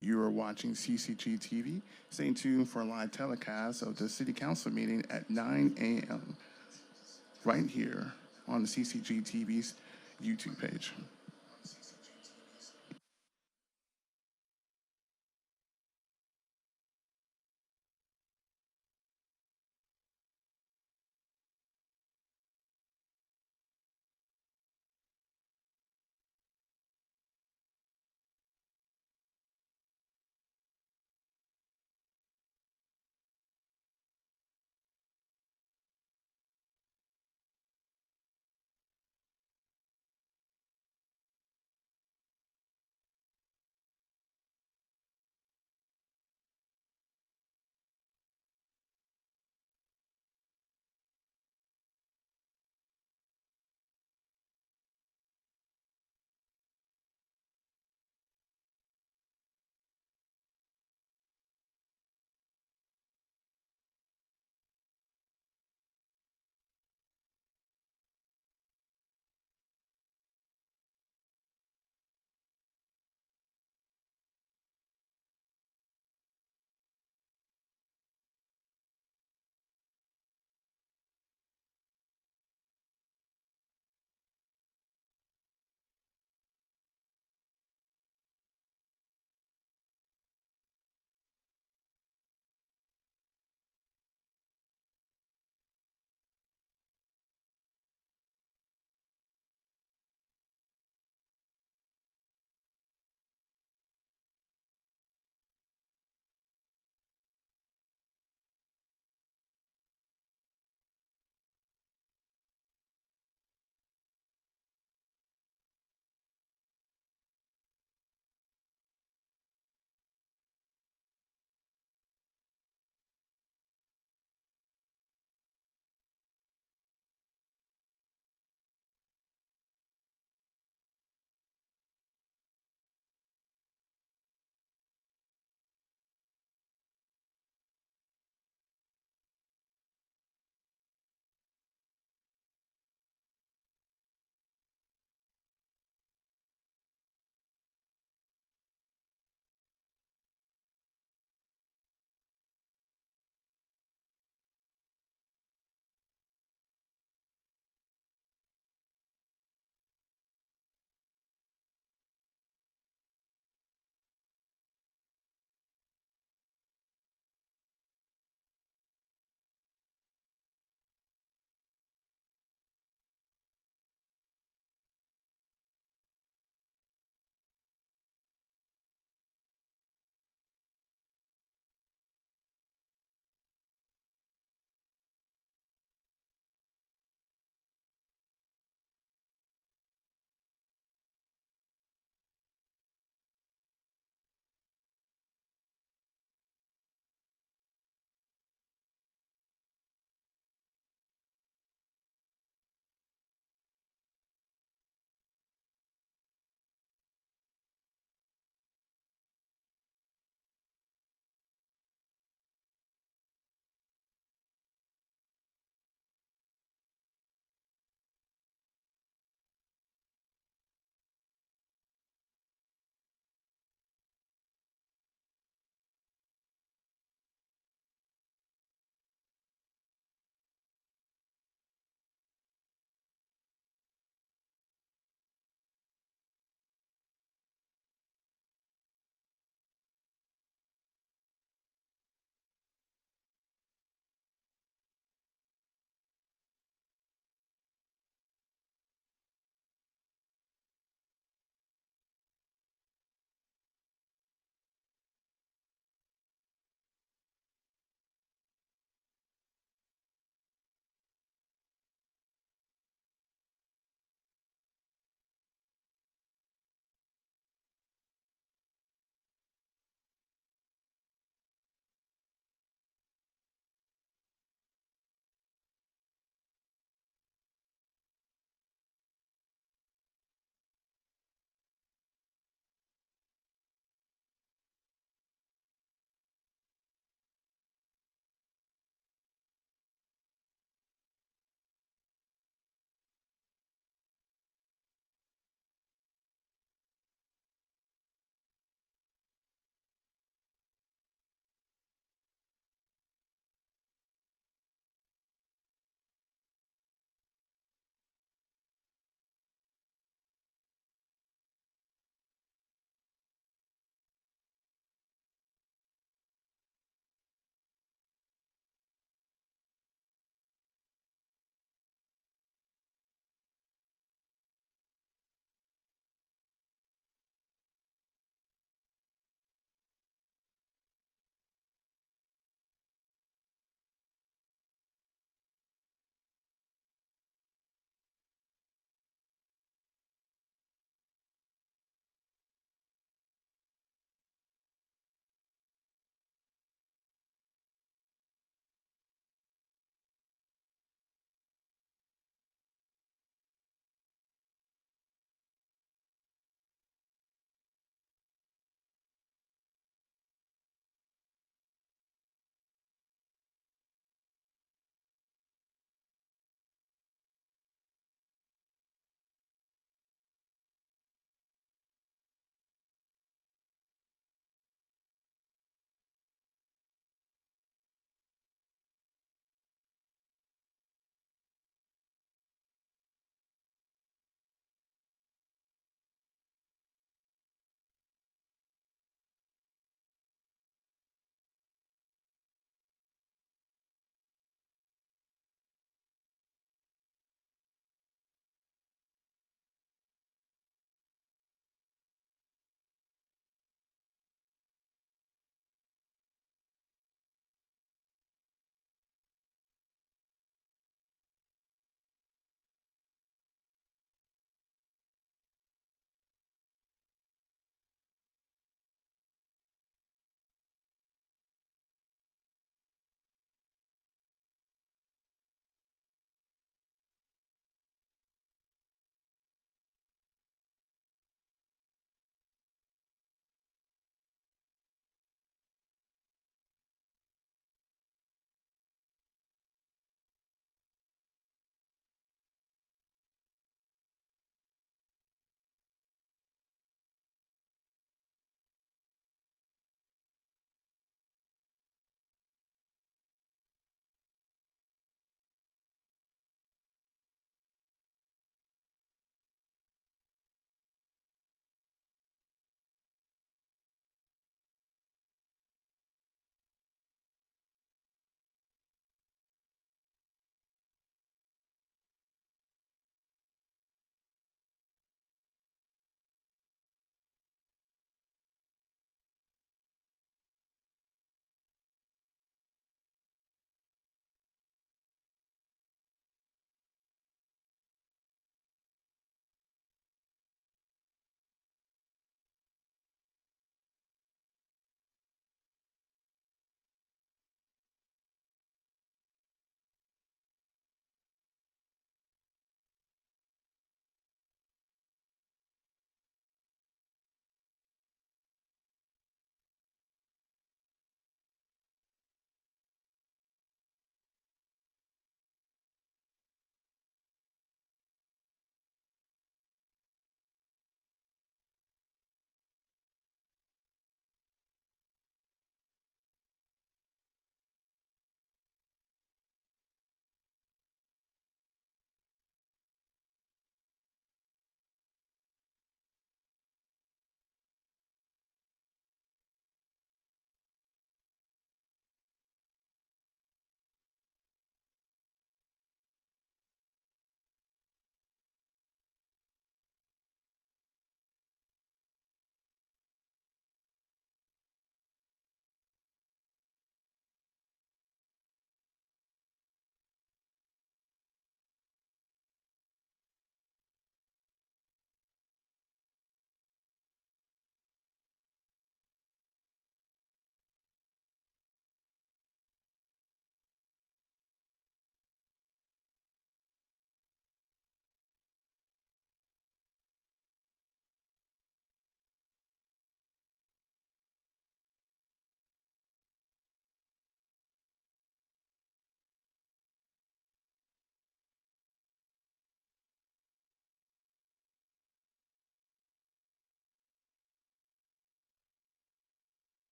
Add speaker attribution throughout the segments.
Speaker 1: You are watching CCG TV. Stay tuned for a live telecast of the City Council meeting at 9 a.m. right here on the CCG TV's YouTube page.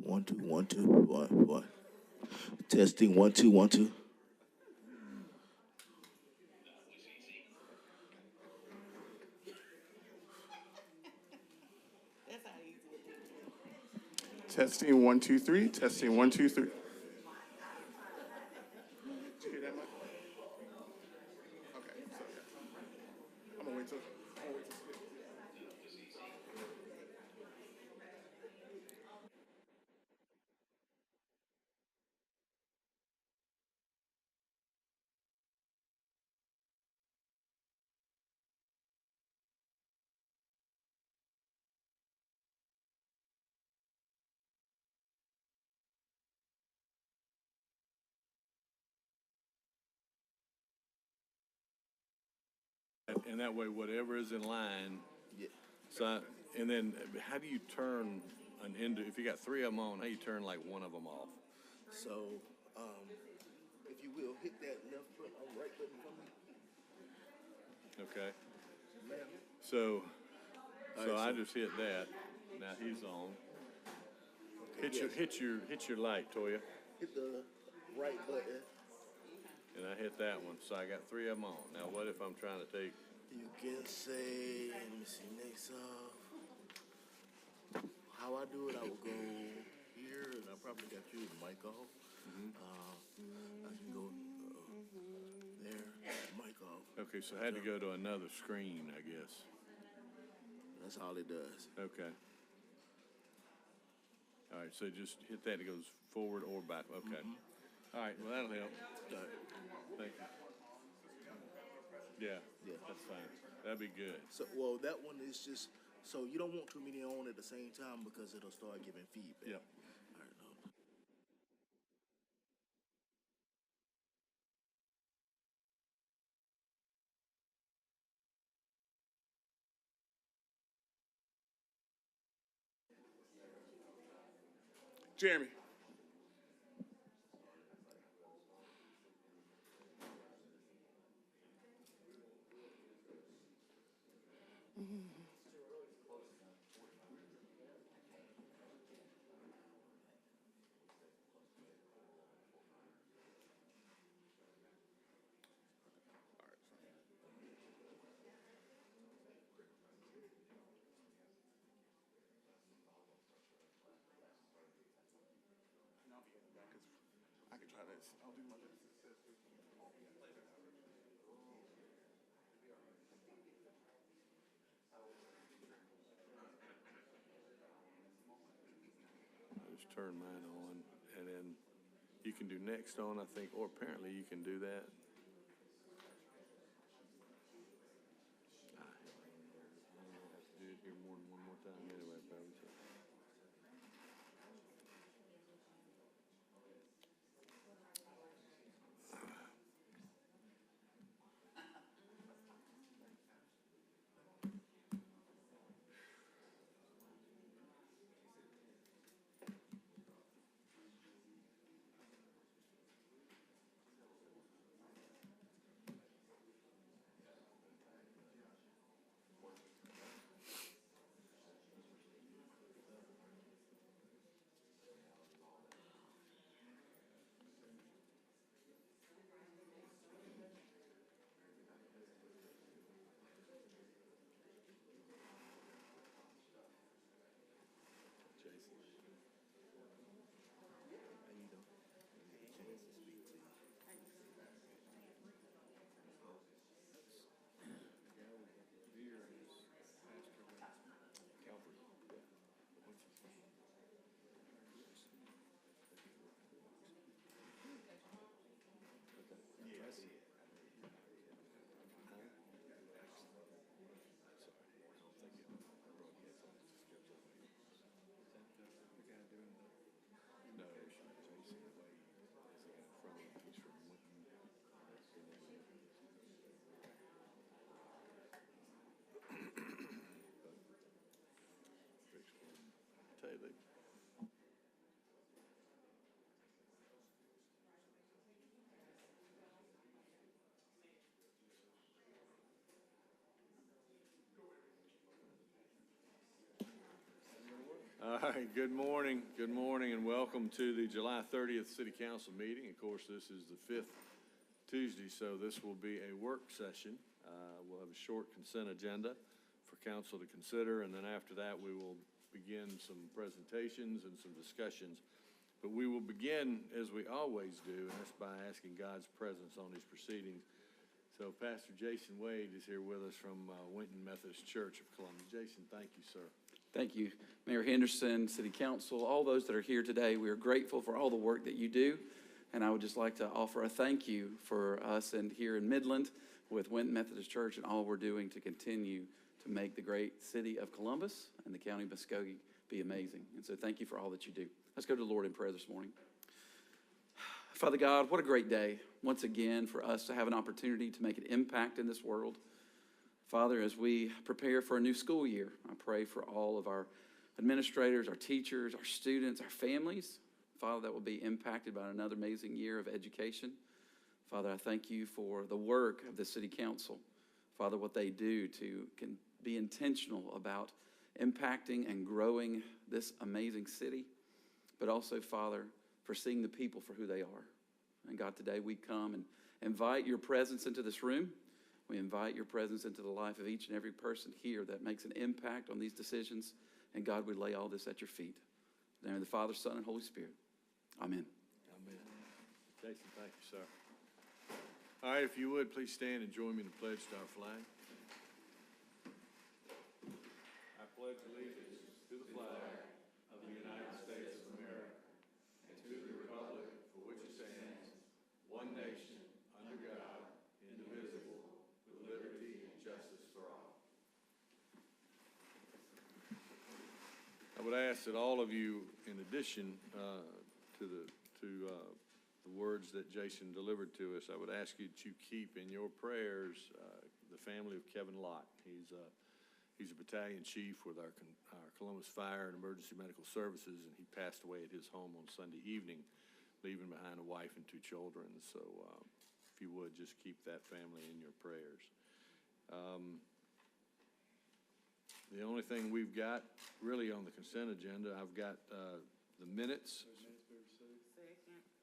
Speaker 2: 1 2 1 2 1 1. Testing 1 2 1 2.
Speaker 1: Testing 1 2 3. Testing 1 2 3. Did you hear that much? Okay, so yeah. I'm gonna wait till.
Speaker 3: And that way, whatever is in line.
Speaker 2: Yeah.
Speaker 3: So, and then how do you turn if you got three of them on, how you turn like one of them off?
Speaker 2: So, if you will, hit that left button or right button for me.
Speaker 3: Okay. So
Speaker 2: All right,
Speaker 3: I just hit that. Now he's on.
Speaker 2: Okay,
Speaker 3: Hit your light, Toya.
Speaker 2: hit the right button.
Speaker 3: And I hit that one. So I got three of them on. Now what if I'm trying to take?
Speaker 2: You can say, let me see, next how I do it, I will go here, and I probably got you the mic off. I can go there, mic off.
Speaker 3: Okay, so I had to go to another screen, I guess.
Speaker 2: That's all it does.
Speaker 3: Okay. All right, so just hit that. It goes forward or back. Okay. All right, well, that'll help. Thank you. Yeah, that's fine. That'd be good.
Speaker 2: So, well, that one is just, so you don't want too many on at the same time because it'll start giving feedback.
Speaker 3: Yep.
Speaker 2: All right, no.
Speaker 1: Jeremy. I can try this. I'll do my best.
Speaker 3: I just turn mine on, and then you can do next on, I think, or apparently you can do that. I'll have to do it here one more time anyway, probably. So. All right, good morning, and welcome to the July 30th City Council meeting. Of course, this is the 5th Tuesday, so this will be a work session. We'll have a short consent agenda for council to consider, and then after that, we will begin some presentations and some discussions. But we will begin, as we always do, and that's by asking God's presence on these proceedings. So Pastor Jason Wade is here with us from Winton Methodist Church of Columbus. Jason, thank you, sir.
Speaker 4: Thank you, Mayor Henderson, City Council, all those that are here today. We are grateful for all the work that you do. And I would just like to offer a thank you for us and here in Midland with Winton Methodist Church and all we're doing to continue to make the great city of Columbus and the county of Muskogee be amazing. And so thank you for all that you do. Let's go to the Lord in prayer this morning. Father God, what a great day once again for us to have an opportunity to make an impact in this world. Father, as we prepare for a new school year, I pray for all of our administrators, our teachers, our students, our families, Father, that will be impacted by another amazing year of education. Father, I thank you for the work of the City Council. Father, what they do to be intentional about impacting and growing this amazing city, but also, Father, for seeing the people for who they are. And God, today we come and invite your presence into this room. We invite your presence into the life of each and every person here that makes an impact on these decisions. And God, we lay all this at your feet. In the name of the Father, Son, and Holy Spirit. Amen.
Speaker 3: Amen. Jason, thank you, sir. All right, if you would, please stand and join me in the pledge to our flag. I pledge allegiance to the flag of the United States of America and to the republic for which it stands, one nation, under God, indivisible, with liberty and justice for all. I would ask that all of you, in addition to the words that Jason delivered to us, I would ask you to keep in your prayers the family of Kevin Lott. He's a battalion chief with our Columbus Fire and Emergency Medical Services, and he passed away at his home on Sunday evening, leaving behind a wife and 2 children. So if you would, just keep that family in your prayers. The only thing we've got really on the consent agenda, I've got the minutes.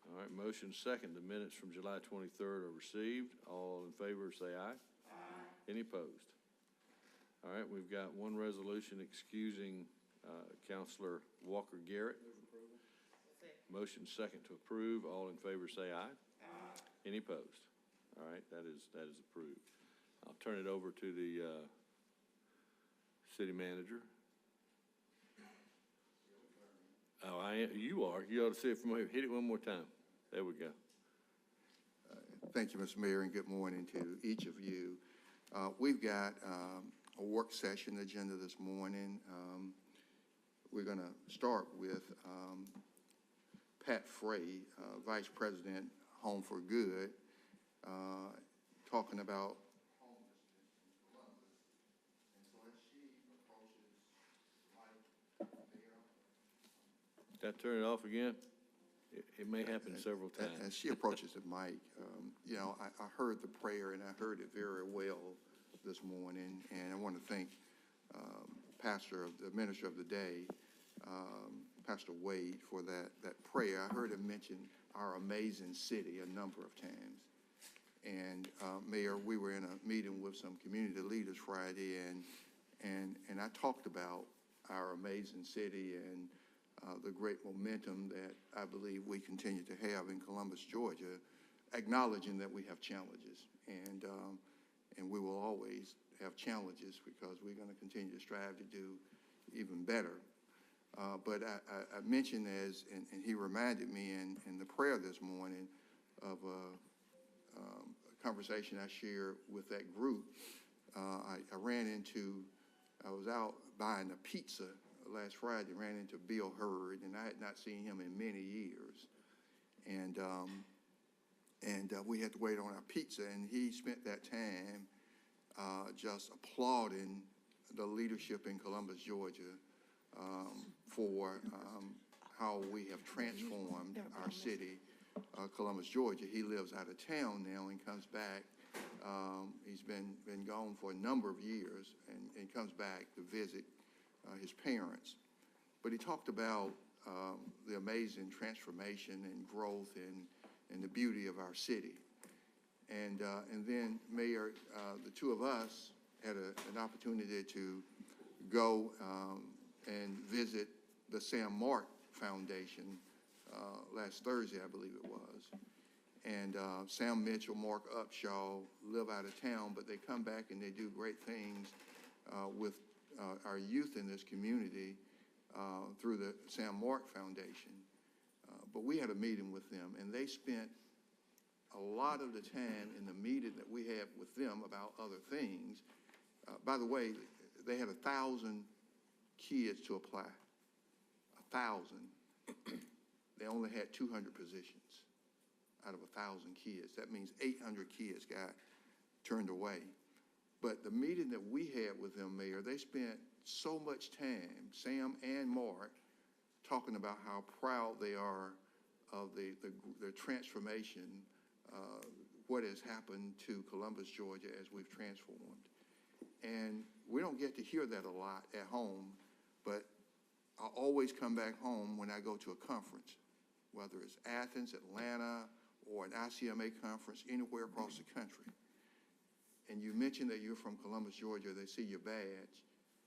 Speaker 3: All right, motion second. The minutes from July 23rd are received. All in favor say aye. Aye. Any opposed? All right, we've got one resolution excusing Counselor Walker Garrett. Motion second to approve. All in favor say aye. Aye. Any opposed? All right, that is approved. I'll turn it over to the city manager. Oh, you are. You ought to see it from here. Hit it one more time. There we go.
Speaker 5: Thank you, Mr. Mayor, and good morning to each of you. We've got a work session agenda this morning. We're going to start with Pat Frey, Vice President, Home for Good, talking about homelessness in Columbus. And so as she approaches Mike there.
Speaker 3: Did I turn it off again? It may happen several times.
Speaker 5: As she approaches the mic, you know, I heard the prayer and I heard it very well this morning. And I want to thank the minister of the day, Pastor Wade, for that prayer. I heard him mention our amazing city a number of times. And Mayor, we were in a meeting with some community leaders Friday, and I talked about our amazing city and the great momentum that I believe we continue to have in Columbus, Georgia, acknowledging that we have challenges, and we will always have challenges because we're going to continue to strive to do even better. But I mentioned and he reminded me in the prayer this morning of a conversation I shared with that group. I was out buying a pizza last Friday, ran into Bill Hurd, and I had not seen him in many years. And we had to wait on our pizza, and he spent that time just applauding the leadership in Columbus, Georgia, for how we have transformed our city, Columbus, Georgia. He lives out of town now and comes back. He's been gone for a number of years and comes back to visit his parents. But he talked about the amazing transformation and growth and the beauty of our city. And then, Mayor, the two of us had an opportunity to go and visit the Sam Mark Foundation last Thursday, I believe it was. And Sam Mitchell, Mark Upshaw live out of town, but they come back and they do great things with our youth in this community through the Sam Mark Foundation. But we had a meeting with them, and they spent a lot of the time in the meeting that we had with them about other things. By the way, they had 1,000 kids to apply. 1,000. They only had 200 positions out of 1,000 kids. That means 800 kids got turned away. But the meeting that we had with them, Mayor, they spent so much time, Sam and Mark, talking about how proud they are of the transformation, what has happened to Columbus, Georgia, as we've transformed. And we don't get to hear that a lot at home, but I always come back home when I go to a conference, whether it's Athens, Atlanta, or an ICMA conference anywhere across the country. And you mentioned that you're from Columbus, Georgia. They see your badge.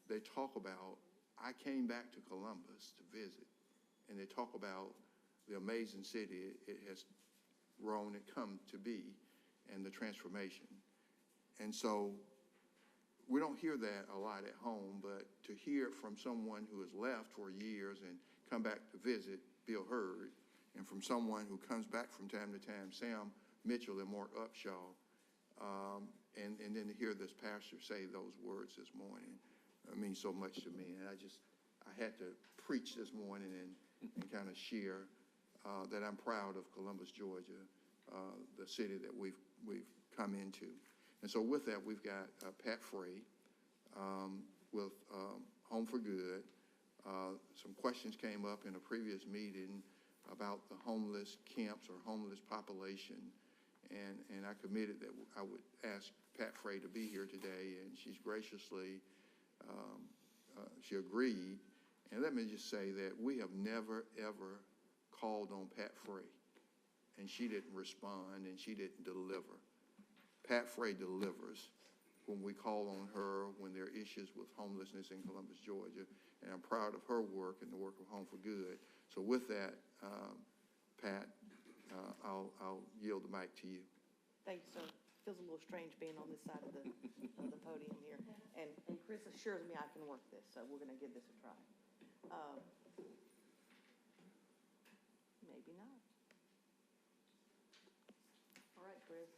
Speaker 5: They talk about, I came back to Columbus to visit. And they talk about the amazing city it has grown and come to be and the transformation. And so we don't hear that a lot at home, but to hear it from someone who has left for years and come back to visit, feel heard, and from someone who comes back from time to time, Sam Mitchell and Mark Upshaw, and then to hear this pastor say those words this morning, it means so much to me. And I had to preach this morning and kind of share that I'm proud of Columbus, Georgia, the city that we've come into. And so with that, we've got Pat Frey with Home for Good. Some questions came up in a previous meeting about the homeless camps or homeless population. And I committed that I would ask Pat Frey to be here today, and she's graciously, she agreed. And let me just say that we have never, ever called on Pat Frey, and she didn't respond, and she didn't deliver. Pat Frey delivers when we call on her when there are issues with homelessness in Columbus, Georgia, and I'm proud of her work and the work of Home for Good. So with that, Pat, I'll yield the mic to you.
Speaker 6: Thank you, sir. Feels a little strange being on this side of the podium here. And Chris assures me I can work this, so we're going to give this a try. Maybe not. All right, Chris.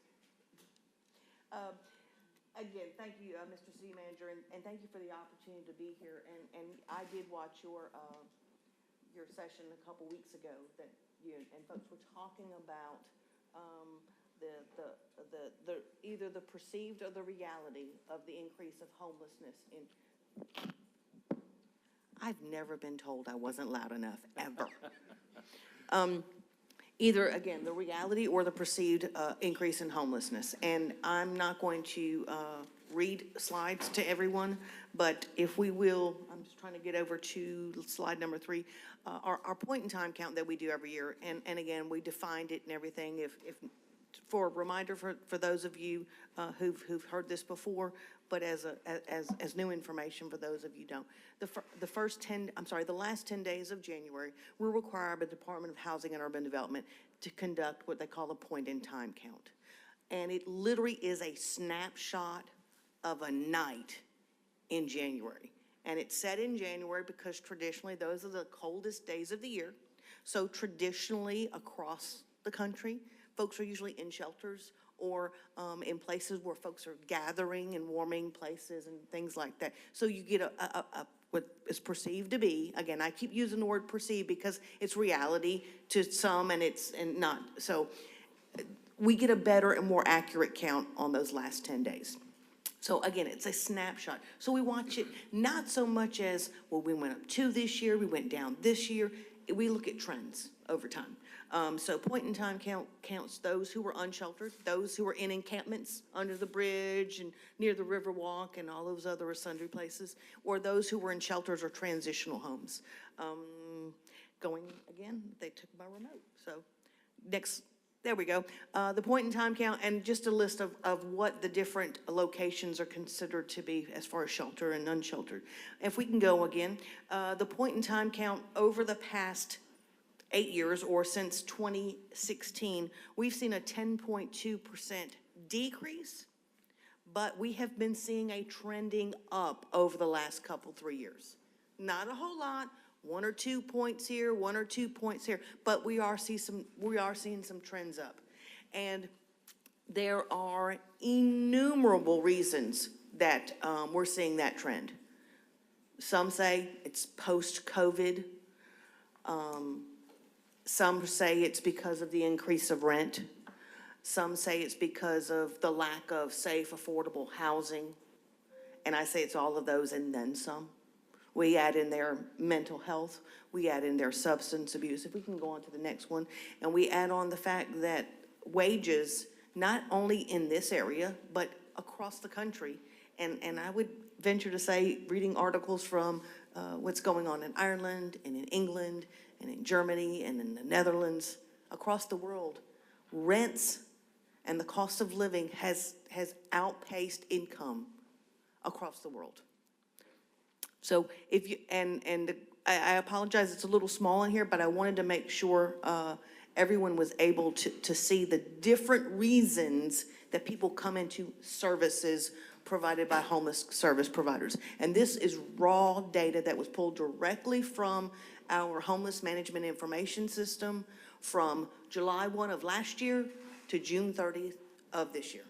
Speaker 6: Again, thank you, Mr. City Manager, and thank you for the opportunity to be here. And I did watch your session a couple weeks ago that you and folks were talking about the either the perceived or the reality of the increase of homelessness in. I've never been told I wasn't loud enough, ever. Either, again, the reality or the perceived increase in homelessness. And I'm not going to read slides to everyone, but if we will, I'm just trying to get over to slide number 3, our point in time count that we do every year. And again, we defined it and everything. If for a reminder for those of you who've heard this before, but as new information for those of you who don't. The last 10 days of January, we're required by the Department of Housing and Urban Development to conduct what they call a point-in-time count. And it literally is a snapshot of a night in January. And it's set in January because traditionally those are the coldest days of the year. So traditionally across the country, folks are usually in shelters or in places where folks are gathering and warming places and things like that. So you get what is perceived to be, again, I keep using the word perceived because it's reality to some and not. So we get a better and more accurate count on those last 10 days. So again, it's a snapshot. So we watch it not so much as, well, we went up 2 this year, we went down this year. We look at trends. over time. So point-in-time count counts those who were unsheltered, those who were in encampments under the bridge and near the Riverwalk and all those other sundry places, or those who were in shelters or transitional homes. Going again, they took my remote. So next, there we go. The point-in-time count and just a list of what the different locations are considered to be as far as shelter and unsheltered. If we can go again, the point-in-time count over the past 8 years, or since 2016, we've seen a 10.2% decrease, but we have been seeing a trending up over the last 3 years. Not a whole lot, 1 or 2 points here, 1 or 2 points here, but we are seeing some trends up. And there are innumerable reasons that we're seeing that trend. Some say it's post-COVID. Some say it's because of the increase of rent. Some say it's because of the lack of safe, affordable housing. And I say it's all of those and then some. We add in their mental health. We add in their substance abuse. If we can go on to the next one. And we add on the fact that wages, not only in this area, but across the country. And I would venture to say, reading articles from what's going on in Ireland and in England and in Germany and in the Netherlands, across the world, rents and the cost of living has outpaced income across the world. So if you, I apologize, it's a little small in here, but I wanted to make sure everyone was able to see the different reasons that people come into services provided by homeless service providers. And this is raw data that was pulled directly from our homeless management information system from July 1 of last year to June 30th of this year.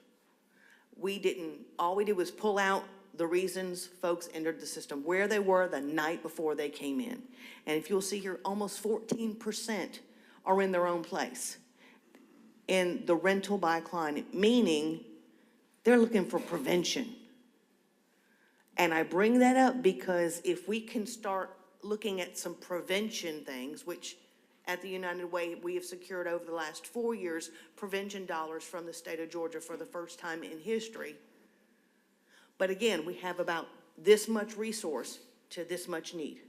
Speaker 6: All we did was pull out the reasons folks entered the system, where they were the night before they came in. And if you'll see here, almost 14% are in their own place in the rental by client, meaning they're looking for prevention. And I bring that up because if we can start looking at some prevention things, which at the United Way, we have secured over the last 4 years, prevention dollars from the state of Georgia for the first time in history. But again, we have about this much resource to this much need.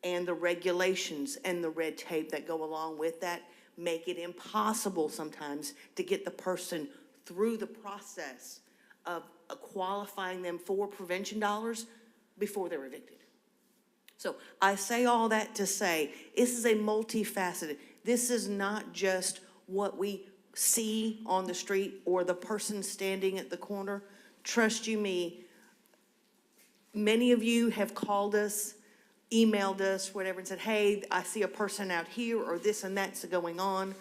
Speaker 6: And the regulations and the red tape that go along with that make it impossible sometimes to get the person through the process of qualifying them for prevention dollars before they're evicted. So I say all that to say, this is a multifaceted, this is not just what we see on the street or the person standing at the corner. Trust you me, many of you have called us, emailed us, whatever, and said, hey, I see a person out here or this and that's going on.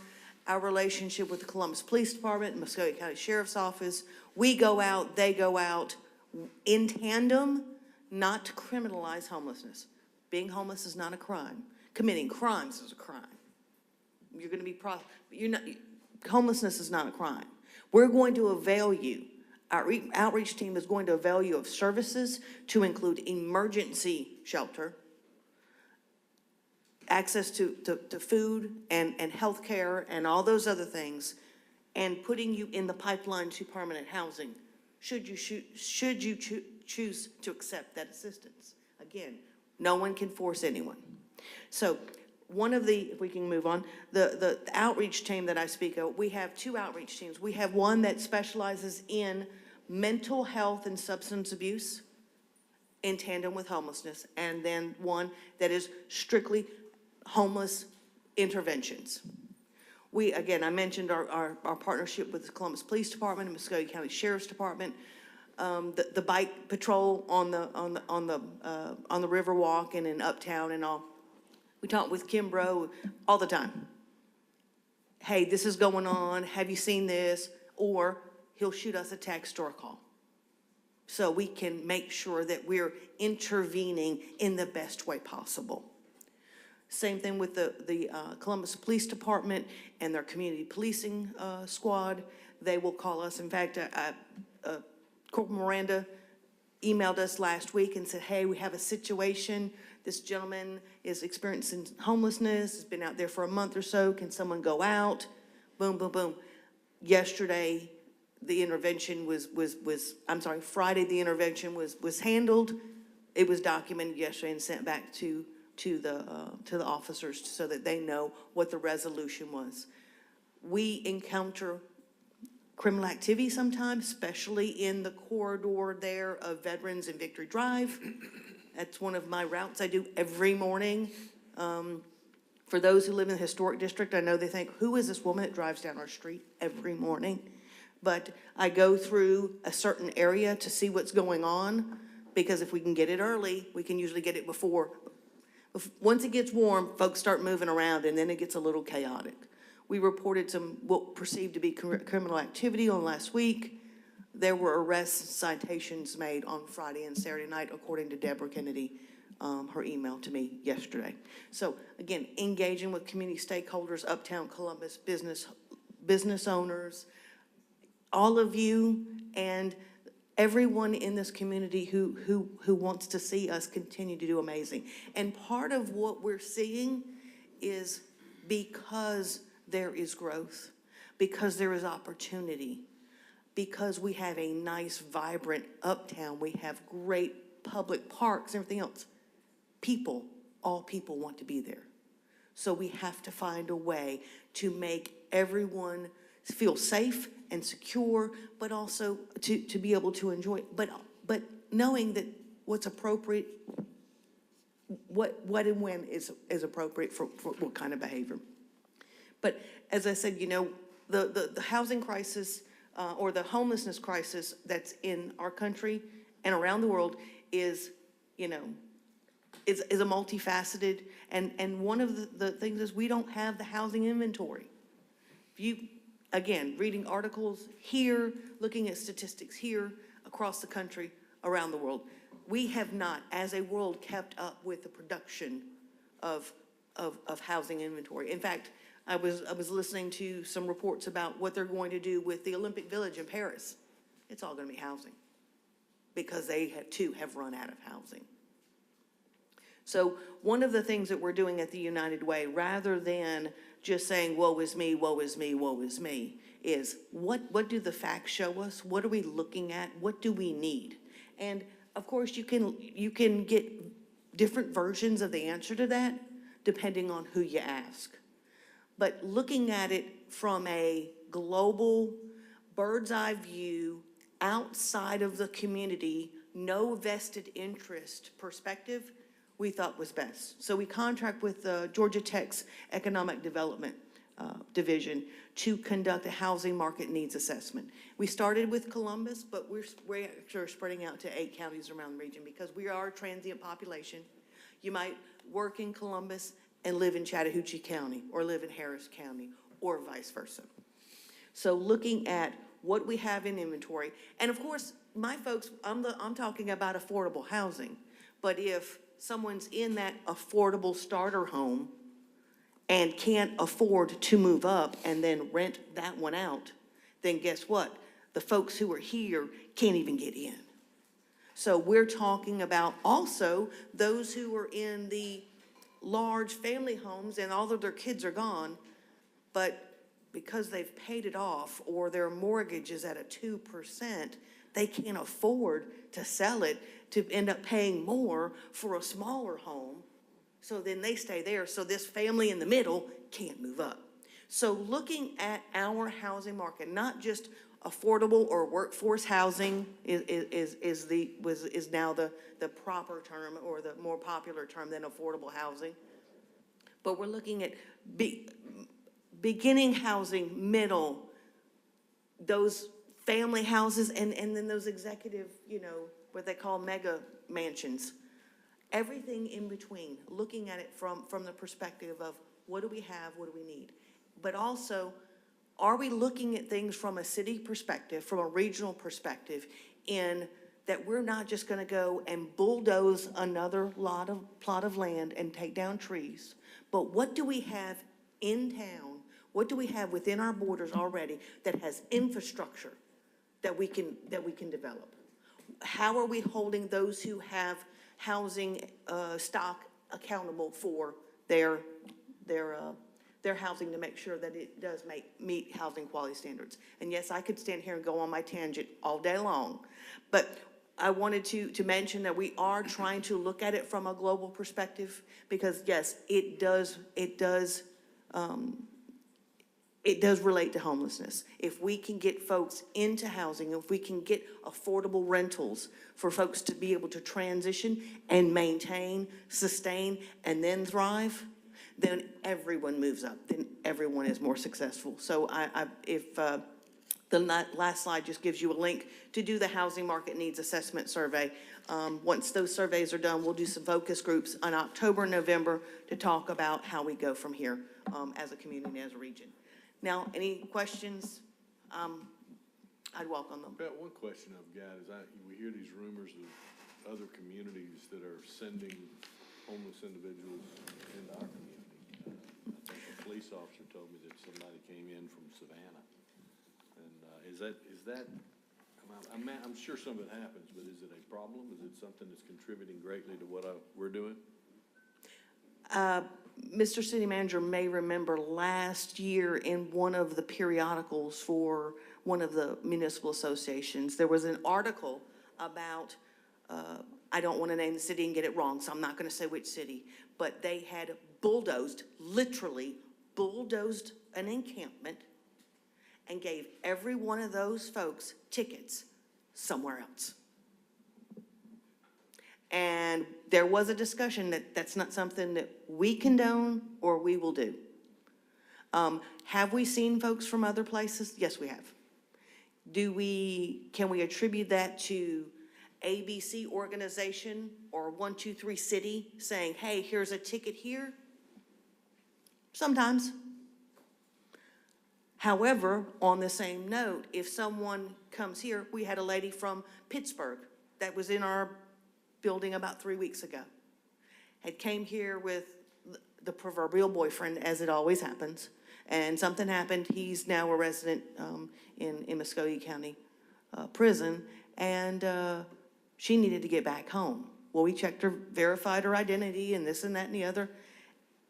Speaker 6: Our relationship with the Columbus Police Department and Muskogee County Sheriff's Office, we go out, they go out in tandem, not to criminalize homelessness. Being homeless is not a crime. Committing crimes is a crime. You're going to be homelessness is not a crime. We're going to avail you. Our outreach team is going to avail you of services to include emergency shelter, access to food and health care and all those other things, and putting you in the pipeline to permanent housing, should you choose to accept that assistance. Again, no one can force anyone. So one of the, if we can move on, the outreach team that I speak of, we have two outreach teams. We have one that specializes in mental health and substance abuse in tandem with homelessness, and then one that is strictly homeless interventions. We, again, I mentioned our partnership with the Columbus Police Department and Muskogee County Sheriff's Department. The bike patrol on the Riverwalk and in Uptown and all. We talk with Kimbrough all the time. Hey, this is going on. Have you seen this? Or he'll shoot us a text or a call. So we can make sure that we're intervening in the best way possible. Same thing with the Columbus Police Department and their community policing squad. They will call us. In fact, Corporal Miranda emailed us last week and said, hey, we have a situation this gentleman is experiencing homelessness, has been out there for a month or so, can someone go out? Boom, boom, boom. Yesterday, the intervention Friday, the intervention was handled. It was documented yesterday and sent back to the officers so that they know what the resolution was. We encounter criminal activity sometimes, especially in the corridor there of Veterans and Victory Drive. That's one of my routes I do every morning. For those who live in the historic district, I know they think, who is this woman that drives down our street every morning? But I go through a certain area to see what's going on, because if we can get it early, we can usually get it before. Once it gets warm, folks start moving around, and then it gets a little chaotic. We reported some what perceived to be criminal activity on last week. There were arrests, citations made on Friday and Saturday night, according to Deborah Kennedy, her email to me yesterday. So again, engaging with community stakeholders, Uptown Columbus, business owners, all of you, and everyone in this community who wants to see us continue to do amazing. And part of what we're seeing is because there is growth, because there is opportunity, because we have a nice, vibrant uptown, we have great public parks, everything else. All people want to be there. So we have to find a way to make everyone feel safe and secure, but also to be able to enjoy it. But knowing that what's appropriate, what and when is appropriate for what kind of behavior. But as I said, you know, the housing crisis or the homelessness crisis that's in our country and around the world is, you know, is a multifaceted, and one of the things is we don't have the housing inventory. If you, again, reading articles here, looking at statistics here, across the country, around the world, we have not, as a world, kept up with the production of housing inventory. In fact, I was listening to some reports about what they're going to do with the Olympic Village in Paris. It's all going to be housing, because they have run out of housing. So one of the things that we're doing at the United Way, rather than just saying, woe is me, woe is me, woe is me, is what do the facts show us? What are we looking at? What do we need? And of course, you can get different versions of the answer to that depending on who you ask. But looking at it from a global bird's eye view, outside of the community, no vested interest perspective, we thought was best. So we contract with Georgia Tech's Economic Development Division to conduct a housing market needs assessment. We started with Columbus, but we're actually spreading out to 8 counties around the region, because we are a transient population. You might work in Columbus and live in Chattahoochee County, or live in Harris County, or vice versa. So looking at what we have in inventory, and of course, my folks, I'm talking about affordable housing, but if someone's in that affordable starter home and can't afford to move up and then rent that one out, then guess what? The folks who are here can't even get in. So we're talking about also those who are in the large family homes and all of their kids are gone, but because they've paid it off or their mortgage is at a 2%, they can't afford to sell it to end up paying more for a smaller home. So then they stay there. So this family in the middle can't move up. So looking at our housing market, not just affordable or workforce housing is now the proper term, or the more popular term than affordable housing. But we're looking at beginning housing, middle, those family houses, and then those executive, you know, what they call mega mansions. Everything in between, looking at it from the perspective of what do we have, what do we need? But also, are we looking at things from a city perspective, from a regional perspective, in that we're not just gonna go and bulldoze another plot of land and take down trees, but what do we have in town? What do we have within our borders already that has infrastructure that we can develop? How are we holding those who have housing stock accountable for their housing to make sure that it does meet housing quality standards. And yes, I could stand here and go on my tangent all day long, but I wanted to mention that we are trying to look at it from a global perspective, because yes, it does relate to homelessness. If we can get folks into housing, if we can get affordable rentals for folks to be able to transition and maintain, sustain, and then thrive, then everyone moves up, then everyone is more successful. So if the last slide just gives you a link to do the Housing Market Needs Assessment Survey. Once those surveys are done, we'll do some focus groups in October, November to talk about how we go from here as a community, as a region. Now, any questions? I'd welcome them.
Speaker 3: Pat, one question I've got is we hear these rumors of other communities that are sending homeless individuals into our community. I think a police officer told me that somebody came in from Savannah. And is that, I'm sure some of it happens, but is it a problem? Is it something that's contributing greatly to what we're doing?
Speaker 6: Mr. City Manager may remember last year in one of the periodicals for one of the municipal associations, there was an article about, I don't want to name the city and get it wrong, so I'm not going to say which city, but they had literally bulldozed an encampment and gave every one of those folks tickets somewhere else. And there was a discussion that that's not something that we condone or we will do. Have we seen folks from other places? Yes, we have. Can we attribute that to ABC organization or 123 City saying, hey, here's a ticket here? Sometimes. However, on the same note, if someone comes here, we had a lady from Pittsburgh that was in our building about 3 weeks ago, had came here with the proverbial boyfriend, as it always happens, and something happened. He's now a resident in Muskogee County prison, and she needed to get back home. Well, we checked her, verified her identity, and this and that and the other,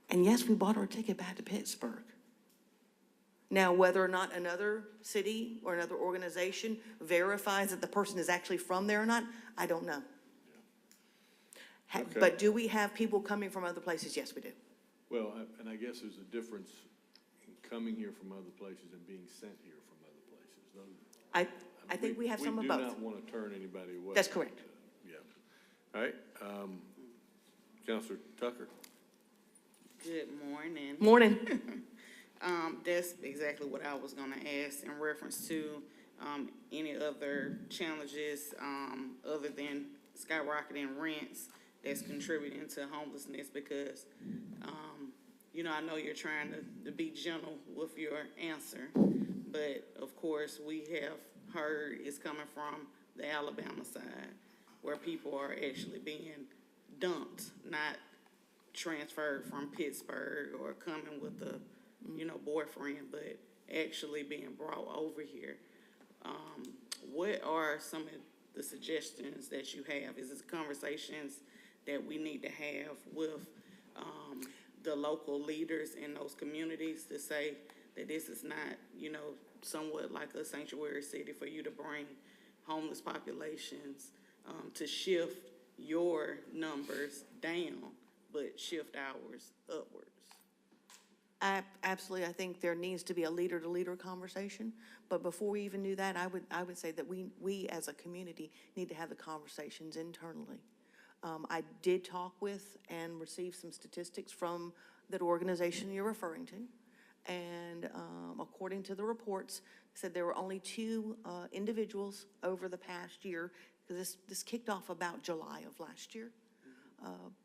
Speaker 6: and yes, we bought her a ticket back to Pittsburgh. Now, whether or not another city or another organization verifies that the person is actually from there or not, I don't know.
Speaker 3: Okay.
Speaker 6: But do we have people coming from other places? Yes, we do.
Speaker 3: Well, and I guess there's a difference in coming here from other places and being sent here from other places.
Speaker 6: I think we have some of both.
Speaker 3: We do not want to turn anybody away.
Speaker 6: That's correct.
Speaker 3: Yeah. All right. Councilor Tucker.
Speaker 7: Good morning.
Speaker 6: Morning.
Speaker 7: That's exactly what I was gonna ask in reference to, any other challenges, other than skyrocketing rents that's contributing to homelessness, because, I know you're trying to be gentle with your answer, but of course, we have heard it's coming from the Alabama side, where people are actually being dumped, not transferred from Pittsburgh or coming with a, boyfriend, but actually being brought over here. What are some of the suggestions that you have? Is this conversations that we need to have with the local leaders in those communities to say that this is not, somewhat like a sanctuary city for you to bring homeless populations to shift your numbers down, but shift ours upwards?
Speaker 6: Absolutely. I think there needs to be a leader-to-leader conversation. But before we even do that, I would say that we as a community need to have the conversations internally. I did talk with and receive some statistics from that organization you're referring to. And according to the reports, said there were only 2 individuals over the past year, because this kicked off about July of last year,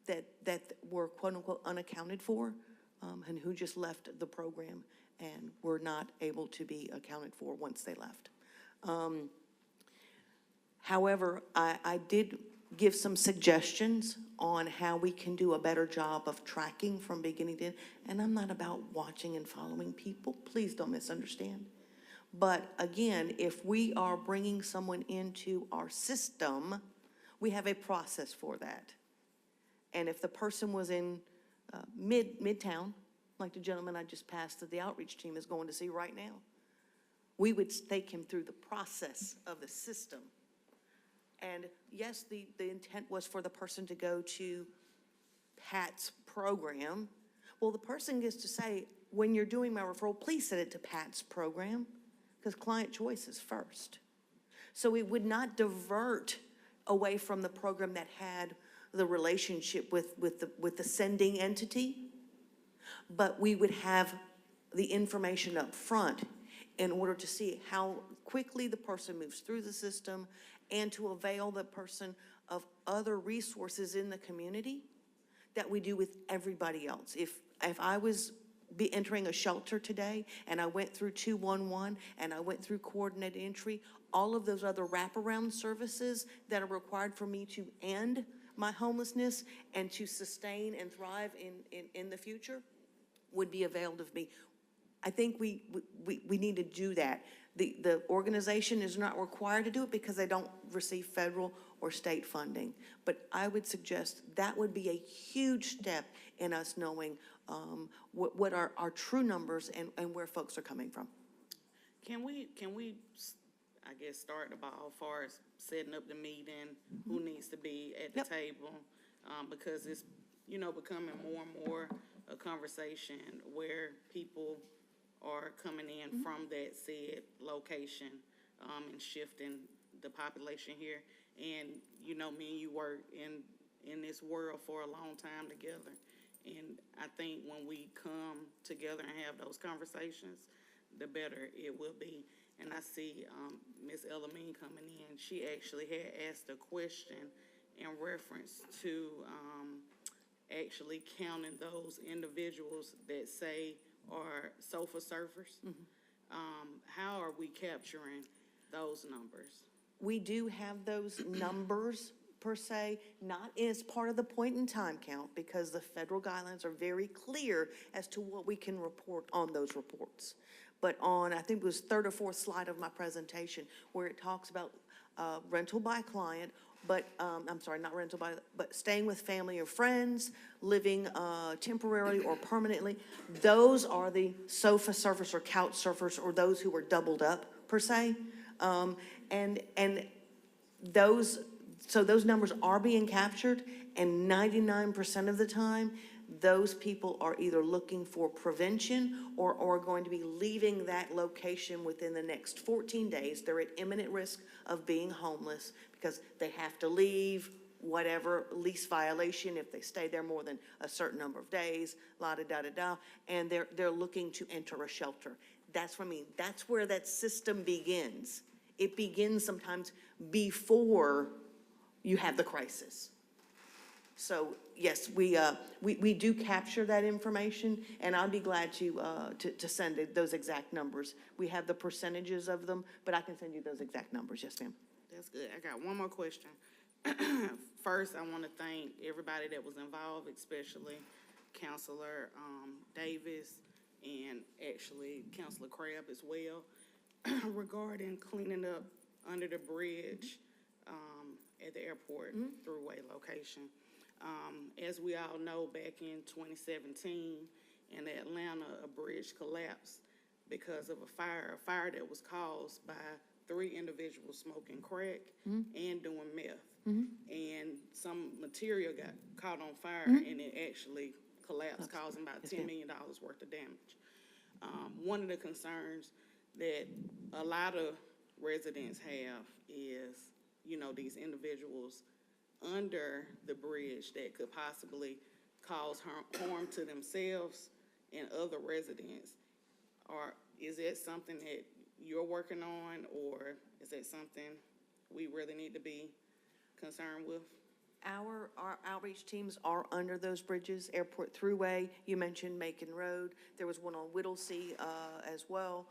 Speaker 6: that were quote-unquote unaccounted for, and who just left the program and were not able to be accounted for once they left. However, I did give some suggestions on how we can do a better job of tracking from beginning to end. And I'm not about watching and following people. Please don't misunderstand. But again, if we are bringing someone into our system, we have a process for that. And if the person was in Midtown, like the gentleman I just passed that the outreach team is going to see right now, we would take him through the process of the system. And yes, the intent was for the person to go to Pat's program. Well, the person gets to say, when you're doing my referral, please send it to Pat's program, because client choice is first. So it would not divert away from the program that had the relationship with the sending entity, but we would have the information up front in order to see how quickly the person moves through the system and to avail the person of other resources in the community that we do with everybody else. If I was entering a shelter today and I went through 211 and I went through coordinated entry, all of those other wraparound services that are required for me to end my homelessness and to sustain and thrive in the future would be availed of me. I think we need to do that. The organization is not required to do it because they don't receive federal or state funding. But I would suggest that would be a huge step in us knowing what are our true numbers and where folks are coming from.
Speaker 7: Can we, I guess, start the ball as far as setting up the meeting, who needs to be at the table? Because it's, becoming more and more a conversation where people are coming in from that said location, and shifting the population here. And, me and you work in this world for a long time together. And I think when we come together and have those conversations, the better it will be. And I see Ms. Elamine coming in. She actually had asked a question in reference to actually counting those individuals that say are sofa surfers. How are we capturing those numbers?
Speaker 6: We do have those numbers per se, not as part of the point in time count, because the federal guidelines are very clear as to what we can report on those reports. But on, I think it was third or fourth slide of my presentation, where it talks about rental by client, but, I'm sorry, not rental by, but staying with family or friends, living temporarily or permanently, those are the sofa surfers or couch surfers, or those who are doubled up per se. And those, so those numbers are being captured, and 99% of the time, those people are either looking for prevention or are going to be leaving that location within the next 14 days. They're at imminent risk of being homeless because they have to leave, whatever, lease violation if they stay there more than a certain number of days, la-da-da-da-da, and they're looking to enter a shelter. That's what I mean. That's where that system begins. It begins sometimes before you have the crisis. So yes, we do capture that information, and I'll be glad to send those exact numbers. We have the percentages of them, but I can send you those exact numbers. Yes, ma'am.
Speaker 7: That's good. I got one more question. First, I want to thank everybody that was involved, especially Councilor Davis and actually Councilor Crabb as well, regarding cleaning up under the bridge at the airport throughway location. As we all know, back in 2017 in Atlanta, a bridge collapsed because of a fire that was caused by 3 individuals smoking crack and doing meth. And some material got caught on fire and it actually collapsed, causing about $10 million worth of damage. One of the concerns that a lot of residents have is, these individuals under the bridge that could possibly cause harm to themselves and other residents. Or is that something that you're working on, or is that something we really need to be concerned with?
Speaker 6: Our outreach teams are under those bridges, Airport Thruway. You mentioned Macon Road. There was one on Whittlesea as well.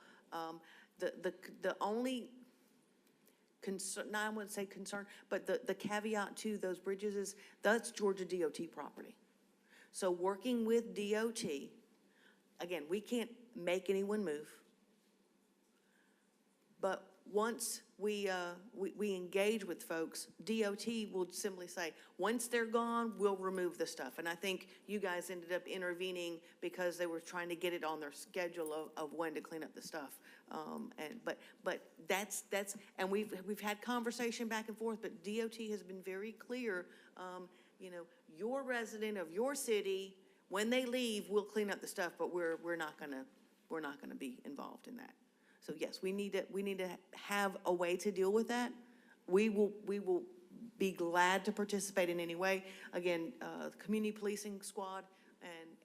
Speaker 6: The only concern, no, I wouldn't say concern, but the caveat to those bridges is that's Georgia DOT property. So working with DOT, again, we can't make anyone move, but once we engage with folks, DOT will simply say, once they're gone, we'll remove the stuff. And I think you guys ended up intervening because they were trying to get it on their schedule of when to clean up the stuff. But that's, and we've had conversation back and forth, but DOT has been very clear, you know, your resident of your city, when they leave, we'll clean up the stuff, but we're not gonna be involved in that. So yes, we need to have a way to deal with that. We will be glad to participate in any way. Again, the community policing squad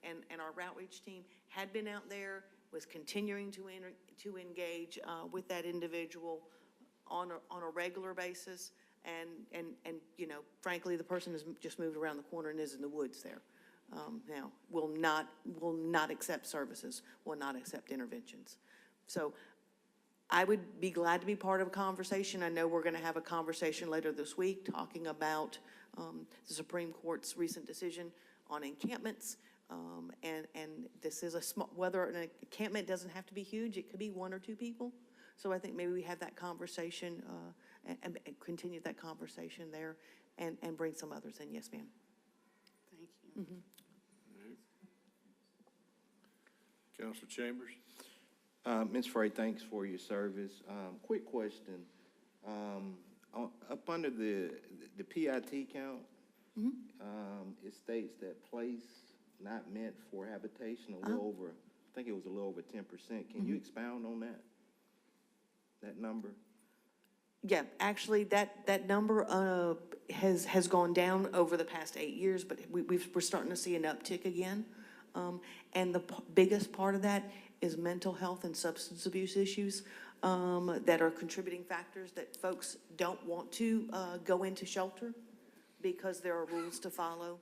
Speaker 6: and our outreach team had been out there, was continuing to engage with that individual on a regular basis. And you know, frankly, the person has just moved around the corner and is in the woods there. Now, will not accept services, will not accept interventions. So I would be glad to be part of a conversation. I know we're going to have a conversation later this week talking about the Supreme Court's recent decision on encampments. And this is a small, whether an encampment doesn't have to be huge, it could be 1 or 2 people. So I think maybe we have that conversation and continue that conversation there and bring some others in. Yes, ma'am.
Speaker 7: Thank you.
Speaker 6: Mm-hmm.
Speaker 3: Councilor Chambers?
Speaker 8: Ms. Frey, thanks for your service. Quick question. Up under the PIT count, it states that place not meant for habitation, a little over, I think it was a little over 10%. Can you expound on that number?
Speaker 6: Yeah, actually, that number has gone down over the past 8 years, but we're starting to see an uptick again. And the biggest part of that is mental health and substance abuse issues that are contributing factors that folks don't want to go into shelter because there are rules to follow.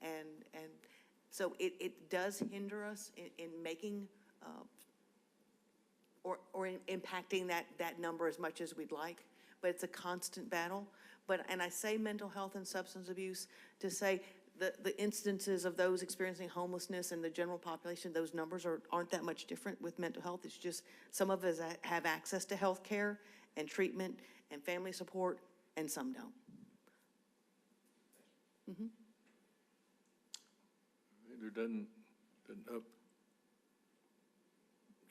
Speaker 6: And so it does hinder us in making or in impacting that number as much as we'd like, but it's a constant battle. And I say mental health and substance abuse to say the instances of those experiencing homelessness in the general population, those numbers aren't that much different with mental health. It's just some of us have access to health care and treatment and family support, and some don't. Mm-hmm.
Speaker 3: There doesn't up.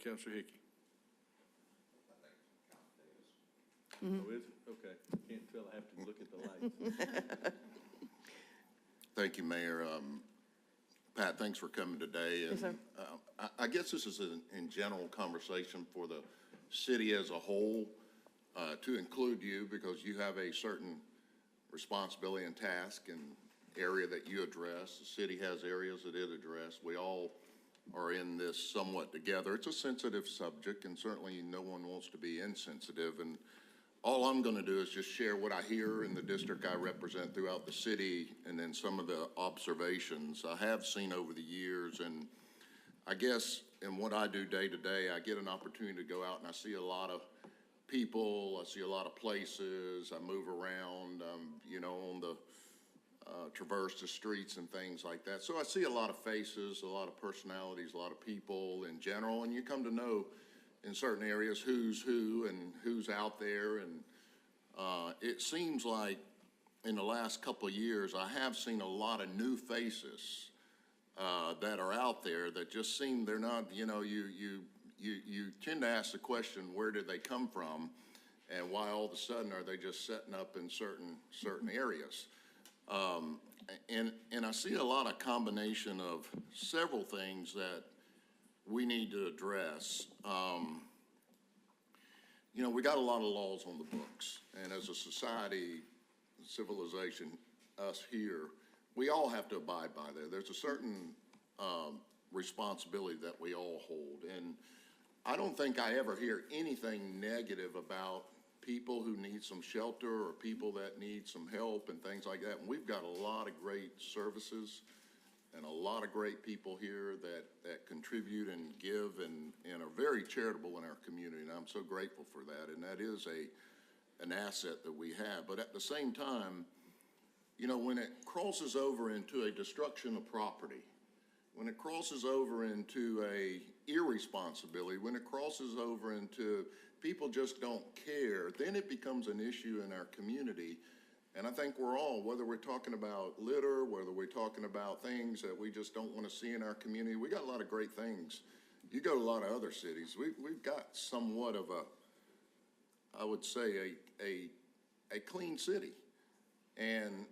Speaker 3: Councilor Hickey.
Speaker 6: Mm-hmm.
Speaker 3: Oh, is it? Okay. Can't tell. I have to look at the lights.
Speaker 5: Thank you, Mayor. Pat, thanks for coming today. And,
Speaker 6: Yes, sir.
Speaker 5: I guess this is in general conversation for the city as a whole, to include you because you have a certain responsibility and task and area that you address. The city has areas that it addresses. We all are in this somewhat together. It's a sensitive subject, and certainly no one wants to be insensitive. And all I'm going to do is just share what I hear in the district I represent throughout the city and then some of the observations I have seen over the years. And I guess in what I do day to day, I get an opportunity to go out and I see a lot of people, I see a lot of places, I move around, you know, on the traverse the streets and things like that. So I see a lot of faces, a lot of personalities, a lot of people in general, and you come to know in certain areas who's who and who's out there. And it seems like in the last couple of years, I have seen a lot of new faces that are out there that just seem they're not, you know, you tend to ask the question, where did they come from? And why all of a sudden are they just setting up in certain areas? And I see a lot of combination of several things that we need to address. You know, we got a lot of laws on the books, and as a society, civilization, us here, we all have to abide by that. There's a certain responsibility that we all hold, and I don't think I ever hear anything negative about people who need some shelter or people that need some help and things like that. And we've got a lot of great services and a lot of great people here that contribute and give and are very charitable in our community. And I'm so grateful for that. And that is an asset that we have. But at the same time, you know, when it crosses over into a destruction of property, when it crosses over into irresponsibility, when it crosses over into people just don't care, then it becomes an issue in our community. And I think we're all, whether we're talking about litter, whether we're talking about things that we just don't want to see in our community, we got a lot of great things. You go to a lot of other cities, we've got somewhat of a, I would say, a clean city. And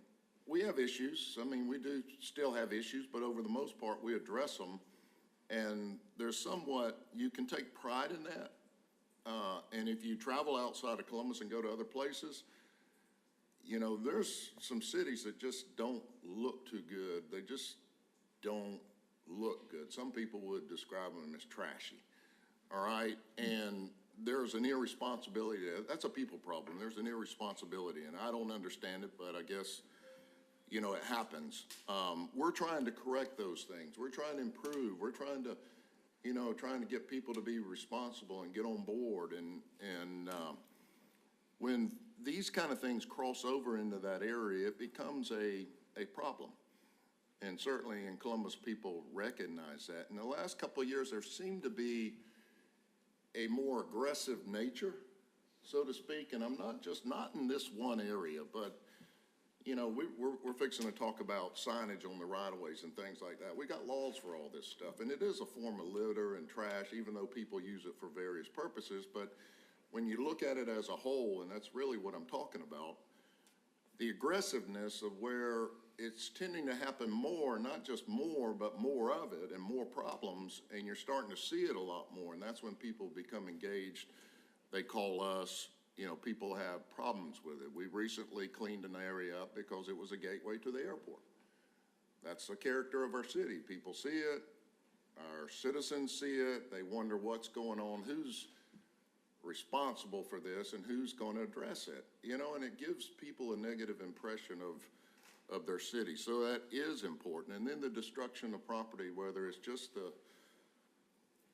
Speaker 5: we have issues. I mean, we do still have issues, but over the most part, we address them. And there's somewhat, you can take pride in that. And if you travel outside of Columbus and go to other places, you know, there's some cities that just don't look too good. They just don't look good. Some people would describe them as trashy, all right? And there's an irresponsibility there. That's a people problem. There's an irresponsibility, and I don't understand it, but I guess, you know, it happens. We're trying to correct those things. We're trying to improve. We're trying to, you know, trying to get people to be responsible and get on board. And when these kind of things cross over into that area, it becomes a problem. And certainly in Columbus, people recognize that. In the last couple of years, there seemed to be a more aggressive nature, so to speak. And I'm not in this one area, but, you know, we're fixing to talk about signage on the right-of-ways and things like that. We got laws for all this stuff. And it is a form of litter and trash, even though people use it for various purposes. But when you look at it as a whole, and that's really what I'm talking about, the aggressiveness of where it's tending to happen more, not just more, but more of it and more problems, and you're starting to see it a lot more, and that's when people become engaged. They call us, you know, people have problems with it. We recently cleaned an area up because it was a gateway to the airport. That's the character of our city. People see it, our citizens see it, they wonder what's going on, who's responsible for this and who's going to address it, you know, and it gives people a negative impression of their city. So that is important. And then the destruction of property, whether it's just the,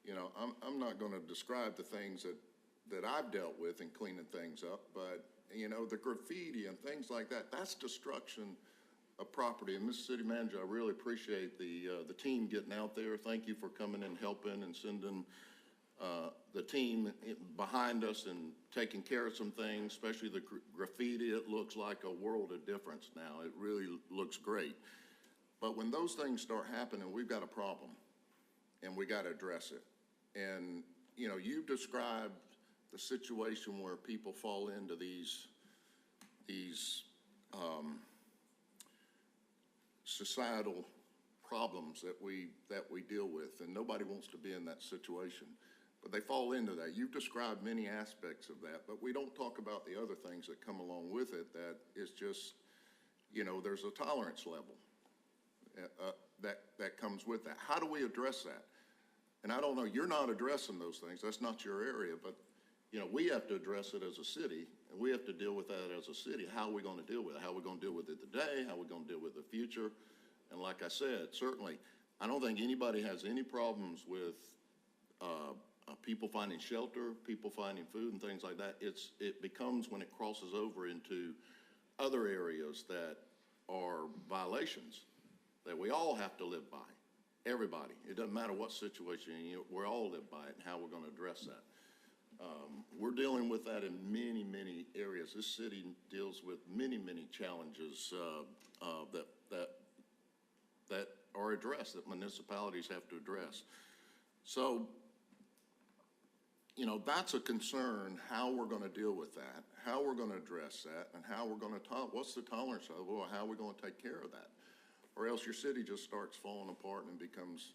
Speaker 5: you know, I'm not going to describe the things that I've dealt with in cleaning things up, but, you know, the graffiti and things like that, that's destruction of property. And Mr. City Manager, I really appreciate the team getting out there. Thank you for coming and helping and sending the team behind us and taking care of some things, especially the graffiti. It looks like a world of difference now. It really looks great. But when those things start happening, we've got a problem, and we got to address it. And, you know, you've described the situation where people fall into these societal problems that we deal with, and nobody wants to be in that situation. But they fall into that. You've described many aspects of that, but we don't talk about the other things that come along with it. That is just, you know, there's a tolerance level that comes with that. How do we address that? And I don't know, you're not addressing those things. That's not your area, but, you know, we have to address it as a city, and we have to deal with that as a city. How are we going to deal with it? How are we going to deal with it today? How are we going to deal with the future? And like I said, certainly, I don't think anybody has any problems with people finding shelter, people finding food and things like that. It becomes when it crosses over into other areas that are violations that we all have to live by. Everybody. It doesn't matter what situation we all live by it and how we're going to address that. We're dealing with that in many, many areas. This city deals with many, many challenges that are addressed, that municipalities have to address. So, you know, that's a concern, how we're going to deal with that, how we're going to address that, and how we're going to what's the tolerance level, or how we're going to take care of that. Or else your city just starts falling apart and becomes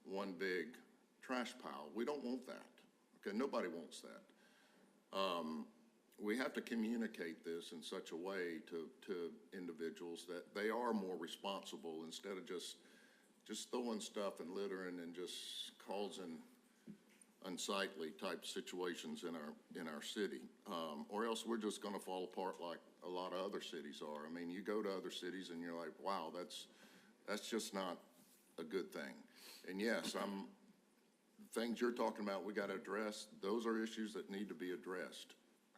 Speaker 5: one big trash pile. We don't want that. Okay, nobody wants that. We have to communicate this in such a way to individuals that they are more responsible instead of just throwing stuff and littering and just causing unsightly type situations in our city, or else we're just going to fall apart like a lot of other cities are. I mean, you go to other cities and you're like, wow, that's just not a good thing. And yes, things you're talking about, we got to address. Those are issues that need to be addressed.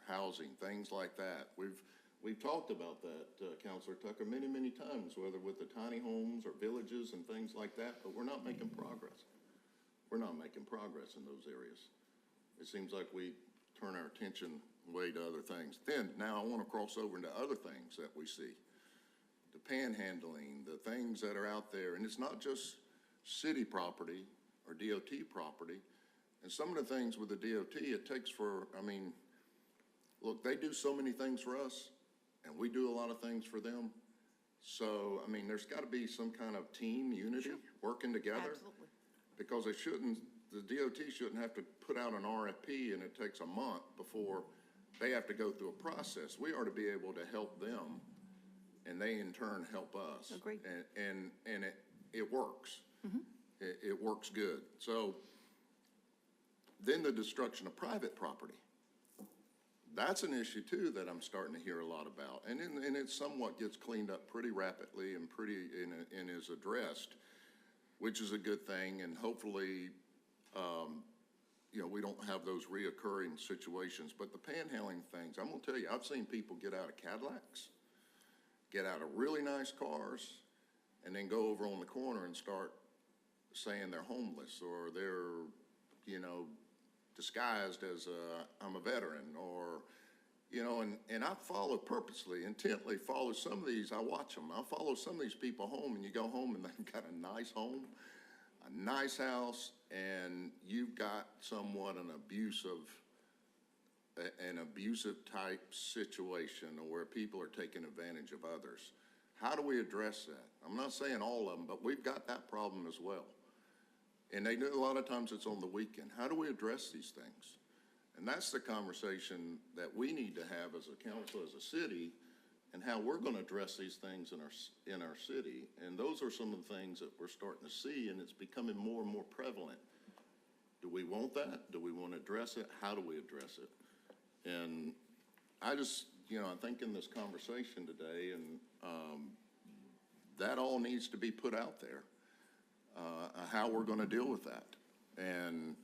Speaker 5: Housing, things like that. We've talked about that, Councilor Tucker, many, many times, whether with the tiny homes or villages and things like that, but we're not making progress.
Speaker 9: we're not making progress in those areas. It seems like we turn our attention way to other things. Then, now I want to cross over into other things that we see. The panhandling, the things that are out there, and it's not just city property or DOT property. And some of the things with the DOT, it takes for, I mean, look, they do so many things for us, and we do a lot of things for them. So, I mean, there's got to be some kind of team unity, working together.
Speaker 6: Absolutely.
Speaker 9: Because they shouldn't, the DOT shouldn't have to put out an RFP and it takes a month before they have to go through a process. We are to be able to help them, and they in turn help us.
Speaker 6: Agreed.
Speaker 9: And it works. It works good. So then the destruction of private property. That's an issue too that I'm starting to hear a lot about. And it somewhat gets cleaned up pretty rapidly and and is addressed, which is a good thing. And hopefully, you know, we don't have those reoccurring situations. But the panhandling things, I'm gonna tell you, I've seen people get out of Cadillacs, get out of really nice cars, and then go over on the corner and start saying they're homeless, or they're, you know, disguised as I'm a veteran, or, you know, and I follow purposely, intently follow some of these. I watch them. I follow some of these people home, and you go home and they've got a nice home, a nice house, and you've got somewhat an abusive type situation where people are taking advantage of others. How do we address that? I'm not saying all of them, but we've got that problem as well. And they do, a lot of times it's on the weekend. How do we address these things? And that's the conversation that we need to have as a council, as a city, and how we're going to address these things in our city. And those are some of the things that we're starting to see, and it's becoming more and more prevalent. Do we want that? Do we want to address it? How do we address it? And I just, you know, I think in this conversation today, and that all needs to be put out there. How we're going to deal with that. And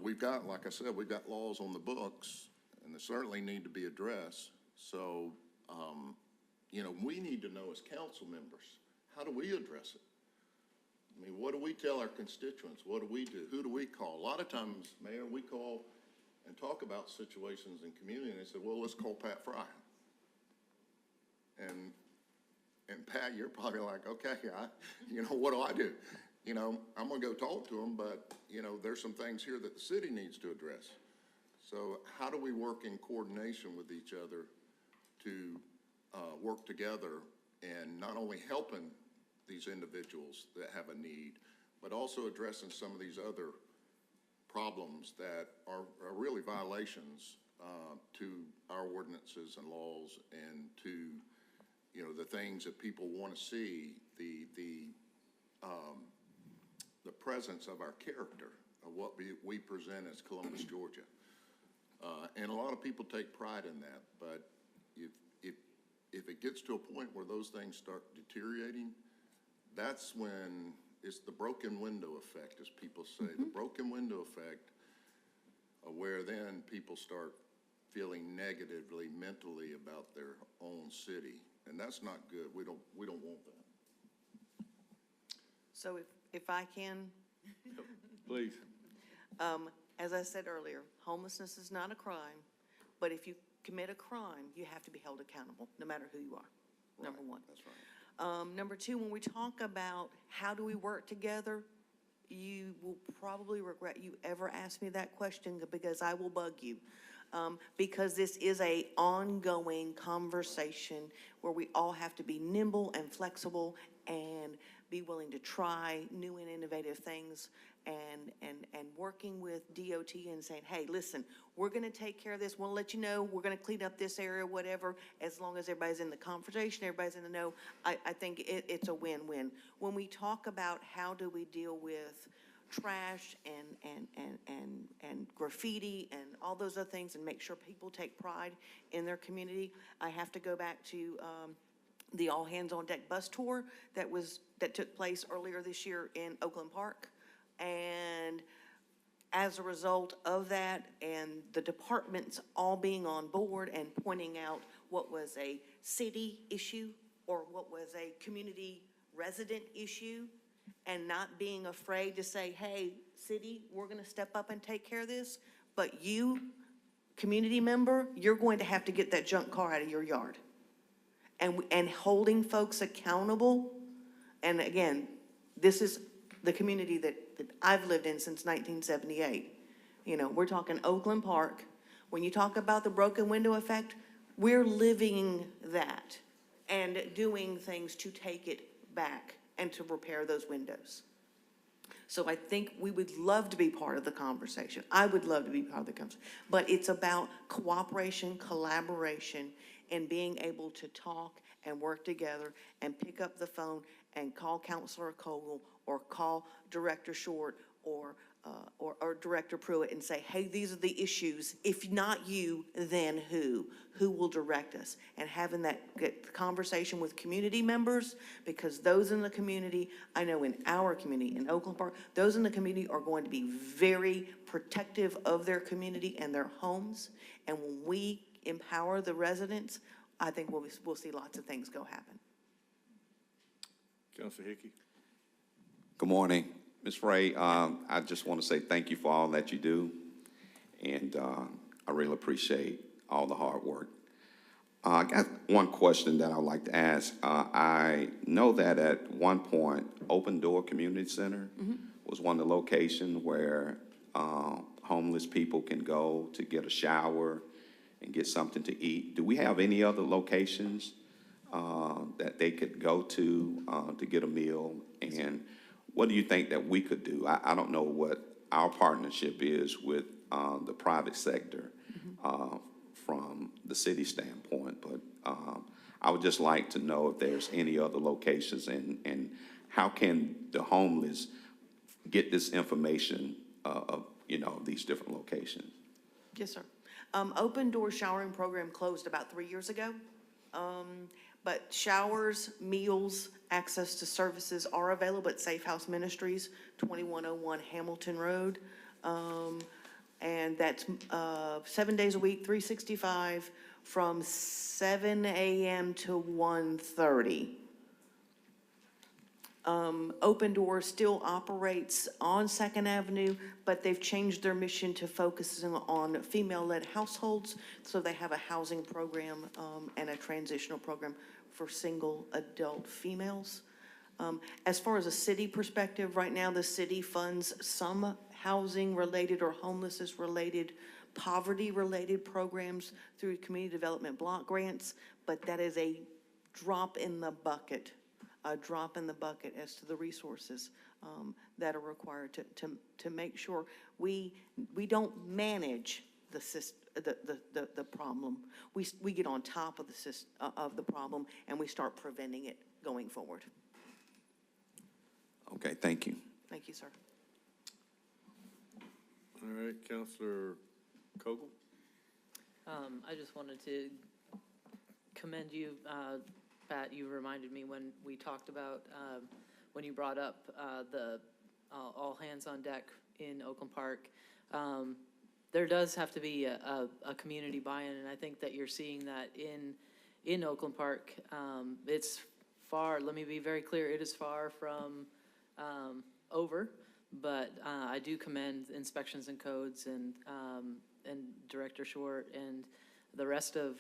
Speaker 9: we've got, like I said, we've got laws on the books, and they certainly need to be addressed. So, you know, we need to know as council members, how do we address it? I mean, what do we tell our constituents? What do we do? Who do we call? A lot of times, Mayor, we call and talk about situations in community, and they say, well, let's call Pat Fry. And Pat, you're probably like, okay, you know, what do I do? You know, I'm gonna go talk to him, but, you know, there's some things here that the city needs to address. So how do we work in coordination with each other to work together and not only helping these individuals that have a need, but also addressing some of these other problems that are really violations to our ordinances and laws, and to, you know, the things that people want to see, the presence of our character, of what we present as Columbus, Georgia. And a lot of people take pride in that, but if it gets to a point where those things start deteriorating, that's when it's the broken window effect, as people say, the broken window effect, where then people start feeling negatively mentally about their own city. And that's not good. We don't want that.
Speaker 6: So if I can,
Speaker 3: Please.
Speaker 6: as I said earlier, homelessness is not a crime, but if you commit a crime, you have to be held accountable, no matter who you are, number one.
Speaker 9: That's right.
Speaker 6: Number two, when we talk about how do we work together, you will probably regret you ever asked me that question, because I will bug you. Because this is a ongoing conversation where we all have to be nimble and flexible and be willing to try new and innovative things, and working with DOT and saying, hey, listen, we're going to take care of this. We'll let you know. We're going to clean up this area, whatever, as long as everybody's in the conversation, everybody's in the know. I think it's a win-win. When we talk about how do we deal with trash and graffiti and all those other things, and make sure people take pride in their community, I have to go back to the All Hands on Deck bus tour that took place earlier this year in Oakland Park. And as a result of that, and the departments all being on board and pointing out what was a city issue or what was a community resident issue, and not being afraid to say, hey, city, we're gonna step up and take care of this, but you, community member, you're going to have to get that junk car out of your yard. And holding folks accountable, and again, this is the community that I've lived in since 1978. You know, we're talking Oakland Park. When you talk about the broken window effect, we're living that and doing things to take it back and to repair those windows. So I think we would love to be part of the conversation. I would love to be part of the conversation. But it's about cooperation, collaboration, and being able to talk and work together and pick up the phone and call Councilor Kogel or call Director Short or Director Pruitt and say, hey, these are the issues. If not you, then who? Who will direct us? And having that conversation with community members, because those in the community, I know in our community, in Oakland Park, those in the community are going to be very protective of their community and their homes. And when we empower the residents, I think we'll see lots of things go happen.
Speaker 3: Councilor Hickey.
Speaker 10: Good morning. Ms. Ray, I just want to say thank you for all that you do, and I really appreciate all the hard work. I got one question that I'd like to ask. I know that at one point, Open Door Community Center was one of the locations where homeless people can go to get a shower and get something to eat. Do we have any other locations that they could go to get a meal? And what do you think that we could do? I don't know what our partnership is with the private sector from the city standpoint, but I would just like to know if there's any other locations and how can the homeless get this information of these different locations?
Speaker 6: Yes, sir. Open Door Showering Program closed about 3 years ago. But showers, meals, access to services are available at Safe House Ministries, 2101 Hamilton Road. And that's 7 days a week, 365, from 7 a.m. to 1:30. Open Door still operates on 2nd Avenue, but they've changed their mission to focusing on female-led households. So they have a housing program and a transitional program for single adult females. As far as a city perspective, right now the city funds some housing-related or homelessness-related, poverty-related programs through community development block grants, but that is a drop in the bucket. A drop in the bucket as to the resources that are required to make sure we don't manage the problem. We get on top of the problem and we start preventing it going forward.
Speaker 10: Okay, thank you.
Speaker 6: Thank you, sir.
Speaker 3: All right, Councilor Kogel.
Speaker 11: I just wanted to commend you, Pat. You reminded me when we talked about, when you brought up the all hands on deck in Oakland Park. There does have to be a community buy-in, and I think that you're seeing that in Oakland Park. It's far, let me be very clear, it is far from over, but I do commend Inspections and Codes and Director Short and the rest of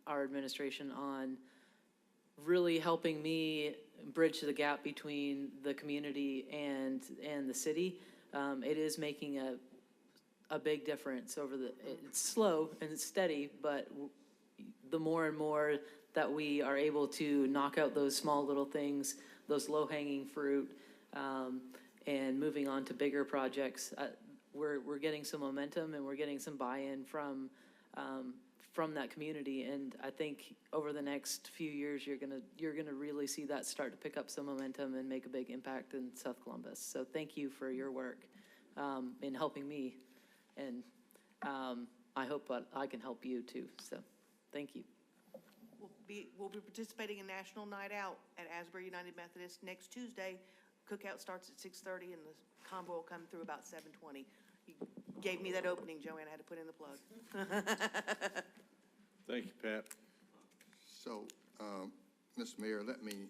Speaker 11: our administration on really helping me bridge the gap between the community and the city. It is making a big difference it's slow and it's steady, but the more and more that we are able to knock out those small little things, those low-hanging fruit, and moving on to bigger projects, we're getting some momentum and we're getting some buy-in from that community. And I think over the next few years, you're gonna really see that start to pick up some momentum and make a big impact in South Columbus. So thank you for your work in helping me, and I hope I can help you too. So thank you.
Speaker 6: We'll be participating in National Night Out at Asbury United Methodist next Tuesday. Cookout starts at 6:30 and the convo will come through about 7:20. You gave me that opening, Joanne. I had to put in the plug.
Speaker 3: Thank you, Pat.
Speaker 5: So, Mr. Mayor, let me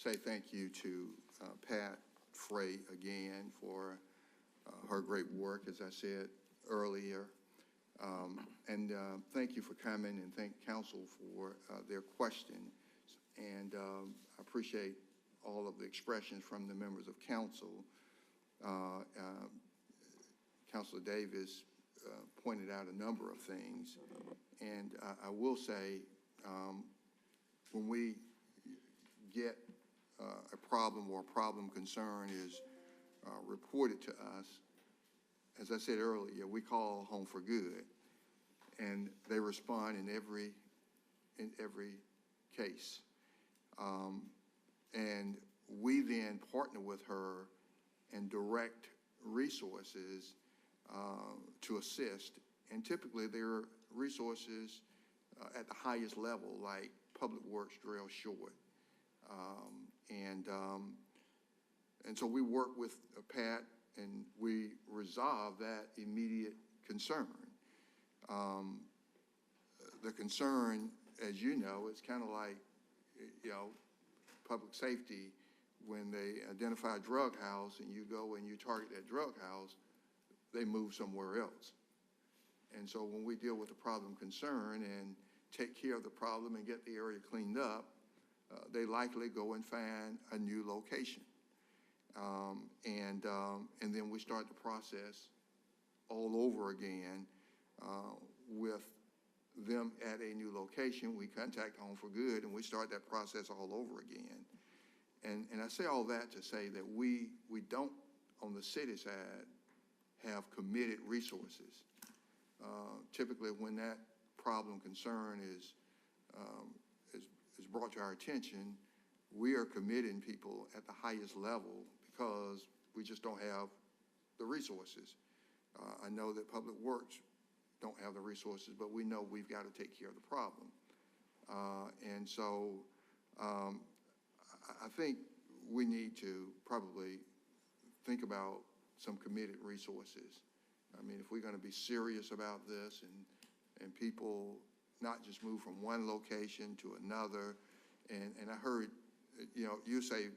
Speaker 5: say thank you to Pat Frey again for her great work, as I said earlier. And thank you for coming, and thank council for their questions. And I appreciate all of the expressions from the members of council. Councilor Davis pointed out a number of things. And I will say, when we get a problem or a problem concern is reported to us, as I said earlier, we call Home for Good, and they respond in every case. And we then partner with her and direct resources to assist. And typically there are resources at the highest level, like Public Works, Drill Short. And so we work with Pat, and we resolve that immediate concern. The concern, as you know, it's kind of like, public safety. When they identify a drug house and you go and you target that drug house, they move somewhere else. And so when we deal with the problem concern and take care of the problem and get the area cleaned up, they likely go and find a new location. And then we start the process all over again with them at a new location. We contact Home for Good, and we start that process all over again. And I say all that to say that we don't, on the city side, have committed resources. Typically, when that problem concern is brought to our attention, we are committing people at the highest level because we just don't have the resources. I know that Public Works don't have the resources, but we know we've got to take care of the problem. And so I think we need to probably think about some committed resources. I mean, if we're going to be serious about this and people not just move from one location to another, and I heard, you say,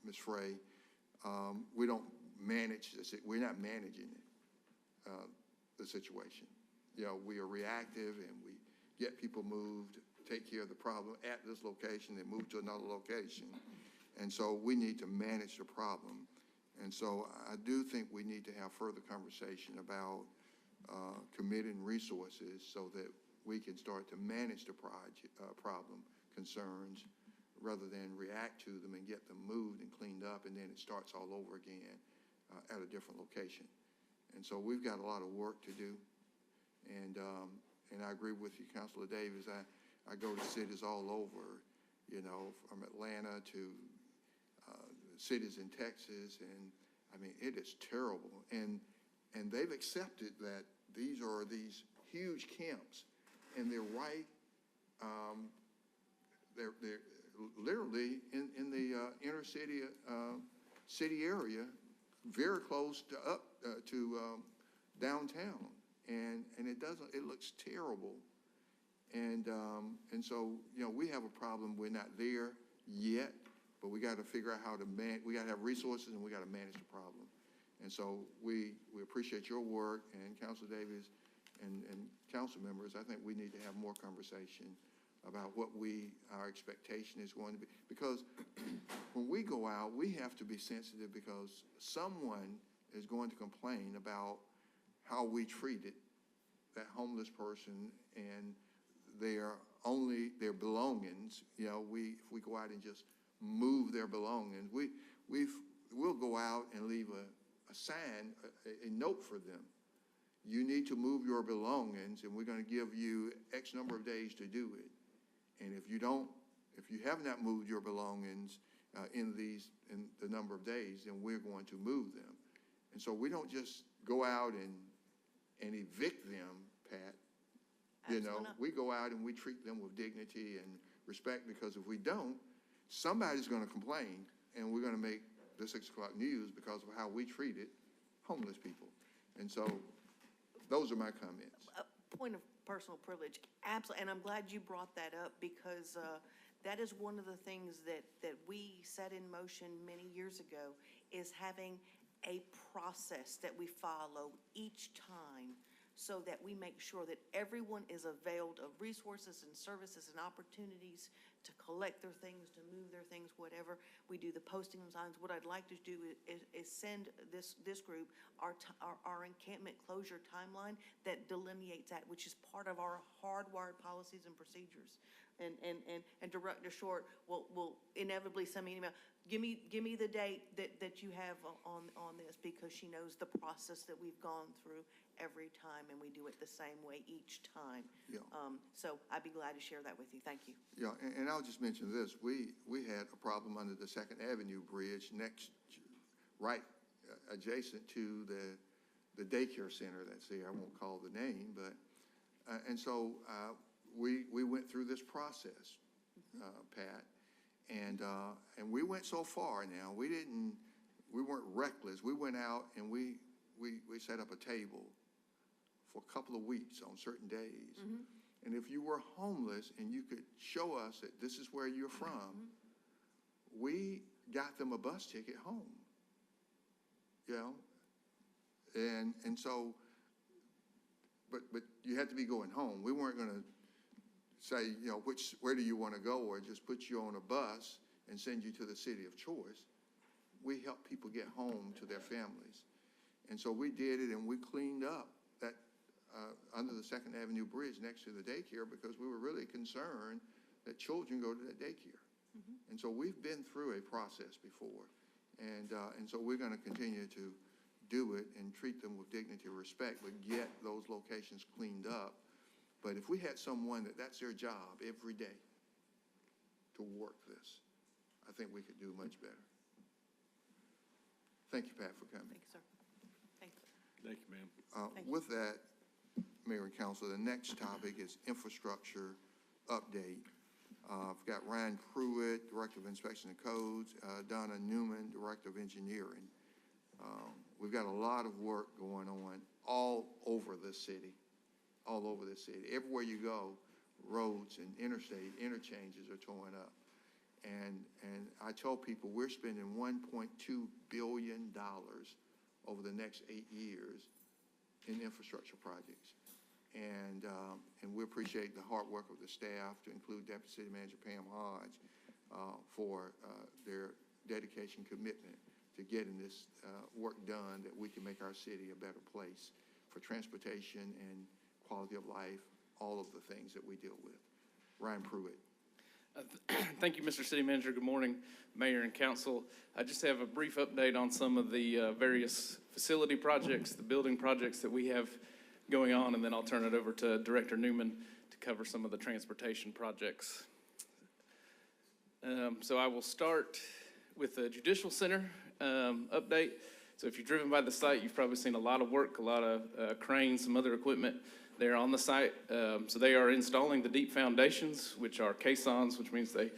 Speaker 5: Ms. Frey, we don't manage this. We're not managing it, the situation. We are reactive, and we get people moved, take care of the problem at this location, then move to another location. And so we need to manage the problem. And so I do think we need to have further conversation about committing resources so that we can start to manage the problem concerns rather than react to them and get them moved and cleaned up, and then it starts all over again at a different location. And so we've got a lot of work to do. And I agree with you, Councilor Davis. I go to cities all over, from Atlanta to cities in Texas, and I mean, it is terrible. And they've accepted that these are these huge camps, and they're right, they're literally in the inner city city area, very close to downtown, and it looks terrible. And so, we have a problem. We're not there yet, but we got to figure out how to we got to have resources, and we got to manage the problem. And so we appreciate your work, and Councilor Davis and council members. I think we need to have more conversation about what our expectation is going to be. Because when we go out, we have to be sensitive, because someone is going to complain about how we treated that homeless person and their belongings. If we go out and just move their belongings, we'll go out and leave a sign, a note for them. You need to move your belongings, and we're going to give you X number of days to do it. And if you have not moved your belongings in the number of days, then we're going to move them. And so we don't just go out and evict them, Pat. We go out and we treat them with dignity and respect, because if we don't, somebody's going to complain, and we're going to make the 6 o'clock news because of how we treated homeless people. And so those are my comments.
Speaker 6: Point of personal privilege, absolutely, and I'm glad you brought that up, because that is one of the things that we set in motion many years ago, is having a process that we follow each time so that we make sure that everyone is availed of resources and services and opportunities to collect their things, to move their things, whatever. We do the posting of signs. What I'd like to do is send this group our encampment closure timeline that delineates that, which is part of our hardwired policies and procedures. And Director Short will inevitably send me an email. Give me the date that you have on this, because she knows the process that we've gone through every time, and we do it the same way each time.
Speaker 5: Yeah.
Speaker 6: So I'd be glad to share that with you. Thank you.
Speaker 5: Yeah, and I'll just mention this. We had a problem under the Second Avenue Bridge right adjacent to the daycare center that's there. I won't call the name, but, and so we went through this process, Pat, and we went so far now. We weren't reckless. We went out and we set up a table for a couple of weeks on certain days. Mm-hmm. And if you were homeless and you could show us that this is where you're from, mm-hmm. we got them a bus ticket home, you know? And so, but you had to be going home. We weren't going to say, you know, where do you want to go, or just put you on a bus and send you to the city of choice. We helped people get home to their families. And so we did it, and we cleaned up that under the Second Avenue Bridge next to the daycare, because we were really concerned that children go to that daycare. Mm-hmm. And so we've been through a process before. And so we're going to continue to do it and treat them with dignity and respect, but get those locations cleaned up. But if we had someone that's their job every day to work this, I think we could do much better. Thank you, Pat, for coming.
Speaker 6: Thank you, sir. Thank you.
Speaker 3: Thank you, ma'am.
Speaker 5: With that, Mayor and Council, the next topic is infrastructure update. I've got Ryan Pruitt, Director of Inspection and Codes, Donna Newman, Director of Engineering. We've got a lot of work going on all over the city. All over the city. Everywhere you go, roads and interstate interchanges are torn up. And I tell people we're spending $1.2 billion over the next 8 years in infrastructure projects. And we appreciate the hard work of the staff, to include Deputy City Manager Pam Hodge, for their dedication, commitment to getting this work done, that we can make our city a better place for transportation and quality of life, all of the things that we deal with. Ryan Pruitt.
Speaker 12: Thank you, Mr. City Manager. Good morning, Mayor and Council. I just have a brief update on some of the various facility projects, the building projects that we have going on, and then I'll turn it over to Director Newman to cover some of the transportation projects. So I will start with the Judicial Center update. So if you've driven by the site, you've probably seen a lot of work, a lot of cranes, some other equipment there on the site. So they are installing the deep foundations, which are caissons, which means they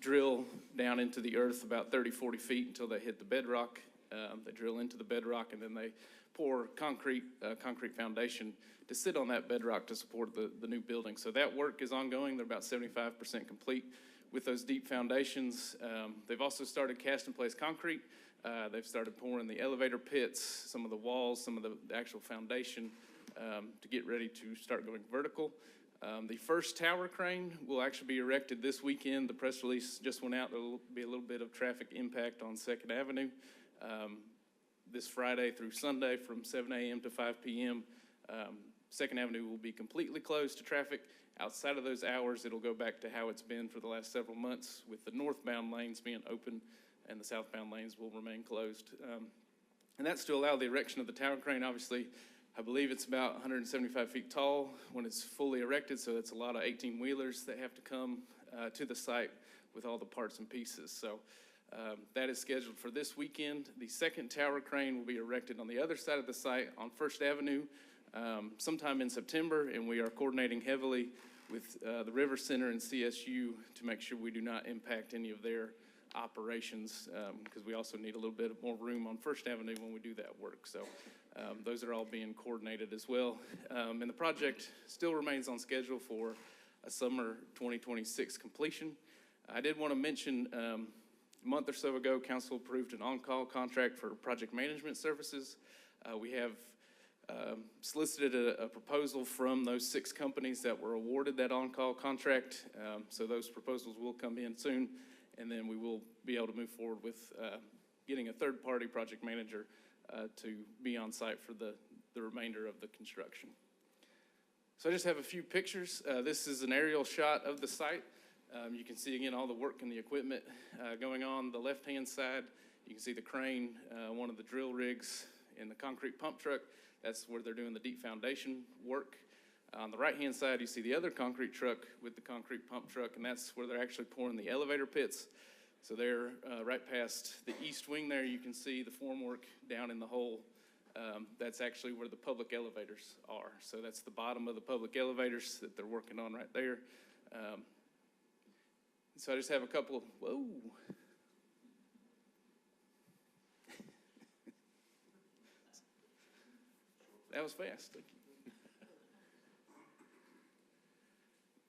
Speaker 12: drill down into the earth about 30, 40 feet until they hit the bedrock. They drill into the bedrock, and then they pour concrete foundation to sit on that bedrock to support the new building. So that work is ongoing. They're about 75% complete with those deep foundations. They've also started cast in place concrete. They've started pouring the elevator pits, some of the walls, some of the actual foundation, to get ready to start going vertical. The first tower crane will actually be erected this weekend. The press release just went out. There will be a little bit of traffic impact on 2nd Avenue this Friday through Sunday from 7 a.m. to 5 p.m. 2nd Avenue will be completely closed to traffic. Outside of those hours, it'll go back to how it's been for the last several months, with the northbound lanes being open and the southbound lanes will remain closed. And that's to allow the erection of the tower crane. Obviously, I believe it's about 175 feet tall when it's fully erected, so it's a lot of 18-wheelers that have to come to the site with all the parts and pieces. So that is scheduled for this weekend. The second tower crane will be erected on the other side of the site on 1st Avenue sometime in September, and we are coordinating heavily with the River Center and CSU to make sure we do not impact any of their operations, because we also need a little bit more room on 1st Avenue when we do that work. So those are all being coordinated as well. And the project still remains on schedule for a summer 2026 completion. I did want to mention, a month or so ago, council approved an on-call contract for project management services. We have solicited a proposal from those 6 companies that were awarded that on-call contract. So those proposals will come in soon, and then we will be able to move forward with getting a third-party project manager to be on site for the remainder of the construction. So I just have a few pictures. This is an aerial shot of the site. You can see, again, all the work and the equipment going on. The left-hand side, you can see the crane, one of the drill rigs, and the concrete pump truck. That's where they're doing the deep foundation work. On the right-hand side, you see the other concrete truck with the concrete pump truck, and that's where they're actually pouring the elevator pits. So they're right past the east wing there. You can see the formwork down in the hole. That's actually where the public elevators are. So that's the bottom of the public elevators that they're working on right there. So I just have a couple of, whoa. That was fast. Thank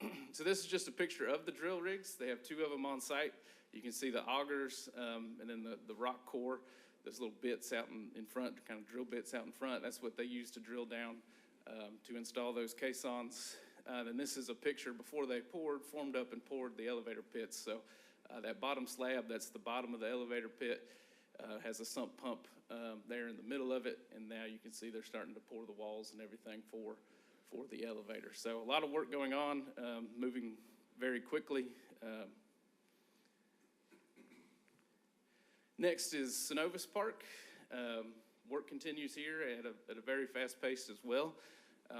Speaker 12: you. So this is just a picture of the drill rigs. They have 2 of them on site. You can see the augers and then the rock core, those little bits out in front, kind of drill bits out in front. That's what they use to drill down to install those caissons. Then this is a picture before they formed up and poured the elevator pits. So that bottom slab, that's the bottom of the elevator pit, has a sump pump there in the middle of it. And now you can see they're starting to pour the walls and everything for the elevator. So a lot of work going on, moving very quickly. Next is Synovus Park. Work continues here at a very fast pace as well.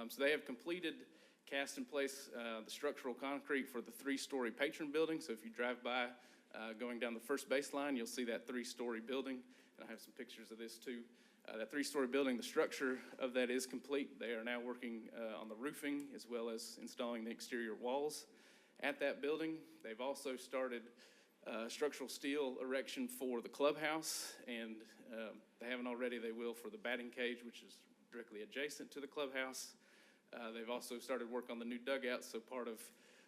Speaker 12: So they have completed, cast in place the structural concrete for the 3-story patron building. So if you drive by going down the first baseline, you'll see that 3-story building. And I have some pictures of this too. That 3-story building, the structure of that is complete. They are now working on the roofing as well as installing the exterior walls at that building. They've also started structural steel erection for the clubhouse, and they haven't already, they will for the batting cage, which is directly adjacent to the clubhouse. They've also started work on the new dugouts, so part of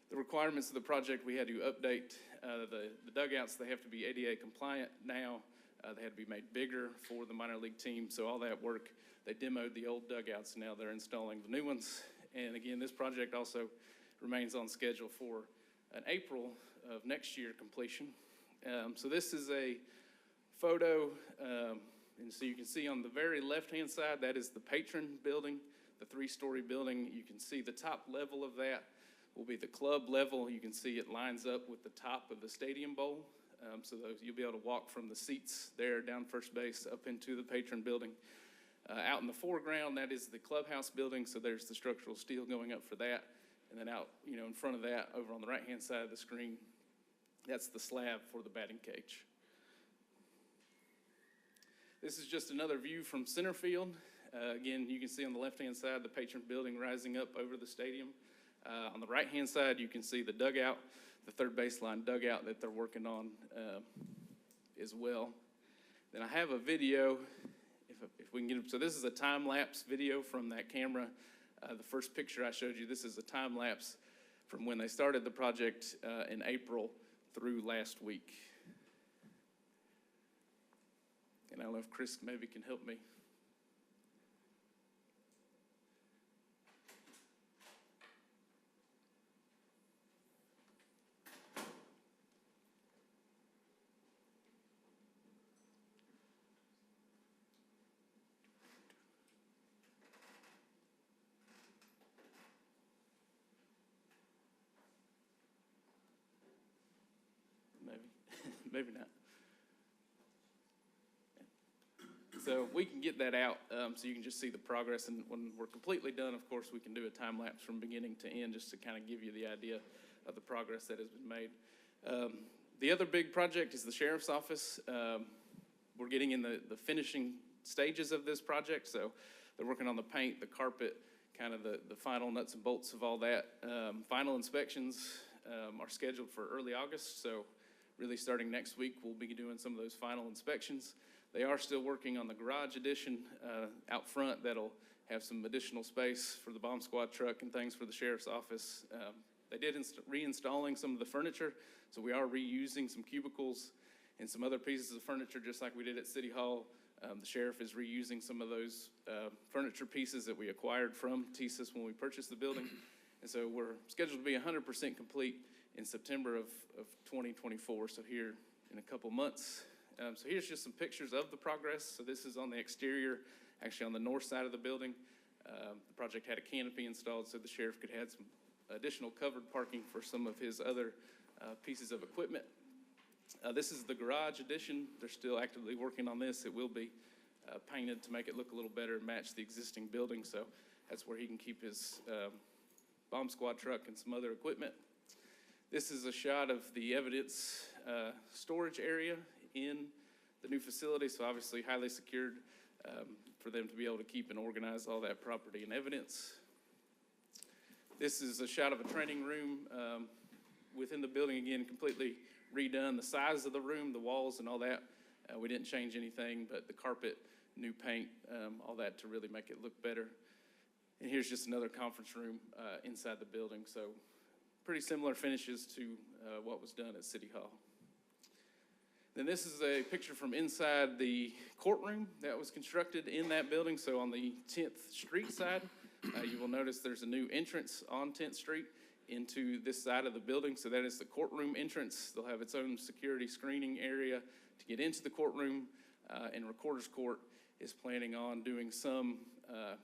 Speaker 12: the requirements of the project, we had to update the dugouts. They have to be ADA compliant now. They had to be made bigger for the minor league team, so all that work, they demoed the old dugouts, now they're installing the new ones. And again, this project also remains on schedule for an April of next year completion. So this is a photo, and so you can see on the very left-hand side, that is the patron building, the 3-story building. You can see the top level of that will be the club level. You can see it lines up with the top of the stadium bowl. So you'll be able to walk from the seats there down first base up into the patron building. Out in the foreground, that is the clubhouse building. So there's the structural steel going up for that. And then out, in front of that, over on the right-hand side of the screen, that's the slab for the batting cage. This is just another view from center field. Again, you can see on the left-hand side the patron building rising up over the stadium. On the right-hand side, you can see the dugout, the third baseline dugout that they're working on as well. Then I have a video, if we can get it. So this is a time-lapse video from that camera. The first picture I showed you, this is a time-lapse from when they started the project in April through last week. And I don't know if Chris maybe can help me. Maybe not. So we can get that out so you can just see the progress. And when we're completely done, of course, we can do a time lapse from beginning to end just to kind of give you the idea of the progress that has been made. The other big project is the sheriff's office. We're getting in the finishing stages of this project. So they're working on the paint, the carpet, kind of the final nuts and bolts of all that. Final inspections are scheduled for early August. So really starting next week, we'll be doing some of those final inspections. They are still working on the garage addition out front that'll have some additional space for the bomb squad truck and things for the sheriff's office. They did reinstalling some of the furniture, so we are reusing some cubicles and some other pieces of furniture, just like we did at City Hall. The sheriff is reusing some of those furniture pieces that we acquired from TSIS when we purchased the building. And so we're scheduled to be 100% complete in September of 2024, so here in a couple months. So here's just some pictures of the progress. So this is on the exterior, actually on the north side of the building. The project had a canopy installed so the sheriff could have some additional covered parking for some of his other pieces of equipment. This is the garage addition. They're still actively working on this. It will be painted to make it look a little better and match the existing building. So that's where he can keep his bomb squad truck and some other equipment. This is a shot of the evidence storage area in the new facility. So obviously highly secured for them to be able to keep and organize all that property and evidence. This is a shot of a training room within the building, again, completely redone. The size of the room, the walls and all that, we didn't change anything, but the carpet, new paint, all that to really make it look better. And here's just another conference room inside the building. So pretty similar finishes to what was done at City Hall. Then this is a picture from inside the courtroom that was constructed in that building. So on the 10th Street side, you will notice there's a new entrance on 10th Street into this side of the building. So that is the courtroom entrance. They'll have its own security screening area to get into the courtroom. And Recorder's Court is planning on doing some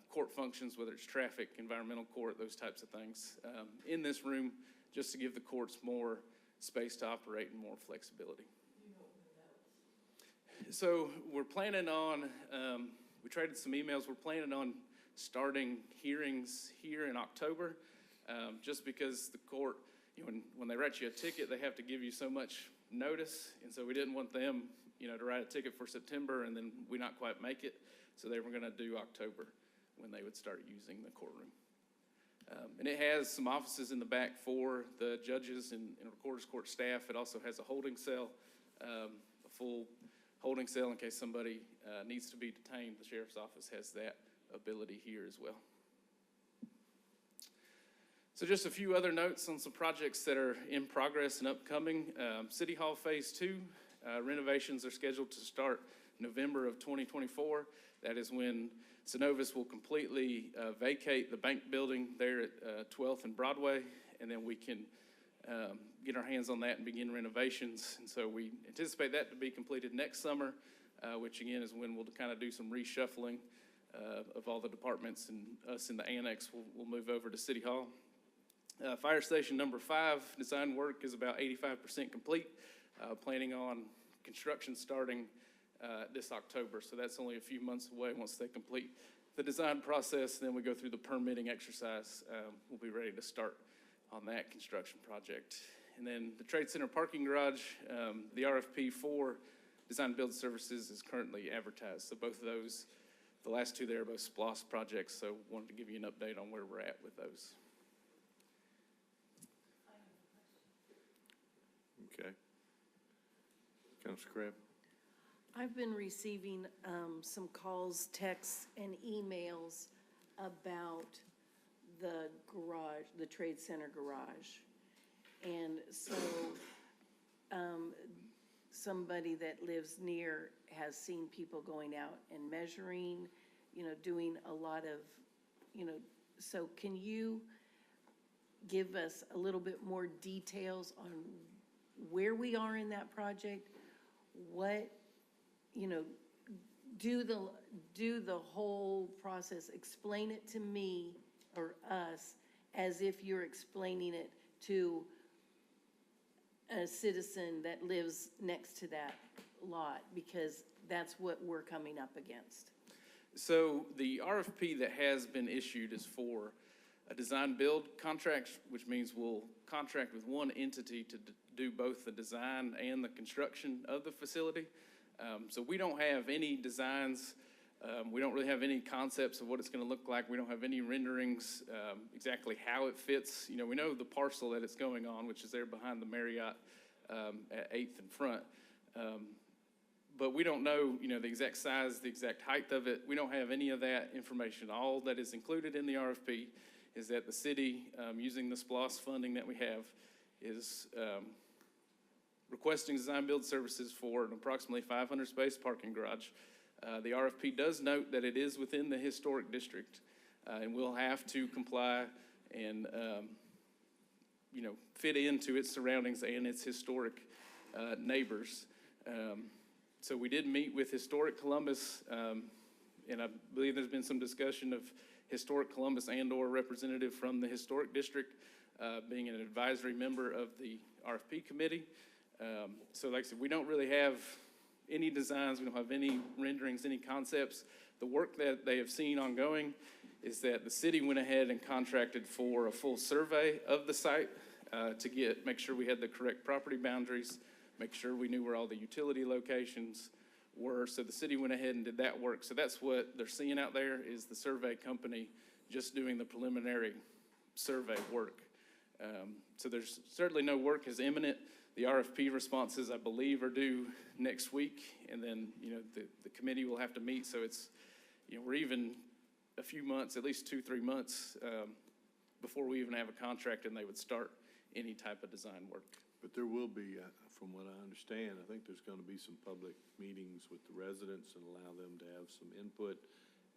Speaker 12: court functions, whether it's traffic, environmental court, those types of things, in this room, just to give the courts more space to operate and more flexibility. So we're planning on, we traded some emails, we're planning on starting hearings here in October, just because the court, when they write you a ticket, they have to give you so much notice, and so we didn't want them, to write a ticket for September and then we not quite make it, so they were gonna do October when they would start using the courtroom. And it has some offices in the back for the judges and Recorder's Court staff. It also has a holding cell, a full holding cell in case somebody needs to be detained. The sheriff's office has that ability here as well. So just a few other notes on some projects that are in progress and upcoming. City Hall Phase 2, renovations are scheduled to start November of 2024. That is when Synovus will completely vacate the bank building there at 12th and Broadway, and then we can get our hands on that and begin renovations. And so we anticipate that to be completed next summer, which again is when we'll kind of do some reshuffling of all the departments, and us in the annex will move over to City Hall. Fire Station number 5, design work is about 85% complete. Planning on construction starting this October, so that's only a few months away. Once they complete the design process, then we go through the permitting exercise. We'll be ready to start on that construction project. And then the Trade Center parking garage, the RFP for design build services is currently advertised. So both of those, the last two there are both SPLOST projects, so wanted to give you an update on where we're at with those.
Speaker 3: Okay. Councilor Crabb.
Speaker 13: I've been receiving some calls, texts, and emails about the garage, the Trade Center garage. And so somebody that lives near has seen people going out and measuring, doing a lot of, so can you give us a little bit more details on where we are in that project? What, do the whole process, explain it to me or us as if you're explaining it to a citizen that lives next to that lot, because that's what we're coming up against.
Speaker 12: So the RFP that has been issued is for a design build contract, which means we'll contract with one entity to do both the design and the construction of the facility. So we don't have any designs. We don't really have any concepts of what it's going to look like. We don't have any renderings, exactly how it fits. We know the parcel that it's going on, which is there behind the Marriott at 8th and Front. But we don't know, the exact size, the exact height of it. We don't have any of that information. All that is included in the RFP is that the city, using the SPLOST funding that we have, is requesting design build services for an approximately 500 space parking garage. The RFP does note that it is within the historic district, and will have to comply and, fit into its surroundings and its historic neighbors. So we did meet with Historic Columbus, and I believe there's been some discussion of Historic Columbus and/or representative from the Historic District being an advisory member of the RFP committee. So like I said, we don't really have any designs, we don't have any renderings, any concepts. The work that they have seen ongoing is that the city went ahead and contracted for a full survey of the site to make sure we had the correct property boundaries, make sure we knew where all the utility locations were. So the city went ahead and did that work. So that's what they're seeing out there, is the survey company just doing the preliminary survey work. So there's certainly no work is imminent. The RFP responses, I believe, are due next week, and then, the committee will have to meet. So it's, we're even a few months, at least 2-3 months, before we even have a contract and they would start any type of design work.
Speaker 3: But there will be, from what I understand, I think there's going to be some public meetings with the residents and allow them to have some input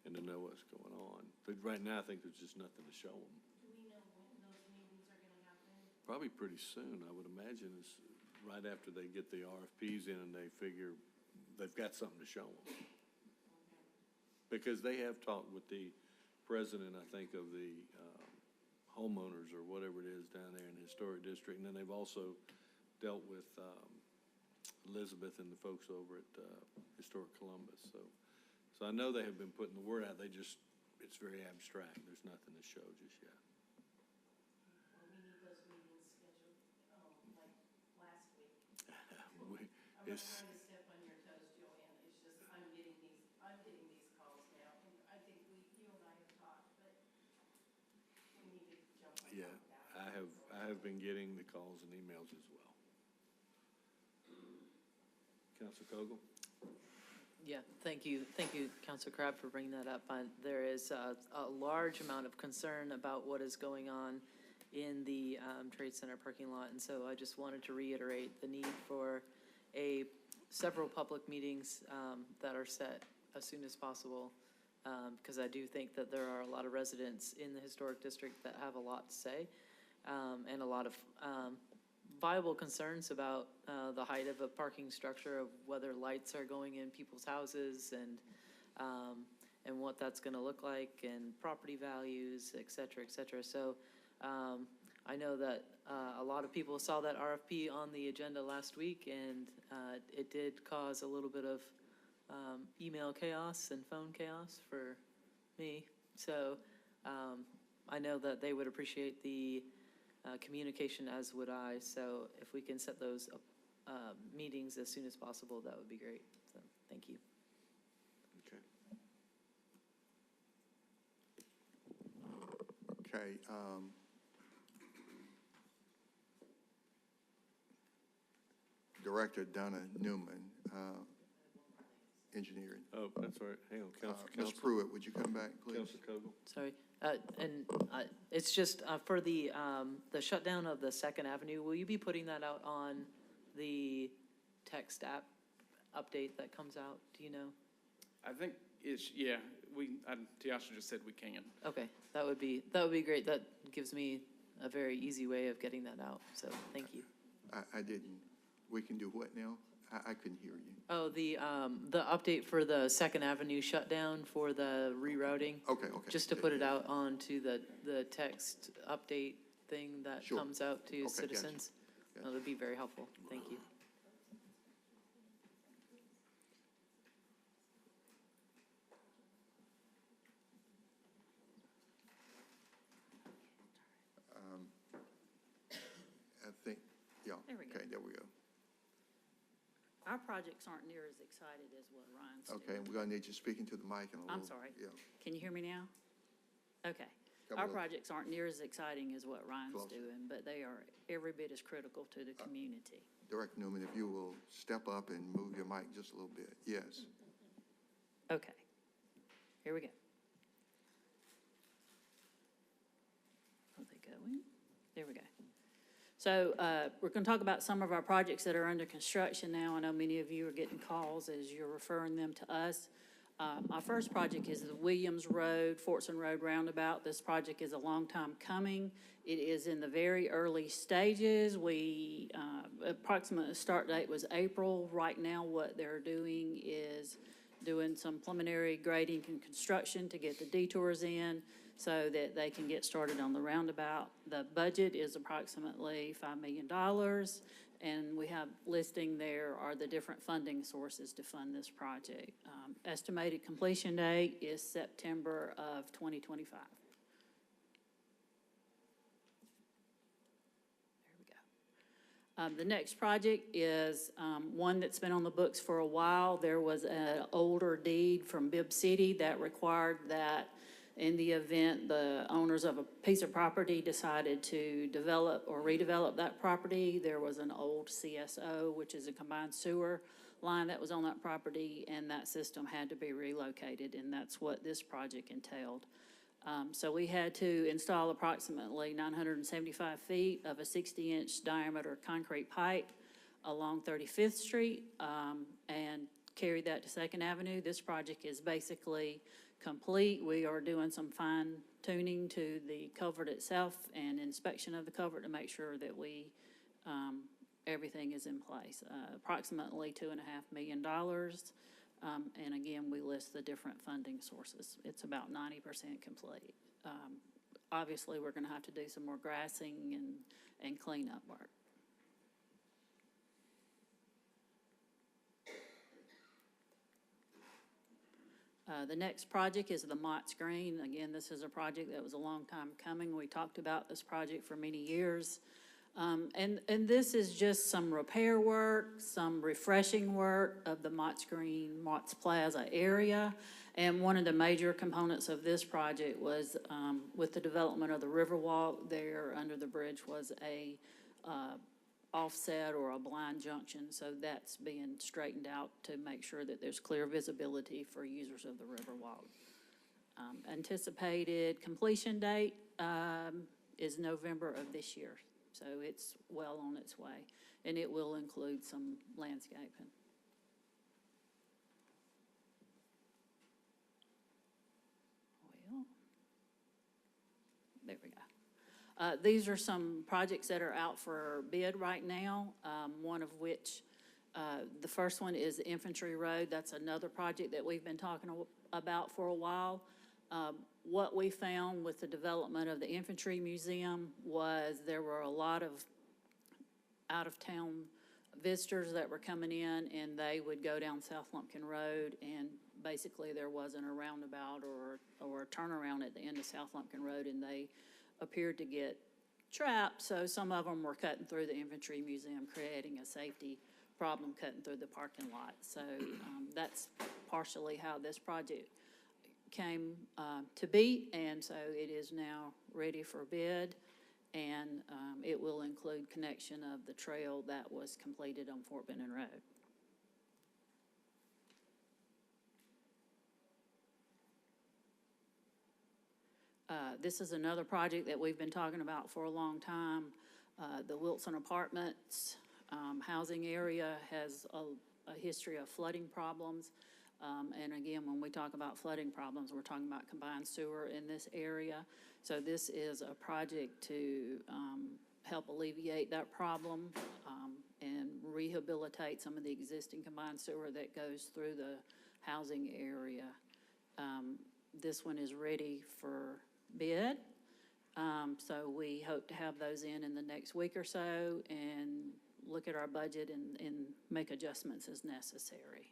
Speaker 3: and to know what's going on. But right now, I think there's just nothing to show them.
Speaker 13: Do we know when those meetings are gonna happen?
Speaker 3: Probably pretty soon, I would imagine, is right after they get the RFPs in and they figure they've got something to show them. Because they have talked with the president, I think, of the homeowners or whatever it is down there in the historic district. And then they've also dealt with Elizabeth and the folks over at Historic Columbus. So I know they have been putting the word out. It's very abstract. There's nothing to show just yet.
Speaker 13: Well, we need those meetings scheduled, like last week. I'm not trying to step on your toes, Joanne. It's just, I'm getting these calls now. And I think you and I have talked, but we need to jump on
Speaker 3: Yeah,
Speaker 13: that.
Speaker 3: I have been getting the calls and emails as well. Councilor Kogel?
Speaker 11: Yeah, thank you, Councilor Crabb, for bringing that up. There is a large amount of concern about what is going on in the Trade Center parking lot, and so I just wanted to reiterate the need for several public meetings that are set as soon as possible, because I do think that there are a lot of residents in the historic district that have a lot to say, and a lot of viable concerns about the height of a parking structure, of whether lights are going in people's houses, and what that's going to look like, and property values, et cetera, et cetera. So I know that a lot of people saw that RFP on the agenda last week, and it did cause a little bit of email chaos and phone chaos for me. So I know that they would appreciate the communication, as would I. So if we can set those meetings as soon as possible, that would be great. So thank you.
Speaker 3: Okay.
Speaker 5: Okay, Director Donna Newman, engineering.
Speaker 3: Oh, that's all right. Hang on,
Speaker 5: Ms. Pruitt, would you come back, please?
Speaker 3: Councilor Kogel?
Speaker 11: Sorry, and it's just for the shutdown of the 2nd Avenue. Will you be putting that out on the text app update that comes out? Do you know?
Speaker 12: I think Tiasha just said we can.
Speaker 11: Okay, that would be great. That gives me a very easy way of getting that out. So thank you.
Speaker 5: I didn't. We can do what now? I couldn't hear you.
Speaker 11: Oh, the update for the 2nd Avenue shutdown for the rerouting.
Speaker 5: Okay.
Speaker 11: Just to put it out onto the text update thing that
Speaker 5: Sure.
Speaker 11: comes out to
Speaker 5: Okay,
Speaker 11: citizens.
Speaker 5: gotcha.
Speaker 11: That would be very helpful. Thank you.
Speaker 5: I think, yeah.
Speaker 14: There we go.
Speaker 5: Okay, there we go.
Speaker 14: Our projects aren't near as excited as what Ryan's doing.
Speaker 5: Okay, we're gonna need you speaking to the mic in a little.
Speaker 14: I'm sorry.
Speaker 5: Yeah.
Speaker 14: Can you hear me now? Okay.
Speaker 5: Come
Speaker 14: Our
Speaker 5: on.
Speaker 14: projects aren't near as exciting as what Ryan's
Speaker 5: Closer.
Speaker 14: doing, but they are every bit as critical to the community.
Speaker 5: Director Newman, if you will step up and move your mic just a little bit. Yes.
Speaker 14: Okay. Here we go. going. There we go. So we're going to talk about some of our projects that are under construction now. I know many of you are getting calls as you're referring them to us. Our first project is the Williams Road, Fortson Road Roundabout. This project is a long time coming. It is in the very early stages. We, approximate start date was April. Right now, what they're doing is doing some preliminary grading and construction to get the detours in so that they can get started on the roundabout. The budget is approximately $5 million. And we have listing there are the different funding sources to fund this project. Estimated completion date is September of 2025. There we go. The next project is one that's been on the books for a while. There was an older deed from Bibb City that required that in the event the owners of a piece of property decided to develop or redevelop that property, there was an old CSO, which is a combined sewer line that was on that property, and that system had to be relocated, and that's what this project entailed. So we had to install approximately 975 feet of a 60-inch diameter concrete pipe along 35th Street and carry that to 2nd Avenue. This project is basically complete. We are doing some fine tuning to the culvert itself and inspection of the culvert to make sure that we, everything is in place. Approximately $2.5 million. And again, we list the different funding sources. It's about 90% complete. Obviously, we're going to have to do some more grassing and cleanup work. The next project is the Mott's Green. Again, this is a project that was a long time coming. We talked about this project for many years. And this is just some repair work, some refreshing work of the Mott's Green, Mott's Plaza area. And one of the major components of this project was with the development of the Riverwalk there under the bridge was a offset or a blind junction, so that's being straightened out to make sure that there's clear visibility for users of the Riverwalk. Anticipated completion date is November of this year, so it's well on its way, and it will include some landscaping. Well, there we go. These are some projects that are out for bid right now, one of which, the first one is Infantry Road. That's another project that we've been talking about for a while. What we found with the development of the Infantry Museum was there were a lot of out-of-town visitors that were coming in, and they would go down South Lumpkin Road, and basically there wasn't a roundabout or a turnaround at the end of South Lumpkin Road, and they appeared to get trapped, so some of them were cutting through the Infantry Museum, creating a safety problem cutting through the parking lot. So that's partially how this project came to be, and so it is now ready for bid, and it will include connection of the trail that was completed on Fort Benning Road. This is another project that we've been talking about for a long time. The Wilson Apartments housing area has a history of flooding problems. And again, when we talk about flooding problems, we're talking about combined sewer in this area. So this is a project to help alleviate that problem and rehabilitate some of the existing combined sewer that goes through the housing area. This one is ready for bid. So we hope to have those in the next week or so and look at our budget and make adjustments as necessary.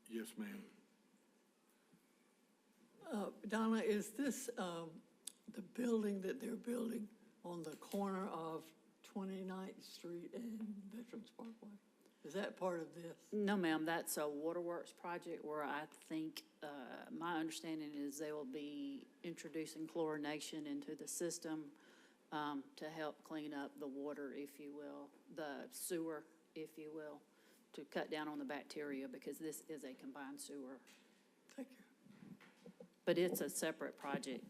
Speaker 3: Yes, ma'am.
Speaker 15: Donna, is this the building that they're building on the corner of 29th Street and Veterans Parkway? Is that part of this?
Speaker 11: No, ma'am, that's a waterworks project where I think, my understanding is they will be introducing chlorination into the system to help clean up the water, if you will, the sewer, if you will, to cut down on the bacteria, because this is a combined sewer.
Speaker 15: Thank you.
Speaker 14: But it's a separate project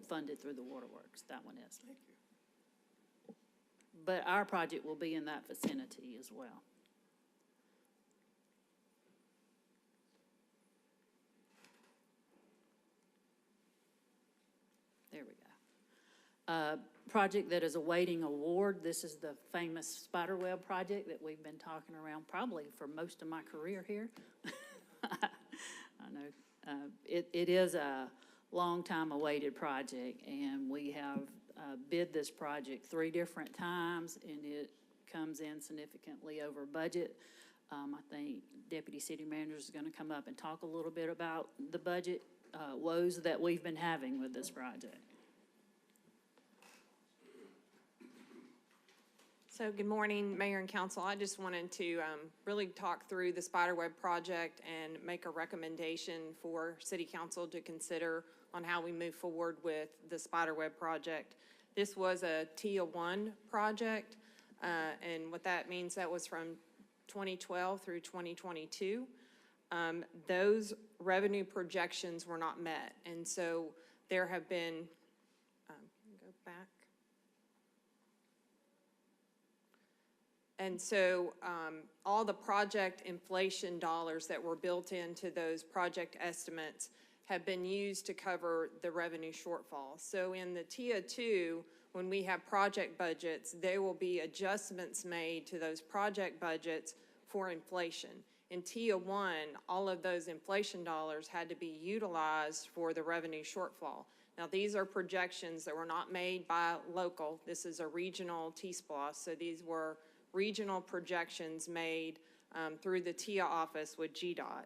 Speaker 14: funded through the waterworks, that one is.
Speaker 15: Thank you.
Speaker 14: But our project will be in that vicinity as well. There we go. Project that is awaiting award. This is the famous Spiderweb project that we've been talking around probably for most of my career here. I know. It is a long time awaited project, and we have bid this project 3 different times, and it comes in significantly over budget. I think Deputy City Manager is going to come up and talk a little bit about the budget woes that we've been having with this project.
Speaker 16: So good morning, Mayor and Council. I just wanted to really talk through the Spiderweb project and make a recommendation for City Council to consider on how we move forward with the Spiderweb project. This was a TIA 1 project, and what that means, that was from 2012 through 2022. Those revenue projections were not met, and so there have been, go back. And so all the project inflation dollars that were built into those project estimates have been used to cover the revenue shortfall. So in the TIA 2, when we have project budgets, there will be adjustments made to those project budgets for inflation. In TIA 1, all of those inflation dollars had to be utilized for the revenue shortfall. Now, these are projections that were not made by local. This is a regional T-SPLOS, so these were regional projections made through the TIA office with GDOT.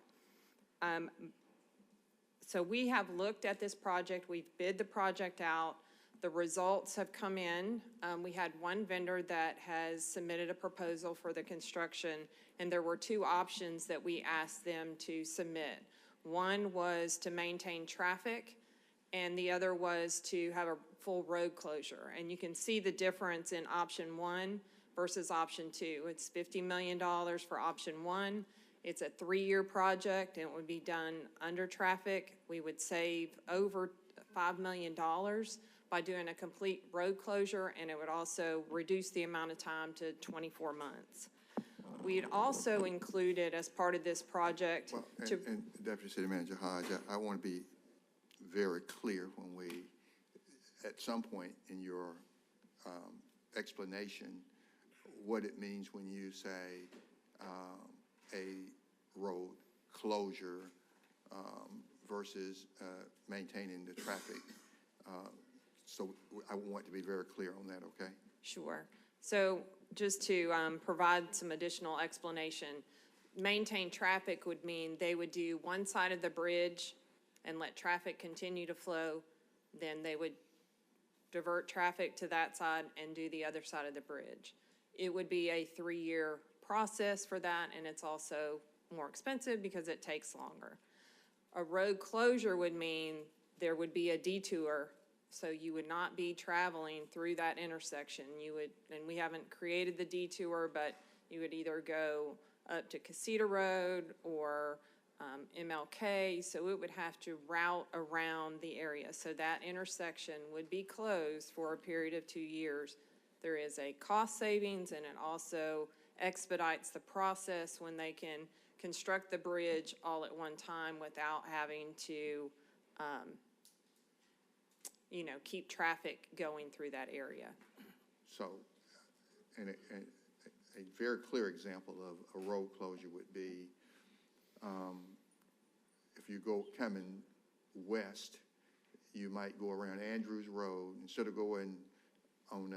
Speaker 16: So we have looked at this project. We've bid the project out. The results have come in. We had one vendor that has submitted a proposal for the construction, and there were 2 options that we asked them to submit. One was to maintain traffic, and the other was to have a full road closure. And you can see the difference in option 1 versus option 2. It's $50 million for option 1. It's a 3-year project, and it would be done under traffic. We would save over $5 million by doing a complete road closure, and it would also reduce the amount of time to 24 months. We had also included as part of this project
Speaker 5: and Deputy City Manager Hodge, I want to be very clear when we, at some point in your explanation, what it means when you say a road closure versus maintaining the traffic. So I want to be very clear on that, okay?
Speaker 16: Sure. So just to provide some additional explanation, maintain traffic would mean they would do one side of the bridge and let traffic continue to flow. Then they would divert traffic to that side and do the other side of the bridge. It would be a 3-year process for that, and it's also more expensive because it takes longer. A road closure would mean there would be a detour, so you would not be traveling through that intersection. You would, and we haven't created the detour, but you would either go up to Casita Road or MLK, so it would have to route around the area. So that intersection would be closed for a period of 2 years. There is a cost savings, and it also expedites the process when they can construct the bridge all at one time without having to, keep traffic going through that area.
Speaker 5: So, and a very clear example of a road closure would be if you go coming west, you might go around Andrews Road. Instead of going on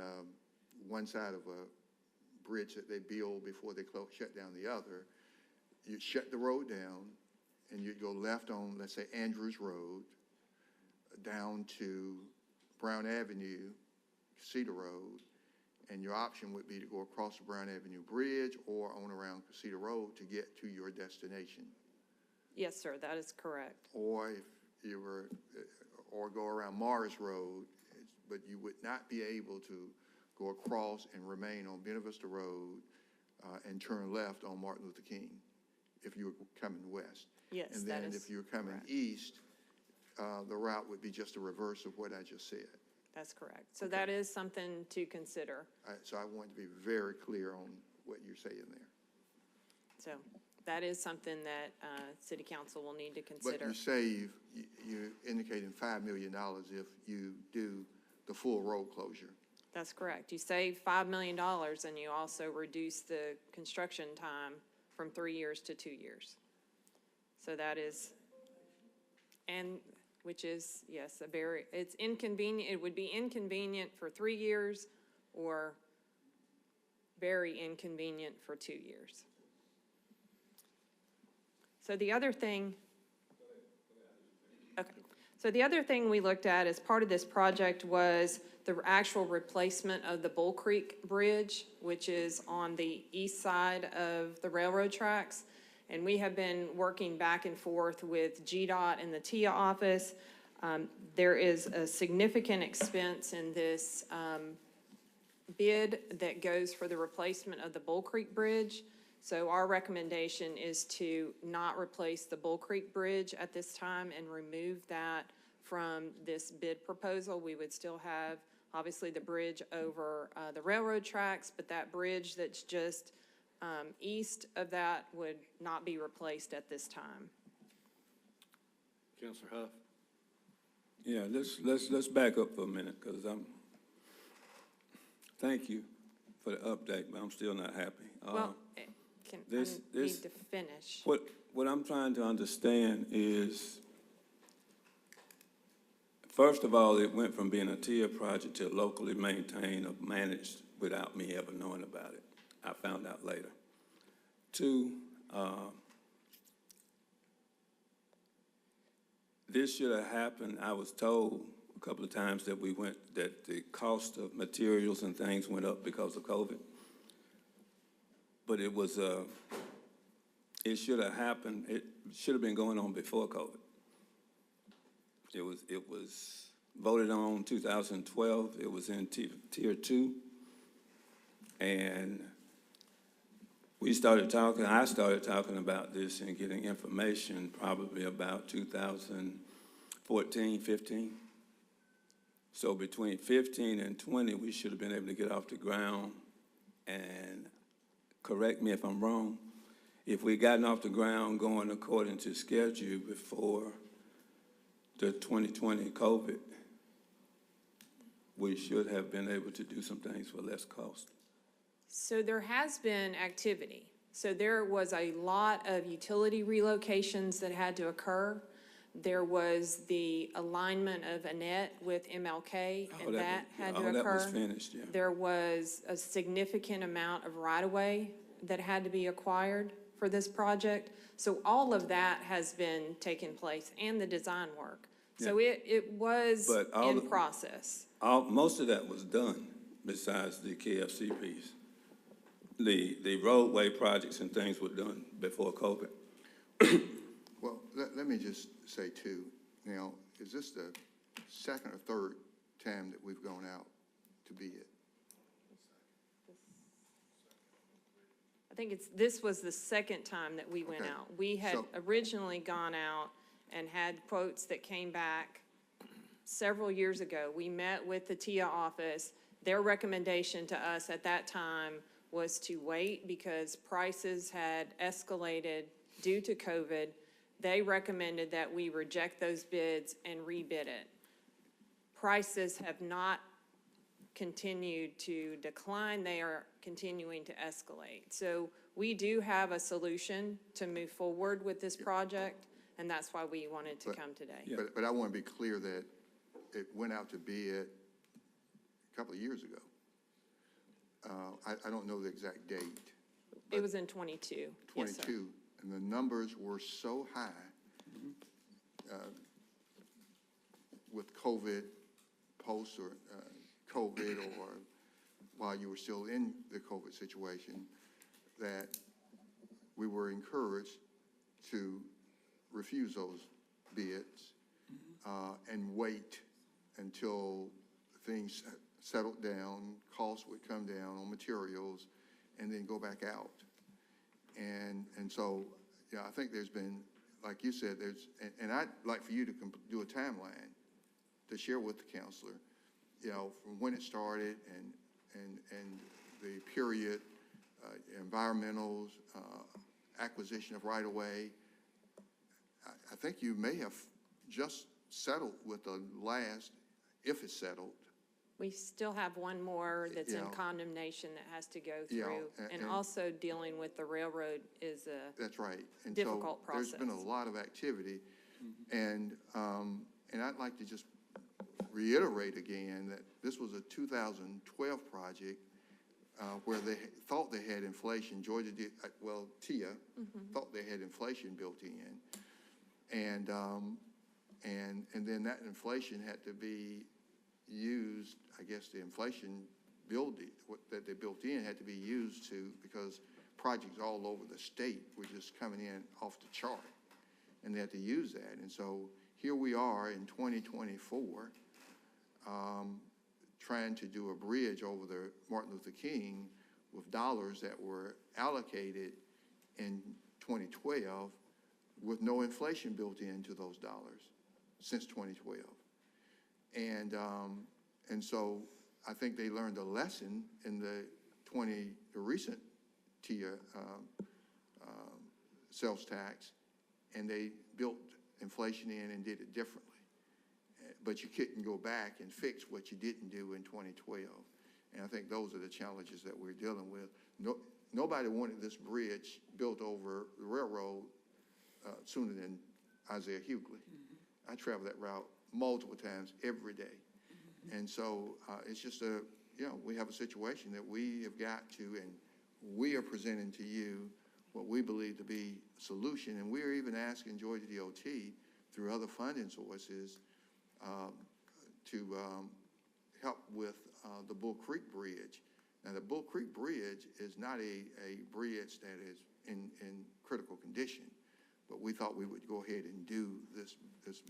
Speaker 5: one side of a bridge that they build before they shut down the other, you shut the road down and you'd go left on, let's say, Andrews Road down to Brown Avenue, Casita Road, and your option would be to go across the Brown Avenue Bridge or on around Casita Road to get to your destination.
Speaker 16: Yes, sir, that is correct.
Speaker 5: Or if you were, or go around Morris Road, but you would not be able to go across and remain on Buena Vista Road and turn left on Martin Luther King if you were coming west.
Speaker 16: Yes,
Speaker 5: and
Speaker 16: that
Speaker 5: then
Speaker 16: is
Speaker 5: if you're coming
Speaker 16: correct.
Speaker 5: east, the route would be just a reverse of what I just said.
Speaker 16: That's correct. So that is something to consider.
Speaker 5: So I want to be very clear on what you're saying there.
Speaker 16: So that is something that city council will need to consider.
Speaker 5: But you save, you're indicating $5 million if you do the full road closure.
Speaker 16: That's correct. You save $5 million and you also reduce the construction time from 3 years to 2 years. So that is, and which is, yes, it's inconvenient. It would be inconvenient for 3 years or very inconvenient for 2 years. So the other thing, okay. So the other thing we looked at as part of this project was the actual replacement of the Bull Creek Bridge, which is on the east side of the railroad tracks. And we have been working back and forth with GDOT and the TIA office. There is a significant expense in this bid that goes for the replacement of the Bull Creek Bridge. So our recommendation is to not replace the Bull Creek Bridge at this time and remove that from this bid proposal. We would still have, obviously, the bridge over the railroad tracks, but that bridge that's just east of that would not be replaced at this time.
Speaker 3: Councilor Huff?
Speaker 17: Yeah, let's back up for a minute, because thank you for the update, but I'm still not happy.
Speaker 16: Well, I need to finish.
Speaker 17: What I'm trying to understand is, first of all, it went from being a TIA project to locally maintained or managed without me ever knowing about it. I found out later. Two, this should have happened. I was told a couple of times that that the cost of materials and things went up because of COVID. But it was, it should have happened. It should have been going on before COVID. It was voted on 2012. It was in tier 2. And I started talking about this and getting information probably about 2014, 15. So between 15 and 20, we should have been able to get off the ground. And correct me if I'm wrong, if we gotten off the ground going according to schedule before the 2020 COVID, we should have been able to do some things for less cost.
Speaker 16: So there has been activity. So there was a lot of utility relocations that had to occur. There was the alignment of Annette with MLK, and that had to occur.
Speaker 17: That was finished, yeah.
Speaker 16: There was a significant amount of right-of-way that had to be acquired for this project. So all of that has been taking place, and the design work. So it was in process.
Speaker 17: Most of that was done, besides the KFC piece. The roadway projects and things were done before COVID.
Speaker 5: Well, let me just say, too, now, is this the second or third time that we've gone out to bid?
Speaker 16: I think this was the second time that we went out. We had originally gone out and had quotes that came back several years ago. We met with the TIA office. Their recommendation to us at that time was to wait because prices had escalated due to COVID. They recommended that we reject those bids and rebid it. Prices have not continued to decline. They are continuing to escalate. So we do have a solution to move forward with this project, and that's why we wanted to come today.
Speaker 5: But I want to be clear that it went out to bid a couple of years ago. I don't know the exact date.
Speaker 16: It was in 22.
Speaker 5: 22,
Speaker 16: yes, sir.
Speaker 5: and the numbers were so high with COVID, post or COVID, or while you were still in the COVID situation, that we were encouraged to refuse those bids and wait until things settled down, costs would come down on materials, and then go back out. And so, yeah, I think there's been like you said, and I'd like for you to do a timeline to share with the counselor, you know, from when it started and the period, environmentals, acquisition of right-of-way. I think you may have just settled with the last, if it's settled.
Speaker 16: We still have one more that's in
Speaker 5: Yeah.
Speaker 16: condemnation that has to go
Speaker 5: Yeah,
Speaker 16: through. And also dealing with the railroad is a
Speaker 5: That's right. And
Speaker 16: difficult
Speaker 5: so there's been a
Speaker 16: process.
Speaker 5: lot of activity. And I'd like to just reiterate again that this was a 2012 project where they thought they had inflation. Georgia did, well, TIA thought they had inflation built in. And then that inflation had to be used, I guess the inflation that they built in had to be used because projects all over the state were just coming in off the chart, and they had to use that. And so here we are in 2024, trying to do a bridge over the Martin Luther King with dollars that were allocated in 2012 with no inflation built into those dollars since 2012. And so I think they learned a lesson in the recent TIA sales tax, and they built inflation in and did it differently. But you couldn't go back and fix what you didn't do in 2012. And I think those are the challenges that we're dealing with. Nobody wanted this bridge built over the railroad sooner than Isaiah Hughley. I travel that route multiple times every day. And so it's just we have a situation that we have got to, and we are presenting to you what we believe to be a solution. And we're even asking Georgia DOT through other funding sources to help with the Bull Creek Bridge. Now, the Bull Creek Bridge is not a bridge that is in critical condition, but we thought we would go ahead and do this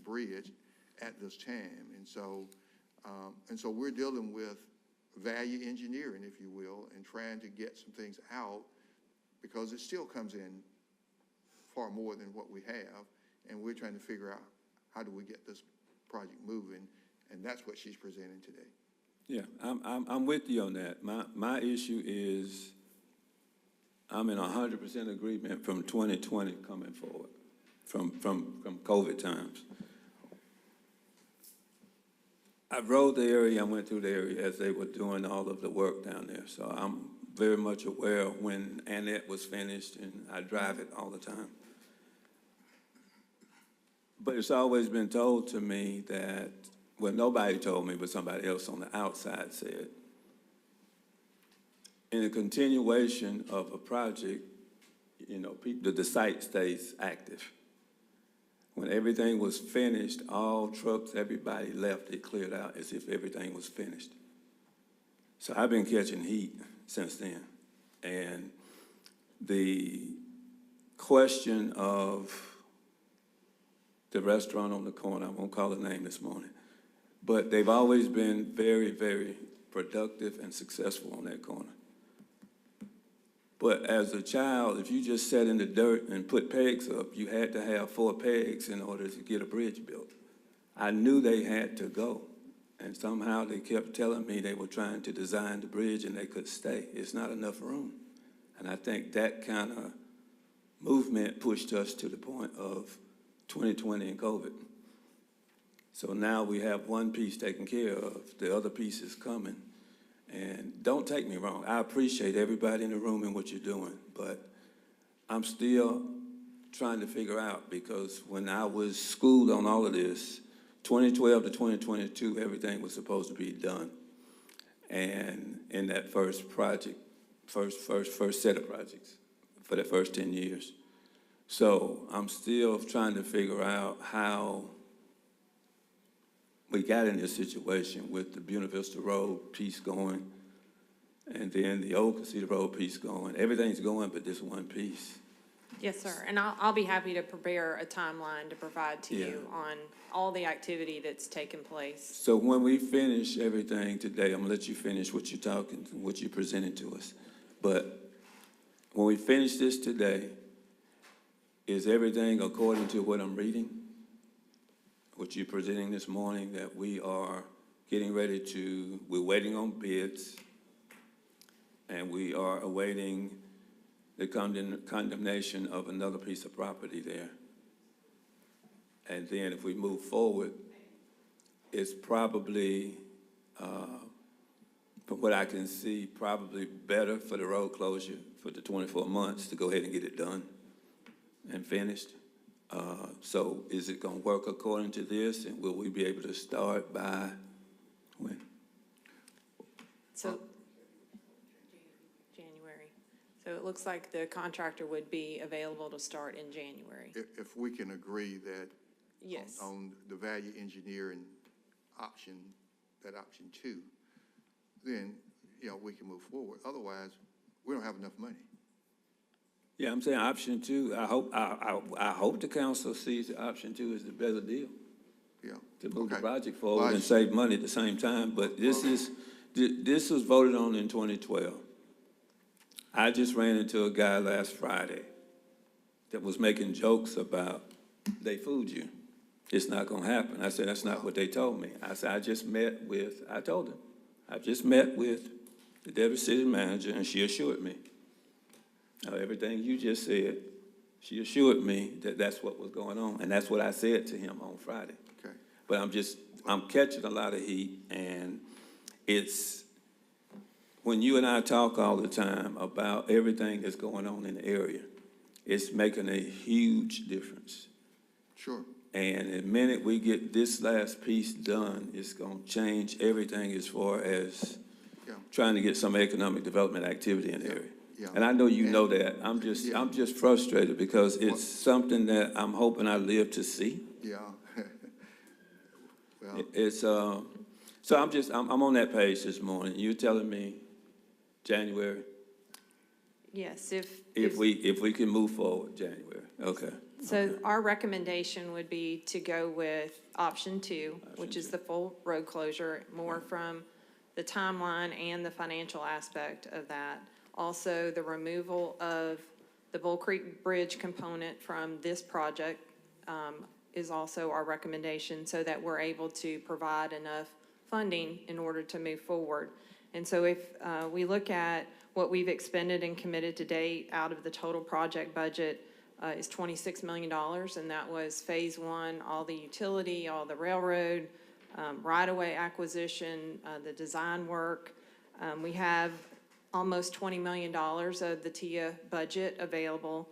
Speaker 5: bridge at this time. And so we're dealing with value engineering, if you will, and trying to get some things out because it still comes in far more than what we have, and we're trying to figure out how do we get this project moving, and that's what she's presenting today.
Speaker 17: Yeah, I'm with you on that. My issue is I'm in 100% agreement from 2020 coming forward, from COVID times. I rode the area, I went through the area as they were doing all of the work down there. So I'm very much aware of when Annette was finished, and I drive it all the time. But it's always been told to me that, well, nobody told me, but somebody else on the outside said, in a continuation of a project, you know, the site stays active. When everything was finished, all trucks, everybody left, it cleared out as if everything was finished. So I've been catching heat since then. And the question of the restaurant on the corner, I won't call the name this morning, but they've always been very, very productive and successful on that corner. But as a child, if you just sat in the dirt and put pegs up, you had to have 4 pegs in order to get a bridge built. I knew they had to go, and somehow they kept telling me they were trying to design the bridge and they could stay. It's not enough room. And I think that kind of movement pushed us to the point of 2020 and COVID. So now we have one piece taken care of, the other piece is coming. And don't take me wrong, I appreciate everybody in the room and what you're doing, but I'm still trying to figure out, because when I was schooled on all of this, 2012 to 2022, everything was supposed to be done. And in that first project, first set of projects for the first 10 years. So I'm still trying to figure out how we got in this situation with the Buena Vista Road piece going, and then the Old Casita Road piece going. Everything's going but this one piece.
Speaker 16: Yes, sir. And I'll be happy to prepare a timeline to provide to you on all the activity that's taken place.
Speaker 17: So when we finish everything today, I'm gonna let you finish what you're presenting to us. But when we finish this today, Is everything according to what I'm reading? What you're presenting this morning, that we are getting ready to, we're waiting on bids, and we are awaiting the condemnation of another piece of property there. And then if we move forward, it's probably, from what I can see, probably better for the road closure for the 24 months to go ahead and get it done and finished. So is it gonna work according to this, and will we be able to start by when?
Speaker 16: So, January. So it looks like the contractor would be available to start in January.
Speaker 5: If we can agree that
Speaker 16: Yes.
Speaker 5: on the value engineering option, that option 2, then, you know, we can move forward. Otherwise, we don't have enough money.
Speaker 17: Yeah, I'm saying option 2, I hope the council sees that option 2 is the better deal.
Speaker 5: Yeah.
Speaker 17: To move the
Speaker 5: Okay.
Speaker 17: project forward
Speaker 5: Well,
Speaker 17: and save money at the same time, but this was voted on in 2012. I just ran into a guy last Friday that was making jokes about, they fooled you. It's not gonna happen. I said, that's not what they told me. I said, I just met with the deputy city manager, and she assured me. Now, everything you just said, she assured me that that's what was going on, and that's what I said to him on Friday.
Speaker 5: Okay.
Speaker 17: But I'm catching a lot of heat, and it's, when you and I talk all the time about everything that's going on in the area, it's making a huge difference.
Speaker 5: Sure.
Speaker 17: And the minute we get this last piece done, it's gonna change everything as far as trying to get some economic development activity in the area.
Speaker 5: Yeah.
Speaker 17: And I know you know that. I'm just frustrated because it's something that I'm hoping I live to see.
Speaker 5: Yeah. Well,
Speaker 17: It's, so I'm on that page this morning. You're telling me January?
Speaker 16: Yes,
Speaker 17: If we can move forward, January, okay.
Speaker 16: So our recommendation would be to go with option 2, which is the full road closure, more from the timeline and the financial aspect of that. Also, the removal of the Bull Creek Bridge component from this project is also our recommendation, so that we're able to provide enough funding in order to move forward. And so if we look at what we've expended and committed to date out of the total project budget, is $26 million, and that was phase 1, all the utility, all the railroad, right-of-way acquisition, the design work. We have almost $20 million of the TIA budget available.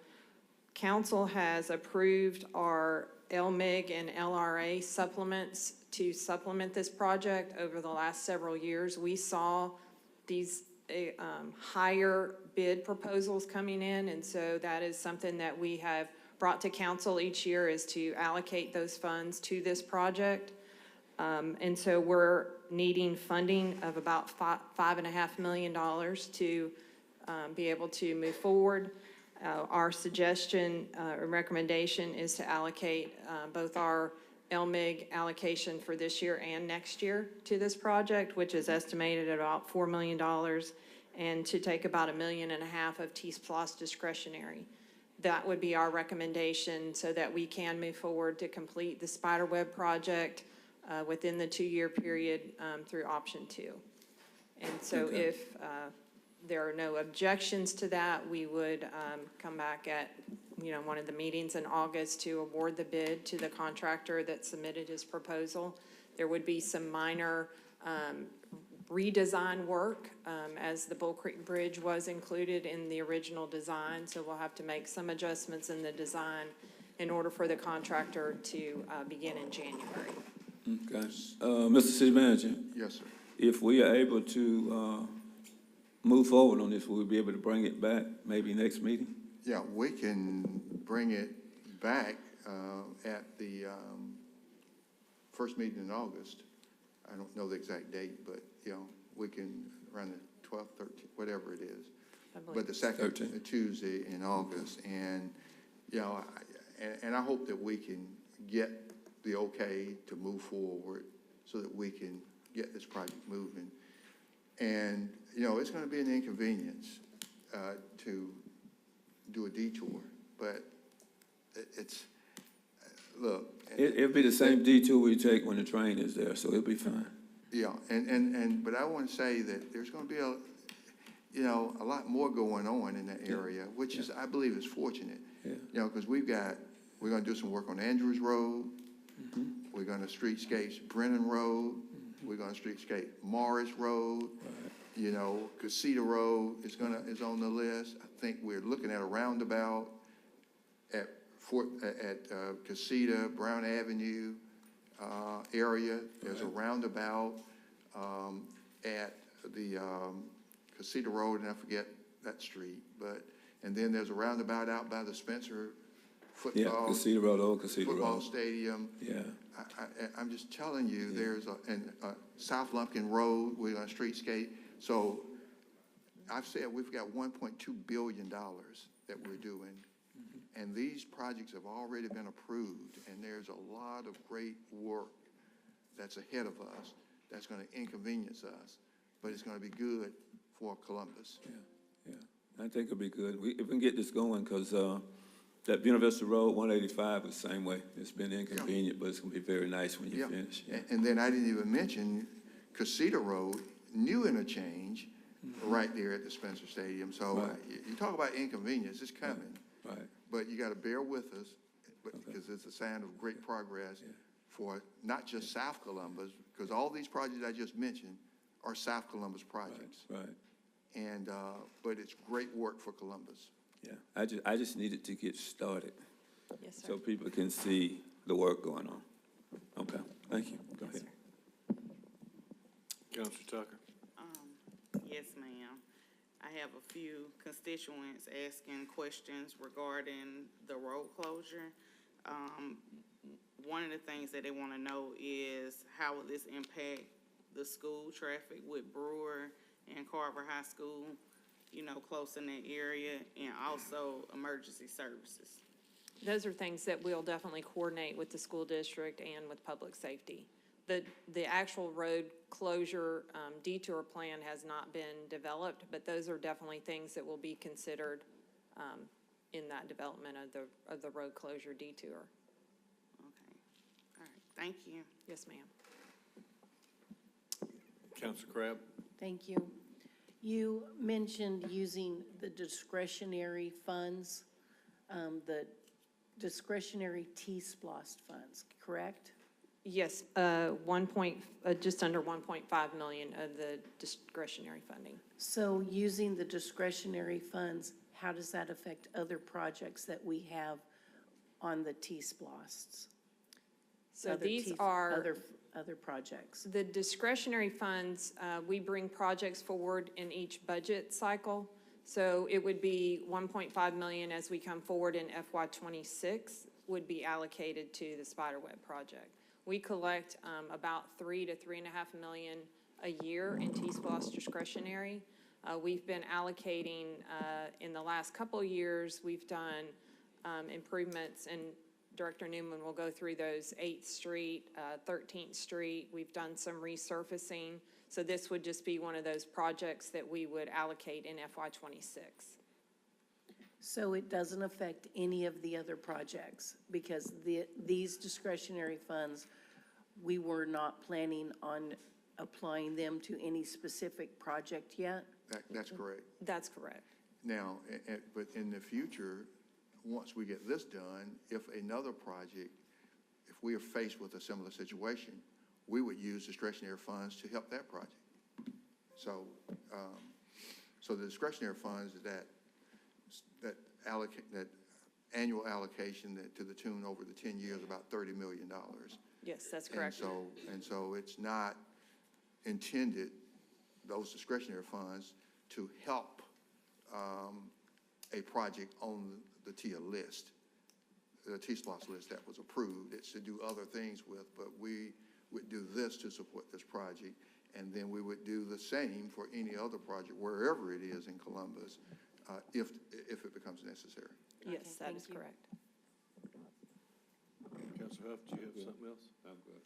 Speaker 16: Council has approved our LMIG and LRA supplements to supplement this project over the last several years. We saw these higher bid proposals coming in, and so that is something that we have brought to council each year, is to allocate those funds to this project. And so we're needing funding of about $5.5 million to be able to move forward. Our suggestion or recommendation is to allocate both our LMIG allocation for this year and next year to this project, which is estimated at about $4 million, and to take about $1.5 million of T-SPLOST discretionary. That would be our recommendation so that we can move forward to complete the Spiderweb project within the 2-year period through option 2. And so if there are no objections to that, we would come back at one of the meetings in August to award the bid to the contractor that submitted his proposal. There would be some minor redesign work as the Bull Creek Bridge was included in the original design, so we'll have to make some adjustments in the design in order for the contractor to begin in January.
Speaker 17: Okay. Mr. City Manager?
Speaker 5: Yes, sir.
Speaker 17: If we are able to move forward on this, will we be able to bring it back maybe next meeting?
Speaker 5: Yeah, we can bring it back at the first meeting in August. I don't know the exact date, but, we can around the 12th, 13th, whatever it is. But the second Tuesday in August. And, and I hope that we can get the okay to move forward so that we can get this project moving. And, it's going to be an inconvenience to do a detour, but it's, look.
Speaker 17: It'll be the same detour we take when the train is there, so it'll be fine.
Speaker 5: Yeah, but I want to say that there's going to be a lot more going on in that area, which is, I believe, is fortunate.
Speaker 17: Yeah.
Speaker 5: Because we're going to do some work on Andrews Road. We're going to streetscape Brennan Road. We're going to streetscape Morris Road. Casita Road is on the list. I think we're looking at a roundabout at Casita, Brown Avenue area. There's a roundabout at the Casita Road, and I forget that street. And then there's a roundabout out by the Spencer football.
Speaker 17: Yeah, Casita Road, old Casita Road.
Speaker 5: Football stadium.
Speaker 17: Yeah.
Speaker 5: I'm just telling you, there's a South Lumpkin Road, we're on streetscape. So I've said we've got $1.2 billion that we're doing. And these projects have already been approved, and there's a lot of great work that's ahead of us that's going to inconvenience us, but it's going to be good for Columbus.
Speaker 17: Yeah. I think it'll be good. If we can get this going, because that University Road 185 is the same way. It's been inconvenient, but it's going to be very nice when you finish. Yeah.
Speaker 5: And then I didn't even mention Casita Road, new interchange right there at the Spencer Stadium. So you talk about inconvenience, it's coming.
Speaker 17: Right.
Speaker 5: But you got to bear with us because it's a sign of great progress for not just South Columbus, because all these projects I just mentioned are South Columbus projects.
Speaker 17: Right.
Speaker 5: And but it's great work for Columbus.
Speaker 17: Yeah. I just needed to get started.
Speaker 16: Yes, sir.
Speaker 17: So people can see the work going on. Okay. Thank you. Go ahead.
Speaker 3: Councilor Tucker.
Speaker 7: Yes, ma'am. I have a few constituents asking questions regarding the road closure. One of the things that they want to know is how will this impact the school traffic with Brewer and Carver High School, close in that area, and also emergency services.
Speaker 16: Those are things that we'll definitely coordinate with the school district and with public safety. The actual road closure detour plan has not been developed, but those are definitely things that will be considered in that development of the road closure detour.
Speaker 7: Okay. All right. Thank you.
Speaker 16: Yes, ma'am.
Speaker 3: Councilor Crabb.
Speaker 13: Thank you. You mentioned using the discretionary funds, the discretionary T-SPLOST funds, correct?
Speaker 16: Yes, just under 1.5 million of the discretionary funding.
Speaker 13: So using the discretionary funds, how does that affect other projects that we have on the T-SPLOSTs?
Speaker 16: So these are
Speaker 13: other projects.
Speaker 16: the discretionary funds. We bring projects forward in each budget cycle. So it would be 1.5 million as we come forward in FY26 would be allocated to the Spiderweb project. We collect about 3 to 3.5 million a year in T-SPLOST discretionary. We've been allocating in the last couple of years. We've done improvements, and Director Newman will go through those 8th Street, 13th Street. We've done some resurfacing. So this would just be one of those projects that we would allocate in FY26.
Speaker 13: So it doesn't affect any of the other projects because these discretionary funds, we were not planning on applying them to any specific project yet?
Speaker 5: That's correct.
Speaker 16: That's correct.
Speaker 5: Now, but in the future, once we get this done, if another project, if we are faced with a similar situation, we would use discretionary funds to help that project. So, so the discretionary funds that annual allocation to the tune over the 10 years, about $30 million.
Speaker 16: Yes, that's correct.
Speaker 5: And so it's not intended, those discretionary funds, to help a project on the TIA list, the T-SPLOST list that was approved. It's to do other things with, but we would do this to support this project, and then we would do the same for any other project, wherever it is in Columbus, if it becomes necessary.
Speaker 16: Yes, that is correct.
Speaker 3: Councilor Huff, do you have something else? I'm good.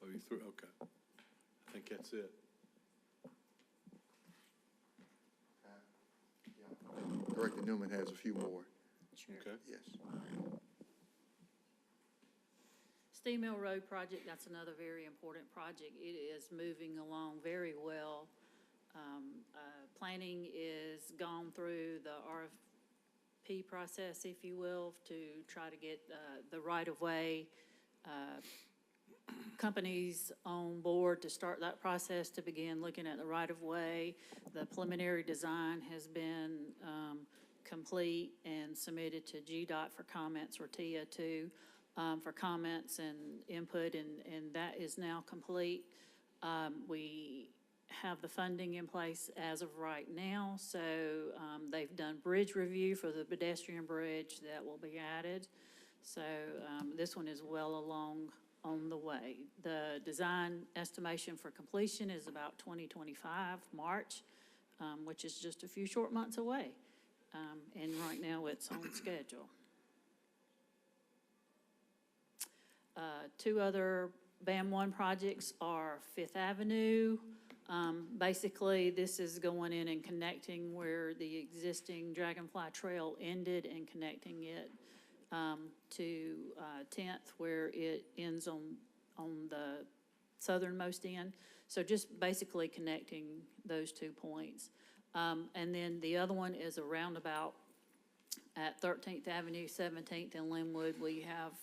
Speaker 3: Oh, you through? Okay. I think that's it.
Speaker 5: Director Newman has a few more.
Speaker 14: Sure.
Speaker 3: Okay.
Speaker 5: Yes.
Speaker 14: Steam Mill Road project, that's another very important project. It is moving along very well. Planning is gone through the RFP process, if you will, to try to get the right-of-way companies on board to start that process, to begin looking at the right-of-way. The preliminary design has been complete and submitted to GDOT for comments, or TIA too, for comments and input, and that is now complete. We have the funding in place as of right now, so they've done bridge review for the pedestrian bridge that will be added. So this one is well along on the way. The design estimation for completion is about 2025, March, which is just a few short months away. And right now it's on schedule. Two other BAM 1 projects are Fifth Avenue. Basically, this is going in and connecting where the existing Dragonfly Trail ended and connecting it to 10th, where it ends on the southernmost end. So just basically connecting those 2 points. And then the other one is a roundabout at 13th Avenue, 17th, and Linwood. We have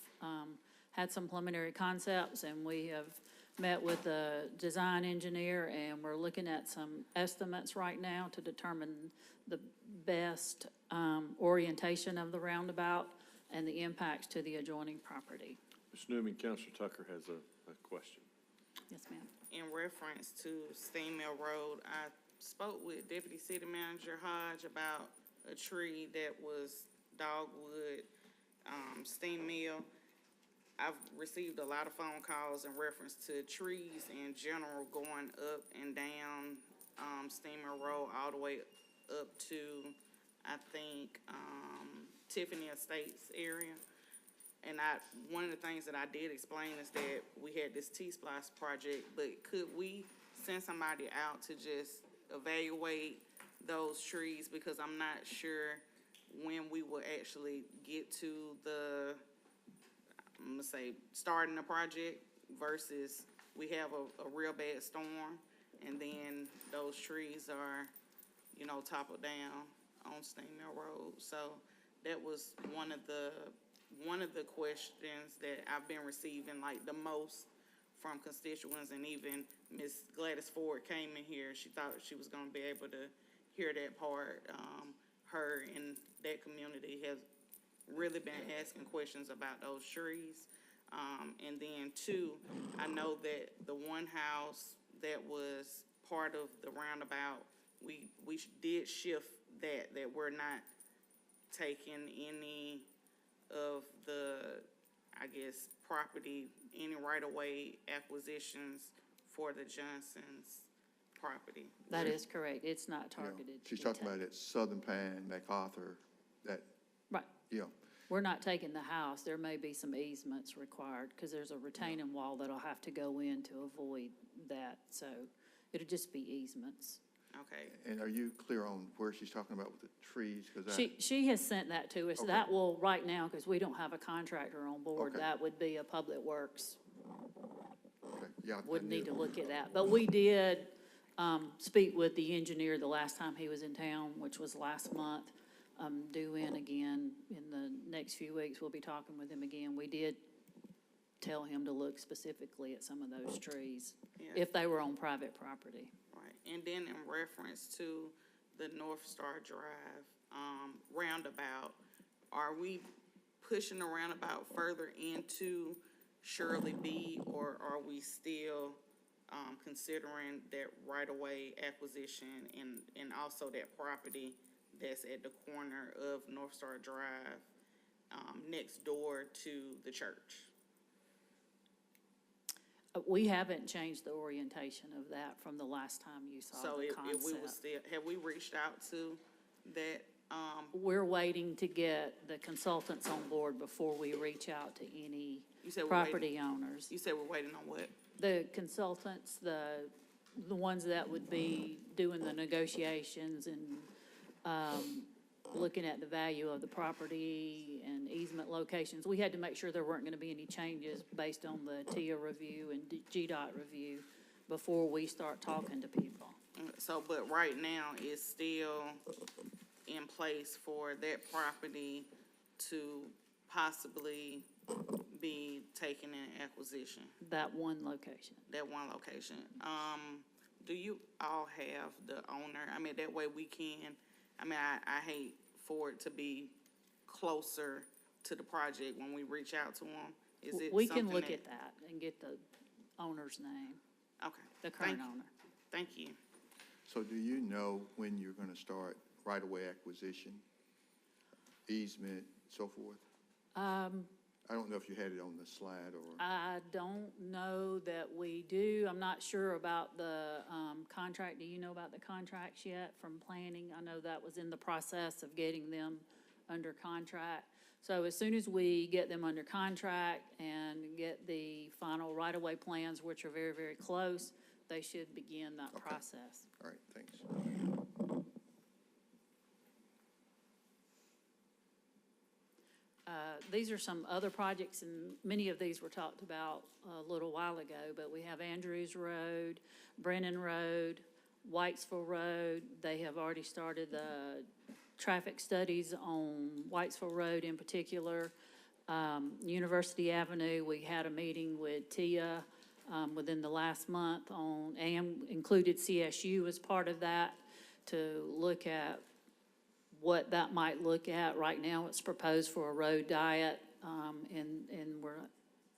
Speaker 14: had some preliminary concepts, and we have met with the design engineer, and we're looking at some estimates right now to determine the best orientation of the roundabout and the impacts to the adjoining property.
Speaker 3: Ms. Newman, Councilor Tucker has a question.
Speaker 14: Yes, ma'am.
Speaker 7: In reference to Steam Mill Road, I spoke with Deputy City Manager Hodge about a tree that was dogwood, Steam Mill. I've received a lot of phone calls in reference to trees in general going up and down Steam Mill Road all the way up to, I think, Tiffany Estates area. And one of the things that I did explain is that we had this T-Splice project, but could we send somebody out to just evaluate those trees? Because I'm not sure when we will actually get to the, I'm gonna say, starting the project versus we have a real bad storm and then those trees are, you know, toppled down on Steam Mill Road. So that was one of the questions that I've been receiving like the most from constituents, and even Ms. Gladys Ford came in here. She thought she was gonna be able to hear that part. Her and that community has really been asking questions about those trees. And then two, I know that the one house that was part of the roundabout, we did shift that we're not taking any of the, I guess, property, any right-of-way acquisitions for the Johnson's property.
Speaker 14: That is correct. It's not targeted.
Speaker 5: She's talking about it, Southern Pan, MacArthur, that,
Speaker 14: Right.
Speaker 5: yeah.
Speaker 14: We're not taking the house. There may be some easements required because there's a retaining wall that'll have to go in to avoid that. So it'll just be easements.
Speaker 7: Okay.
Speaker 5: And are you clear on where she's talking about with the trees? Because
Speaker 14: She has sent that to us.
Speaker 5: Okay.
Speaker 14: That will, right now, because we don't have a contractor on board,
Speaker 5: Okay.
Speaker 14: that would be a Public Works.
Speaker 5: okay, yeah,
Speaker 14: Would need to look at that. But we did speak with the engineer the last time he was in town, which was last month. Due in again in the next few weeks. We'll be talking with him again. We did tell him to look specifically at some of those trees
Speaker 7: Yeah.
Speaker 14: if they were on private property.
Speaker 7: Right, and then in reference to the North Star Drive roundabout, are we pushing the roundabout further into Shirley B, or are we still considering that right-of-way acquisition and also that property that's at the corner of North Star Drive next door to the church?
Speaker 14: We haven't changed the orientation of that from the last time you saw
Speaker 7: So
Speaker 14: the
Speaker 7: if we would
Speaker 14: concept.
Speaker 7: still, have we reached out to that?
Speaker 14: We're waiting to get the consultants on board before we reach out to any
Speaker 7: You said we're
Speaker 14: property owners.
Speaker 7: You said we're waiting on what?
Speaker 14: The consultants, the ones that would be doing the negotiations and looking at the value of the property and easement locations. We had to make sure there weren't gonna be any changes based on the TIA review and GDOT review before we start talking to people.
Speaker 7: So, but right now, it's still in place for that property to possibly be taken in acquisition,
Speaker 14: That one location.
Speaker 7: that one location. Do you all have the owner? I mean, that way we can, I mean, I hate for it to be closer to the project when we reach out to them. Is it
Speaker 14: We can
Speaker 7: something
Speaker 14: look
Speaker 7: that-
Speaker 14: at that and get the owner's name,
Speaker 7: Okay.
Speaker 14: the current
Speaker 7: Thank you.
Speaker 14: owner.
Speaker 7: Thank you.
Speaker 5: So do you know when you're gonna start right-of-way acquisition, easement, so forth? I don't know if you had it on the slide or,
Speaker 14: I don't know that we do. I'm not sure about the contract. Do you know about the contracts yet from planning? I know that was in the process of getting them under contract. So as soon as we get them under contract and get the final right-of-way plans, which are very, very close, they should begin that process.
Speaker 5: all right, thanks.
Speaker 14: These are some other projects, and many of these were talked about a little while ago, but we have Andrews Road, Brennan Road, Whitesville Road. They have already started the traffic studies on Whitesville Road in particular. University Avenue, we had a meeting with TIA within the last month on, and included CSU as part of that, to look at what that might look at. Right now, it's proposed for a road diet, and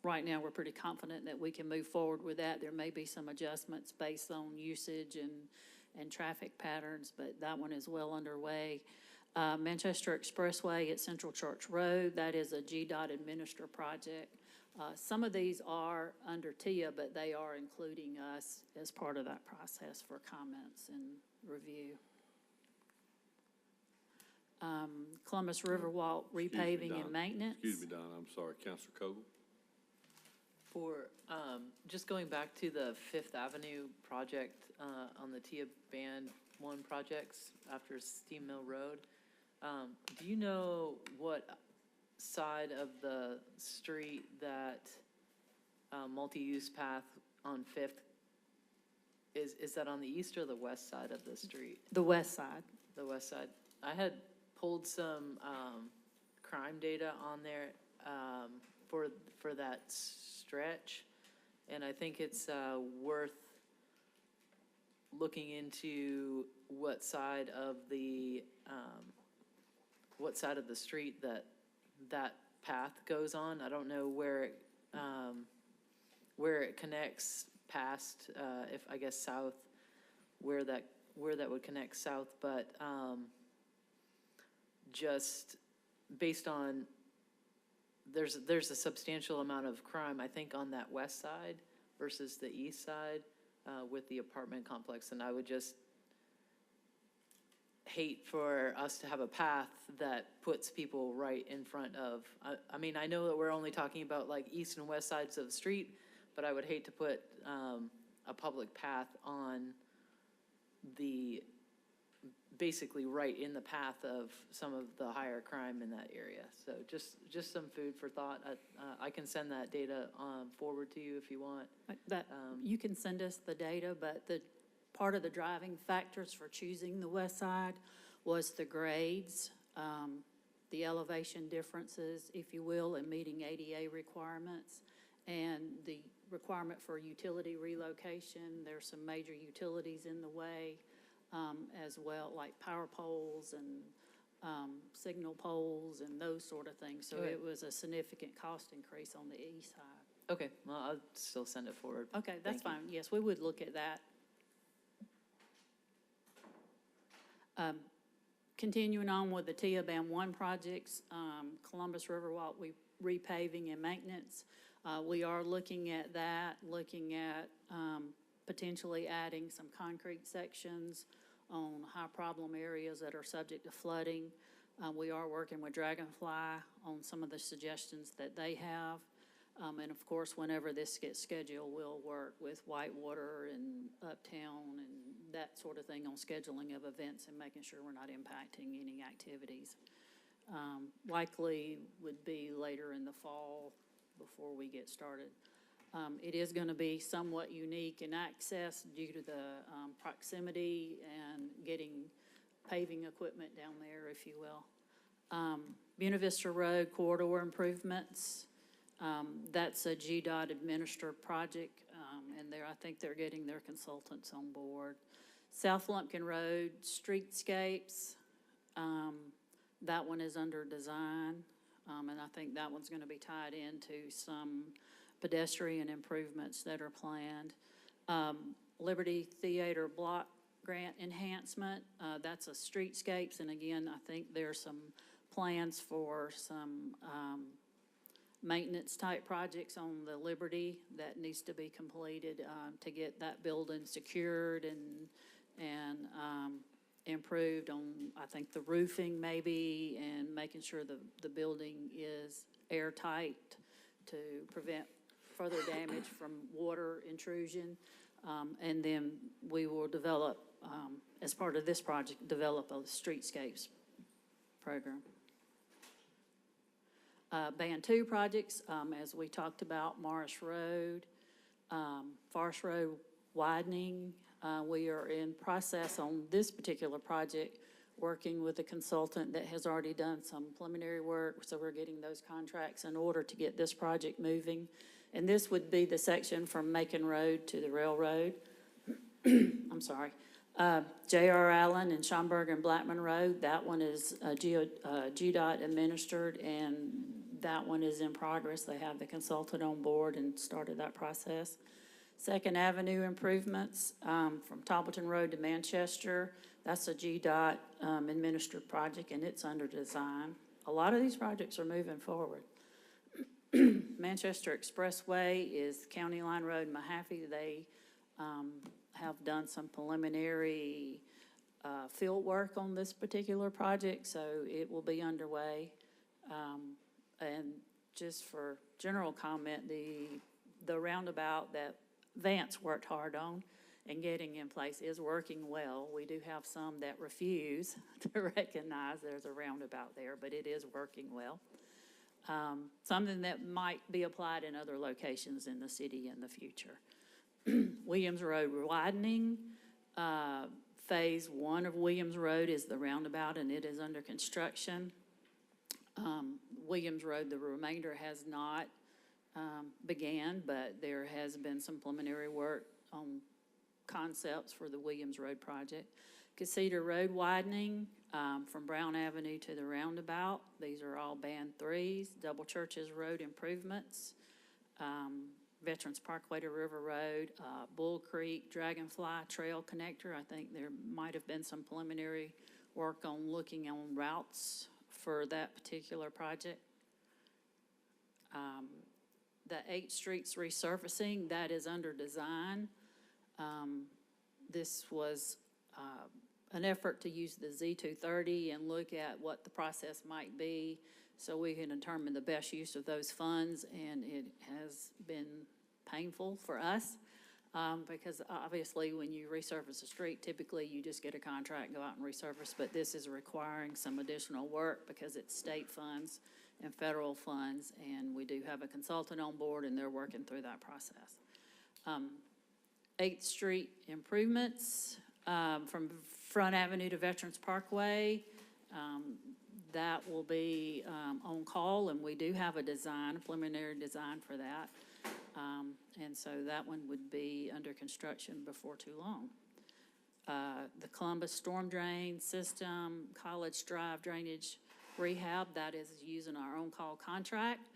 Speaker 14: right now, we're pretty confident that we can move forward with that. There may be some adjustments based on usage and traffic patterns, but that one is well underway. Manchester Expressway at Central Church Road, that is a GDOT administered project. Some of these are under TIA, but they are including us as part of that process for comments and review. Columbus Riverwalk repaving and maintenance.
Speaker 3: Excuse me, Donna, I'm sorry, Counselor Cogle?
Speaker 11: For, just going back to the Fifth Avenue project, on the TIA Band 1 projects after Steam Mill Road, do you know what side of the street that, multi-use path on Fifth, is that on the east or the west side of the street?
Speaker 14: The west side.
Speaker 11: The west side. I had pulled some, crime data on there, for that stretch, and I think it's, worth looking into what side of the street that path goes on. I don't know where it connects past, if I guess south, where that would connect south, but just based on there's a substantial amount of crime, I think, on that west side versus the east side with the apartment complex, and I would just hate for us to have a path that puts people right in front of, I mean, I know that we're only talking about like east and west sides of the street, but I would hate to put a public path on basically right in the path of some of the higher crime in that area. So just some food for thought. I can send that data forward to you if you want.
Speaker 14: You can send us the data, but the part of the driving factors for choosing the west side was the grades, the elevation differences, if you will, in meeting ADA requirements, and the requirement for utility relocation. There's some major utilities in the way as well, like power poles and signal poles and those sort of things. So it was a significant cost increase on the east side.
Speaker 11: Okay, well, I'll still send it forward.
Speaker 14: Okay, that's
Speaker 11: Thank you.
Speaker 14: fine. Yes, we would look at that. Continuing on with the TIA Band 1 projects, Columbus Riverwalk repaving and maintenance. We are looking at that, looking at potentially adding some concrete sections on high problem areas that are subject to flooding. We are working with Dragonfly on some of the suggestions that they have. And of course, whenever this gets scheduled, we'll work with Whitewater and Uptown and that sort of thing on scheduling of events and making sure we're not impacting any activities. Likely would be later in the fall before we get started. It is going to be somewhat unique in access due to the proximity and getting paving equipment down there, if you will. Buena Vista Road corridor improvements. That's a GDOT administered project, and I think they're getting their consultants on board. South Lumpkin Road streetscapes, that one is under design, and I think that one's going to be tied into some pedestrian improvements that are planned. Liberty Theater block grant enhancement, that's a streetscapes, and again, I think there's some plans for some maintenance type projects on the Liberty that needs to be completed to get that building secured and improved on, I think, the roofing maybe, and making sure the building is airtight to prevent further damage from water intrusion. And then we will develop, as part of this project, develop a streetscapes program. Band 2 projects, as we talked about, Morris Road, Forest Road widening. We are in process on this particular project, working with a consultant that has already done some preliminary work, so we're getting those contracts in order to get this project moving. And this would be the section from Macon Road to the railroad. I'm sorry. J.R. Allen and Schomburg and Blackman Road, that one is GDOT administered, and that one is in progress. They have the consultant on board and started that process. Second Avenue improvements from Toppleton Road to Manchester, that's a GDOT administered project, and it's under design. A lot of these projects are moving forward. Manchester Expressway is County Line Road, Mahaffey. They have done some preliminary field work on this particular project, so it will be underway. And just for general comment, the roundabout that Vance worked hard on and getting in place is working well. We do have some that refuse to recognize there's a roundabout there, but it is working well. Something that might be applied in other locations in the city in the future. Williams Road widening. Phase 1 of Williams Road is the roundabout, and it is under construction. Williams Road, the remainder has not began, but there has been some preliminary work on concepts for the Williams Road project. Casita Road widening from Brown Avenue to the roundabout. These are all Band 3s. Double Churches Road improvements. Veterans Parkway to River Road. Bull Creek Dragonfly Trail Connector. I think there might have been some preliminary work on looking on routes for that particular project. The 8th Street's resurfacing, that is under design. This was an effort to use the Z230 and look at what the process might be so we can determine the best use of those funds, and it has been painful for us because obviously when you resurface a street, typically you just get a contract, go out and resurface, but this is requiring some additional work because it's state funds and federal funds, and we do have a consultant on board and they're working through that process. 8th Street improvements from Front Avenue to Veterans Parkway. That will be on call, and we do have a design, a preliminary design for that. And so that one would be under construction before too long. The Columbus Storm Drain System, College Drive Drainage Rehab, that is using our on-call contract.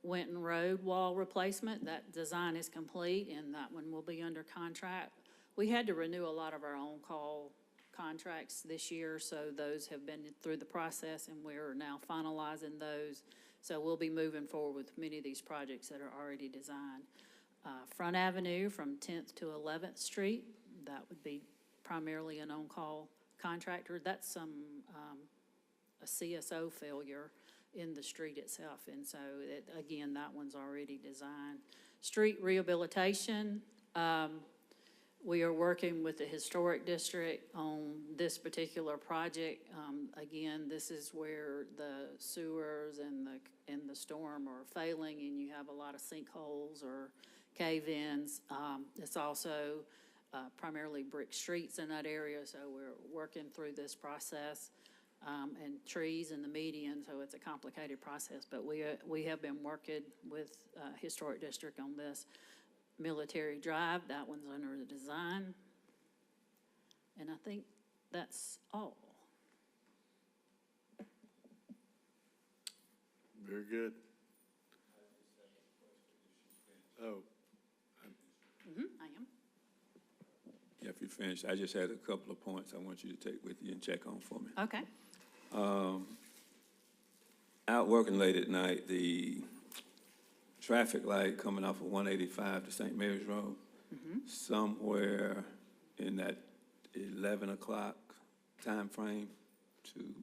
Speaker 14: Winton Road wall replacement, that design is complete, and that one will be under contract. We had to renew a lot of our on-call contracts this year, so those have been through the process, and we're now finalizing those. So we'll be moving forward with many of these projects that are already designed. Front Avenue from 10th to 11th Street, that would be primarily an on-call contractor. That's a CSO failure, in the street itself. And so, again, that one's already designed. Street rehabilitation, we are working with the Historic District on this particular project. Again, this is where the sewers and the storm are failing, and you have a lot of sinkholes or cave-ins. It's also primarily brick streets in that area, so we're working through this process, and trees in the median, so it's a complicated process. But we have been working with Historic District on this. Military Drive, that one's under the design. And I think that's all.
Speaker 3: Very good. Oh,
Speaker 14: I am.
Speaker 17: Yeah, if you're finished, I just had a couple of points I want you to take with you and check on for me.
Speaker 14: Okay.
Speaker 17: Out working late at night, the traffic light coming off of 185 to St. Mary's Road, somewhere in that 11 o'clock time frame to,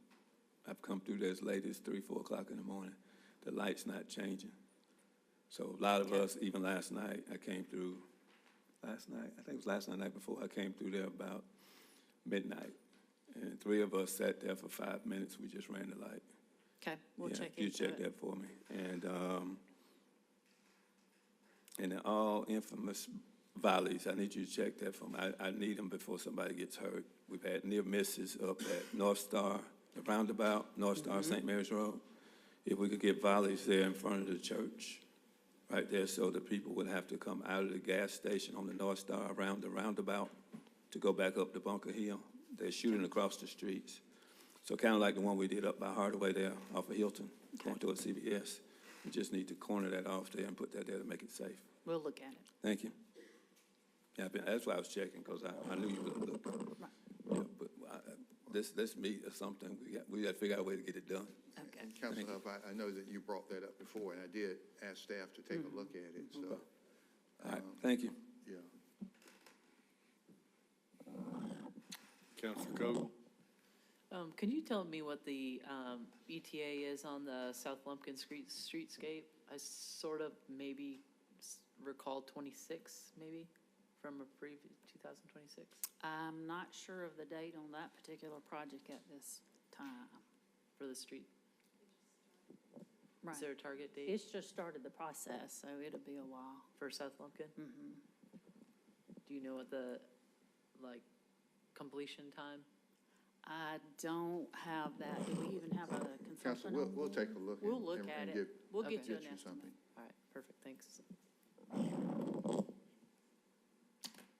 Speaker 17: I've come through there as late as 3, 4 o'clock in the morning. The light's not changing. So a lot of us, even last night, I came through, last night, I think it was last night before, I came through there about midnight. And 3 of us sat there for 5 minutes. We just ran the light.
Speaker 14: Okay, we'll check into it.
Speaker 17: You check that for me. And the all infamous volleys, I need you to check that for me. I need them before somebody gets hurt. We've had near misses up at North Star, the roundabout, North Star, St. Mary's Road. If we could get volleys there in front of the church, right there, so the people would have to come out of the gas station on the North Star around the roundabout to go back up to Bunker Hill. They're shooting across the streets. So kind of like the one we did up by Hardaway there off of Hilton, going towards CBS. We just need to corner that off there and put that there to make it safe.
Speaker 14: We'll look at it.
Speaker 17: Thank you. Yeah, that's why I was checking, because I knew you would look.
Speaker 14: Right.
Speaker 17: Yeah, but this meet or something, we got to figure out a way to get it done.
Speaker 14: Okay.
Speaker 5: And Councilor Huff, I know that you brought that up before, and I did ask staff to take a look at it, so.
Speaker 17: All right, thank you.
Speaker 5: Yeah.
Speaker 3: Councilor Cogle?
Speaker 11: Can you tell me what the ETA is on the South Lumpkin streetscape? I sort of maybe recall 26, maybe, from a previous 2026.
Speaker 14: I'm not sure of the date on that particular project at this time.
Speaker 11: For the street.
Speaker 14: Right.
Speaker 11: Is there a target date?
Speaker 14: It's just started the process, so it'll be a while.
Speaker 11: For South Lumpkin?
Speaker 14: Mm-hmm.
Speaker 11: Do you know what the, completion time?
Speaker 14: I don't have that. Do we even have a consultant?
Speaker 5: Councilor, we'll take a look.
Speaker 14: We'll look at it. We'll
Speaker 11: Okay.
Speaker 14: get you an
Speaker 5: Get you
Speaker 14: estimate.
Speaker 5: something.
Speaker 11: All right, perfect, thanks.
Speaker 3: I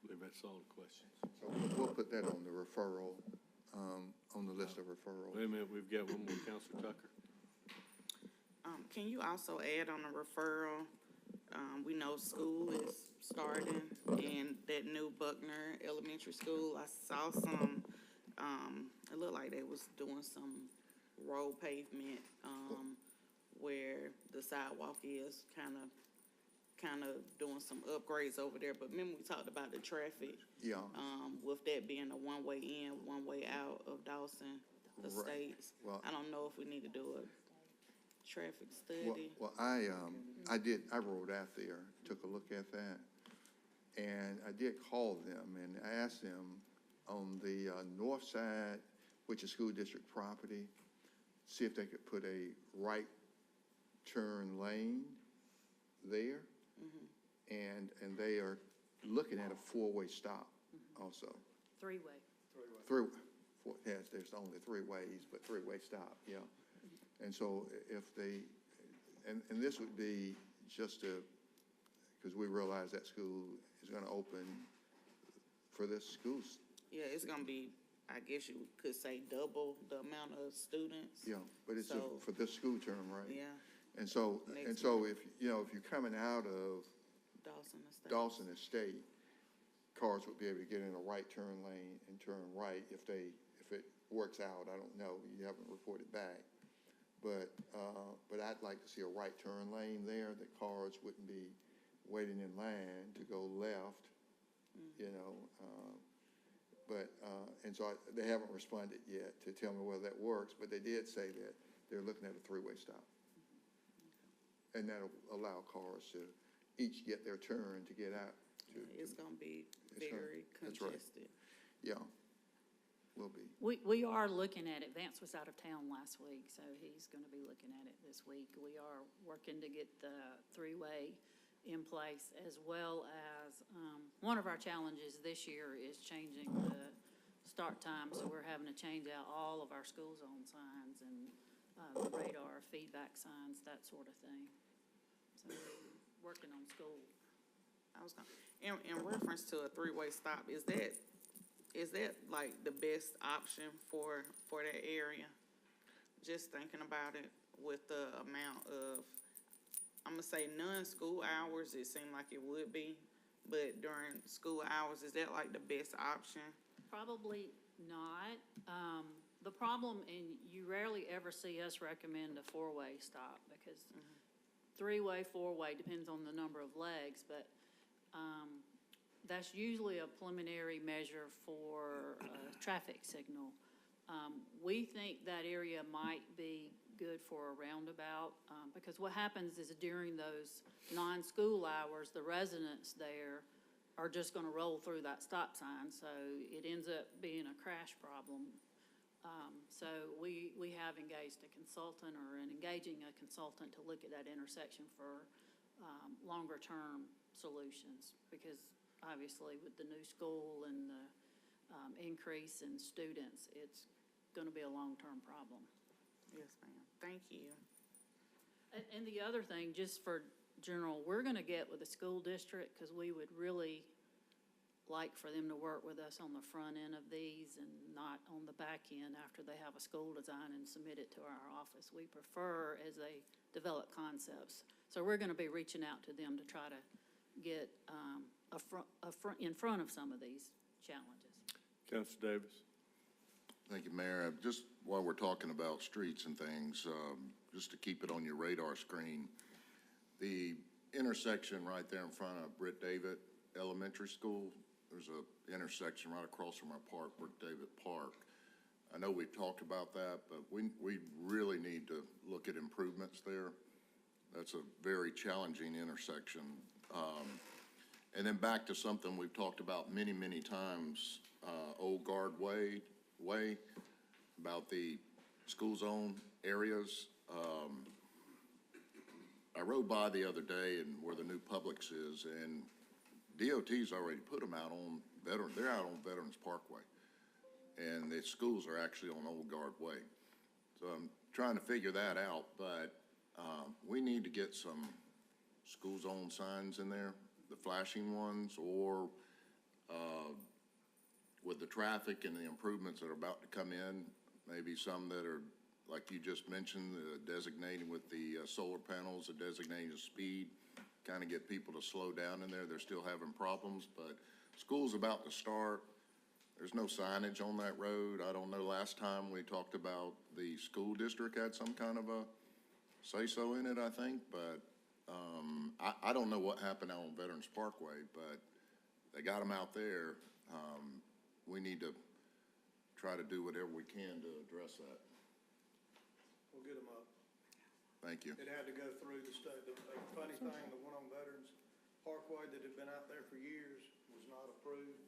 Speaker 3: believe that's all the questions.
Speaker 5: So we'll put that on the referral, on the list of referrals.
Speaker 3: Wait a minute, we've got one more, Councilor Tucker.
Speaker 7: Can you also add on the referral, we know school is starting, and that new Buckner Elementary School, I saw some, it looked like they was doing some road pavement, where the sidewalk is kind of doing some upgrades over there. But remember, we talked about the traffic,
Speaker 5: Yeah.
Speaker 7: with that being a one-way in, one-way out of Dawson Estates.
Speaker 5: Well,
Speaker 7: I don't know if we need to do a traffic study.
Speaker 5: Well, I rode out there, took a look at that, and I did call them, and I asked them on the north side, which is school district property, see if they could put a right turn lane there. And they are looking at a 4-way stop also.
Speaker 14: Three-way.
Speaker 5: Yes, there's only 3 ways, but 3-way stop, yeah. And so if they, and this would be just because we realize that school is going to open for this school.
Speaker 7: Yeah, it's gonna be, I guess you could say double the amount of students.
Speaker 5: Yeah, but it's for this school term, right?
Speaker 7: Yeah.
Speaker 5: And so if you're coming out of
Speaker 7: Dawson Estates.
Speaker 5: Dawson Estate, cars would be able to get in a right turn lane and turn right if it works out. I don't know. You haven't reported back. But I'd like to see a right turn lane there that cars wouldn't be waiting in line to go left, and so they haven't responded yet to tell me whether that works, but they did say that they're looking at a three-way stop. And that'll allow cars to each get their turn to get out.
Speaker 7: It's gonna be
Speaker 5: It's gonna-
Speaker 7: very
Speaker 5: that's right.
Speaker 7: congested.
Speaker 5: Yeah, will be.
Speaker 14: We are looking at it. Vance was out of town last week, so he's going to be looking at it this week. We are working to get the three-way in place, as well as, one of our challenges this year is changing the start time, so we're having to change out all of our school zone signs and the radar feedback signs, that sort of thing. So we're working on school.
Speaker 7: I was gonna, in reference to a three-way stop, is that like the best option for that area? Just thinking about it with the amount of, I'm gonna say non-school hours, it seemed like it would be, but during school hours, is that like the best option?
Speaker 14: Probably not. The problem, and you rarely ever see us recommend a four-way stop, because three-way, four-way depends on the number of legs, but that's usually a preliminary measure for a traffic signal. We think that area might be good for a roundabout, because what happens is during those non-school hours, the residents there are just gonna roll through that stop sign, so it ends up being a crash problem. So we have engaged a consultant, or engaging a consultant to look at that intersection for longer-term solutions, because obviously with the new school and the increase in students, it's gonna be a long-term problem.
Speaker 7: Yes, ma'am. Thank you.
Speaker 14: And the other thing, just for general, we're gonna get with the school district, because we would really like for them to work with us on the front end of these and not on the back end after they have a school design and submit it to our office. We prefer as they develop concepts. So we're gonna be reaching out to them to try to get in front of some of these challenges.
Speaker 3: Councilor Davis.
Speaker 9: Thank you, Mayor. Just while we're talking about streets and things, just to keep it on your radar screen, the intersection right there in front of Britt David Elementary School, there's a intersection right across from our park, Britt David Park. I know we've talked about that, but we really need to look at improvements there. That's a very challenging intersection. And then back to something we've talked about many, many times, Old Guard Way, about the school zone areas. I rode by the other day and where the new Publix is, and DOT's already put them out on they're out on Veterans Parkway. And the schools are actually on Old Guard Way. So I'm trying to figure that out, but we need to get some school zone signs in there, the flashing ones, or with the traffic and the improvements that are about to come in, maybe some that are, like you just mentioned, designating with the solar panels, the designating the speed, kind of get people to slow down in there. They're still having problems, but school's about to start. There's no signage on that road. I don't know, last time we talked about the school district had some kind of a say-so in it, I think, but I don't know what happened out on Veterans Parkway, but they got them out there. We need to try to do whatever we can to address that.
Speaker 2: We'll get them up.
Speaker 9: Thank you.
Speaker 2: It had to go through the state. The funny thing, the one on Veterans Parkway that had been out there for years was not approved.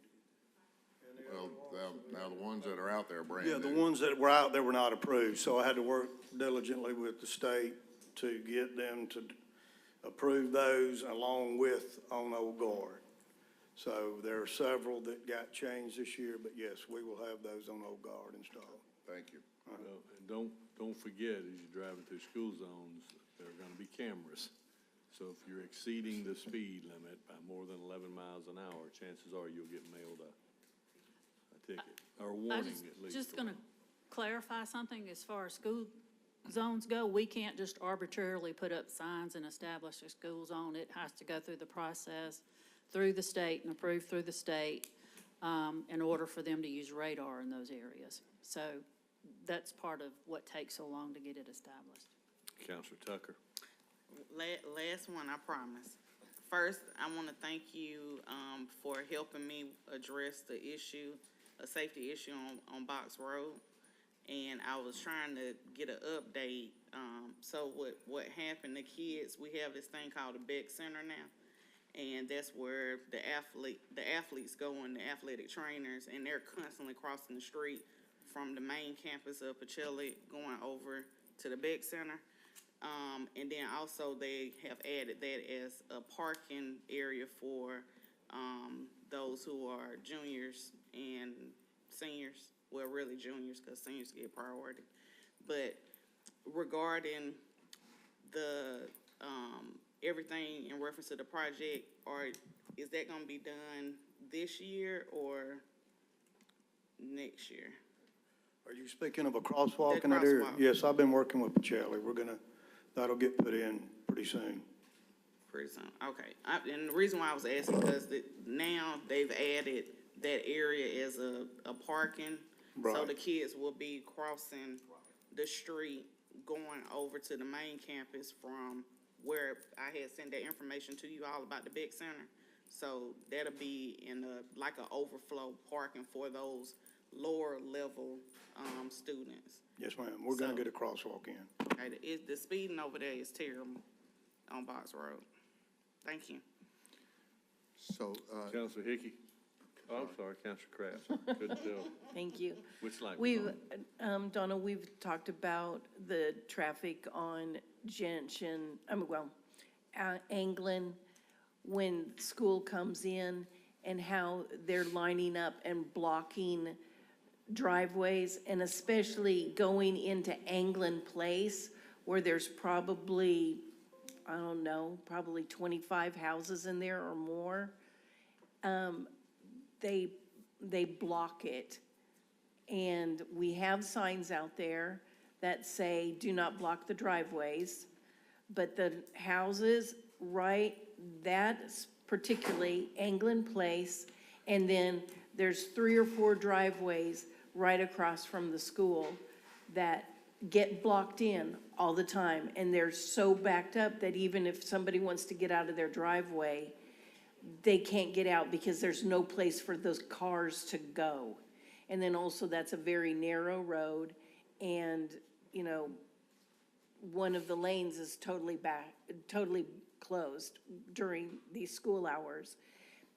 Speaker 2: And the
Speaker 9: Well,
Speaker 2: other ones,
Speaker 9: now the ones that are out there are brand
Speaker 2: yeah,
Speaker 9: new.
Speaker 2: the ones that were out there were not approved, so I had to work diligently with the state to get them to approve those along with on Old Guard. So there are several that got changed this year, but yes, we will have those on Old Guard installed.
Speaker 9: Thank you.
Speaker 3: Well, and don't forget, as you're driving through school zones, there are gonna be cameras. So if you're exceeding the speed limit by more than 11 miles an hour, chances are you'll get mailed a ticket, or a warning at least.
Speaker 14: Just gonna clarify something, as far as school zones go, we can't just arbitrarily put up signs and establish a school zone. It has to go through the process, through the state and approved through the state, in order for them to use radar in those areas. So that's part of what takes so long to get it established.
Speaker 3: Councilor Tucker.
Speaker 7: Last one, I promise. First, I want to thank you for helping me address the issue, a safety issue on Box Road. and I was trying to get an update. So what happened, the kids, we have this thing called the Beck Center now, and that's where the athletes go and the athletic trainers, and they're constantly crossing the street from the main campus of Pacelli going over to the Beck Center. And then also they have added that as a parking area for those who are juniors and seniors. Well, really juniors, because seniors get priority. But regarding the everything in reference to the project, or is that going to be done this year or next year?
Speaker 2: Are you speaking of a crosswalk
Speaker 7: The
Speaker 2: in that area?
Speaker 7: crosswalk.
Speaker 2: Yes, I've been working with Pacelli. That'll get put in pretty soon.
Speaker 7: Pretty soon, okay. And the reason why I was asking, because now they've added that area as a parking. So
Speaker 2: Right.
Speaker 7: the kids will be crossing the street, going over to the main campus from where I had sent that information to you all about the Beck Center. So that'll be in like an overflow parking for those lower level students.
Speaker 2: Yes, ma'am. We're gonna
Speaker 7: So-
Speaker 2: get a crosswalk in.
Speaker 7: Okay, the speeding over there is terrible on Box Road. Thank you.
Speaker 5: So,
Speaker 3: Councilor Hickey? Oh, I'm sorry, Councilor Kraft. Couldn't tell
Speaker 13: Thank you.
Speaker 3: which light was
Speaker 13: We've,
Speaker 3: on.
Speaker 13: Donna, we've talked about the traffic on Gentian, Anglin, when school comes in, and how they're lining up and blocking driveways, and especially going into Anglin Place, where there's probably, I don't know, probably 25 houses in there or more. They block it. And we have signs out there that say, do not block the driveways. But the houses, right, that's particularly Anglin Place, and then there's 3 or 4 driveways right across from the school that get blocked in all the time. And they're so backed up that even if somebody wants to get out of their driveway, they can't get out because there's no place for those cars to go. And then also that's a very narrow road, and, you know, one of the lanes is totally closed during these school hours.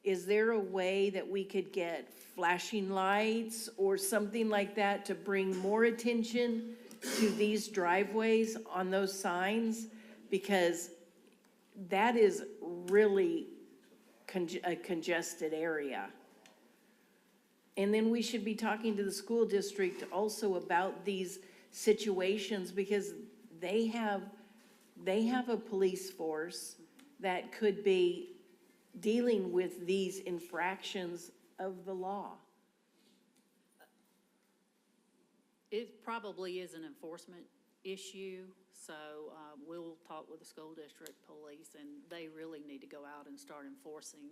Speaker 13: Is there a way that we could get flashing lights or something like that to bring more attention to these driveways on those signs? Because that is really a congested area. And then we should be talking to the school district also about these situations, because they have a police force that could be dealing with these infractions of the law.
Speaker 14: It probably is an enforcement issue, so we'll talk with the school district police, and they really need to go out and start enforcing.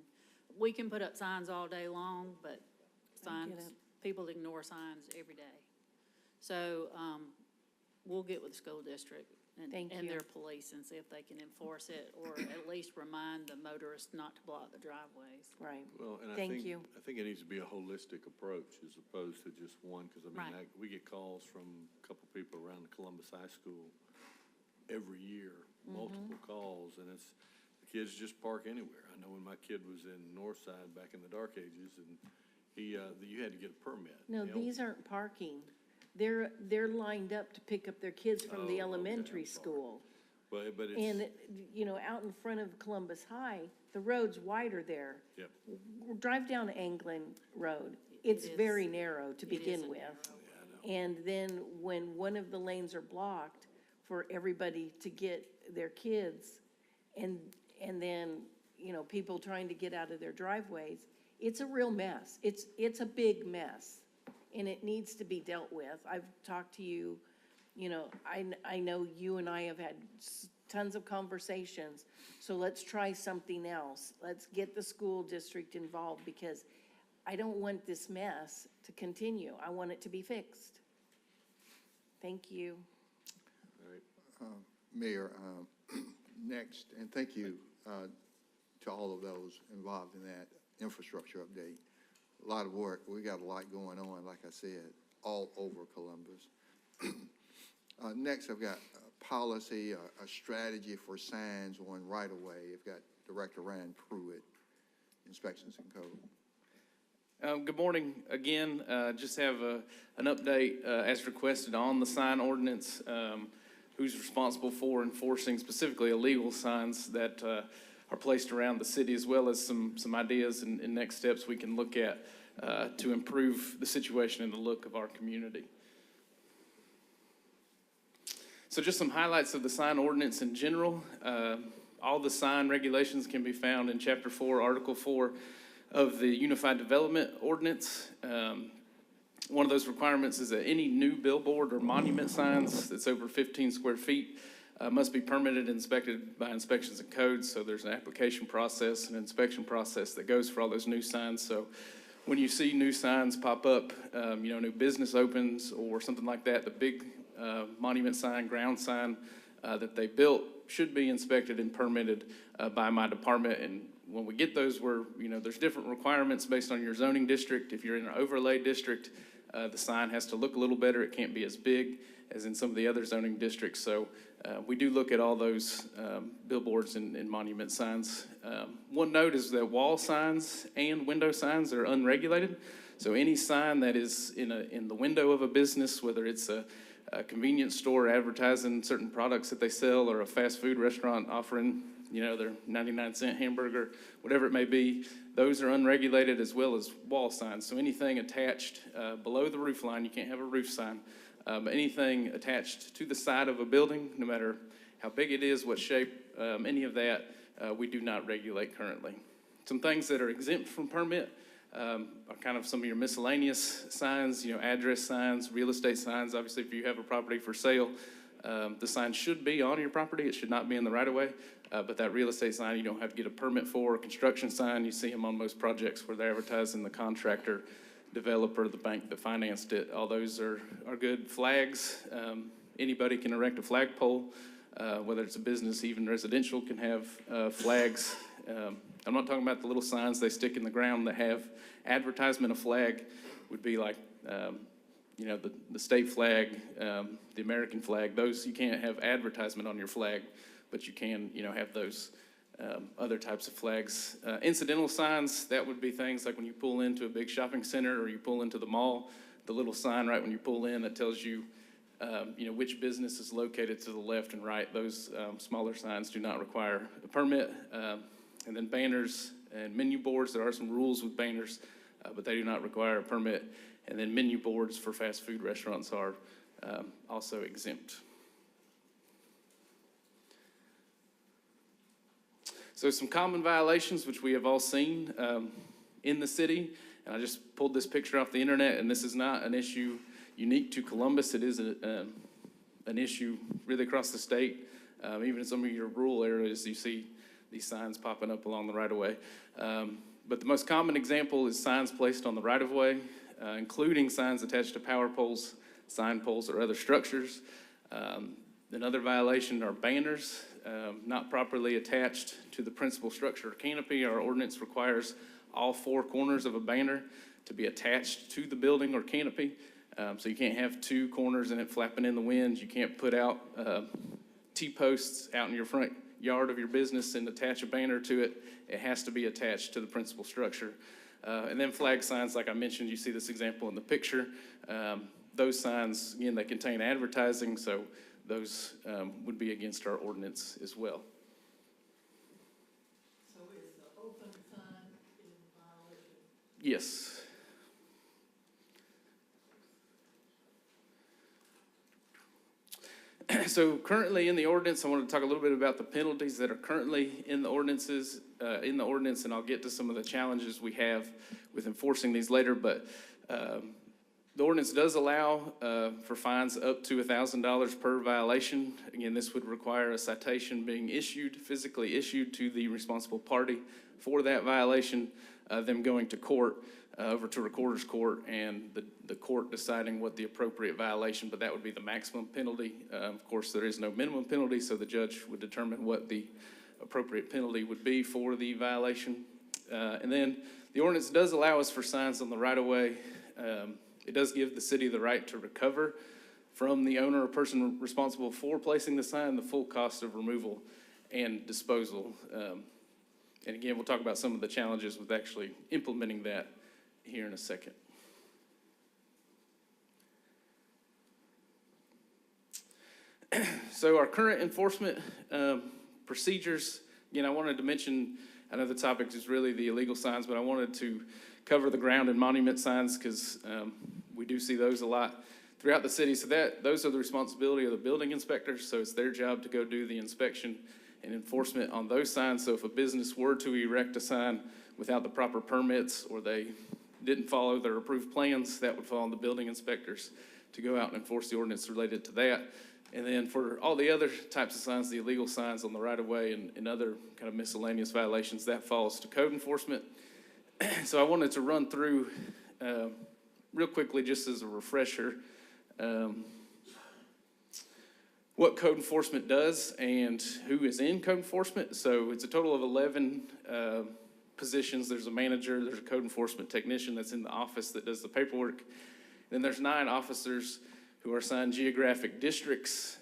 Speaker 14: We can put up signs all day long, but people ignore signs every day. So we'll get with the school district and their police and see if they can enforce it, or at least remind the motorists not to block the driveways.
Speaker 13: Right.
Speaker 3: Well, and I think it needs to be a holistic approach as opposed to just one, because I mean, we get calls from a couple people around the Columbus High School every year, multiple calls, and it's, the kids just park anywhere. I know when my kid was in Northside back in the dark ages, and you had to get a permit.
Speaker 13: No, these aren't parking. They're lined up to pick up their kids from the elementary school.
Speaker 3: But it's.
Speaker 13: And, you know, out in front of Columbus High, the road's wider there.
Speaker 3: Yep.
Speaker 13: Drive down Anglin Road. It's very narrow to begin with. And then when one of the lanes are blocked for everybody to get their kids, and then, you know, people trying to get out of their driveways, it's a real mess. It's a big mess, and it needs to be dealt with. I've talked to you, you know, I know you and I have had tons of conversations, so let's try something else. Let's get the school district involved, because I don't want this mess to continue. I want it to be fixed. Thank you.
Speaker 3: All right.
Speaker 5: Mayor, next, and thank you to all of those involved in that infrastructure update. A lot of work. We got a lot going on, like I said, all over Columbus. Next, I've got a policy, a strategy for signs on right-of-way. I've got Director Rand Pruitt, Inspections and Code.
Speaker 12: Good morning again. Just have an update as requested on the sign ordinance. Who's responsible for enforcing specifically illegal signs that are placed around the city, as well as some ideas and next steps we can look at to improve the situation and the look of our community. So just some highlights of the sign ordinance in general. All the sign regulations can be found in Chapter 4, Article 4 of the Unified Development Ordinance. One of those requirements is that any new billboard or monument signs that's over 15 square feet must be permitted and inspected by Inspections and Codes. So there's an application process, an inspection process that goes for all those new signs. So when you see new signs pop up, new business opens or something like that, the big monument sign, ground sign that they built should be inspected and permitted by my department. And when we get those, there's different requirements based on your zoning district. If you're in an overlay district, the sign has to look a little better. It can't be as big as in some of the other zoning districts. So we do look at all those billboards and monument signs. One note is that wall signs and window signs are unregulated. So any sign that is in the window of a business, whether it's a convenience store advertising certain products that they sell, or a fast food restaurant offering, their 99-cent hamburger, whatever it may be, those are unregulated, as well as wall signs. So anything attached below the roof line, you can't have a roof sign. But anything attached to the side of a building, no matter how big it is, what shape, any of that, we do not regulate currently. Some things that are exempt from permit are kind of some of your miscellaneous signs, address signs, real estate signs. Obviously, if you have a property for sale, the sign should be on your property. It should not be in the right-of-way. But that real estate sign, you don't have to get a permit for. A construction sign, you see them on most projects where they're advertising the contractor, developer, the bank that financed it. All those are good. Flags, anybody can erect a flagpole, whether it's a business, even residential can have flags. I'm not talking about the little signs they stick in the ground that have advertisement. A flag would be like, the state flag, the American flag. Those, you can't have advertisement on your flag, but you can, have those other types of flags. Incidental signs, that would be things like when you pull into a big shopping center or you pull into the mall, the little sign right when you pull in that tells you, which business is located to the left and right. Those smaller signs do not require a permit. And then banners and menu boards, there are some rules with banners, but they do not require a permit. And then menu boards for fast food restaurants are also exempt. So some common violations, which we have all seen in the city, and I just pulled this picture off the internet, and this is not an issue unique to Columbus. It is an issue really across the state. Even in some of your rural areas, you see these signs popping up along the right-of-way. But the most common example is signs placed on the right-of-way, including signs attached to power poles, sign poles, or other structures. Another violation are banners not properly attached to the principal structure or canopy. Our ordinance requires all four corners of a banner to be attached to the building or canopy. So you can't have two corners and it flapping in the wind. You can't put out T-posts out in your front yard of your business and attach a banner to it. It has to be attached to the principal structure. And then flag signs, like I mentioned, you see this example in the picture. Those signs, again, they contain advertising, so those would be against our ordinance as well.
Speaker 15: So is the open sign in violation?
Speaker 12: Yes. So currently in the ordinance, I want to talk a little bit about the penalties that are currently in the ordinances, and I'll get to some of the challenges we have with enforcing these later. But the ordinance does allow for fines up to $1,000 per violation. Again, this would require a citation being issued, physically issued to the responsible party for that violation, them going to court, over to recorder's court, and the court deciding what the appropriate violation, but that would be the maximum penalty. Of course, there is no minimum penalty, so the judge would determine what the appropriate penalty would be for the violation. And then the ordinance does allow us for signs on the right-of-way. It does give the city the right to recover from the owner or person responsible for placing the sign the full cost of removal and disposal. And again, we'll talk about some of the challenges with actually implementing that here in a second. So our current enforcement procedures, again, I wanted to mention, I know the topic is really the illegal signs, but I wanted to cover the ground and monument signs because we do see those a lot throughout the city. So those are the responsibility of the building inspectors. So it's their job to go do the inspection and enforcement on those signs. So if a business were to erect a sign without the proper permits or they didn't follow their approved plans, that would fall on the building inspectors to go out and enforce the ordinance related to that. And then for all the other types of signs, the illegal signs on the right-of-way and other kind of miscellaneous violations, that falls to code enforcement. So I wanted to run through real quickly, just as a refresher, what code enforcement does and who is in code enforcement. So it's a total of 11 positions. There's a manager, there's a code enforcement technician that's in the office that does the paperwork. Then there's 9 officers who are assigned geographic districts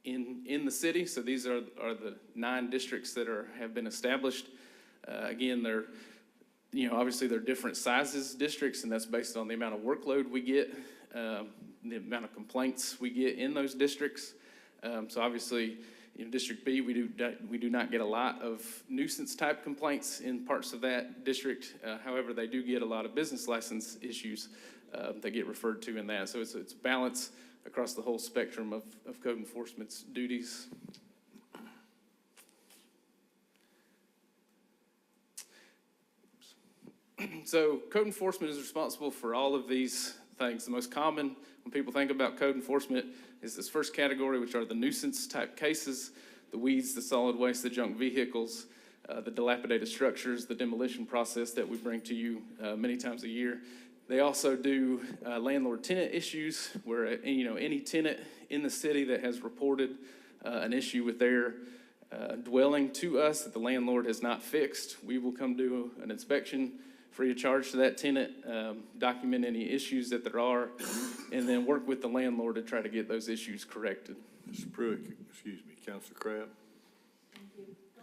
Speaker 12: in the city. So these are the 9 districts that have been established. Again, they're, obviously they're different sizes districts, and that's based on the amount of workload we get, the amount of complaints we get in those districts. So obviously, District B, we do not get a lot of nuisance type complaints in parts of that district. However, they do get a lot of business license issues that get referred to in that. So it's balance across the whole spectrum of code enforcement's duties. So code enforcement is responsible for all of these things. The most common when people think about code enforcement is this first category, which are the nuisance type cases, the weeds, the solid waste, the junk vehicles, the dilapidated structures, the demolition process that we bring to you many times a year. They also do landlord-tenant issues where, any tenant in the city that has reported an issue with their dwelling to us that the landlord has not fixed, we will come do an inspection free of charge to that tenant, document any issues that there are, and then work with the landlord to try to get those issues corrected.
Speaker 3: Mr. Pruitt, excuse me, Councilor Crabb?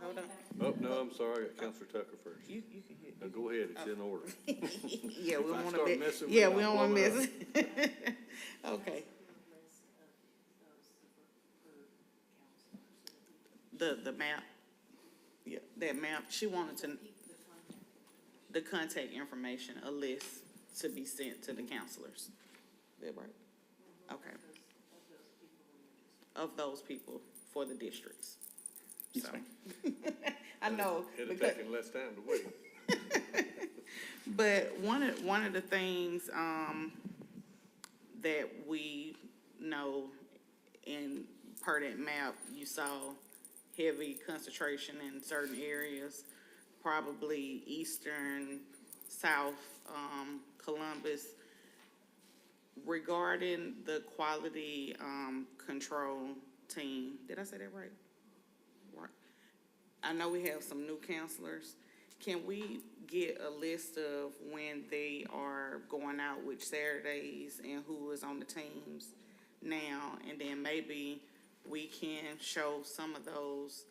Speaker 7: Hold on.
Speaker 3: Oh, no, I'm sorry, I got Councilor Tucker first.
Speaker 7: You can hit.
Speaker 3: No, go ahead, it's in order.
Speaker 7: Yeah, we don't want to
Speaker 3: start
Speaker 7: miss.
Speaker 3: messing with
Speaker 7: Yeah,
Speaker 3: it,
Speaker 7: we don't
Speaker 3: I'll
Speaker 7: want to
Speaker 3: blow
Speaker 7: miss
Speaker 3: it
Speaker 7: it. Okay. The map. Yeah, that map. She wanted to, the contact information, a list to be sent to the counselors. Is that right? Okay. Of those people for the districts. So. I know.
Speaker 3: It'd have taken less time to wait.
Speaker 7: But one of the things that we know in per that map, you saw heavy concentration in certain areas, probably eastern, south, Columbus. Regarding the quality control team, did I say that right? Right. I know we have some new counselors. Can we get a list of when they are going out, which Saturdays, and who is on the teams now? And then maybe we can show some of those,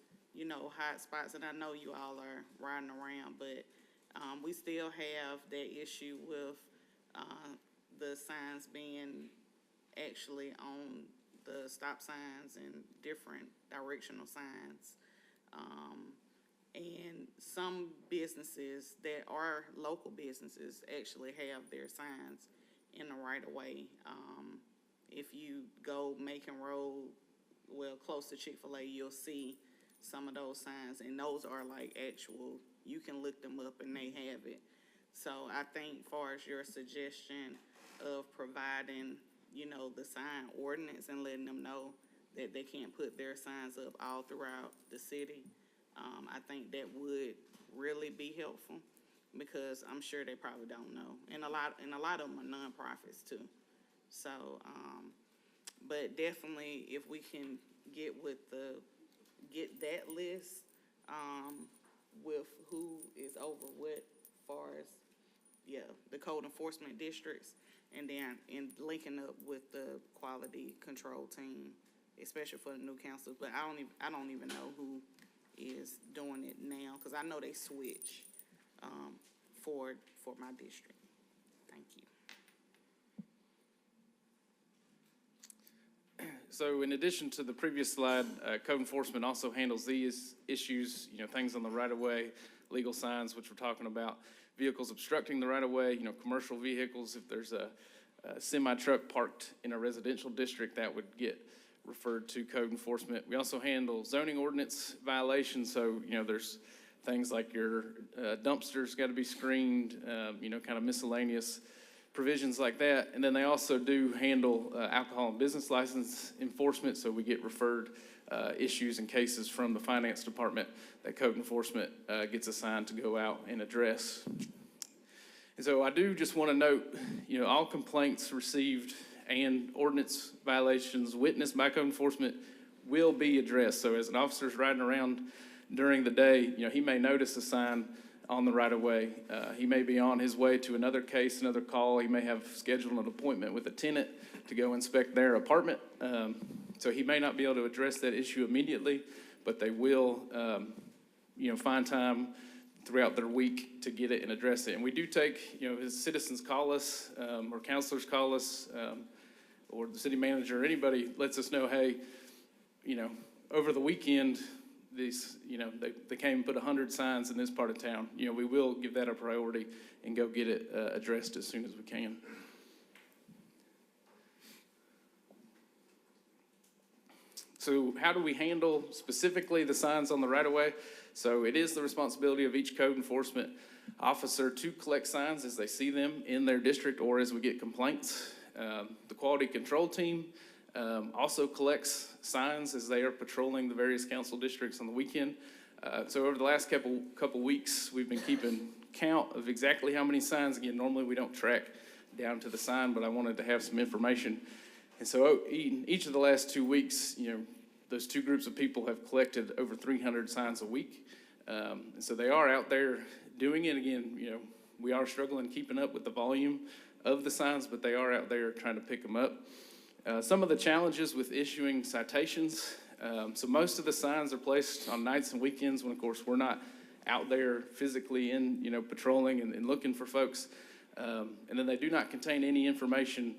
Speaker 7: hot spots. And I know you all are riding around, but we still have that issue with the signs being actually on the stop signs and different directional signs. And some businesses that are local businesses actually have their signs in the right of way. If you go Macon Road, close to Chick-fil-A, you'll see some of those signs, and those are like actual, you can look them up and they have it. So I think far as your suggestion of providing, the sign ordinance and letting them know that they can't put their signs up all throughout the city, I think that would really be helpful, because I'm sure they probably don't know. And a lot of them are nonprofits too. So, but definitely if we can get that list, with who is over what, far as, the code enforcement districts, And then in linking up with the quality control team, especially for the new counselors. But I don't even know who is doing it now, because I know they switch for my district. Thank you.
Speaker 12: So in addition to the previous slide, code enforcement also handles these issues, things on the right-of-way, legal signs, which we're talking about, vehicles obstructing the right-of-way, commercial vehicles. If there's a semi-truck parked in a residential district, that would get referred to code enforcement. We also handle zoning ordinance violations. So, there's things like your dumpsters got to be screened, kind of miscellaneous provisions like that. And then they also do handle alcohol and business license enforcement. So we get referred issues and cases from the finance department that code enforcement gets assigned to go out and address. And so I do just want to note, all complaints received and ordinance violations witnessed by code enforcement will be addressed. So as an officer's riding around during the day, he may notice a sign on the right-of-way. He may be on his way to another case, another call. He may have scheduled an appointment with a tenant to go inspect their apartment. So he may not be able to address that issue immediately, but they will, find time throughout their week to get it and address it. And we do take, as citizens call us, or counselors call us, or the city manager, or anybody lets us know, hey, over the weekend, these, they came and put 100 signs in this part of town. We will give that a priority and go get it addressed as soon as we can. So how do we handle specifically the signs on the right-of-way? So it is the responsibility of each code enforcement officer to collect signs as they see them in their district or as we get complaints. The quality control team also collects signs as they are patrolling the various council districts on the weekend. So over the last couple weeks, we've been keeping count of exactly how many signs. Again, normally we don't track down to the sign, but I wanted to have some information. And so in each of the last 2 weeks, those two groups of people have collected over 300 signs a week. And so they are out there doing it. Again, we are struggling keeping up with the volume of the signs, but they are out there trying to pick them up. Some of the challenges with issuing citations. So most of the signs are placed on nights and weekends when, of course, we're not out there physically in, patrolling and looking for folks. And then they do not contain any information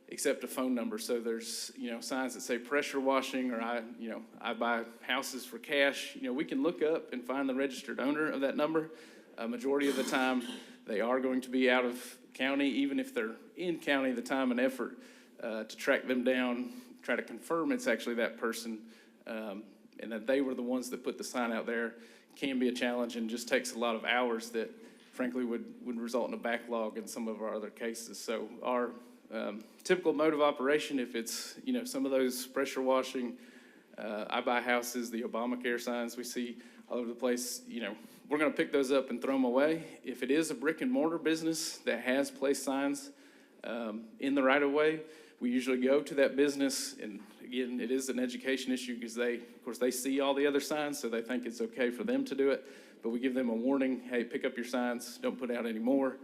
Speaker 12: except a phone number. So there's, signs that say pressure washing or I buy houses for cash. We can look up and find the registered owner of that number. Majority of the time, they are going to be out of county. Even if they're in county, the time and effort to track them down, try to confirm it's actually that person, and that they were the ones that put the sign out there can be a challenge and just takes a lot of hours that frankly would result in a backlog in some of our other cases. So our typical mode of operation, if it's, some of those pressure washing, I buy houses, the Obamacare signs we see all over the place, we're going to pick those up and throw them away. If it is a brick and mortar business that has placed signs in the right of way, we usually go to that business, and again, it is an education issue because they see all the other signs, so they think it's okay for them to do it, but we give them a warning, hey, pick up your signs, don't put out any more,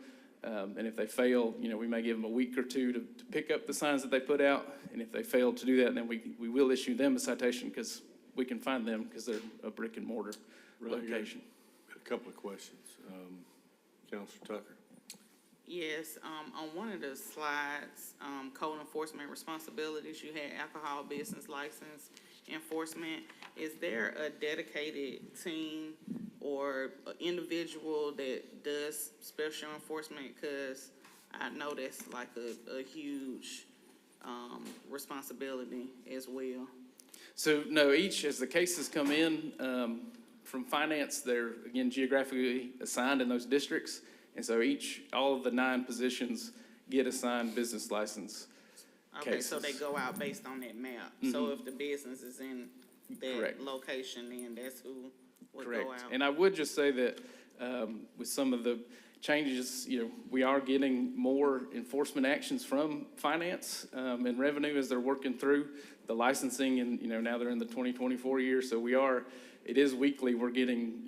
Speaker 12: and if they fail, we may give them a week or two to pick up the signs that they put out, and if they fail to do that, then we will issue them a citation because we can find them because they're a brick and mortar location.
Speaker 3: A couple of questions. Councilor Tucker.
Speaker 7: Yes, on one of the slides, code enforcement responsibilities, you had alcohol business license enforcement. Is there a dedicated team or an individual that does special enforcement? Because I know that's like a huge responsibility as well.
Speaker 12: So no, as the cases come in from finance, they're again geographically assigned in those districts. And so all of the 9 positions get assigned business license
Speaker 7: Okay,
Speaker 12: cases.
Speaker 7: so they go out based on that map. So if the business is in that
Speaker 12: Correct.
Speaker 7: location, then that's who would
Speaker 12: Correct.
Speaker 7: go out.
Speaker 12: And I would just say that with some of the changes, we are getting more enforcement actions from finance and revenue as they're working through the licensing, and now they're in the 2024 year. So it is weekly. We're getting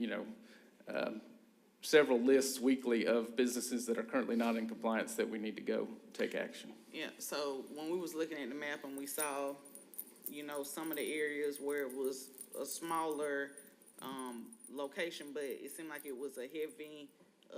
Speaker 12: several lists weekly of businesses that are currently not in compliance that we need to go take action.
Speaker 7: Yeah, so when we was looking at the map and we saw, you know, some of the areas where it was a smaller, location, but it seemed like it was a heavy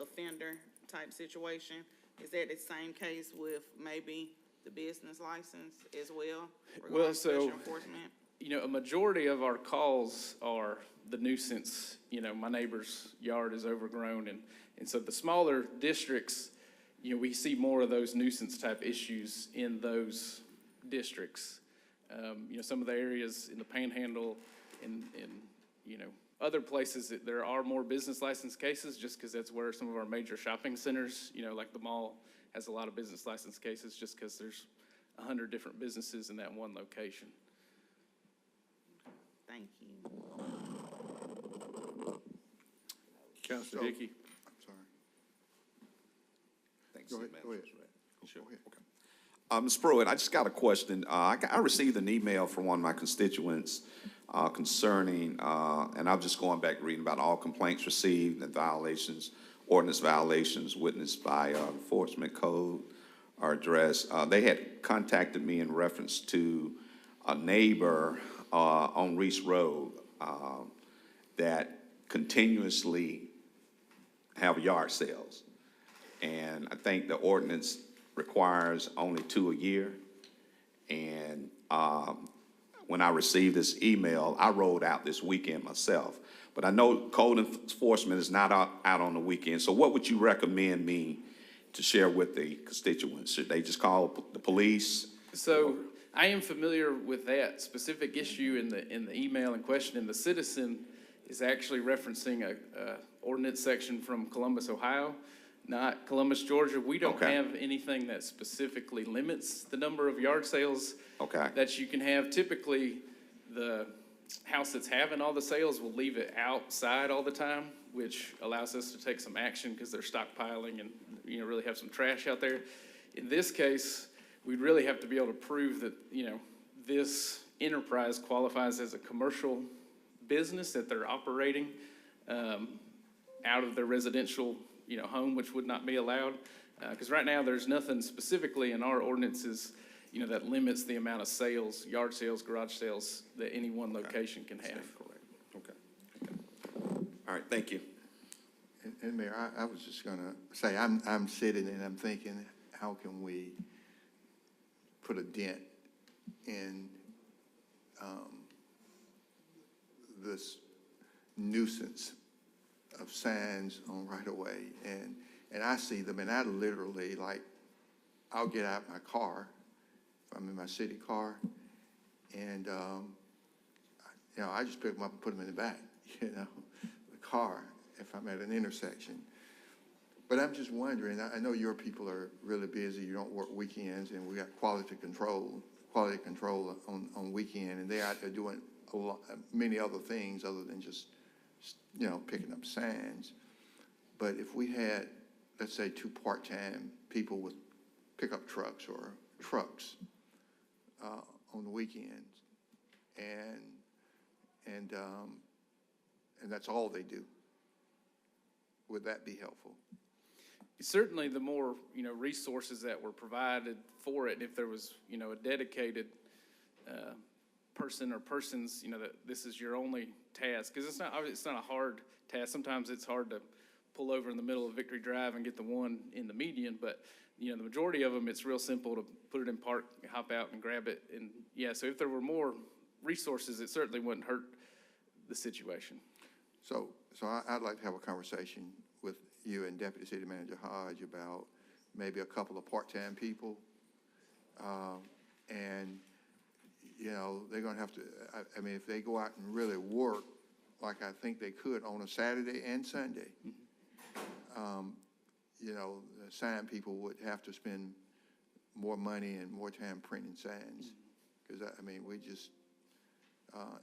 Speaker 7: offender type situation. Is that the same case with maybe the business license as well? regarding special enforcement?
Speaker 12: You know, a majority of our calls are the nuisance, you know, my neighbor's yard is overgrown, and so the smaller districts, you know, we see more of those nuisance type issues in those districts. You know, some of the areas in the Panhandle and you know, other places that there are more business license cases, just because that's where some of our major shopping centers, you know, like the mall has a lot of business license cases, just because there's 100 different businesses in that one location.
Speaker 7: Thank you.
Speaker 3: Councilor Hickey?
Speaker 5: I'm sorry.
Speaker 10: Thanks,
Speaker 5: Go ahead,
Speaker 10: City
Speaker 5: go ahead.
Speaker 10: Manager.
Speaker 5: Go ahead. Okay.
Speaker 10: Ms. Pruitt, I just got a question. I received an email from one of my constituents concerning, and I'm just going back reading about all complaints received and violations, ordinance violations witnessed by enforcement code are addressed. They had contacted me in reference to a neighbor on Reese Road that continuously have yard sales. And I think the ordinance requires only 2 a year. And when I received this email, I rolled out this weekend myself. But I know code enforcement is not out on the weekend. So what would you recommend me to share with the constituents? Should they just call the police?
Speaker 12: So I am familiar with that specific issue in the email in question, and the citizen is actually referencing a ordinance section from Columbus, Ohio, not Columbus, Georgia. We don't have anything that specifically limits the number of yard sales that you can have. Typically, the house that's having all the sales will leave it outside all the time, which allows us to take some action because they're stockpiling and, you know, really have some trash out there. In this case, we'd really have to be able to prove that, you know, this enterprise qualifies as a commercial business, that they're operating out of their residential, you know, home, which would not be allowed. Because right now, there's nothing specifically in our ordinances, you know, that limits the amount of sales, yard sales, garage sales, that any one location can have.
Speaker 10: Correct. Okay. All right, thank you.
Speaker 5: And Mayor, I was just gonna say, I'm sitting and I'm thinking, how can we put a dent in this nuisance of signs on right-of-way? And I see them, and I literally, like, I'll get out my car, if I'm in my city car, and, you know, I just pick them up and put them in the back, you know, the car, if I'm at an intersection. But I'm just wondering, I know your people are really busy, you don't work weekends, and we got quality control on weekend, and they're out there doing a lot, many other things other than just, you know, picking up signs. But if we had, let's say, 2 part-time people with pickup trucks or trucks on the weekends, and that's all they do, would that be helpful?
Speaker 12: Certainly, the more, you know, resources that were provided for it, if there was, you know, a dedicated person or persons, you know, that this is your only task, because it's not a hard task. Sometimes it's hard to pull over in the middle of Victory Drive and get the one in the median, but, you know, the majority of them, it's real simple to put it in park, hop out and grab it. And yeah, so if there were more resources, it certainly wouldn't hurt the situation.
Speaker 5: So I'd like to have a conversation with you and Deputy City Manager Hodge about maybe a couple of part-time people. And, you know, they're gonna have to, I mean, if they go out and really work like I think they could on a Saturday and Sunday, you know, the sign people would have to spend more money and more time printing signs. Because, I mean, we just,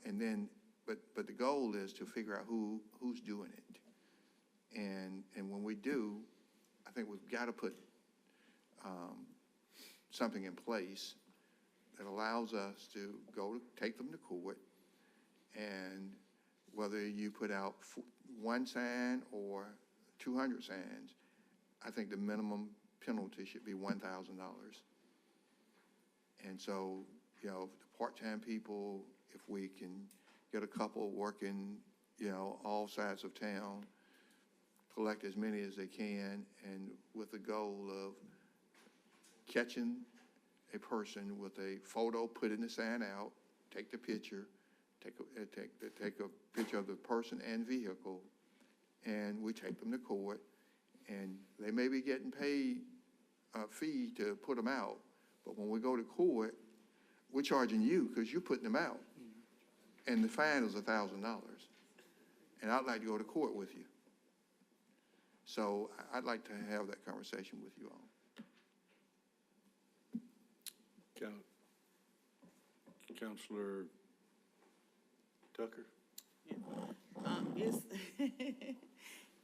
Speaker 5: and then, but the goal is to figure out who's doing it. And when we do, I think we've got to put something in place that allows us to take them to court, and whether you put out 1 sign or 200 signs, I think the minimum penalty should be $1,000. And so, you know, the part-time people, if we can get a couple working, you know, all sides of town, collect as many as they can, and with the goal of catching a person with a photo, putting the sign out, take the picture, take a picture of the person and vehicle, and we take them to court, and they may be getting paid a fee to put them out, but when we go to court, we're charging you because you're putting them out, and the fine is $1,000, and I'd like to go to court with you. So I'd like to have that conversation with you all.
Speaker 3: Counselor Tucker?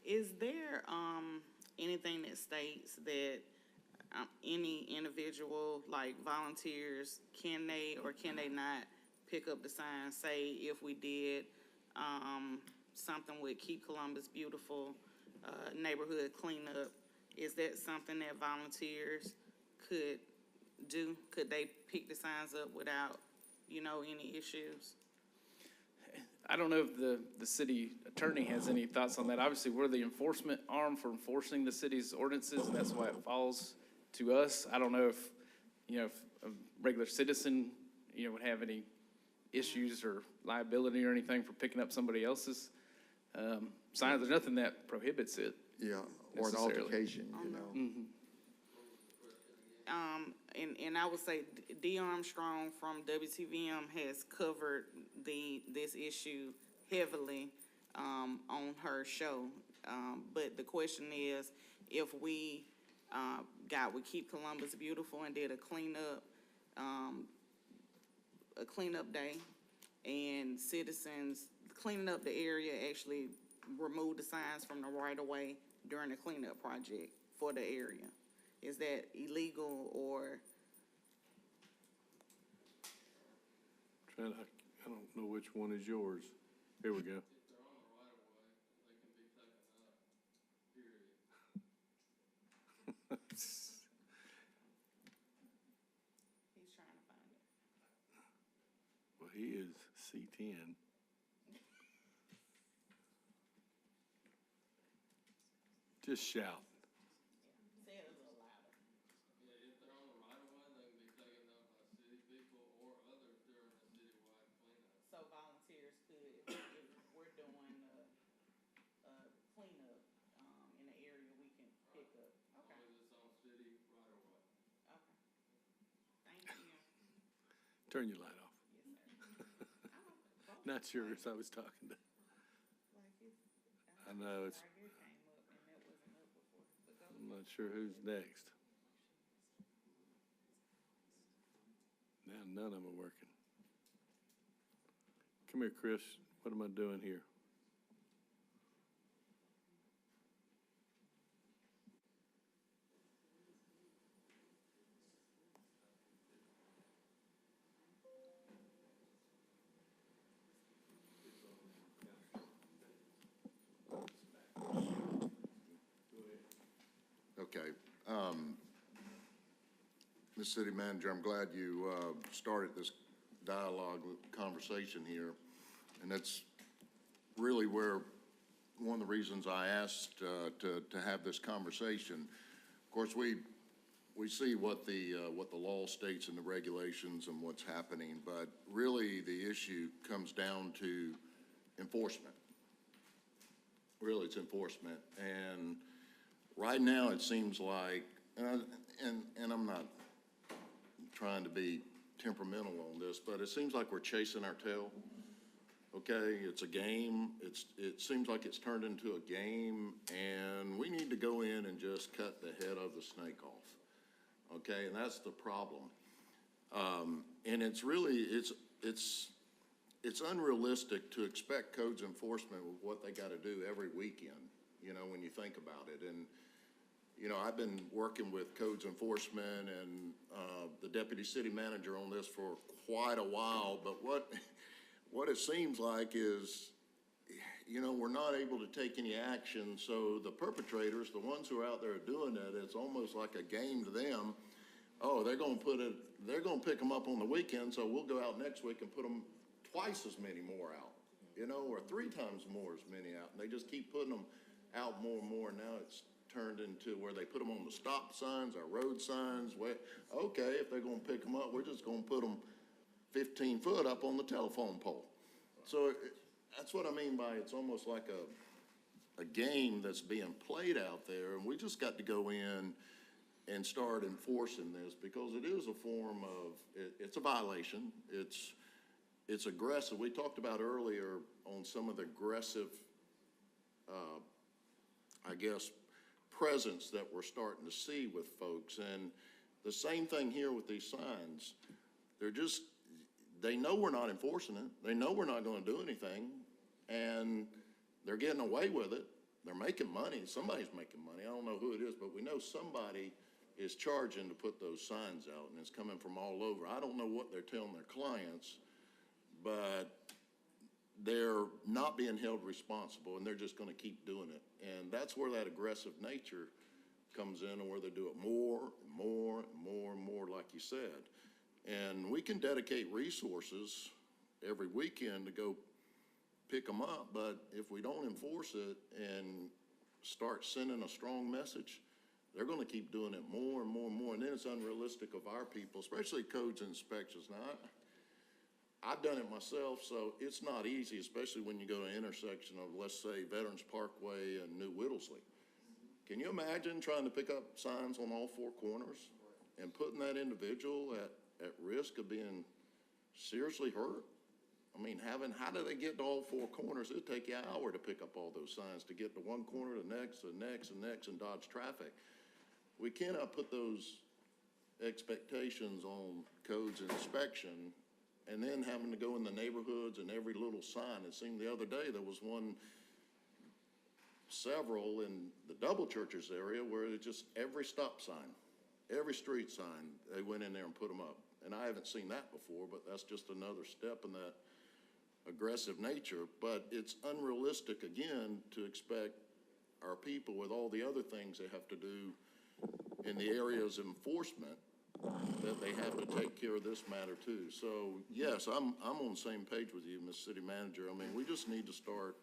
Speaker 7: Is there, anything that states that, any individual, like volunteers, can they or can they not pick up the sign? Say if we did, something with Keep Columbus Beautiful, neighborhood cleanup, is that something that volunteers could do? Could they pick the signs up without, you know, any issues?
Speaker 12: I don't know if the city attorney has any thoughts on that. Obviously, we're the enforcement arm for enforcing the city's ordinances, and that's why it falls to us. I don't know if, you know, if a regular citizen, you know, would have any issues or liability or anything for picking up somebody else's signs. There's nothing that prohibits it.
Speaker 5: Yeah, or an altercation, you know.
Speaker 12: Mm-hmm.
Speaker 7: And I would say D. Armstrong from WTVM has covered this issue heavily, on her show. But the question is, if we, would Keep Columbus Beautiful and did a cleanup day, and citizens cleaning up the area actually remove the signs from the right of way during the cleanup project for the area. Is that illegal or?
Speaker 3: I don't know which one is yours. Here we go.
Speaker 7: He's trying to find it.
Speaker 3: Well, he is C10. Just shout.
Speaker 7: Say it a little louder.
Speaker 17: Yeah, if they're on the right of way, they can be taken down by city people or others during a citywide cleanup.
Speaker 7: So volunteers could, if we're doing a cleanup, in an area we can pick up. Okay.
Speaker 17: Only this on city right of way.
Speaker 7: Okay. Thank you.
Speaker 3: Turn your light off.
Speaker 7: Yes, sir.
Speaker 3: Not yours, I was talking to. I know, it's,
Speaker 7: Right here came up and that wasn't up before. But go
Speaker 3: I'm not sure who's next. Now none of them are working. Come here, Chris. What am I doing here?
Speaker 9: Okay. Ms. City Manager, I'm glad you started this dialogue, conversation here. And that's really where, one of the reasons I asked to have this conversation. Of course, we see what the law states and the regulations and what's happening, but really the issue comes down to enforcement. Really, it's enforcement. And right now, it seems like, and I'm not trying to be temperamental on this, but it seems like we're chasing our tail. Okay, it's a game. It seems like it's turned into a game, and we need to go in and just cut the head of the snake off. Okay, and that's the problem. And it's really, it's unrealistic to expect codes enforcement with what they got to do every weekend, you know, when you think about it. And, you know, I've been working with codes enforcement and the deputy city manager on this for quite a while, but what it seems like is you know, we're not able to take any action, so the perpetrators, the ones who are out there doing it, it's almost like a game to them. Oh, they're gonna pick them up on the weekend, so we'll go out next week and put them twice as many more out, you know, or 3 times more as many out. And they just keep putting them out more and more, and now it's turned into where they put them on the stop signs, our road signs. Okay, if they're gonna pick them up, we're just gonna put them 15 foot up on the telephone pole. So that's what I mean by it's almost like a game that's being played out there, and we just got to go in and start enforcing this, because it is a form of, it's a violation. It's aggressive. We talked about earlier on some of the aggressive, I guess, presence that we're starting to see with folks. And the same thing here with these signs. They know we're not enforcing it. They know we're not going to do anything, and they're getting away with it. They're making money. Somebody's making money. I don't know who it is, but we know somebody is charging to put those signs out, and it's coming from all over. I don't know what they're telling their clients, but they're not being held responsible, and they're just going to keep doing it. And that's where that aggressive nature comes in, and where they do it more and more and more and more, like you said. And we can dedicate resources every weekend to go pick them up, but if we don't enforce it and start sending a strong message, they're going to keep doing it more and more and more. And then it's unrealistic of our people, especially codes and inspections. Now, I've done it myself, so it's not easy, especially when you go to an intersection of, let's say, Veterans Parkway and New Whittlesey. Can you imagine trying to pick up signs on all 4 corners and putting that individual at risk of being seriously hurt? I mean, how do they get to all 4 corners? It'd take you an hour to pick up all those signs to get to one corner, the next, the next, and next, and dodge traffic. We cannot put those expectations on codes and inspection and then having to go in the neighborhoods and every little sign. It seemed the other day there was several in the Double Churches area where it's just every stop sign, every street sign, they went in there and put them up. And I haven't seen that before, but that's just another step in that aggressive nature. But it's unrealistic, again, to expect our people with all the other things they have to do in the areas of enforcement, that they have to take care of this matter too. So yes, I'm on the same page with you, Ms. City Manager. I mean, we just need to start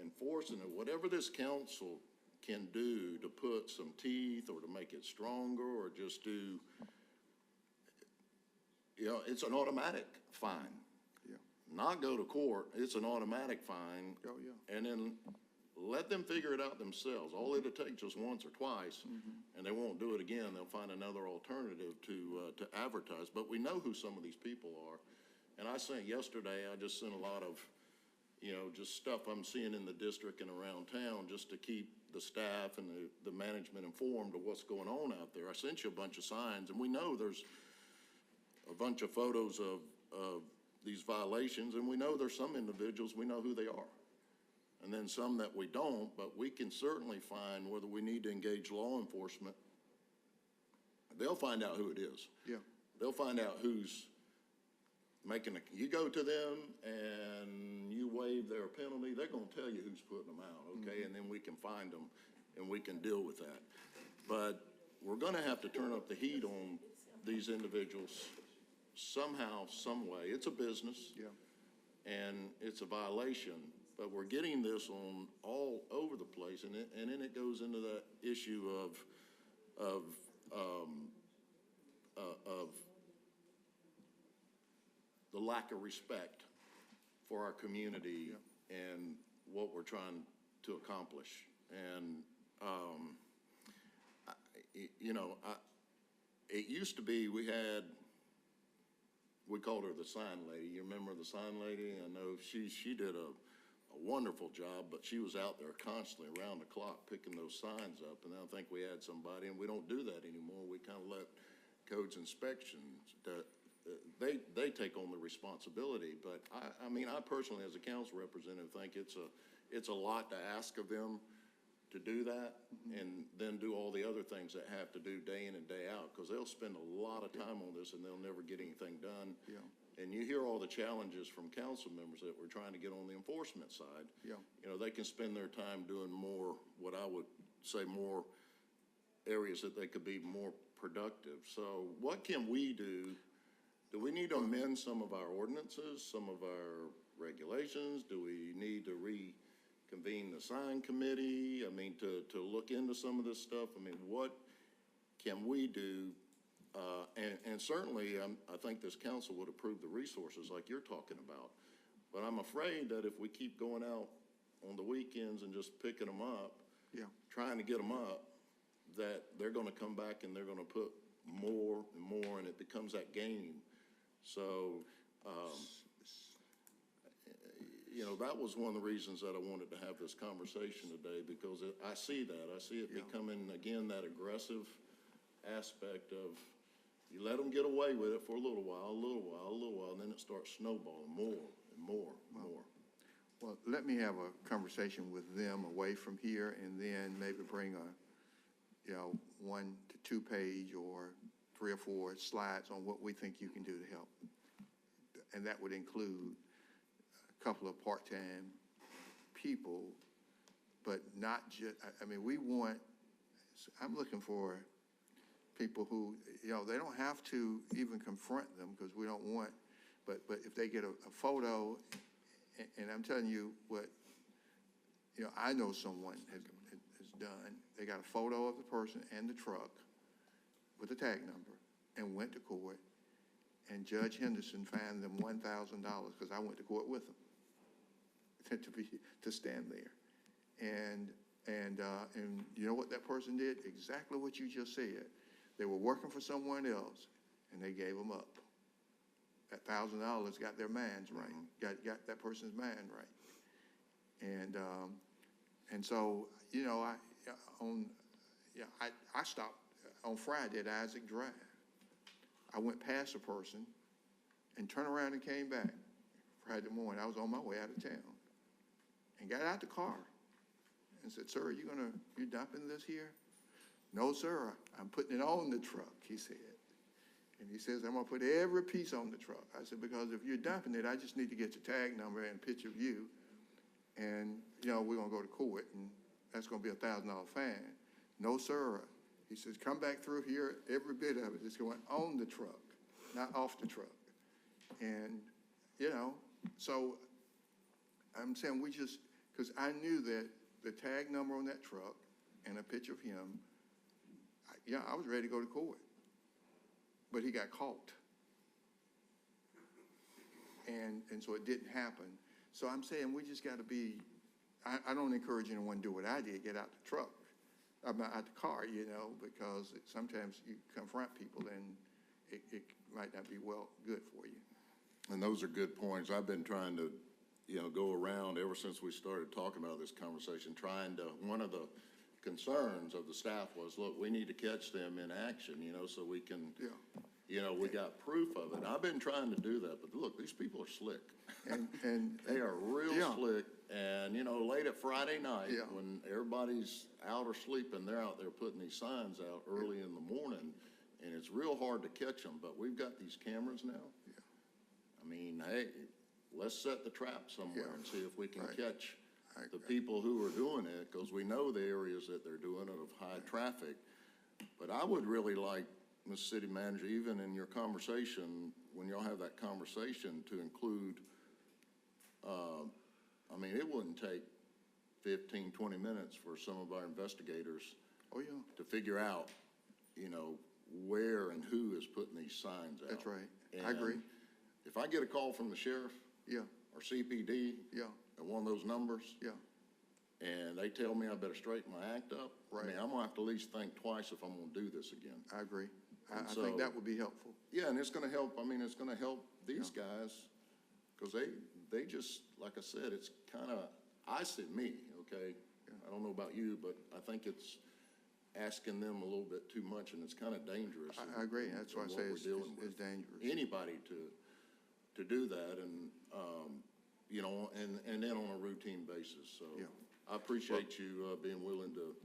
Speaker 9: enforcing it. Whatever this council can do to put some teeth or to make it stronger, or just do, you know, it's an automatic fine.
Speaker 5: Yeah.
Speaker 9: Not go to court, it's an automatic fine.
Speaker 5: Oh, yeah.
Speaker 9: And then let them figure it out themselves. All it'll take just once or twice, and they won't do it again. They'll find another alternative to advertise. But we know who some of these people are. And I sent yesterday, I just sent a lot of, you know, just stuff I'm seeing in the district and around town, just to keep the staff and the management informed of what's going on out there. I sent you a bunch of signs, and we know there's a bunch of photos of these violations, and we know there's some individuals, we know who they are. And then some that we don't, but we can certainly find whether we need to engage law enforcement. They'll find out who it is.
Speaker 5: Yeah.
Speaker 9: They'll find out who's making you go to them and you waive their penalty, they're gonna tell you who's putting them out, okay? And then we can find them and we can deal with that. But we're gonna have to turn up the heat on these individuals somehow, some way. It's a business.
Speaker 5: Yeah.
Speaker 9: And it's a violation. But we're getting this on all over the place, and then it goes into that issue of the lack of respect for our community and what we're trying to accomplish. And it used to be we called her the sign lady. You remember the sign lady? I know she did a wonderful job, but she was out there constantly around the clock picking those signs up. And I think we had somebody, and we don't do that anymore. We kind of let codes inspections, they take on the responsibility. But I mean, I personally, as a council representative, think it's a lot to ask of them to do that, and then do all the other things that have to do day in and day out, because they'll spend a lot of time on this and they'll never get anything done.
Speaker 5: Yeah.
Speaker 9: and you hear all the challenges from council members that we're trying to get on the enforcement side.
Speaker 5: Yeah.
Speaker 9: You know, they can spend their time doing more, what I would say, more areas that they could be more productive. So what can we do? Do we need to amend some of our ordinances, some of our regulations? Do we need to reconvene the sign committee? I mean, to look into some of this stuff? I mean, what can we do? And certainly, I think this council would approve the resources like you're talking about. But I'm afraid that if we keep going out on the weekends and just picking them up, trying to get them up, that they're going to come back and they're going to put more and more, and it becomes that game. So, you know, that was one of the reasons that I wanted to have this conversation today, because I see that. I see it becoming, again, that aggressive aspect of, you let them get away with it for a little while, and then it starts snowballing more and more and more.
Speaker 5: Well, let me have a conversation with them away from here, and then maybe bring a, 1 to 2 page or 3 or 4 slides on what we think you can do to help. And that would include a couple of part-time people, but not just, I mean, I'm looking for people who, they don't have to even confront them, because we don't want, but if they get a photo, and I'm telling you what, I know someone has done. They got a photo of the person and the truck with the tag number and went to court, and Judge Henderson fined them $1,000, because I went to court with them to stand there. And you know what that person did? Exactly what you just said. They were working for someone else, and they gave them up. That $1,000 got their minds right, got that person's mind right. And so, I stopped on Friday at Isaac Drive. I went past a person and turned around and came back Friday morning. I was on my way out of town, and got out the car and said, "Sir, you dumping this here?" "No, sir, I'm putting it on the truck," he said. And he says, "I'm going to put every piece on the truck." I said, "Because if you're dumping it, I just need to get your tag number and a picture of you. And, we're going to go to court, and that's going to be a $1,000 fine." "No, sir." He says, "Come back through here. Every bit of it is going on the truck, not off the truck." And, so I'm saying because I knew that the tag number on that truck and a picture of him, I was ready to go to court. But he got caught. And so it didn't happen. So I'm saying we just got to be, I don't encourage anyone to do what I did, get out the truck, out the car, because sometimes you confront people and it might not be good for you.
Speaker 9: And those are good points. I've been trying to, go around ever since we started talking about this conversation, one of the concerns of the staff was, look, we need to catch them in action, so we can, we got proof of it. I've been trying to do that, but look, these people are slick. And they are real slick. And, late at Friday night, when everybody's out or sleeping, they're out there putting these signs out early in the morning, and it's real hard to catch them. But we've got these cameras now. I mean, hey, let's set the trap somewhere and see if we can catch the people who are doing it, because we know the areas that they're doing it of high traffic. But I would really like, Ms. City Manager, even in your conversation, when y'all have that conversation, to include, it wouldn't take 15, 20 minutes for some of our investigators to figure out, where and who is putting these signs out.
Speaker 5: That's right.
Speaker 9: And
Speaker 5: I agree.
Speaker 9: If I get a call from the sheriff or CPD at one of those numbers, and they tell me I better straighten my act up, I'm going to have to at least think twice if I'm going to do this again.
Speaker 5: I agree. I think that would be helpful.
Speaker 9: Yeah, and it's going to help. It's going to help these guys, because they just, like I said, it's kind of, I see me, okay? I don't know about you, but I think it's asking them a little bit too much, and it's kind of dangerous.
Speaker 5: I agree. That's why I say it's dangerous.
Speaker 9: Anybody to do that, and, and then on a routine basis. So I appreciate you being willing to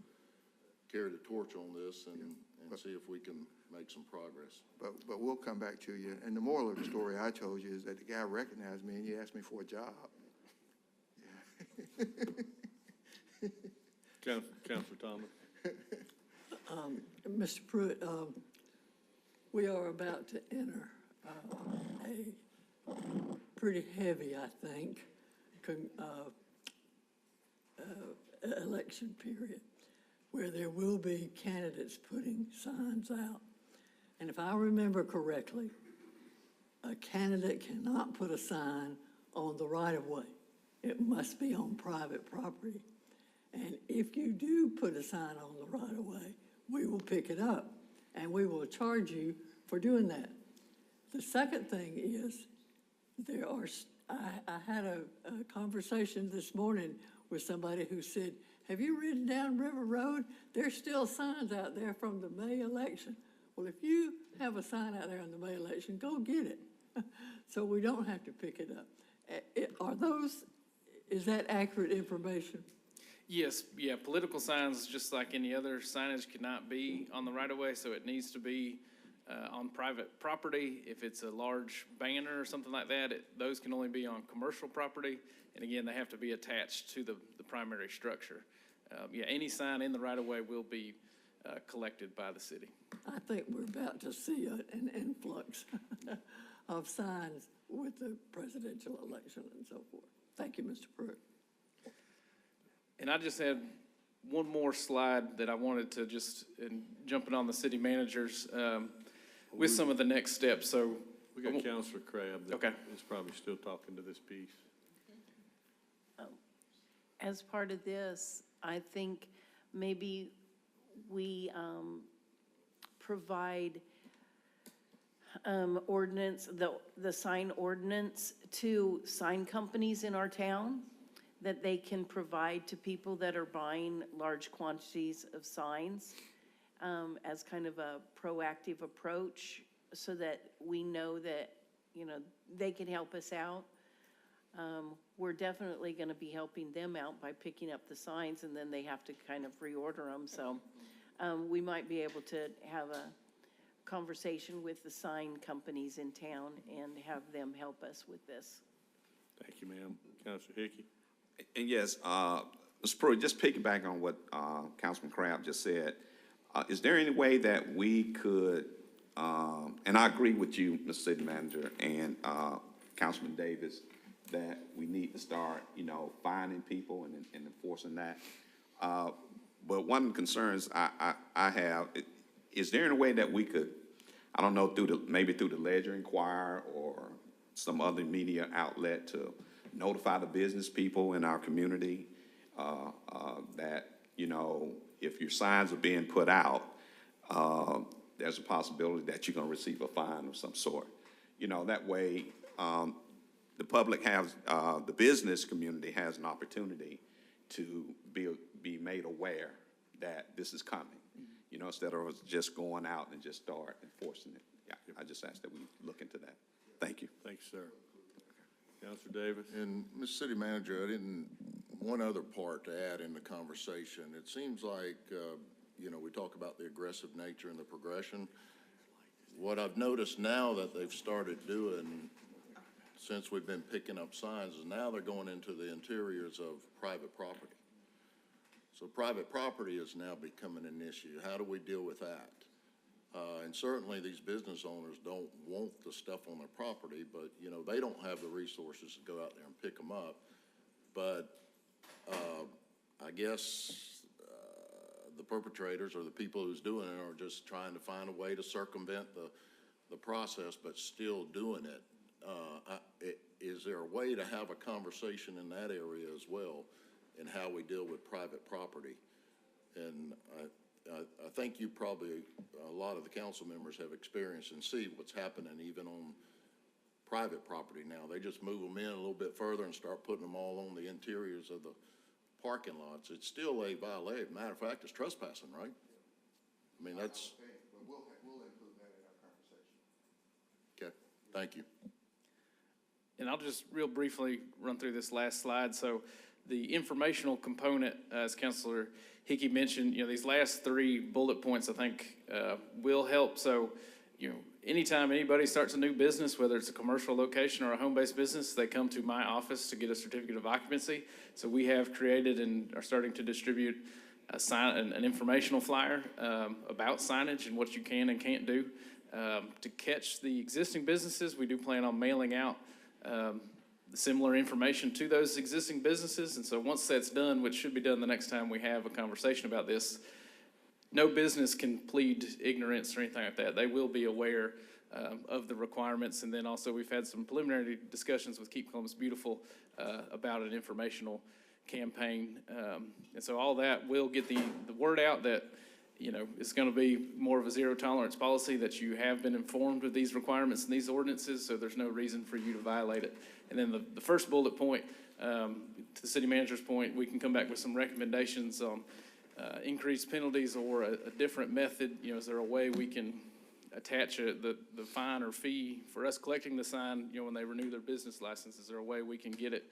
Speaker 9: carry the torch on this and and see if we can make some progress.
Speaker 5: But we'll come back to you. And the moral of the story I told you is that the guy recognized me and he asked me for a job.
Speaker 3: Councilor Thomas?
Speaker 15: Mr. Pruitt, we are about to enter a pretty heavy, I think, election period where there will be candidates putting signs out. And if I remember correctly, a candidate cannot put a sign on the right-of-way. It must be on private property. And if you do put a sign on the right-of-way, we will pick it up and we will charge you for doing that. The second thing is, I had a conversation this morning with somebody who said, have you ridden down River Road? There's still signs out there from the May election. Well, if you have a sign out there on the May election, go get it. So we don't have to pick it up. Is that accurate information?
Speaker 12: Yes, yeah, political signs, just like any other signage, cannot be on the right-of-way, so it needs to be on private property. If it's a large banner or something like that, those can only be on commercial property, and again, they have to be attached to the primary structure. Yeah, any sign in the right-of-way will be collected by the city.
Speaker 15: I think we're about to see an influx of signs with the presidential election and so forth. Thank you, Mr. Pruitt.
Speaker 12: And I just had one more slide that I wanted to and jumping on the city managers with some of the next steps. So
Speaker 3: We got Councilor Crabb that
Speaker 12: Okay.
Speaker 3: is probably still talking to this piece.
Speaker 13: As part of this, I think maybe we provide ordinance, the sign ordinance to sign companies in our town that they can provide to people that are buying large quantities of signs as kind of a proactive approach so that we know that, they can help us out. We're definitely going to be helping them out by picking up the signs, and then they have to kind of reorder them. So we might be able to have a conversation with the sign companies in town and have them help us with this.
Speaker 3: Thank you, ma'am. Councilor Hickey?
Speaker 10: And yes, Mr. Pruitt, just piggyback on what Councilman Crabb just said, is there any way that we could, and I agree with you, Mr. City Manager, and Councilman Davis, that we need to start, finding people and enforcing that. But one of the concerns I have, is there any way that we could, I don't know, maybe through the Ledger Inquirer or some other media outlet to notify the business people in our community that, if your signs are being put out, there's a possibility that you're going to receive a fine of some sort. That way the public has, the business community has an opportunity to be made aware that this is coming, instead of just going out and just start enforcing it. Yeah, I just ask that we look into that. Thank you.
Speaker 3: Thanks, sir. Councilor Davis?
Speaker 9: And, Mr. City Manager, one other part to add in the conversation. It seems like, we talk about the aggressive nature and the progression. What I've noticed now that they've started doing since we've been picking up signs is now they're going into the interiors of private property. So private property is now becoming an issue. How do we deal with that? And certainly these business owners don't want the stuff on their property, but, they don't have the resources to go out there and pick them up. But I guess the perpetrators or the people who's doing it are just trying to find a way to circumvent the process, but still doing it. Is there a way to have a conversation in that area as well in how we deal with private property? And I think you probably, a lot of the council members have experienced and see what's happening even on private property now. They just move them in a little bit further and start putting them all on the interiors of the parking lots. It's still a violation. Matter of fact, it's trespassing, right? I mean, that's.
Speaker 5: Okay, but we'll include that in our conversation.
Speaker 9: Okay, thank you.
Speaker 12: And I'll just real briefly run through this last slide. So the informational component, as Councilor Hickey mentioned, these last 3 bullet points, I think, will help. So, anytime anybody starts a new business, whether it's a commercial location or a home-based business, they come to my office to get a certificate of occupancy. So we have created and are starting to distribute an informational flyer about signage and what you can and can't do. To catch the existing businesses, we do plan on mailing out similar information to those existing businesses. And so once that's done, which should be done the next time we have a conversation about this, no business can plead ignorance or anything like that. They will be aware of the requirements. And then also we've had some preliminary discussions with Keep Columbus Beautiful about an informational campaign. And so all that will get the word out that, it's going to be more of a zero tolerance policy, that you have been informed of these requirements and these ordinances, so there's no reason for you to violate it. And then the first bullet point, to the city manager's point, we can come back with some recommendations on increased penalties or a different method. Is there a way we can attach the fine or fee for us collecting the sign, when they renew their business license? Is there a way we can get it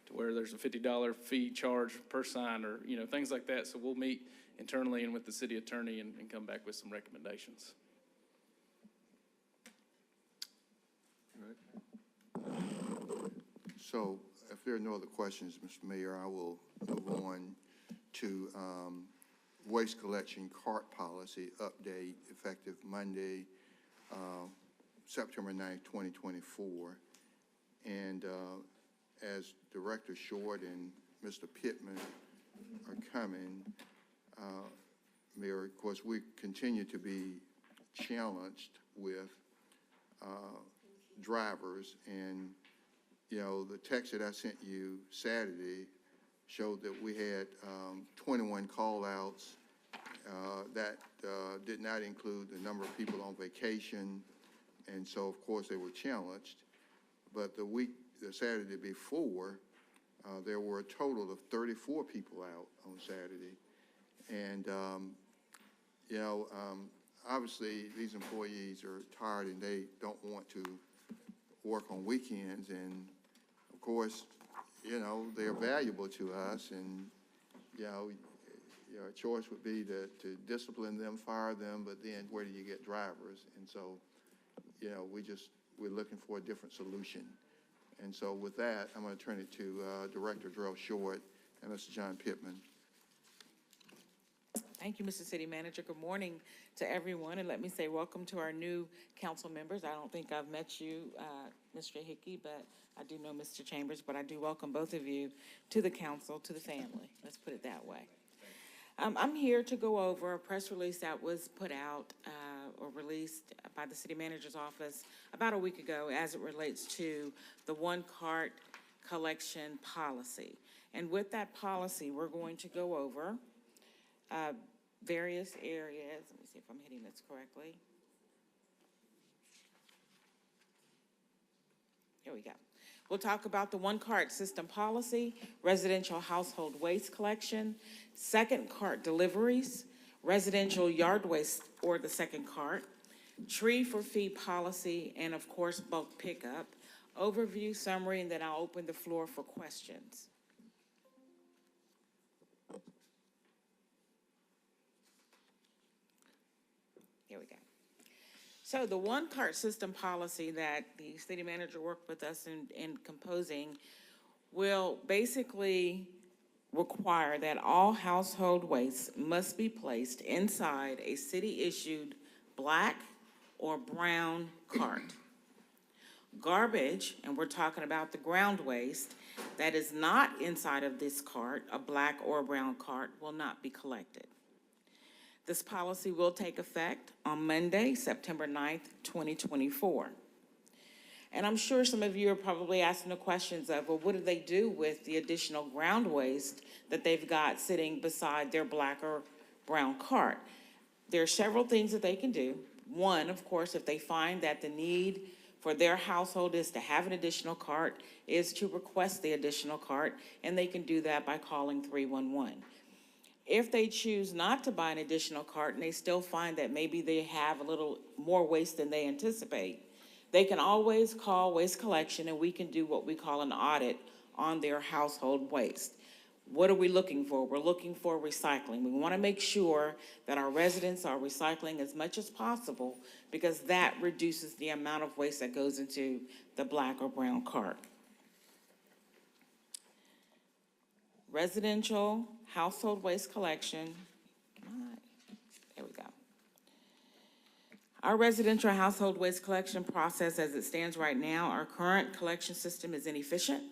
Speaker 12: to where there's a $50 fee charge per sign, or, things like that? So we'll meet internally and with the city attorney and come back with some recommendations.
Speaker 5: So if there are no other questions, Mr. Mayor, I will move on to waste collection cart policy update effective Monday, September 9th, 2024. And as Director Short and Mr. Pittman are coming, Mayor, of course, we continue to be challenged with drivers. And, the text that I sent you Saturday showed that we had 21 call-outs. That did not include the number of people on vacation. And so, of course, they were challenged. But the Saturday before, there were a total of 34 people out on Saturday. And, obviously these employees are tired and they don't want to work on weekends. And of course, they're valuable to us. And, a choice would be to discipline them, fire them, but then where do you get drivers? And so, we're looking for a different solution. And so with that, I'm going to turn it to Director Darrell Short and Mr. John Pittman.
Speaker 18: Thank you, Mr. City Manager. Good morning to everyone, and let me say welcome to our new council members. I don't think I've met you, Mr. Hickey, but I do know Mr. Chambers, but I do welcome both of you to the council, to the family. Let's put it that way. I'm here to go over a press release that was put out or released by the City Manager's office about a week ago as it relates to the one-cart collection policy. And with that policy, we're going to go over various areas. Let me see if I'm hitting this correctly. Here we go. We'll talk about the one-cart system policy, residential household waste collection, second cart deliveries, residential yard waste or the second cart, tree for fee policy, and of course, bulk pickup, overview, summary, and then I'll open the floor for questions. Here we go. So the one-cart system policy that the city manager worked with us in composing will basically require that all household waste must be placed inside a city-issued black or brown cart. Garbage, and we're talking about the ground waste, that is not inside of this cart, a black or a brown cart, will not be collected. This policy will take effect on Monday, September 9th, 2024. And I'm sure some of you are probably asking the questions of, well, what do they do with the additional ground waste that they've got sitting beside their black or brown cart? There are several things that they can do. One, of course, if they find that the need for their household is to have an additional cart, is to request the additional cart, and they can do that by calling 311. If they choose not to buy an additional cart and they still find that maybe they have a little more waste than they anticipate, they can always call waste collection and we can do what we call an audit on their household waste. What are we looking for? We're looking for recycling. We want to make sure that our residents are recycling as much as possible because that reduces the amount of waste that goes into the black or brown cart. Residential household waste collection. There we go. Our residential household waste collection process as it stands right now, our current collection system is inefficient.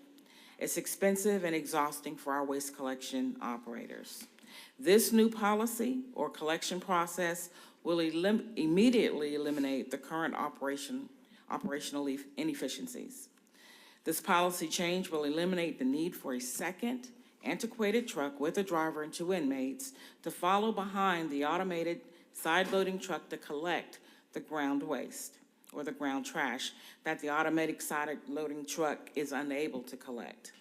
Speaker 18: It's expensive and exhausting for our waste collection operators. This new policy or collection process will immediately eliminate the current operational inefficiencies. This policy change will eliminate the need for a second antiquated truck with a driver and 2 inmates to follow behind the automated side-loading truck to collect the ground waste or the ground trash that the automatic side-loading truck is unable to collect.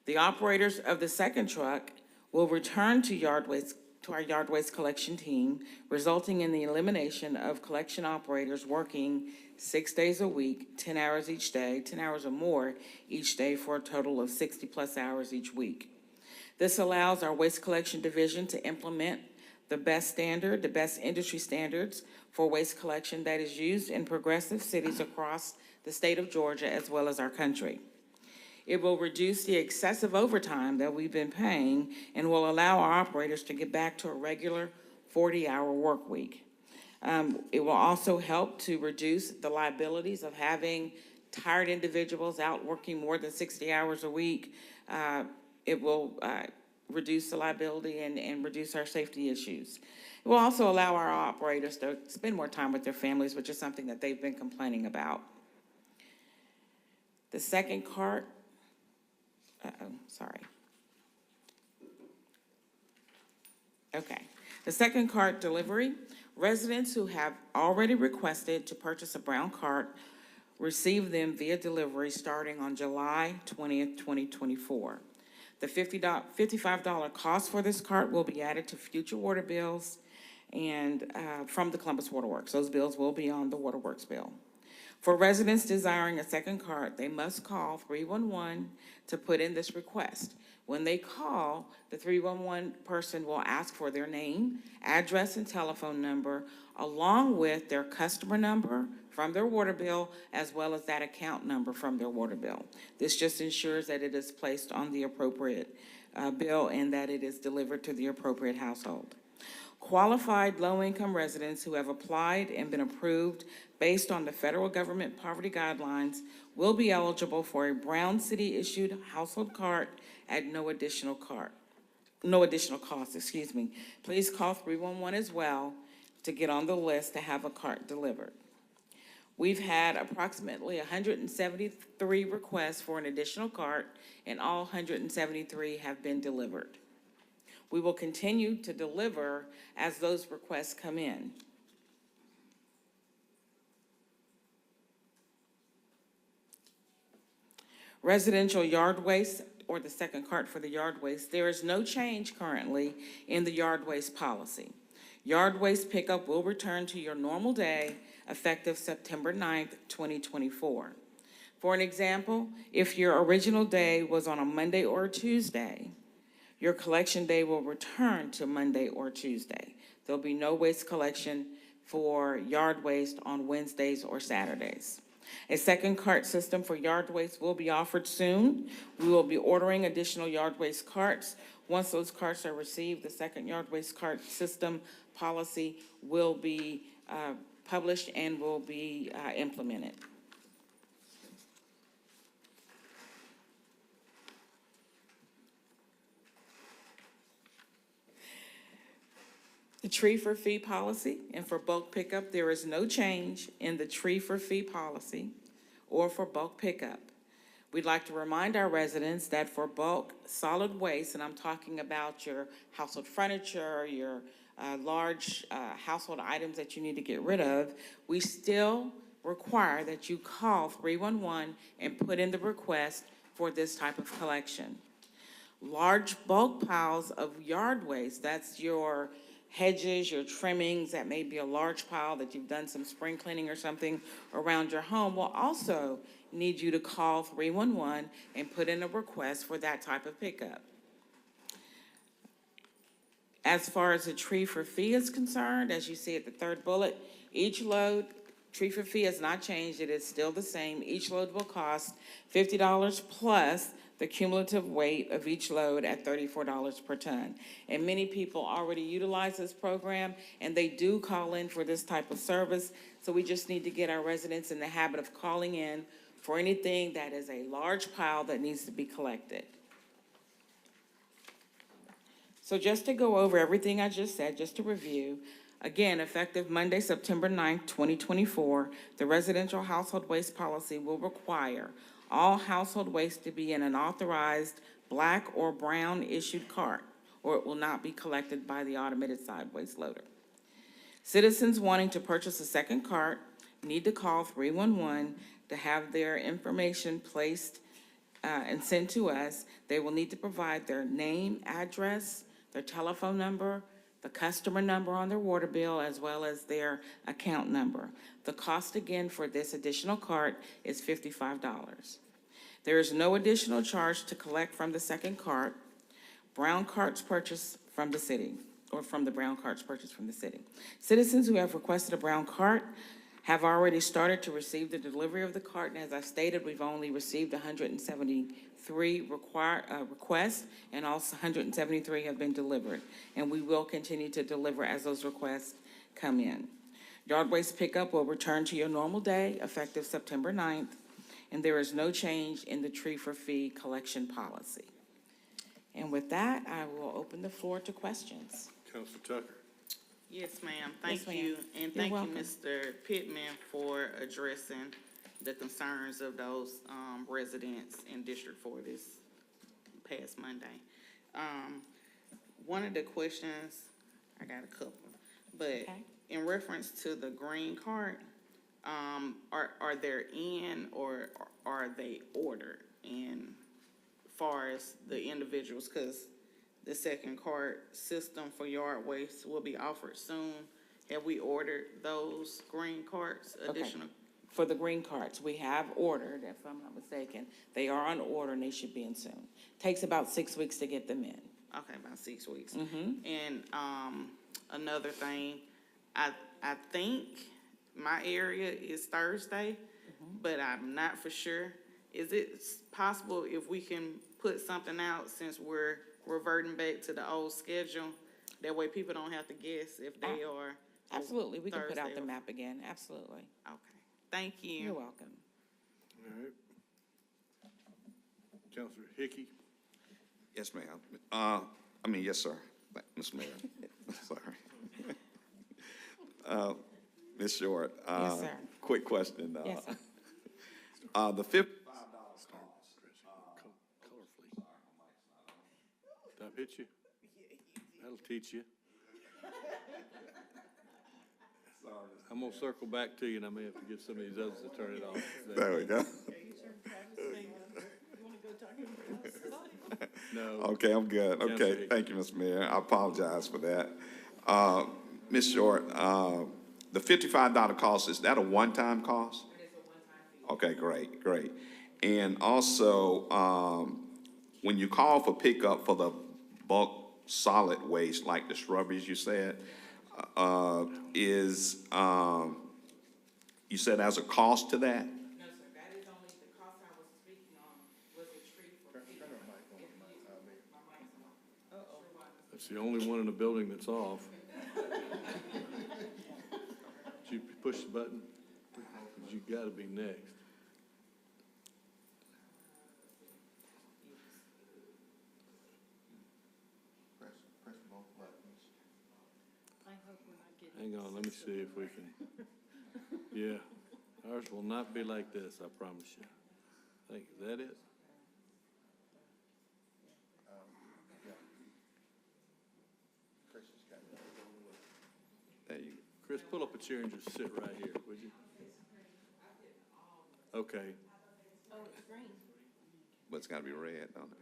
Speaker 18: The operators of the second truck will return to our yard waste collection team, resulting in the elimination of collection operators working 6 days a week, 10 hours each day, 10 hours or more each day for a total of 60+ hours each week. This allows our waste collection division to implement the best industry standards for waste collection that is used in progressive cities across the state of Georgia as well as our country. It will reduce the excessive overtime that we've been paying and will allow our operators to get back to a regular 40-hour work week. It will also help to reduce the liabilities of having tired individuals out working more than 60 hours a week. It will reduce the liability and reduce our safety issues. It will also allow our operators to spend more time with their families, which is something that they've been complaining about. The second cart, The second cart delivery, residents who have already requested to purchase a brown cart receive them via delivery starting on July 20th, 2024. The $55 cost for this cart will be added to future water bills and from the Columbus Waterworks. Those bills will be on the Waterworks bill. For residents desiring a second cart, they must call 311 to put in this request. When they call, the 311 person will ask for their name, address, and telephone number, along with their customer number from their water bill, as well as that account number from their water bill. This just ensures that it is placed on the appropriate bill and that it is delivered to the appropriate household. Qualified low-income residents who have applied and been approved based on the federal government poverty guidelines will be eligible for a Brown City-issued household cart at no additional cost, Please call 311 as well to get on the list to have a cart delivered. We've had approximately 173 requests for an additional cart, and all 173 have been delivered. We will continue to deliver as those requests come in. Residential yard waste, or the second cart for the yard waste, there is no change currently in the yard waste policy. Yard waste pickup will return to your normal day effective September 9th, 2024. For an example, if your original day was on a Monday or a Tuesday, your collection day will return to Monday or Tuesday. There'll be no waste collection for yard waste on Wednesdays or Saturdays. A second cart system for yard waste will be offered soon. We will be ordering additional yard waste carts. Once those carts are received, the second yard waste cart system policy will be published and will be implemented. The tree for fee policy, and for bulk pickup, there is no change in the tree for fee policy or for bulk pickup. We'd like to remind our residents that for bulk solid waste, and I'm talking about your household furniture, your large household items that you need to get rid of, we still require that you call 311 and put in the request for this type of collection. Large bulk piles of yard waste, that's your hedges, your trimmings, that may be a large pile that you've done some spring cleaning or something around your home, will also need you to call 311 and put in a request for that type of pickup. As far as the tree for fee is concerned, as you see at the third bullet, each load, tree for fee has not changed. It is still the same. Each load will cost $50 plus the cumulative weight of each load at $34 per ton. And many people already utilize this program, and they do call in for this type of service. So we just need to get our residents in the habit of calling in for anything that is a large pile that needs to be collected. So just to go over everything I just said, just to review, again, effective Monday, September 9th, 2024, the residential household waste policy will require all household waste to be in an authorized black or brown issued cart, or it will not be collected by the automated side waste loader. Citizens wanting to purchase a second cart need to call 311 to have their information placed and sent to us. They will need to provide their name, address, their telephone number, the customer number on their water bill, as well as their account number. The cost again for this additional cart is $55. There is no additional charge to collect from the second cart. Brown carts purchased from the city, or from the brown carts purchased from the city. Citizens who have requested a brown cart have already started to receive the delivery of the cart, and as I stated, we've only received 173 requests, and also 173 have been delivered. And we will continue to deliver as those requests come in. Yard waste pickup will return to your normal day, effective September 9th, and there is no change in the tree for fee collection policy. And with that, I will open the floor to questions.
Speaker 3: Councilor Tucker.
Speaker 7: Yes, ma'am.
Speaker 18: Yes,
Speaker 7: Thank
Speaker 18: ma'am.
Speaker 7: you. And
Speaker 18: You're
Speaker 7: thank you,
Speaker 18: welcome.
Speaker 7: Mr. Pittman, for addressing the concerns of those residents in District 4 this past Monday. One of the questions, I got a couple, but
Speaker 18: Okay.
Speaker 7: in reference to the green card, are they in or are they ordered? And far as the individuals, because the second card system for yard waste will be offered soon. Have we ordered those green carts additional?
Speaker 18: For the green carts, we have ordered, if I'm not mistaken. They are on order and they should be in soon. Takes about 6 weeks to get them in.
Speaker 7: Okay, about 6 weeks.
Speaker 18: Mm-hmm.
Speaker 7: And another thing, I think my area is Thursday, but I'm not for sure. Is it possible if we can put something out since we're reverting back to the old schedule? That way people don't have to guess if they are.
Speaker 18: Absolutely, we can put out
Speaker 7: Thursday
Speaker 18: the
Speaker 7: or-
Speaker 18: map again, absolutely.
Speaker 7: Okay, thank you.
Speaker 18: You're welcome.
Speaker 3: All right. Councilor Hickey.
Speaker 10: Yes, ma'am. Yes, sir, Mr. Mayor. Sorry. Ms. Short.
Speaker 18: Yes, sir.
Speaker 10: Quick question.
Speaker 18: Yes, sir.
Speaker 10: The $55
Speaker 3: Colorfully. Stop hit you. That'll teach you. I'm gonna circle back to you, and I may have to get some of these others to turn it off.
Speaker 10: There we go.
Speaker 3: No.
Speaker 10: Okay, I'm good.
Speaker 3: Councilor
Speaker 10: Okay,
Speaker 3: Hickey.
Speaker 10: thank you, Mr. Mayor. I apologize for that. Ms. Short, the $55 cost, is that a one-time cost?
Speaker 18: It is a one-time fee.
Speaker 10: Okay, great. And also, when you call for pickup for the bulk solid waste, like the shrubberies you said, you said there's a cost to that?
Speaker 18: No, sir, that is only the cost I was speaking on was the tree for fee.
Speaker 3: That's the only one in the building that's off. Did you push the button? 'Cause you gotta be next.
Speaker 5: Press both buttons.
Speaker 13: I hope we're not getting.
Speaker 3: Hang on, let me see if we can. Yeah, ours will not be like this, I promise you. Is that it?
Speaker 5: Yeah. Chris has got it.
Speaker 10: There you go.
Speaker 3: Chris, pull up a chair and just sit right here, would you? Okay,
Speaker 13: Oh, it's green.
Speaker 10: But it's gotta be red, don't it?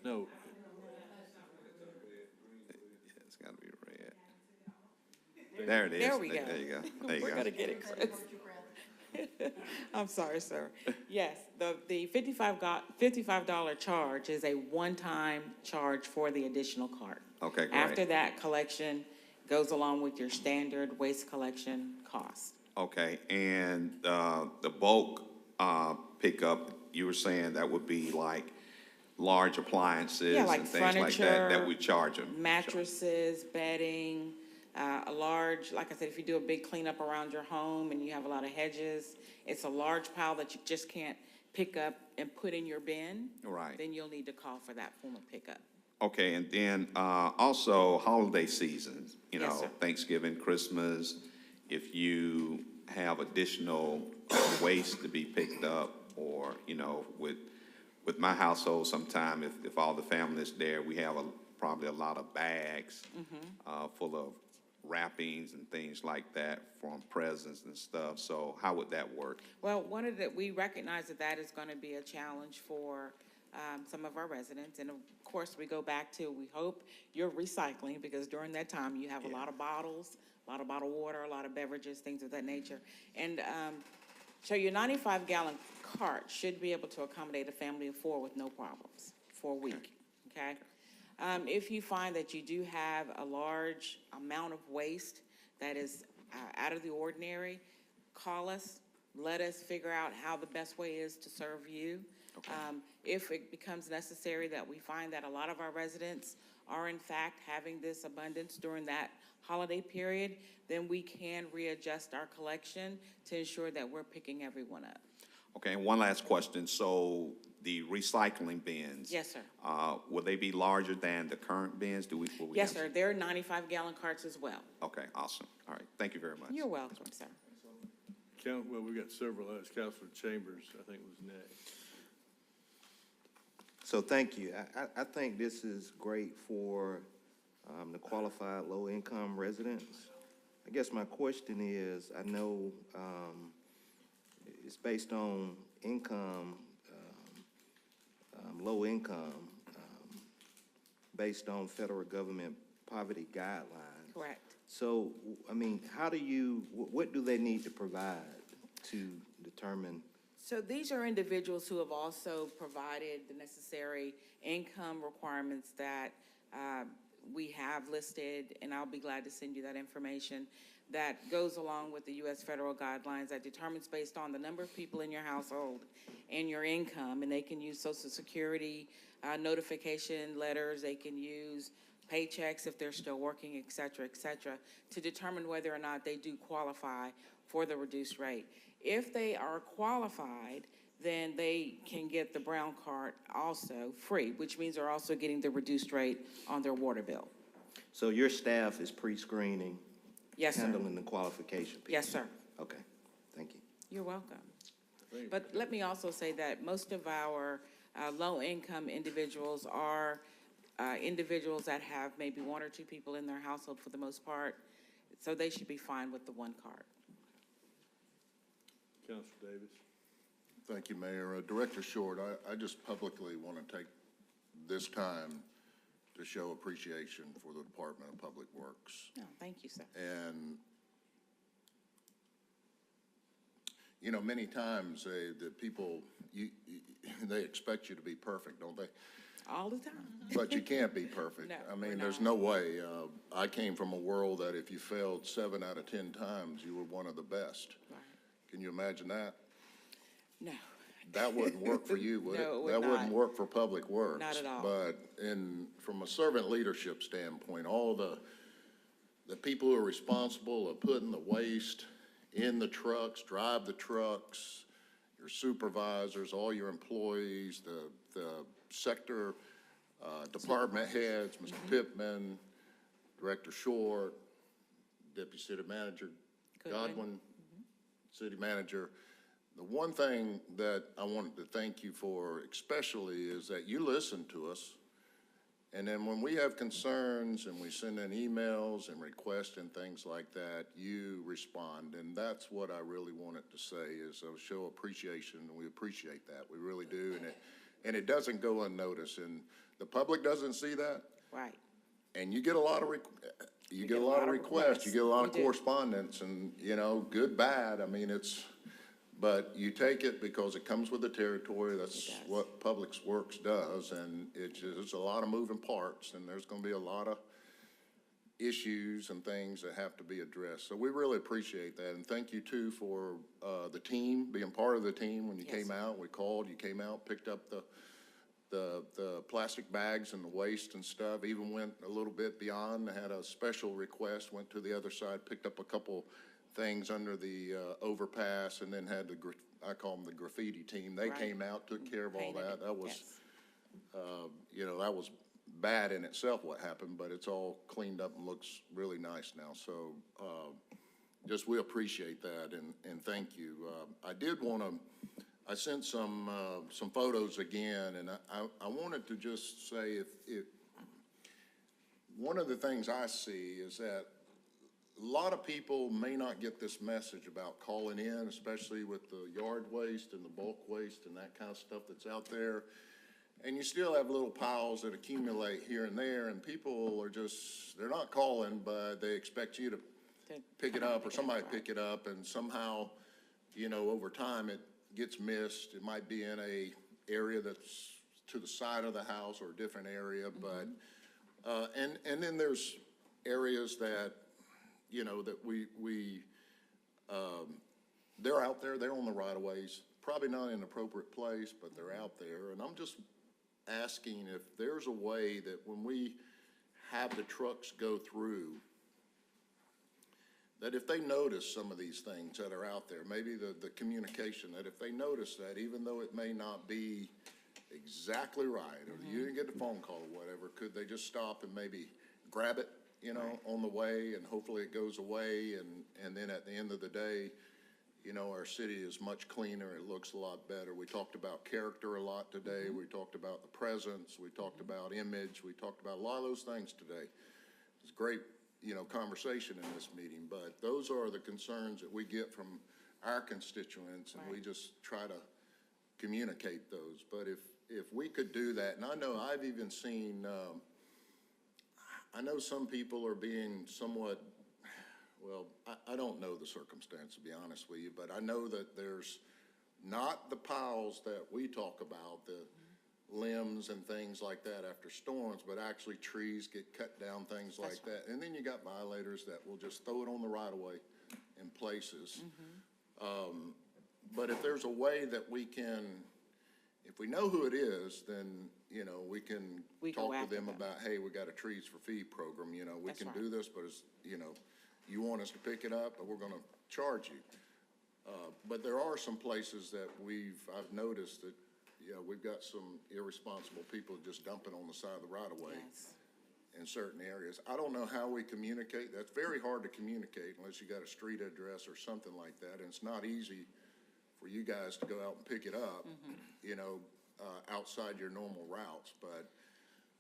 Speaker 3: no,
Speaker 10: Yeah, it's gotta be red. There it is.
Speaker 18: There we go.
Speaker 10: There you go. There you
Speaker 18: We're
Speaker 10: go.
Speaker 18: gonna get it, Chris. I'm sorry, sir. Yes, the $55 charge is a one-time charge for the additional cart.
Speaker 10: Okay, great.
Speaker 18: After that, collection goes along with your standard waste collection cost.
Speaker 10: Okay, and the bulk pickup, you were saying that would be like large appliances
Speaker 18: Yeah, like
Speaker 10: and things like that
Speaker 18: furniture,
Speaker 10: we charge them?
Speaker 18: mattresses, bedding, a large, like I said, if you do a big cleanup around your home and you have a lot of hedges, it's a large pile that you just can't pick up and put in your bin.
Speaker 10: Right.
Speaker 18: Then you'll need to call for that form of pickup.
Speaker 10: Okay, and then also holiday seasons, you
Speaker 18: Yes,
Speaker 10: know,
Speaker 18: sir.
Speaker 10: Thanksgiving, Christmas, if you have additional waste to be picked up, or, you know, with my household sometime, if all the family is there, we have probably a lot of bags full of wrappings and things like that from presents and stuff. So how would that work?
Speaker 18: Well, we recognize that is going to be a challenge for some of our residents. And of course, we go back to, we hope you're recycling, because during that time, you have a lot of bottles, a lot of bottled water, a lot of beverages, things of that nature. And so your 95-gallon cart should be able to accommodate a family of 4 with no problems for a week, okay? If you find that you do have a large amount of waste that is out of the ordinary, call us, let us figure out how the best way is to serve you.
Speaker 10: Okay.
Speaker 18: If it becomes necessary that we find that a lot of our residents are in fact having this abundance during that holiday period, then we can readjust our collection to ensure that we're picking everyone up.
Speaker 10: Okay, and one last question. So the recycling bins?
Speaker 18: Yes, sir.
Speaker 10: Will they be larger than the current bins? Will we
Speaker 18: Yes,
Speaker 10: have-
Speaker 18: sir. They're 95-gallon carts as well.
Speaker 10: Okay, awesome. All right, thank you very much.
Speaker 18: You're welcome, sir.
Speaker 3: Well, we got several others. Councilor Chambers, I think, was next.
Speaker 8: So thank you. I think this is great for the qualified low-income residents. I guess my question is, I know it's based on income, low income, based on federal government poverty guidelines.
Speaker 18: Correct.
Speaker 8: So, I mean, what do they need to provide to determine?
Speaker 18: So these are individuals who have also provided the necessary income requirements that we have listed, and I'll be glad to send you that information, that goes along with the U.S. federal guidelines that determines based on the number of people in your household and your income, and they can use Social Security notification letters, they can use paychecks if they're still working, et cetera, to determine whether or not they do qualify for the reduced rate. If they are qualified, then they can get the brown card also free, which means they're also getting the reduced rate on their water bill.
Speaker 8: So your staff is pre-screening?
Speaker 18: Yes, sir.
Speaker 8: Handling the qualification piece?
Speaker 18: Yes, sir.
Speaker 8: Okay, thank you.
Speaker 18: You're welcome. But let me also say that most of our low-income individuals are individuals that have maybe 1 or 2 people in their household for the most part, so they should be fine with the 1 card.
Speaker 3: Councilor Davis.
Speaker 9: Thank you, Mayor. Director Short, I just publicly want to take this time to show appreciation for the Department of Public Works.
Speaker 18: Oh, thank you, sir.
Speaker 9: And, you know, many times the people, they expect you to be perfect, don't they?
Speaker 18: All the time.
Speaker 9: But you can't be perfect.
Speaker 18: No,
Speaker 9: I mean,
Speaker 18: we're
Speaker 9: there's
Speaker 18: not.
Speaker 9: no way. I came from a world that if you failed 7 out of 10 times, you were one of the best.
Speaker 18: Right.
Speaker 9: Can you imagine that?
Speaker 18: No.
Speaker 9: That wouldn't work for you, would it?
Speaker 18: No, it would
Speaker 9: That wouldn't
Speaker 18: not.
Speaker 9: work for Public Works.
Speaker 18: Not at all.
Speaker 9: But from a servant leadership standpoint, all the people who are responsible of putting the waste in the trucks, drive the trucks, your supervisors, all your employees, the sector department heads, Mr. Pittman, Director Short, Deputy City Manager Godwin, City Manager. The one thing that I wanted to thank you for especially is that you listen to us. And then when we have concerns and we send in emails and requests and things like that, you respond. And that's what I really wanted to say is a show appreciation, and we appreciate that. We really do. And it doesn't go unnoticed. And the public doesn't see that.
Speaker 18: Right.
Speaker 9: And you get a lot of requests, you get a lot of correspondence, and, you know, good, bad. I mean, But you take it because it comes with the territory. That's what Public Works does, and there's a lot of moving parts, and there's gonna be a lot of issues and things that have to be addressed. So we really appreciate that, and thank you too for, the team, being part of the team. When you came out, we called, you came out, picked up the plastic bags and the waste and stuff, even went a little bit beyond, had a special request, went to the other side, picked up a couple things under the overpass, and then had I call them the graffiti team. They came out, took care of all that. That was, you know, that was bad in itself what happened, but it's all cleaned up and looks really nice now. So just we appreciate that, and thank you. I did want to, I sent some photos again, and I wanted to just say if one of the things I see is that a lot of people may not get this message about calling in, especially with the yard waste and the bulk waste and that kind of stuff that's out there. And you still have little piles that accumulate here and there, and people are just, they're not calling, but they expect you to pick it up or somebody pick it up, and somehow, you know, over time it gets missed. It might be in a area that's to the side of the house or a different area, but, and then there's areas that, you know, that they're out there, they're on the right of ways, probably not in an appropriate place, but they're out there. And I'm just asking if there's a way that when we have the trucks go through, that if they notice some of these things that are out there, maybe the communication, that if they notice that, even though it may not be exactly right, or you didn't get the phone call or whatever, could they just stop and maybe grab it, you know, on the way, and hopefully it goes away, and then at the end of the day, you know, our city is much cleaner, it looks a lot better. We talked about character a lot today, we talked about the presence, we talked about image, we talked about a lot of those things today. It's great, you know, conversation in this meeting, but those are the concerns that we get from our constituents, and we just try to communicate those. But if we could do that, and I know I've even seen, I know some people are being somewhat, well, I don't know the circumstance, to be honest with you, but I know that there's not the piles that we talk about, the limbs and things like that after storms, but actually trees get cut down, things like that. And then you got violators that will just throw it on the right of way in places. But if there's a way that we can, if we know who it is, then, you know, we can talk to them about, hey, we got a trees for fee program, you know, we can do this, but it's, you know, you want us to pick it up, but we're gonna charge you. But there are some places that I've noticed that, you know, we've got some irresponsible people just dumping on the side of the right of way in certain areas. I don't know how we communicate. That's very hard to communicate unless you got a street address or something like that, and it's not easy for you guys to go out and pick it up, you know, outside your normal routes. But,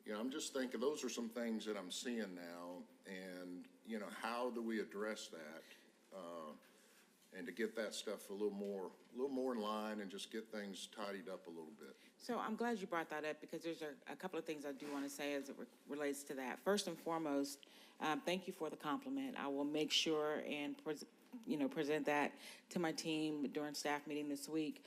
Speaker 9: you know, I'm just thinking those are some things that I'm seeing now, and, you know, how do we address that? And to get that stuff a little more in line, and just get things tidied up a little bit.
Speaker 18: So I'm glad you brought that up, because there's a couple of things I do want to say as it relates to that. First and foremost, thank you for the compliment. I will make sure and present that to my team during staff meeting this week.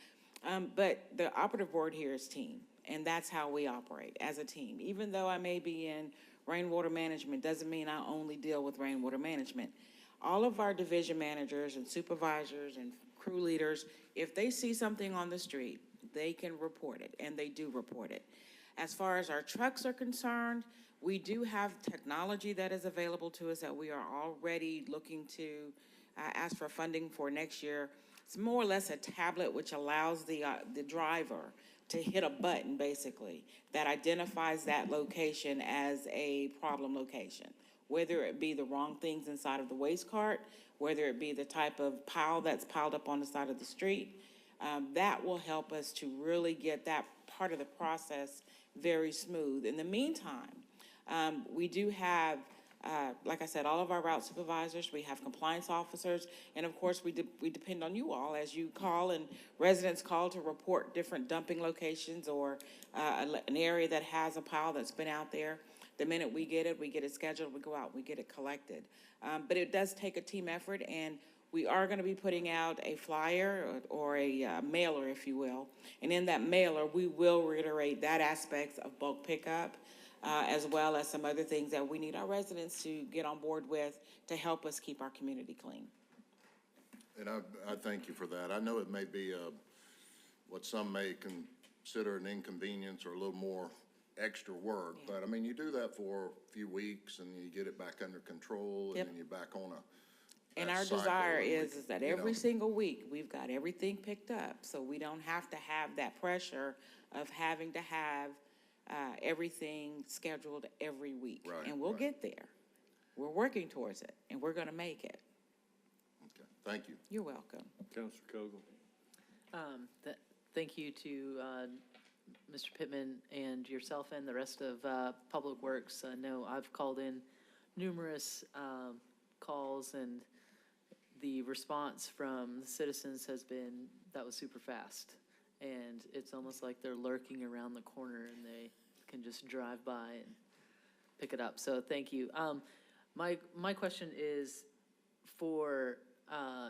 Speaker 18: But the operative word here is team, and that's how we operate as a team. Even though I may be in rainwater management, doesn't mean I only deal with rainwater management. All of our division managers and supervisors and crew leaders, if they see something on the street, they can report it, and they do report it. As far as our trucks are concerned, we do have technology that is available to us that we are already looking to ask for funding for next year. It's more or less a tablet which allows the driver to hit a button, basically, that identifies that location as a problem location, whether it be the wrong things inside of the waste cart, whether it be the type of pile that's piled up on the side of the street. That will help us to really get that part of the process very smooth. In the meantime, we do have, like I said, all of our route supervisors, we have compliance officers, and of course, we depend on you all as you call and residents call to report different dumping locations or an area that has a pile that's been out there. The minute we get it scheduled, we go out, we get it collected. But it does take a team effort, and We are going to be putting out a flyer or a mailer, if you will. And in that mailer, we will reiterate that aspect of bulk pickup, as well as some other things that we need our residents to get on board with to help us keep our community clean.
Speaker 9: And I thank you for that. I know it may be what some may consider an inconvenience or a little more extra work, but I mean, you do that for a few weeks and you get it back under control, and
Speaker 18: Yep.
Speaker 9: then you're back on
Speaker 18: And
Speaker 9: that
Speaker 18: our
Speaker 9: cycle,
Speaker 18: desire
Speaker 9: and we
Speaker 18: is
Speaker 9: can,
Speaker 18: that
Speaker 9: you
Speaker 18: every
Speaker 9: know.
Speaker 18: single week, we've got everything picked up, so we don't have to have that pressure of having to have everything scheduled every week.
Speaker 9: Right,
Speaker 18: And we'll
Speaker 9: right.
Speaker 18: get there. We're working towards it, and we're gonna make it.
Speaker 9: Okay, thank you.
Speaker 18: You're welcome.
Speaker 3: Councilor Cogle.
Speaker 11: Thank you to Mr. Pittman and yourself and the rest of Public Works. I know I've called in numerous calls, and the response from the citizens has been, that was super fast. And it's almost like they're lurking around the corner and they can just drive by and pick it up. So thank you. My question is for,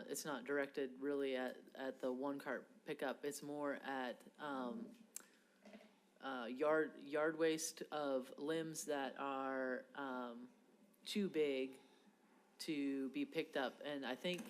Speaker 11: it's not directed really at the one cart pickup. It's more at yard waste of limbs that are too big to be picked up. And I think,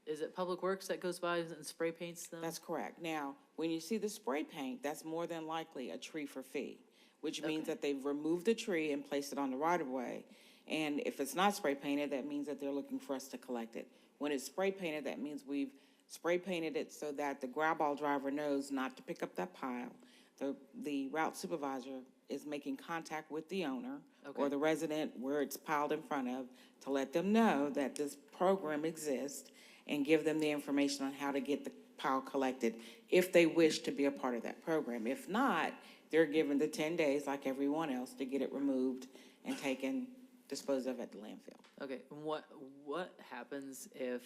Speaker 11: is it Public Works that goes by and spray paints them?
Speaker 18: That's correct. Now, when you see the spray paint, that's more than likely a tree for fee, which means that they've removed the tree and placed it on the right-of-way. And if it's not spray painted, that means that they're looking for us to collect it. When it's spray painted, that means we've spray painted it so that the grab ball driver knows not to pick up that pile. The route supervisor is making contact with the owner or the resident where it's piled in front of to let them know that this program exists and give them the information on how to get the pile collected if they wish to be a part of that program. If not, they're given the 10 days like everyone else to get it removed and taken, disposed of at the landfill.
Speaker 11: Okay, and what happens if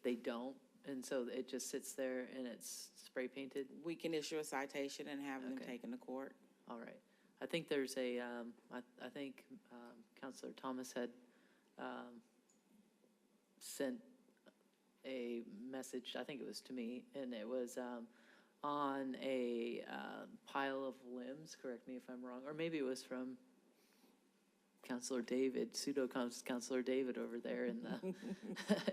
Speaker 11: they don't, and so it just sits there and it's spray painted?
Speaker 18: We can issue a citation and have them taken to court.
Speaker 11: All right. I think there's a, I think Councilor Thomas had sent a message, I think it was to me, and it was on a pile of limbs, correct me if I'm wrong, or maybe it was from Councilor David, Councilor David over there in the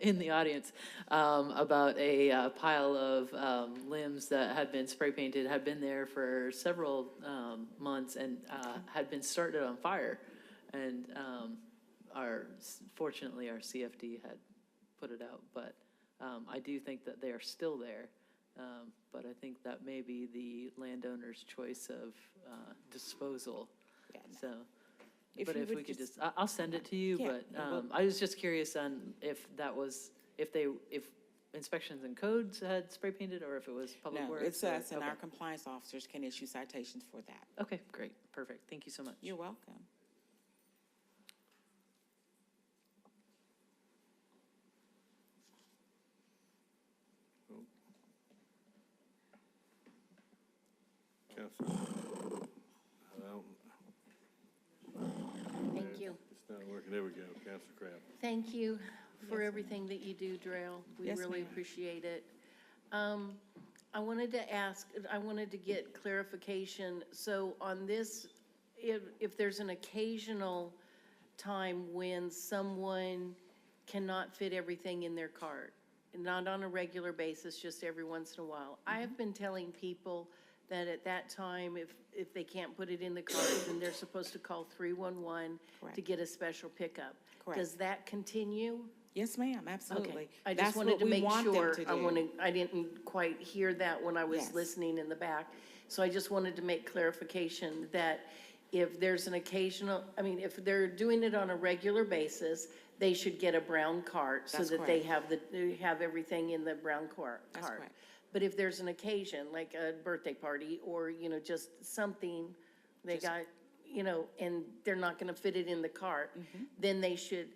Speaker 11: in the audience, about a pile of limbs that had been spray painted, had been there for several months, and had been started on fire. And fortunately, our CFD had put it out, but I do think that they are still there. But I think that may be the landowner's choice of disposal.
Speaker 18: Yeah, no.
Speaker 11: So.
Speaker 18: If
Speaker 11: But
Speaker 18: you
Speaker 11: if
Speaker 18: would
Speaker 11: we could
Speaker 18: just-
Speaker 11: just, I'll send it to you,
Speaker 18: Yeah,
Speaker 11: but
Speaker 18: well-
Speaker 11: I was just curious on if that was, if inspections and codes had spray painted, or if it was Public
Speaker 18: No,
Speaker 11: Works.
Speaker 18: it's
Speaker 11: or-
Speaker 18: us, and our
Speaker 11: okay.
Speaker 18: compliance officers can issue citations for that.
Speaker 11: Okay, great, perfect, thank you so much.
Speaker 18: You're welcome.
Speaker 3: Councilor.
Speaker 13: Thank you.
Speaker 3: It's not working. There we go. Councilor Crabb.
Speaker 13: Thank you for everything that you do, Darrell. We
Speaker 18: Yes,
Speaker 13: really
Speaker 18: ma'am.
Speaker 13: appreciate it. I wanted to ask, I wanted to get clarification. So on this, if there's an occasional time when someone cannot fit everything in their cart, not on a regular basis, just every once in a while. I have been telling people that at that time, if they can't put it in the cart, then they're supposed to call 311 to
Speaker 18: Correct.
Speaker 13: get a special pickup.
Speaker 18: Correct.
Speaker 13: Does that continue?
Speaker 18: Yes, ma'am, absolutely.
Speaker 13: Okay. I
Speaker 18: That's
Speaker 13: just wanted
Speaker 18: what
Speaker 13: to
Speaker 18: we
Speaker 13: make
Speaker 18: want them
Speaker 13: sure,
Speaker 18: to do.
Speaker 13: I didn't quite hear that when I was
Speaker 18: Yes.
Speaker 13: listening in the back. So I just wanted to make clarification that if there's an occasional, if they're doing it on a regular basis, they should get a brown cart so
Speaker 18: That's
Speaker 13: that they
Speaker 18: correct.
Speaker 13: have everything in the brown cart.
Speaker 18: That's correct.
Speaker 13: But if there's an occasion, like a birthday party or, just something, they
Speaker 18: Just-
Speaker 13: got, and they're not gonna fit it in the cart, then they should,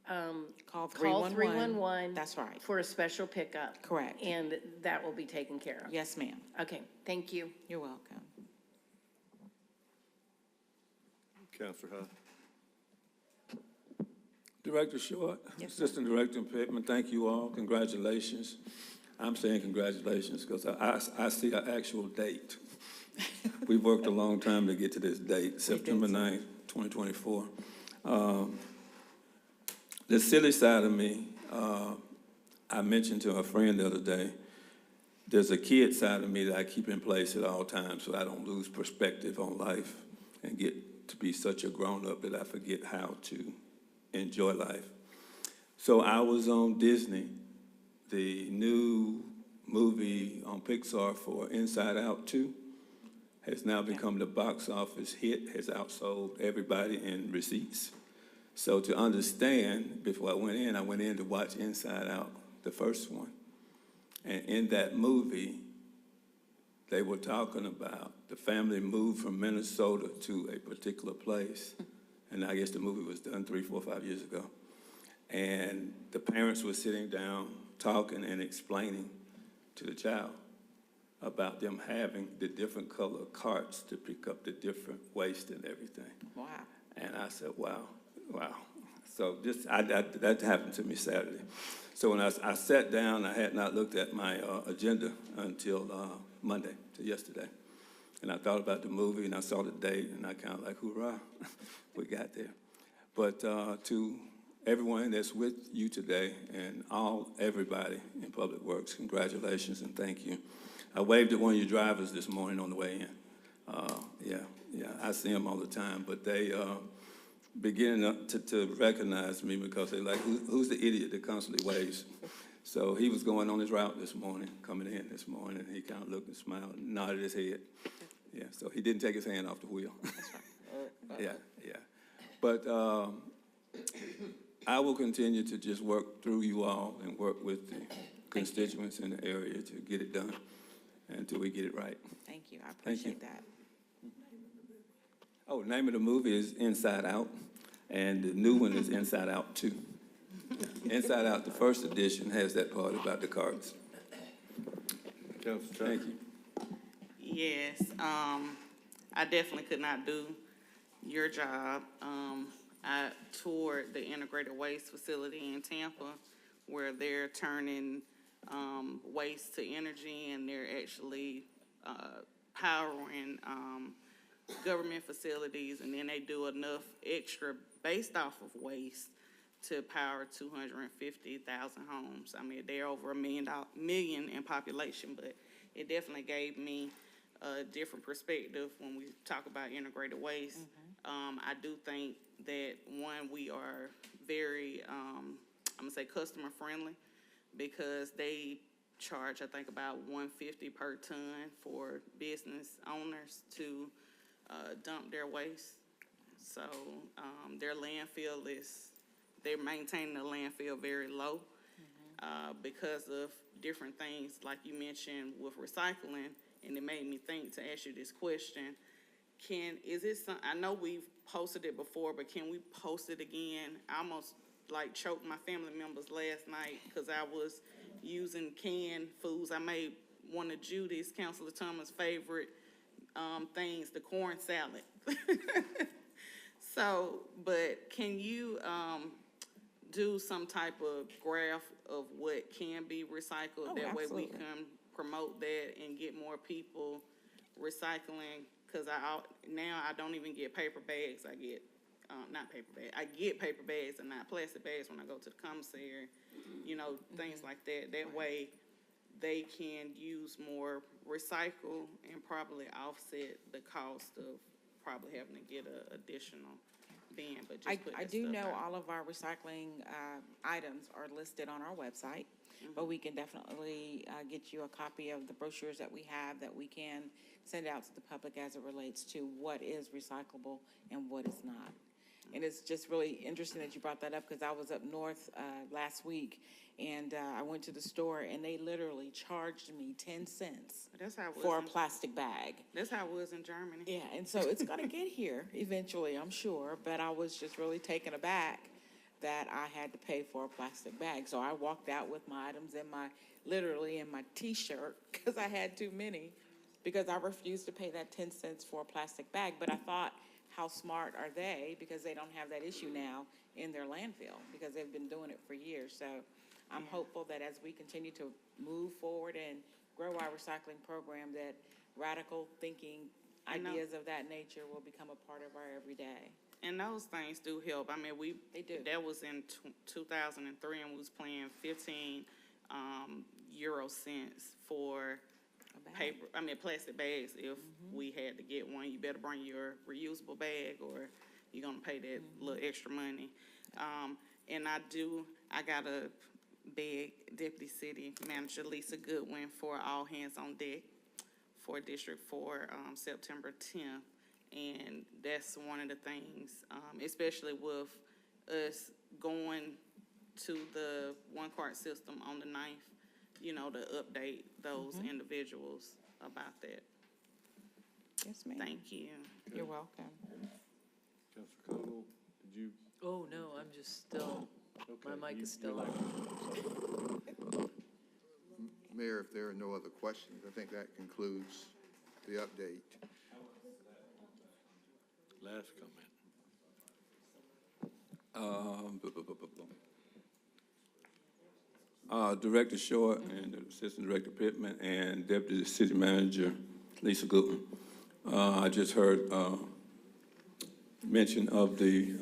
Speaker 18: Call
Speaker 13: call
Speaker 18: 311.
Speaker 13: 311.
Speaker 18: That's right.
Speaker 13: For a special pickup.
Speaker 18: Correct.
Speaker 13: And that will be taken care of.
Speaker 18: Yes, ma'am.
Speaker 13: Okay, thank you.
Speaker 18: You're welcome.
Speaker 3: Councilor Huff.
Speaker 17: Director Short,
Speaker 6: Yes,
Speaker 17: Assistant Director Pittman, thank you all. Congratulations. I'm saying congratulations because I see an actual date. We worked a long time to get to this date, September 9th, 2024. The silly side of me, I mentioned to a friend the other day, there's a kid side of me that I keep in place at all times so I don't lose perspective on life and get to be such a grown-up that I forget how to enjoy life. So I was on Disney, the new movie on Pixar for Inside Out 2 has now become the box office hit, has outsold everybody in receipts. So to understand, before I went in to watch Inside Out, the first one. And in that movie, they were talking about the family moved from Minnesota to a particular place. And I guess the movie was done 3, 4, 5 years ago. And the parents were sitting down, talking and explaining to the child about them having the different color carts to pick up the different waste and everything.
Speaker 18: Wow.
Speaker 17: And I said, wow. So that happened to me Saturday. So when I sat down, I had not looked at my agenda until Monday, to yesterday. And I thought about the movie, and I saw the date, and I kind of like, hoorah, we got there. But to everyone that's with you today and everybody in Public Works, congratulations and thank you. I waved at one of your drivers this morning on the way in. I see them all the time, but they beginning to recognize me because they're like, who's the idiot that constantly waves? So he was going on his route this morning, coming in this morning, and he kind of looked and smiled and nodded his head. Yeah, so he didn't take his hand off the wheel. Yeah. But I will continue to just work through you all and work with the constituents in the area to get it done until we get it right.
Speaker 18: Thank you. I appreciate that.
Speaker 17: Oh, the name of the movie is Inside Out, and the new one is Inside Out 2. Inside Out, the first edition, has that part about the cards. Thank you.
Speaker 7: Yes, I definitely could not do your job. I toured the integrated waste facility in Tampa where they're turning waste to energy, and they're actually powering government facilities, and then they do enough extra based off of waste to power 250,000 homes. I mean, they're over a million in population, but it definitely gave me a different perspective when we talk about integrated waste. I do think that, one, we are very, I'm gonna say customer friendly, because they charge, I think, about $150 per ton for business owners to dump their waste. So their landfill they're maintaining the landfill very low because of different things like you mentioned with recycling, and it made me think to ask you this question. I know we've posted it before, but can we post it again? I almost like choked my family members last night because I was using canned foods. I made one of Judy's, Councilor Thomas' favorite things, the corn salad. So, but can you do some type of graph of what can be recycled? That way we can promote that and get more people recycling. Because now I don't even get paper bags. I get, not paper bags. I get paper bags and not plastic bags when I go to the commissary, things like that. That way they can use more recycle and probably offset the cost of probably having to get an additional bin. But just
Speaker 18: I do know all of our recycling items are listed on our website, but we can definitely get you a copy of the brochures that we have that we can send out to the public as it relates to what is recyclable and what is not. And it's just really interesting that you brought that up, because I was up north last week, and I went to the store, and they literally charged me 10 cents for a plastic bag.
Speaker 7: That's how it was in Germany.
Speaker 18: Yeah, and so it's going to get here eventually, I'm sure, but I was just really taken aback that I had to pay for a plastic bag. So I walked out with my items literally in my T-shirt, because I had too many, because I refused to pay that 10 cents for a plastic bag. But I thought, how smart are they? Because they don't have that issue now in their landfill, because they've been doing it for years. So I'm hopeful that as we continue to move forward and grow our recycling program, that radical thinking ideas of that nature will become a part of our everyday.
Speaker 7: And those things do help. I mean,
Speaker 18: They do.
Speaker 7: that was in 2003, and we was paying 15 euro cents for paper, plastic bags. If we had to get one, you better bring your reusable bag, or you're gonna pay that little extra money. And I gotta beg Deputy City Manager Lisa Goodwin for all hands on deck for District 4, September 10th. And that's one of the things, especially with us going to the one-cart system on the 9th, you know, to update those individuals about that.
Speaker 18: Yes, ma'am.
Speaker 7: Thank you.
Speaker 18: You're welcome.
Speaker 3: Councilor Cole, did you?
Speaker 11: Oh, no, I'm just still, my mic is still on.
Speaker 5: Mayor, if there are no other questions, I think that concludes the update.
Speaker 3: Last comment.
Speaker 17: Director Short and Assistant Director Pittman and Deputy City Manager Lisa Goodman. I just heard mention of the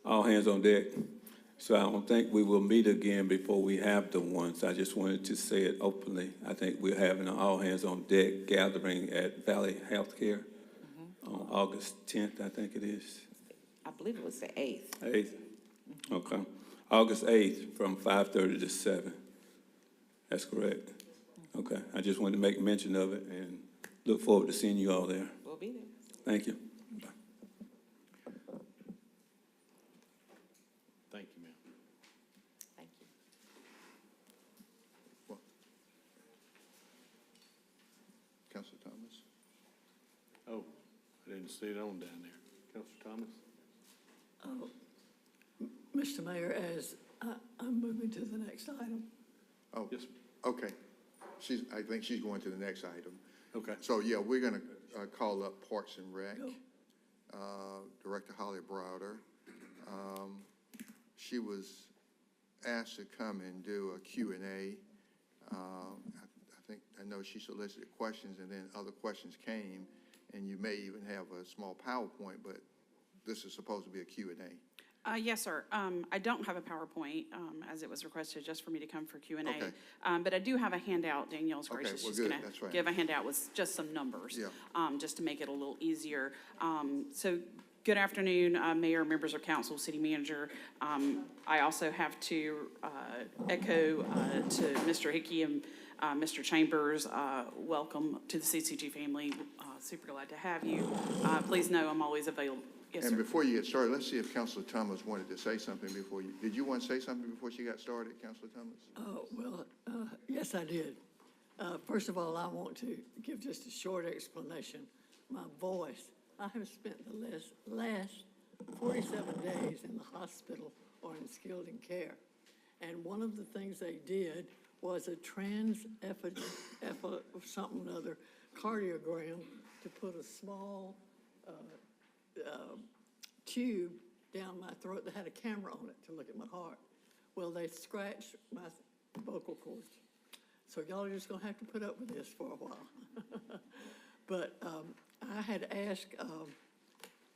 Speaker 17: all hands on deck. So I don't think we will meet again before we have the ones. I just wanted to say it openly. I think we're having an all hands on deck gathering at Valley Healthcare on August 10th, I think it is.
Speaker 18: I believe it was the 8th.
Speaker 17: 8th? Okay. August 8th from 5:30 to 7. That's correct. Okay. I just wanted to make mention of it and look forward to seeing you all there.
Speaker 18: We'll be there.
Speaker 17: Thank you.
Speaker 3: Thank you, ma'am.
Speaker 18: Thank you.
Speaker 5: Councilor Thomas?
Speaker 3: Oh, I didn't see it on down there. Councilor Thomas?
Speaker 15: Oh, Mr. Mayor, as I'm moving to the next item.
Speaker 5: Oh,
Speaker 3: Yes.
Speaker 5: okay. I think she's going to the next item.
Speaker 3: Okay.
Speaker 5: So, yeah, we're going to call up Parks and Rec, Director Holly Browder. She was asked to come and do a Q&A. I know she solicited questions, and then other questions came, and you may even have a small PowerPoint, but this is supposed to be a Q&A.
Speaker 19: Yes, sir. I don't have a PowerPoint, as it was requested just for me to come for Q&A.
Speaker 5: Okay.
Speaker 19: But I do have a handout. Danielle's
Speaker 5: Okay,
Speaker 19: gracious.
Speaker 5: well,
Speaker 19: She's
Speaker 5: good.
Speaker 19: going
Speaker 5: That's
Speaker 19: to
Speaker 5: right.
Speaker 19: give a handout with just some numbers.
Speaker 5: Yeah.
Speaker 19: Just to make it a little easier. So good afternoon, Mayor, members of council, city manager. I also have to echo to Mr. Hickey and Mr. Chambers, welcome to the CCG family. Super glad to have you. Please know I'm always available. Yes,
Speaker 5: And
Speaker 19: sir.
Speaker 5: before you get started, let's see if Councilor Thomas wanted to say something before you, did you want to say something before she got started, Councilor Thomas?
Speaker 15: Oh, well, yes, I did. First of all, I want to give just a short explanation. My voice, I have spent the last 47 days in the hospital or in skilled in care. And one of the things they did was a something or other cardiogram to put a small tube down my throat that had a camera on it to look at my heart. Well, they scratched my vocal cords. So y'all are just gonna have to put up with this for a while. But I had asked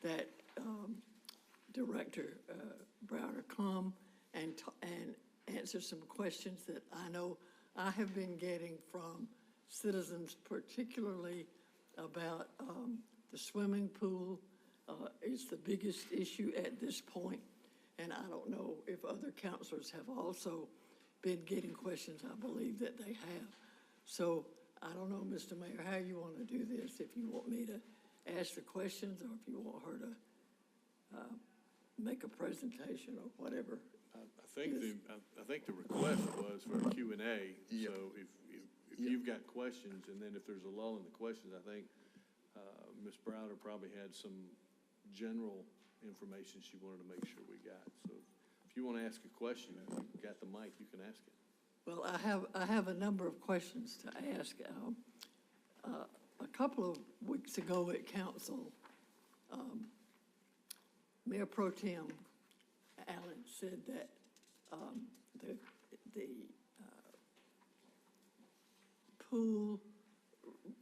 Speaker 15: that Director Browder come and answer some questions that I know I have been getting from citizens, particularly about the swimming pool. Is the biggest issue at this point, and I don't know if other counselors have also been getting questions. I believe that they have. So I don't know, Mr. Mayor, how you want to do this, if you want me to ask the questions or if you want her to make a presentation or whatever.
Speaker 3: I think the request was for a Q&A.
Speaker 5: Yeah.
Speaker 3: So if you've got questions, and then if there's a lull in the questions, I think Ms. Browder probably had some general information she wanted to make sure we got. So if you want to ask a question, you've got the mic, you can ask it.
Speaker 15: Well, I have a number of questions to ask. A couple of weeks ago at council, Mayor Pro Tem Allen said that the pool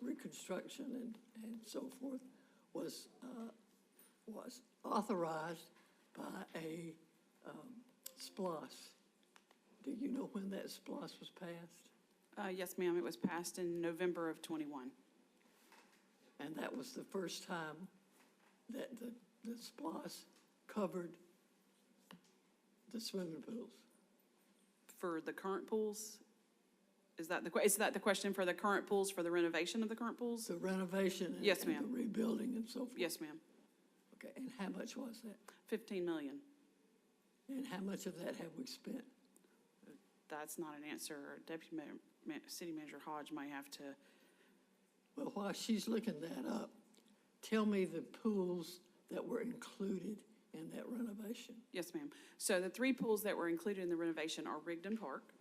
Speaker 15: reconstruction and so forth was authorized by a SPLOS. Do you know when that SPLOS was passed?
Speaker 19: Yes, ma'am, it was passed in November of '21.
Speaker 15: And that was the first time that the SPLOS covered the swimming pools.
Speaker 19: For the current pools? Is that the question for the current pools, for the renovation of the current pools?
Speaker 15: The renovation and
Speaker 19: Yes,
Speaker 15: and
Speaker 19: ma'am.
Speaker 15: the rebuilding and so forth?
Speaker 19: Yes, ma'am.
Speaker 15: Okay, and how much was that?
Speaker 19: 15 million.
Speaker 15: And how much of that have we spent?
Speaker 19: That's not an answer. Deputy Mayor, City Manager Hodge might have to.
Speaker 15: Well, while she's looking that up, tell me the pools that were included in that renovation.
Speaker 19: Yes, ma'am. So the 3 pools that were included in the renovation are Rigdon Park,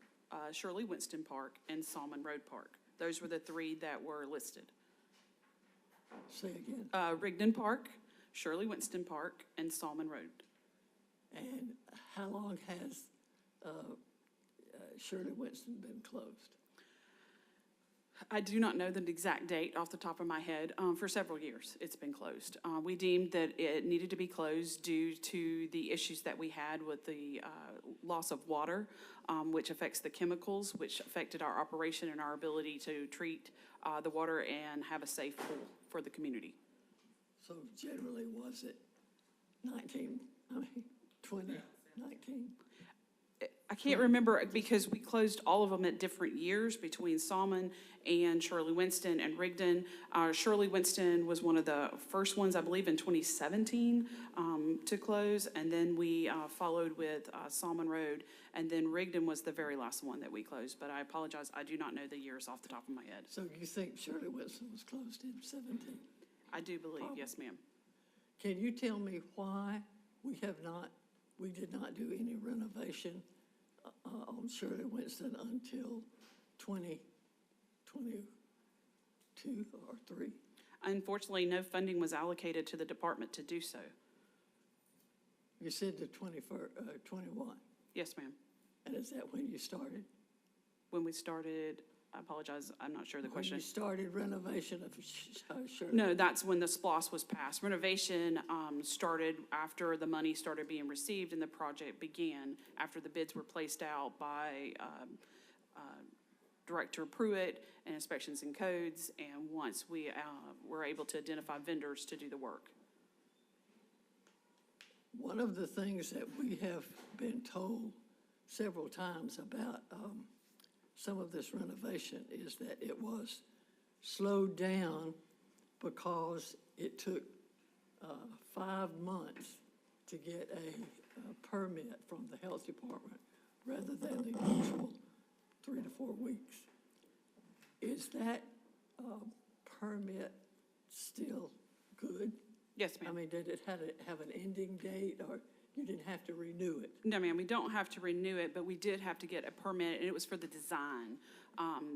Speaker 19: Shirley Winston Park, and Salmon Road Park. Those were the 3 that were listed.
Speaker 15: Say again.
Speaker 19: Rigdon Park, Shirley Winston Park, and Salmon Road.
Speaker 15: And how long has Shirley Winston been closed?
Speaker 19: I do not know the exact date off the top of my head. For several years, it's been closed. We deemed that it needed to be closed due to the issues that we had with the loss of water, which affects the chemicals, which affected our operation and our ability to treat the water and have a safe pool for the community.
Speaker 15: So generally, was it 2019?
Speaker 19: I can't remember because we closed all of them at different years between Salmon and Shirley Winston and Rigdon. Shirley Winston was one of the first ones, I believe, in 2017 to close. And then we followed with Salmon Road. And then Rigdon was the very last one that we closed. But I apologize, I do not know the years off the top of my head.
Speaker 15: So you think Shirley Winston was closed in 17?
Speaker 19: I do believe, yes, ma'am.
Speaker 15: Can you tell me why we did not do any renovation on Shirley Winston until 2022 or 3?
Speaker 19: Unfortunately, no funding was allocated to the department to do so.
Speaker 15: You said the 21.
Speaker 19: Yes, ma'am.
Speaker 15: And is that when you started?
Speaker 19: When we started, I apologize, I'm not sure the question.
Speaker 15: When you started renovation of Shirley?
Speaker 19: No, that's when the SPLOS was passed. Renovation started after the money started being received and the project began, after the bids were placed out by Director Pruitt and Inspections and Codes, and once we were able to identify vendors to do the work.
Speaker 15: One of the things that we have been told several times about some of this renovation is that it was slowed down because it took 5 months to get a permit from the health department rather than the usual 3 to 4 weeks. Is that permit still good?
Speaker 19: Yes, ma'am.
Speaker 15: I mean, did it have an ending date, or you didn't have to renew it?
Speaker 19: No, ma'am, we don't have to renew it, but we did have to get a permit, and it was for the design.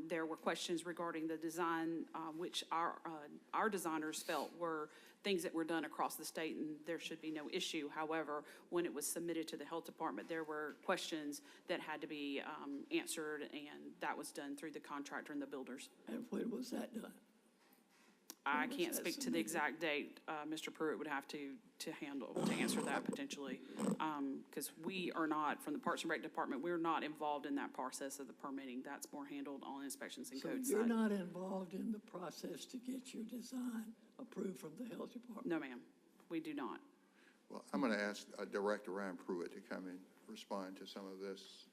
Speaker 19: There were questions regarding the design, which our designers felt were things that were done across the state, and there should be no issue. However, when it was submitted to the health department, there were questions that had to be answered, and that was done through the contractor and the builders.
Speaker 15: And when was that done?
Speaker 19: I can't speak to the exact date. Mr. Pruitt would have to answer that potentially. Because we are not, from the Parks and Rec Department, we're not involved in that process of the permitting. That's more handled on inspections and code
Speaker 15: So you're
Speaker 19: side.
Speaker 15: not involved in the process to get your design approved from the health department?
Speaker 19: No, ma'am, we do not.
Speaker 5: Well, I'm going to ask Director Ryan Pruitt to come and respond to some of this.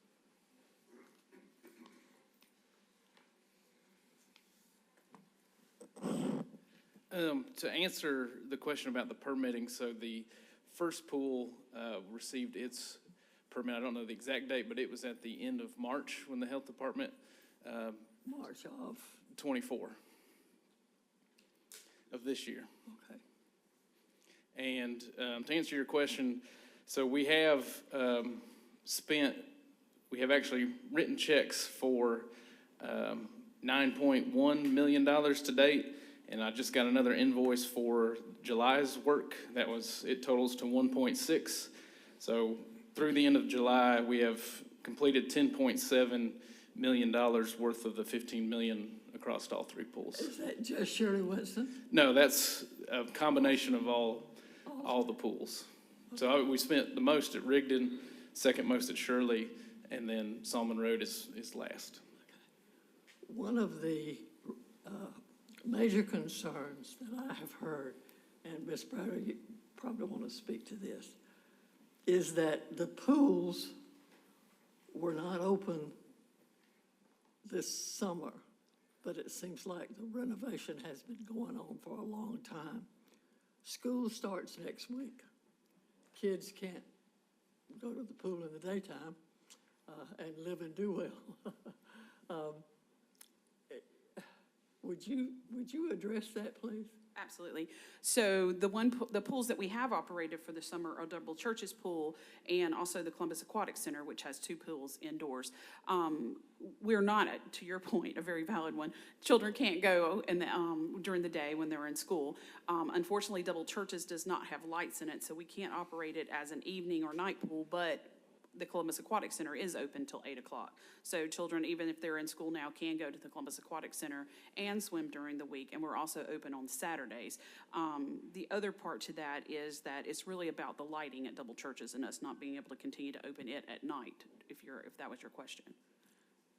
Speaker 12: To answer the question about the permitting, so the first pool received its permit. I don't know the exact date, but it was at the end of March when the health department.
Speaker 15: March of?
Speaker 12: 24 of this year.
Speaker 15: Okay.
Speaker 12: And to answer your question, so we have we have actually written checks for $9.1 million to date, And I just got another invoice for July's work. It totals to 1.6. So through the end of July, we have completed $10.7 million worth of the 15 million across all three pools.
Speaker 15: Is that just Shirley Winston?
Speaker 12: No, that's a combination of all the pools. So we spent the most at Rigdon, second most at Shirley, and then Salmon Road is last.
Speaker 15: One of the major concerns that I have heard, and Ms. Browder, you probably want to speak to this, is that the pools were not open this summer, but it seems like the renovation has been going on for a long time. School starts next week. Kids can't go to the pool in the daytime and live and do well. Would you address that, please?
Speaker 19: Absolutely. So the pools that we have operated for the summer are Double Church's pool and also the Columbus Aquatic Center, which has 2 pools indoors. We're not, to your point, a very valid one. Children can't go during the day when they're in school. Unfortunately, Double Church's does not have lights in it, so we can't operate it as an evening or night pool, but the Columbus Aquatic Center is open till 8 o'clock. So children, even if they're in school now, can go to the Columbus Aquatic Center and swim during the week, and we're also open on Saturdays. The other part to that is that it's really about the lighting at Double Church's and us not being able to continue to open it at night, if that was your question.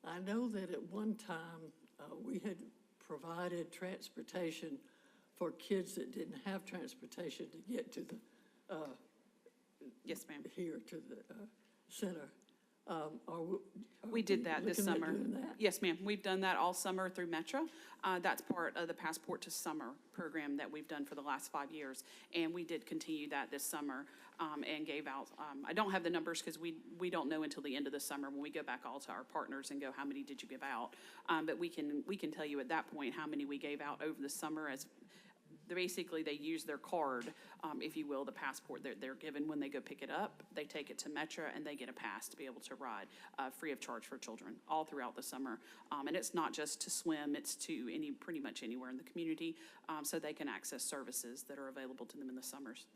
Speaker 15: I know that at one time, we had provided transportation for kids that didn't have transportation to get to the,
Speaker 19: yes, ma'am.
Speaker 15: Here to the center.
Speaker 19: We did that this
Speaker 15: looking at
Speaker 19: summer.
Speaker 15: doing that?
Speaker 19: Yes, ma'am. We've done that all summer through Metro. That's part of the Passport to Summer program that we've done for the last 5 years. And we did continue that this summer and gave out, I don't have the numbers because we don't know until the end of the summer when we go back all to our partners and go, how many did you give out? But we can tell you at that point how many we gave out over the summer as basically they use their card, if you will, the passport that they're given when they go pick it up. They take it to Metro and they get a pass to be able to ride free of charge for children all throughout the summer. And it's not just to swim, it's to pretty much anywhere in the community, so they can access services that are available to them in the summers.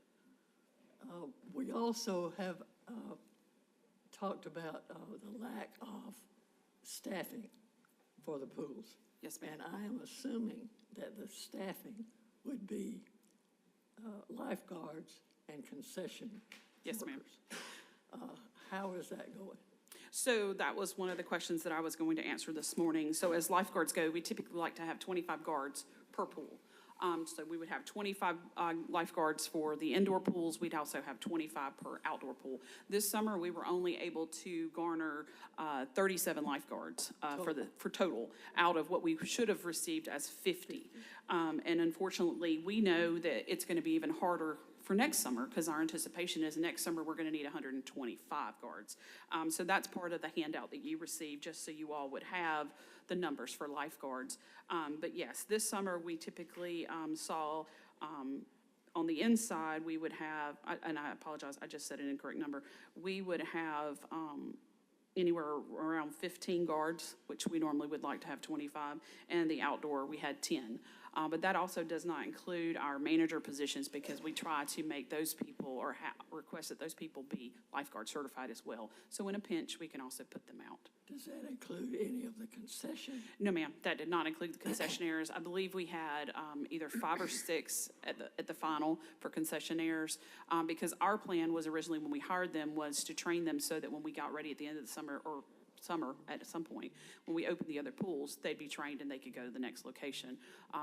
Speaker 15: We also have talked about the lack of staffing for the pools.
Speaker 19: Yes, ma'am.
Speaker 15: And I am assuming that the staffing would be lifeguards and concession
Speaker 19: Yes,
Speaker 15: workers.
Speaker 19: ma'am.
Speaker 15: How is that going?
Speaker 19: So that was one of the questions that I was going to answer this morning. So as lifeguards go, we typically like to have 25 guards per pool. So we would have 25 lifeguards for the indoor pools. We'd also have 25 per outdoor pool. This summer, we were only able to garner 37 lifeguards for total out of what we should have received as 50. And unfortunately, we know that it's going to be even harder for next summer because our anticipation is next summer we're going to need 125 guards. So that's part of the handout that you received, just so you all would have the numbers for lifeguards. But yes, this summer we typically saw on the inside we would have, and I apologize, I just said an incorrect number. We would have anywhere around 15 guards, which we normally would like to have 25, and the outdoor we had 10. But that also does not include our manager positions because we try to make those people or request that those people be lifeguard certified as well. So in a pinch, we can also put them out.
Speaker 15: Does that include any of the concession?
Speaker 19: No, ma'am, that did not include the concessionaires. I believe we had either 5 or 6 at the final for concessionaires because our plan was originally when we hired them was to train them so that when we got ready at the end of the summer at some point, when we opened the other pools, they'd be trained and they could go to the next location.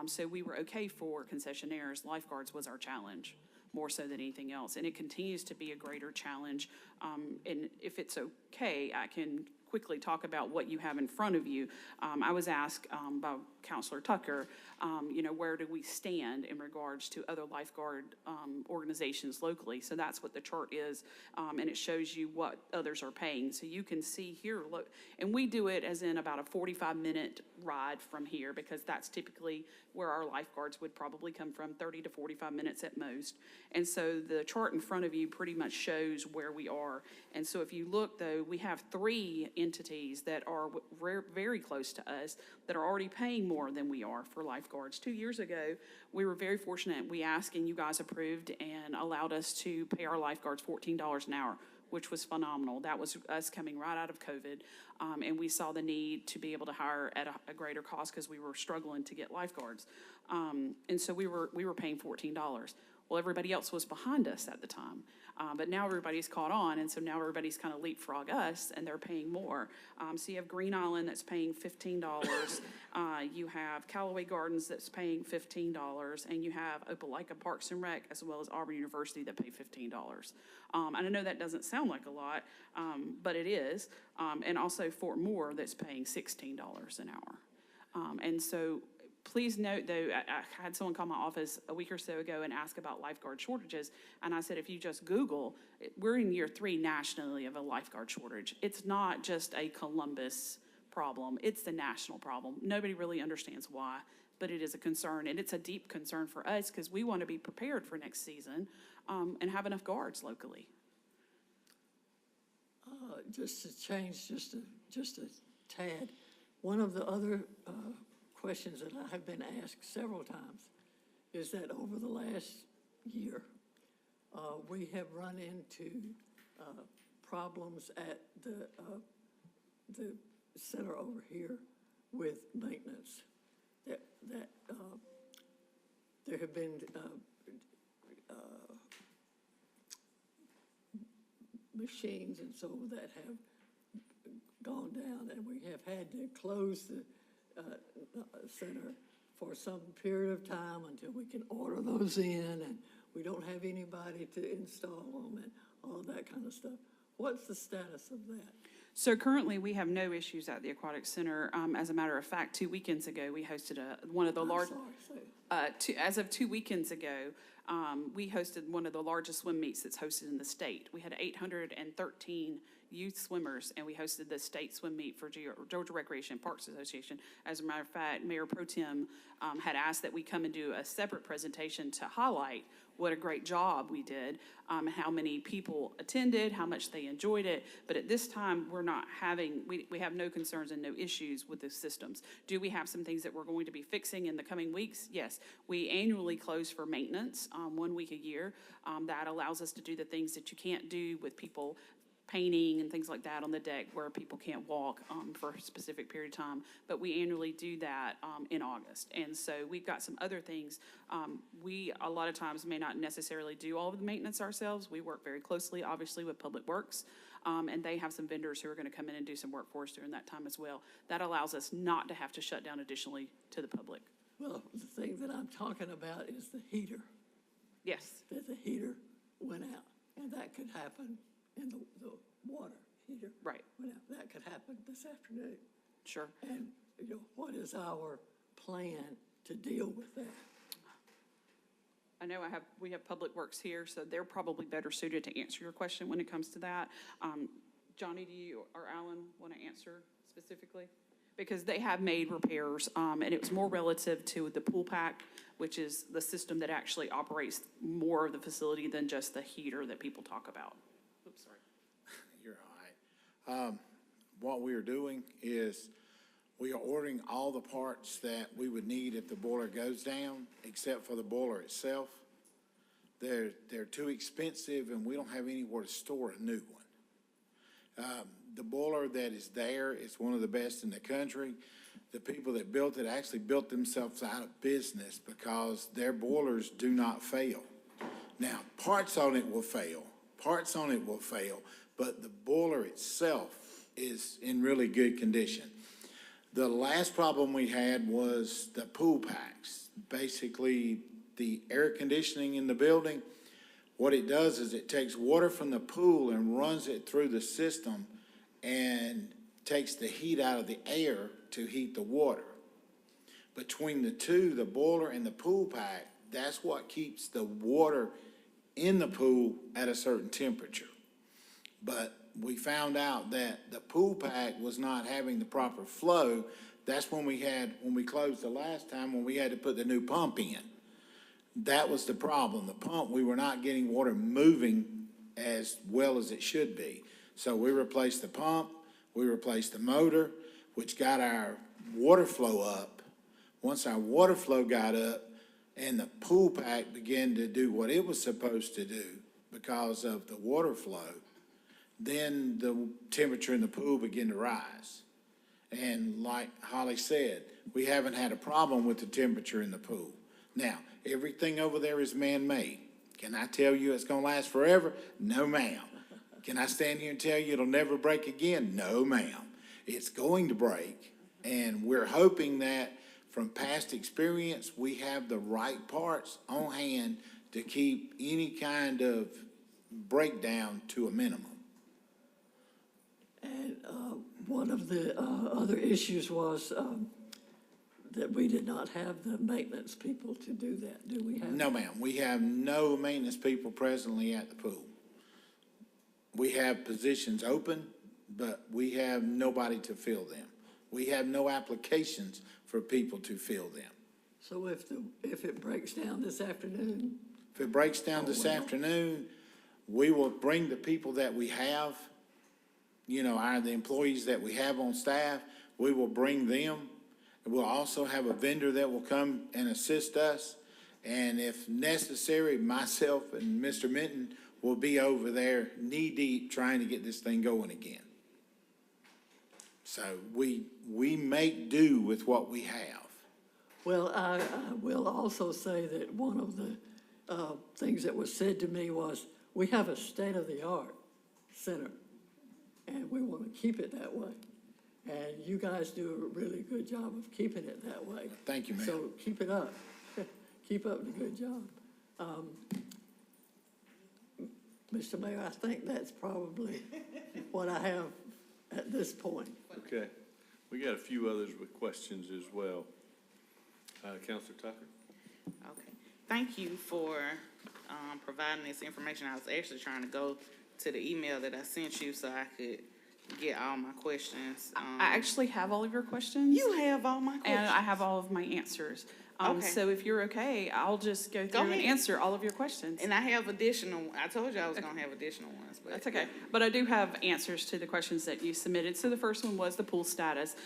Speaker 19: So we were okay for concessionaires. Lifeguards was our challenge more so than anything else. And it continues to be a greater challenge. And if it's okay, I can quickly talk about what you have in front of you. I was asked by Counselor Tucker, where do we stand in regards to other lifeguard organizations locally? So that's what the chart is, and it shows you what others are paying. So you can see here, look, and we do it as in about a 45-minute ride from here because that's typically where our lifeguards would probably come from, 30 to 45 minutes at most. And so the chart in front of you pretty much shows where we are. And so if you look, though, we have 3 entities that are very close to us that are already paying more than we are for lifeguards. 2 years ago, we were very fortunate. We asked and you guys approved and allowed us to pay our lifeguards $14 an hour, which was phenomenal. That was us coming right out of COVID. And we saw the need to be able to hire at a greater cost because we were struggling to get lifeguards. And so we were paying $14. Well, everybody else was behind us at the time. But now everybody's caught on, and so now everybody's kind of leapfrog us, and they're paying more. So you have Green Island that's paying $15. You have Callaway Gardens that's paying $15, and you have Opelika Parks and Rec as well as Auburn University that pay $15. And I know that doesn't sound like a lot, but it is. And also Fort Moore that's paying $16 an hour. And so please note, though, I had someone call my office a week or so ago and ask about lifeguard shortages, and I said, if you just Google, we're in year 3 nationally of a lifeguard shortage. It's not just a Columbus problem, it's the national problem. Nobody really understands why, but it is a concern, and it's a deep concern for us because we want to be prepared for next season and have enough guards locally.
Speaker 15: Just to change just a tad, one of the other questions that I have been asked several times is that over the last year, we have run into problems at the center over here with maintenance. That there have been machines and so that have gone down, and we have had to close the center for some period of time until we can order those in, and we don't have anybody to install them and all that kind of stuff. What's the status of that?
Speaker 19: So currently, we have no issues at the Aquatic Center. As a matter of fact, 2 weekends ago, we hosted one of the large. As of 2 weekends ago, we hosted one of the largest swim meets that's hosted in the state. We had 813 youth swimmers, and we hosted the state swim meet for Georgia Recreation and Parks Association. As a matter of fact, Mayor Pro Tem had asked that we come and do a separate presentation to highlight what a great job we did, how many people attended, how much they enjoyed it. But at this time, we're not having, we have no concerns and no issues with the systems. Do we have some things that we're going to be fixing in the coming weeks? Yes. We annually close for maintenance 1 week a year. That allows us to do the things that you can't do with people painting and things like that on the deck where people can't walk for a specific period of time. But we annually do that in August. And so we've got some other things. We, a lot of times, may not necessarily do all of the maintenance ourselves. We work very closely, obviously, with Public Works. And they have some vendors who are going to come in and do some work for us during that time as well. That allows us not to have to shut down additionally to the public.
Speaker 15: Well, the thing that I'm talking about is the heater.
Speaker 19: Yes.
Speaker 15: That the heater went out, and that could happen in the water heater.
Speaker 19: Right.
Speaker 15: Went out. That could happen this afternoon.
Speaker 19: Sure.
Speaker 15: And, what is our plan to deal with that?
Speaker 19: I know we have Public Works here, so they're probably better suited to answer your question when it comes to that. Johnny, do you or Alan want to answer specifically? Because they have made repairs, and it was more relative to the pool pack, which is the system that actually operates more of the facility than just the heater that people talk about. Oops, sorry.
Speaker 20: You're all right. What we are doing is we are ordering all the parts that we would need if the boiler goes down, except for the boiler itself. They're too expensive, and we don't have anywhere to store a new one. The boiler that is there is one of the best in the country. The people that built it actually built themselves out of business because their boilers do not fail. Now, parts on it will fail, but the boiler itself is in really good condition. The last problem we had was the pool packs. Basically, the air conditioning in the building, what it does is it takes water from the pool and runs it through the system and takes the heat out of the air to heat the water. Between the two, the boiler and the pool pack, that's what keeps the water in the pool at a certain temperature. But we found out that the pool pack was not having the proper flow. That's when we closed the last time, when we had to put the new pump in. That was the problem. The pump, we were not getting water moving as well as it should be. So we replaced the pump. We replaced the motor, which got our water flow up. Once our water flow got up and the pool pack began to do what it was supposed to do because of the water flow, then the temperature in the pool began to rise. And like Holly said, we haven't had a problem with the temperature in the pool. Now, everything over there is man-made. Can I tell you it's gonna last forever? No, ma'am. Can I stand here and tell you it'll never break again? No, ma'am. It's going to break, and we're hoping that from past experience, we have the right parts on hand to keep any kind of breakdown to a minimum.
Speaker 15: And one of the other issues was that we did not have the maintenance people to do that. Do we have?
Speaker 20: No, ma'am. We have no maintenance people presently at the pool. We have positions open, but we have nobody to fill them. We have no applications for people to fill them.
Speaker 15: So if it breaks down this afternoon?
Speaker 20: If it breaks down this afternoon, we will bring the people that we have, you know, the employees that we have on staff, we will bring them. We'll also have a vendor that will come and assist us. And if necessary, myself and Mr. Minton will be over there knee-deep trying to get this thing going again. So we make do with what we have.
Speaker 15: Well, I will also say that one of the things that was said to me was, we have a state-of-the-art center, and we want to keep it that way. And you guys do a really good job of keeping it that way.
Speaker 20: Thank you, ma'am.
Speaker 15: So keep it up. Keep up the good job. Mr. Mayor, I think that's probably what I have at this point.
Speaker 3: Okay. We got a few others with questions as well. Councilor Tucker?
Speaker 7: Okay. Thank you for providing this information. I was actually trying to go to the email that I sent you so I could get all my questions.
Speaker 19: I actually have all of your questions.
Speaker 7: You have all my questions.
Speaker 19: And I have all of my answers.
Speaker 7: Okay.
Speaker 19: So if you're okay, I'll just go through and answer all of your questions.
Speaker 7: And I have additional, I told you I was going to have additional ones. But
Speaker 19: That's okay. But I do have answers to the questions that you submitted. So the first one was the pool status.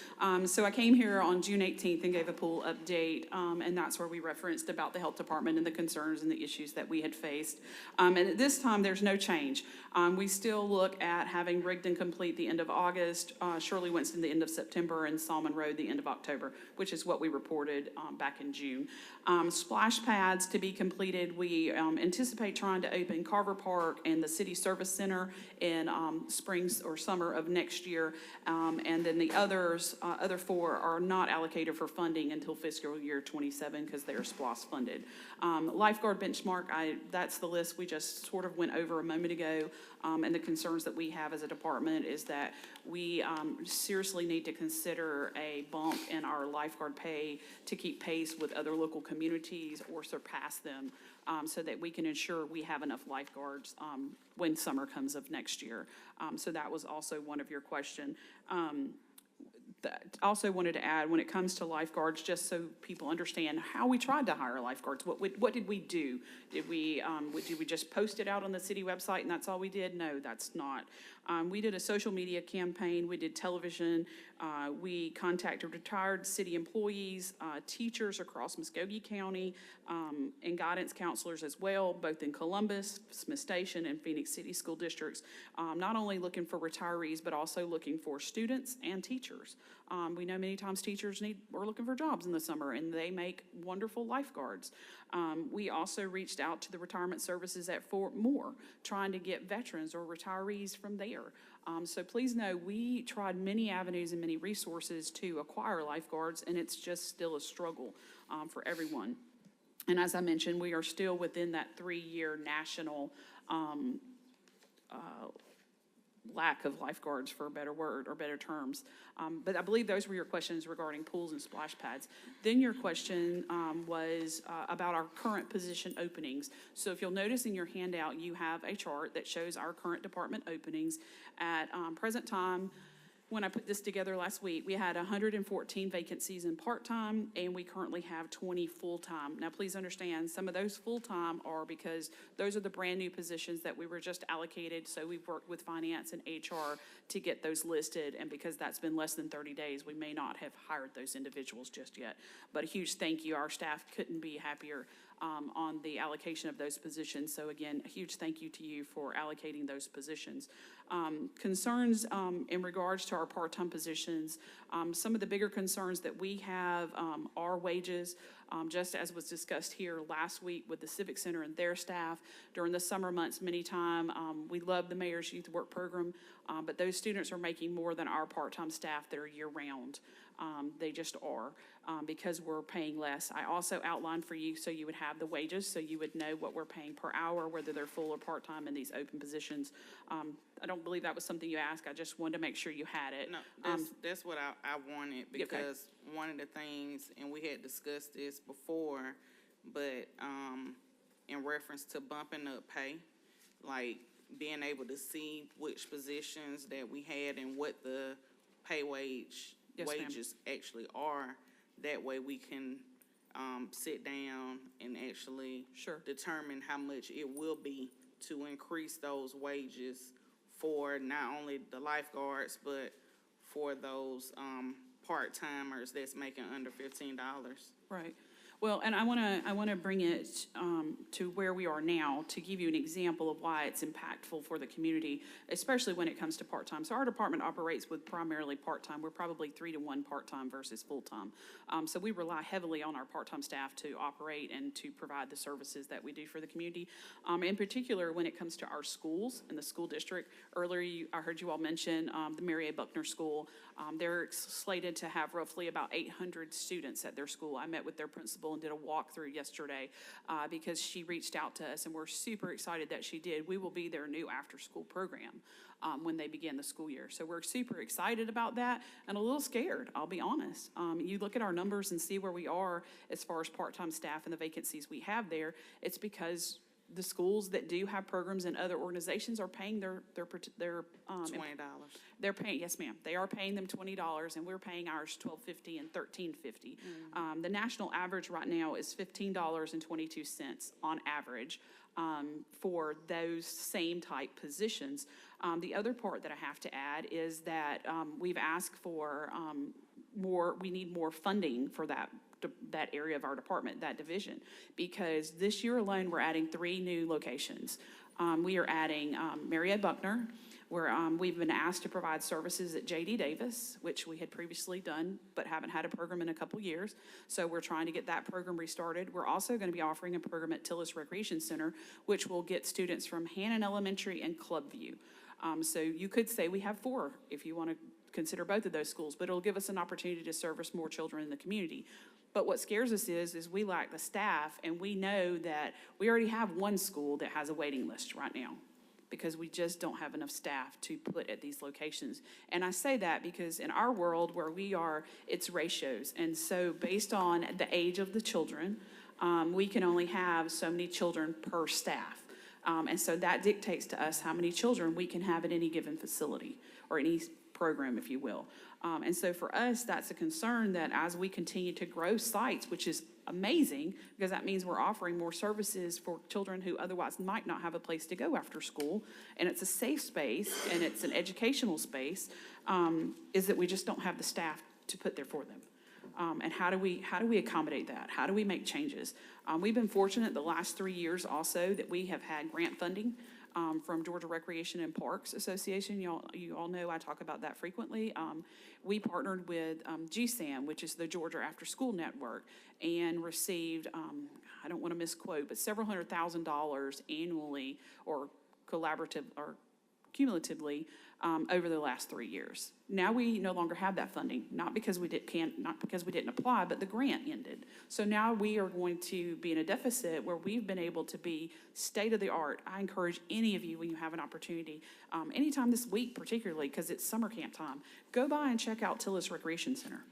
Speaker 19: So I came here on June 18th and gave a pool update, and that's where we referenced about the health department and the concerns and the issues that we had faced. And at this time, there's no change. We still look at having Rigdon complete the end of August, Shirley Winston the end of September, and Salmon Road the end of October, which is what we reported back in June. Splash pads to be completed. We anticipate trying to open Carver Park and the City Service Center in spring or summer of next year. And then the other four are not allocated for funding until fiscal year 27 because they're SPLOST funded. Lifeguard benchmark, that's the list we just sort of went over a moment ago. And the concerns that we have as a department is that we seriously need to consider a bump in our lifeguard pay to keep pace with other local communities or surpass them so that we can ensure we have enough lifeguards when summer comes of next year. So that was also one of your questions. Also wanted to add, when it comes to lifeguards, just so people understand how we tried to hire lifeguards. What did we do? Did we just post it out on the city website and that's all we did? No, that's not. We did a social media campaign. We did television. We contacted retired city employees, teachers across Muskogee County, and guidance counselors as well, both in Columbus, Smith Station, and Phoenix City School Districts. Not only looking for retirees, but also looking for students and teachers. We know many times teachers are looking for jobs in the summer, and they make wonderful lifeguards. We also reached out to the retirement services at Fort Moore, trying to get veterans or retirees from there. So please know we tried many avenues and many resources to acquire lifeguards, and it's just still a struggle for everyone. And as I mentioned, we are still within that 3-year national lack of lifeguards, for a better word or better terms. But I believe those were your questions regarding pools and splash pads. Then your question was about our current position openings. So if you'll notice in your handout, you have a chart that shows our current department openings. At present time, when I put this together last week, we had 114 vacancies in part-time, and we currently have 20 full-time. Now, please understand, some of those full-time are because those are the brand-new positions that we were just allocated, so we've worked with finance and HR to get those listed, and because that's been less than 30 days, we may not have hired those individuals just yet. But a huge thank you. Our staff couldn't be happier on the allocation of those positions. So again, a huge thank you to you for allocating those positions. Concerns in regards to our part-time positions, some of the bigger concerns that we have are wages. Just as was discussed here last week with the Civic Center and their staff during the summer months, many times we love the Mayor's Youth Work Program, but those students are making more than our part-time staff that are year-round. They just are, because we're paying less. I also outlined for you so you would have the wages, so you would know what we're paying per hour, whether they're full or part-time in these open positions. I don't believe that was something you asked. I just wanted to make sure you had it.
Speaker 7: No, that's what I wanted, because one of the things, and we had discussed this before, but in reference to bumping up pay, like being able to see which positions that we had and what the wages actually are, that way we can sit down and actually determine how much it will be to increase those wages for not only the lifeguards, but for those part-timers that's making under $15.
Speaker 19: Right. Well, and I want to bring it to where we are now to give you an example of why it's impactful for the community, especially when it comes to part-time. So our department operates with primarily part-time. We're probably 3-to-1 part-time versus full-time. So we rely heavily on our part-time staff to operate and to provide the services that we do for the community. In particular, when it comes to our schools and the school district, earlier I heard you all mention the Mary A. Buckner School. They're slated to have roughly about 800 students at their school. I met with their principal and did a walkthrough yesterday because she reached out to us, and we're super excited that she did. We will be their new after-school program when they begin the school year. So we're super excited about that and a little scared, I'll be honest. You look at our numbers and see where we are as far as part-time staff and the vacancies we have there. It's because the schools that do have programs and other organizations are paying their $20. They're paying, yes, ma'am. They are paying them $20, and we're paying ours $12.50 and $13.50. The national average right now is $15.22 on average for those same type positions. The other part that I have to add is that we've asked for we need more funding for that area of our department, that division, because this year alone we're adding 3 new locations. We are adding Mary A. Buckner, where we've been asked to provide services at J.D. Davis, which we had previously done but haven't had a program in a couple years. So we're trying to get that program restarted. We're also going to be offering a program at Tillis Recreation Center, which will get students from Hannon Elementary and Clubview. So you could say we have 4 if you want to consider both of those schools, but it'll give us an opportunity to service more children in the community. But what scares us is we lack the staff, and we know that we already have 1 school that has a waiting list right now because we just don't have enough staff to put at these locations. And I say that because in our world where we are, it's ratios. And so based on the age of the children, we can only have so many children per staff. And so that dictates to us how many children we can have at any given facility or any program, if you will. And so for us, that's a concern that as we continue to grow sites, which is amazing because that means we're offering more services for children who otherwise might not have a place to go after school, and it's a safe space and it's an educational space, is that we just don't have the staff to put there for them. And how do we accommodate that? How do we make changes? We've been fortunate the last 3 years also that we have had grant funding from Georgia Recreation and Parks Association. You all know I talk about that frequently. We partnered with GSAM, which is the Georgia After School Network, and received, I don't want to misquote, but several $100,000 annually or cumulatively over the last 3 years. Now we no longer have that funding, not because we didn't apply, but the grant ended. So now we are going to be in a deficit where we've been able to be state of the art. I encourage any of you, when you have an opportunity, anytime this week particularly, because it's summer camp time, go by and check out Tillis Recreation Center.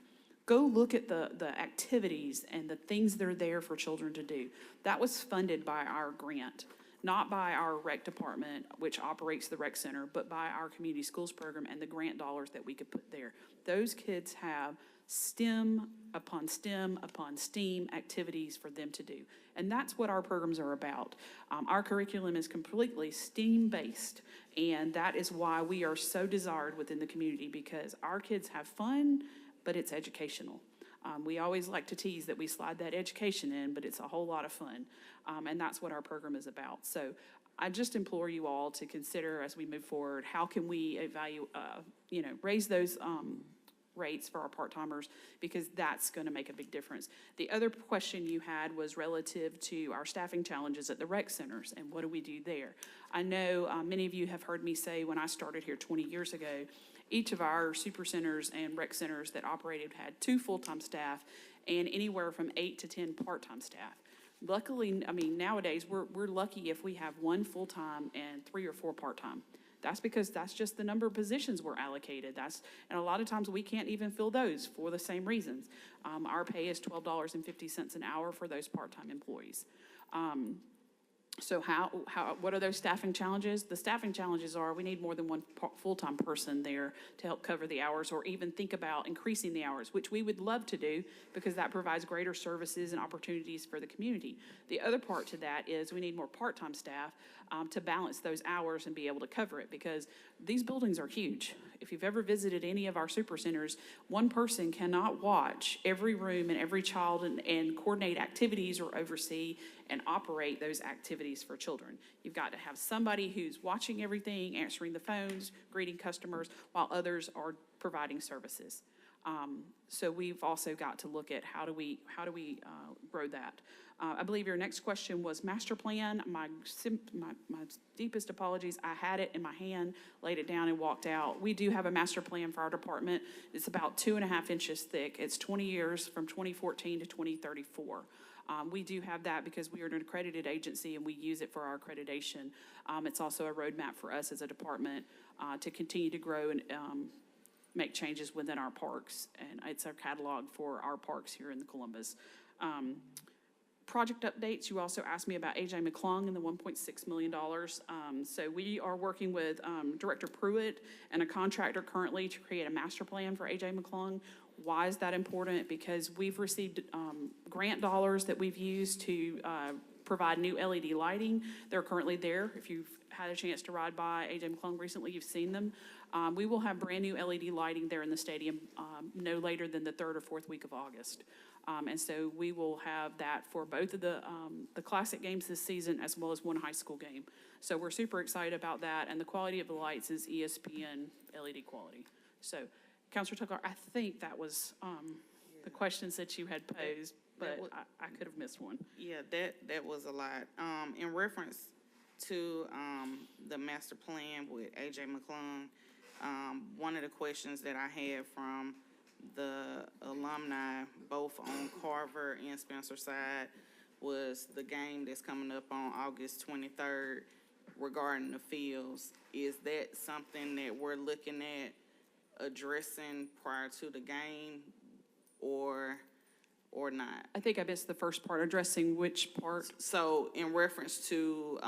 Speaker 19: Go look at the activities and the things that are there for children to do. That was funded by our grant. not by our rec department, which operates the rec center, but by our community schools program and the grant dollars that we could put there. Those kids have STEM upon STEM upon STEAM activities for them to do. And that's what our programs are about. Our curriculum is completely STEAM-based, and that is why we are so desired within the community, because our kids have fun, but it's educational. We always like to tease that we slide that education in, but it's a whole lot of fun. And that's what our program is about. So I just implore you all to consider as we move forward, how can we raise those rates for our part-timers, because that's going to make a big difference. The other question you had was relative to our staffing challenges at the rec centers and what do we do there. I know many of you have heard me say when I started here 20 years ago, each of our super centers and rec centers that operated had 2 full-time staff and anywhere from 8 to 10 part-time staff. Luckily, I mean, nowadays we're lucky if we have 1 full-time and 3 or 4 part-time. That's because that's just the number of positions we're allocated. And a lot of times we can't even fill those for the same reasons. Our pay is $12.50 an hour for those part-time employees. So what are those staffing challenges? The staffing challenges are we need more than 1 full-time person there to help cover the hours, or even think about increasing the hours, which we would love to do because that provides greater services and opportunities for the community. The other part to that is we need more part-time staff to balance those hours and be able to cover it, because these buildings are huge. If you've ever visited any of our super centers, 1 person cannot watch every room and every child and coordinate activities or oversee and operate those activities for children. You've got to have somebody who's watching everything, answering the phones, greeting customers, while others are providing services. So we've also got to look at how do we grow that. I believe your next question was master plan. My deepest apologies. I had it in my hand, laid it down, and walked out. We do have a master plan for our department. It's about 2.5 inches thick. It's 20 years from 2014 to 2034. We do have that because we are an accredited agency and we use it for our accreditation. It's also a roadmap for us as a department to continue to grow and make changes within our parks. And it's our catalog for our parks here in the Columbus. Project updates, you also asked me about A.J. McClung and the $1.6 million. So we are working with Director Pruitt and a contractor currently to create a master plan for A.J. McClung. Why is that important? Because we've received grant dollars that we've used to provide new LED lighting. They're currently there. If you've had a chance to ride by A.J. McClung recently, you've seen them. We will have brand new LED lighting there in the stadium no later than the 3rd or 4th week of August. And so we will have that for both of the classic games this season as well as 1 high school game. So we're super excited about that, and the quality of the lights is ESPN LED quality. So, Councilor Tucker, I think that was the questions that you had posed, but I could have missed one.
Speaker 7: Yeah, that was a lot. In reference to the master plan with A.J. McClung, one of the questions that I had from the alumni, both on Carver and Spencer side, was the game that's coming up on August 23rd regarding the fields. Is that something that we're looking at addressing prior to the game or not?
Speaker 19: I think I missed the first part, addressing which part?
Speaker 7: So in reference to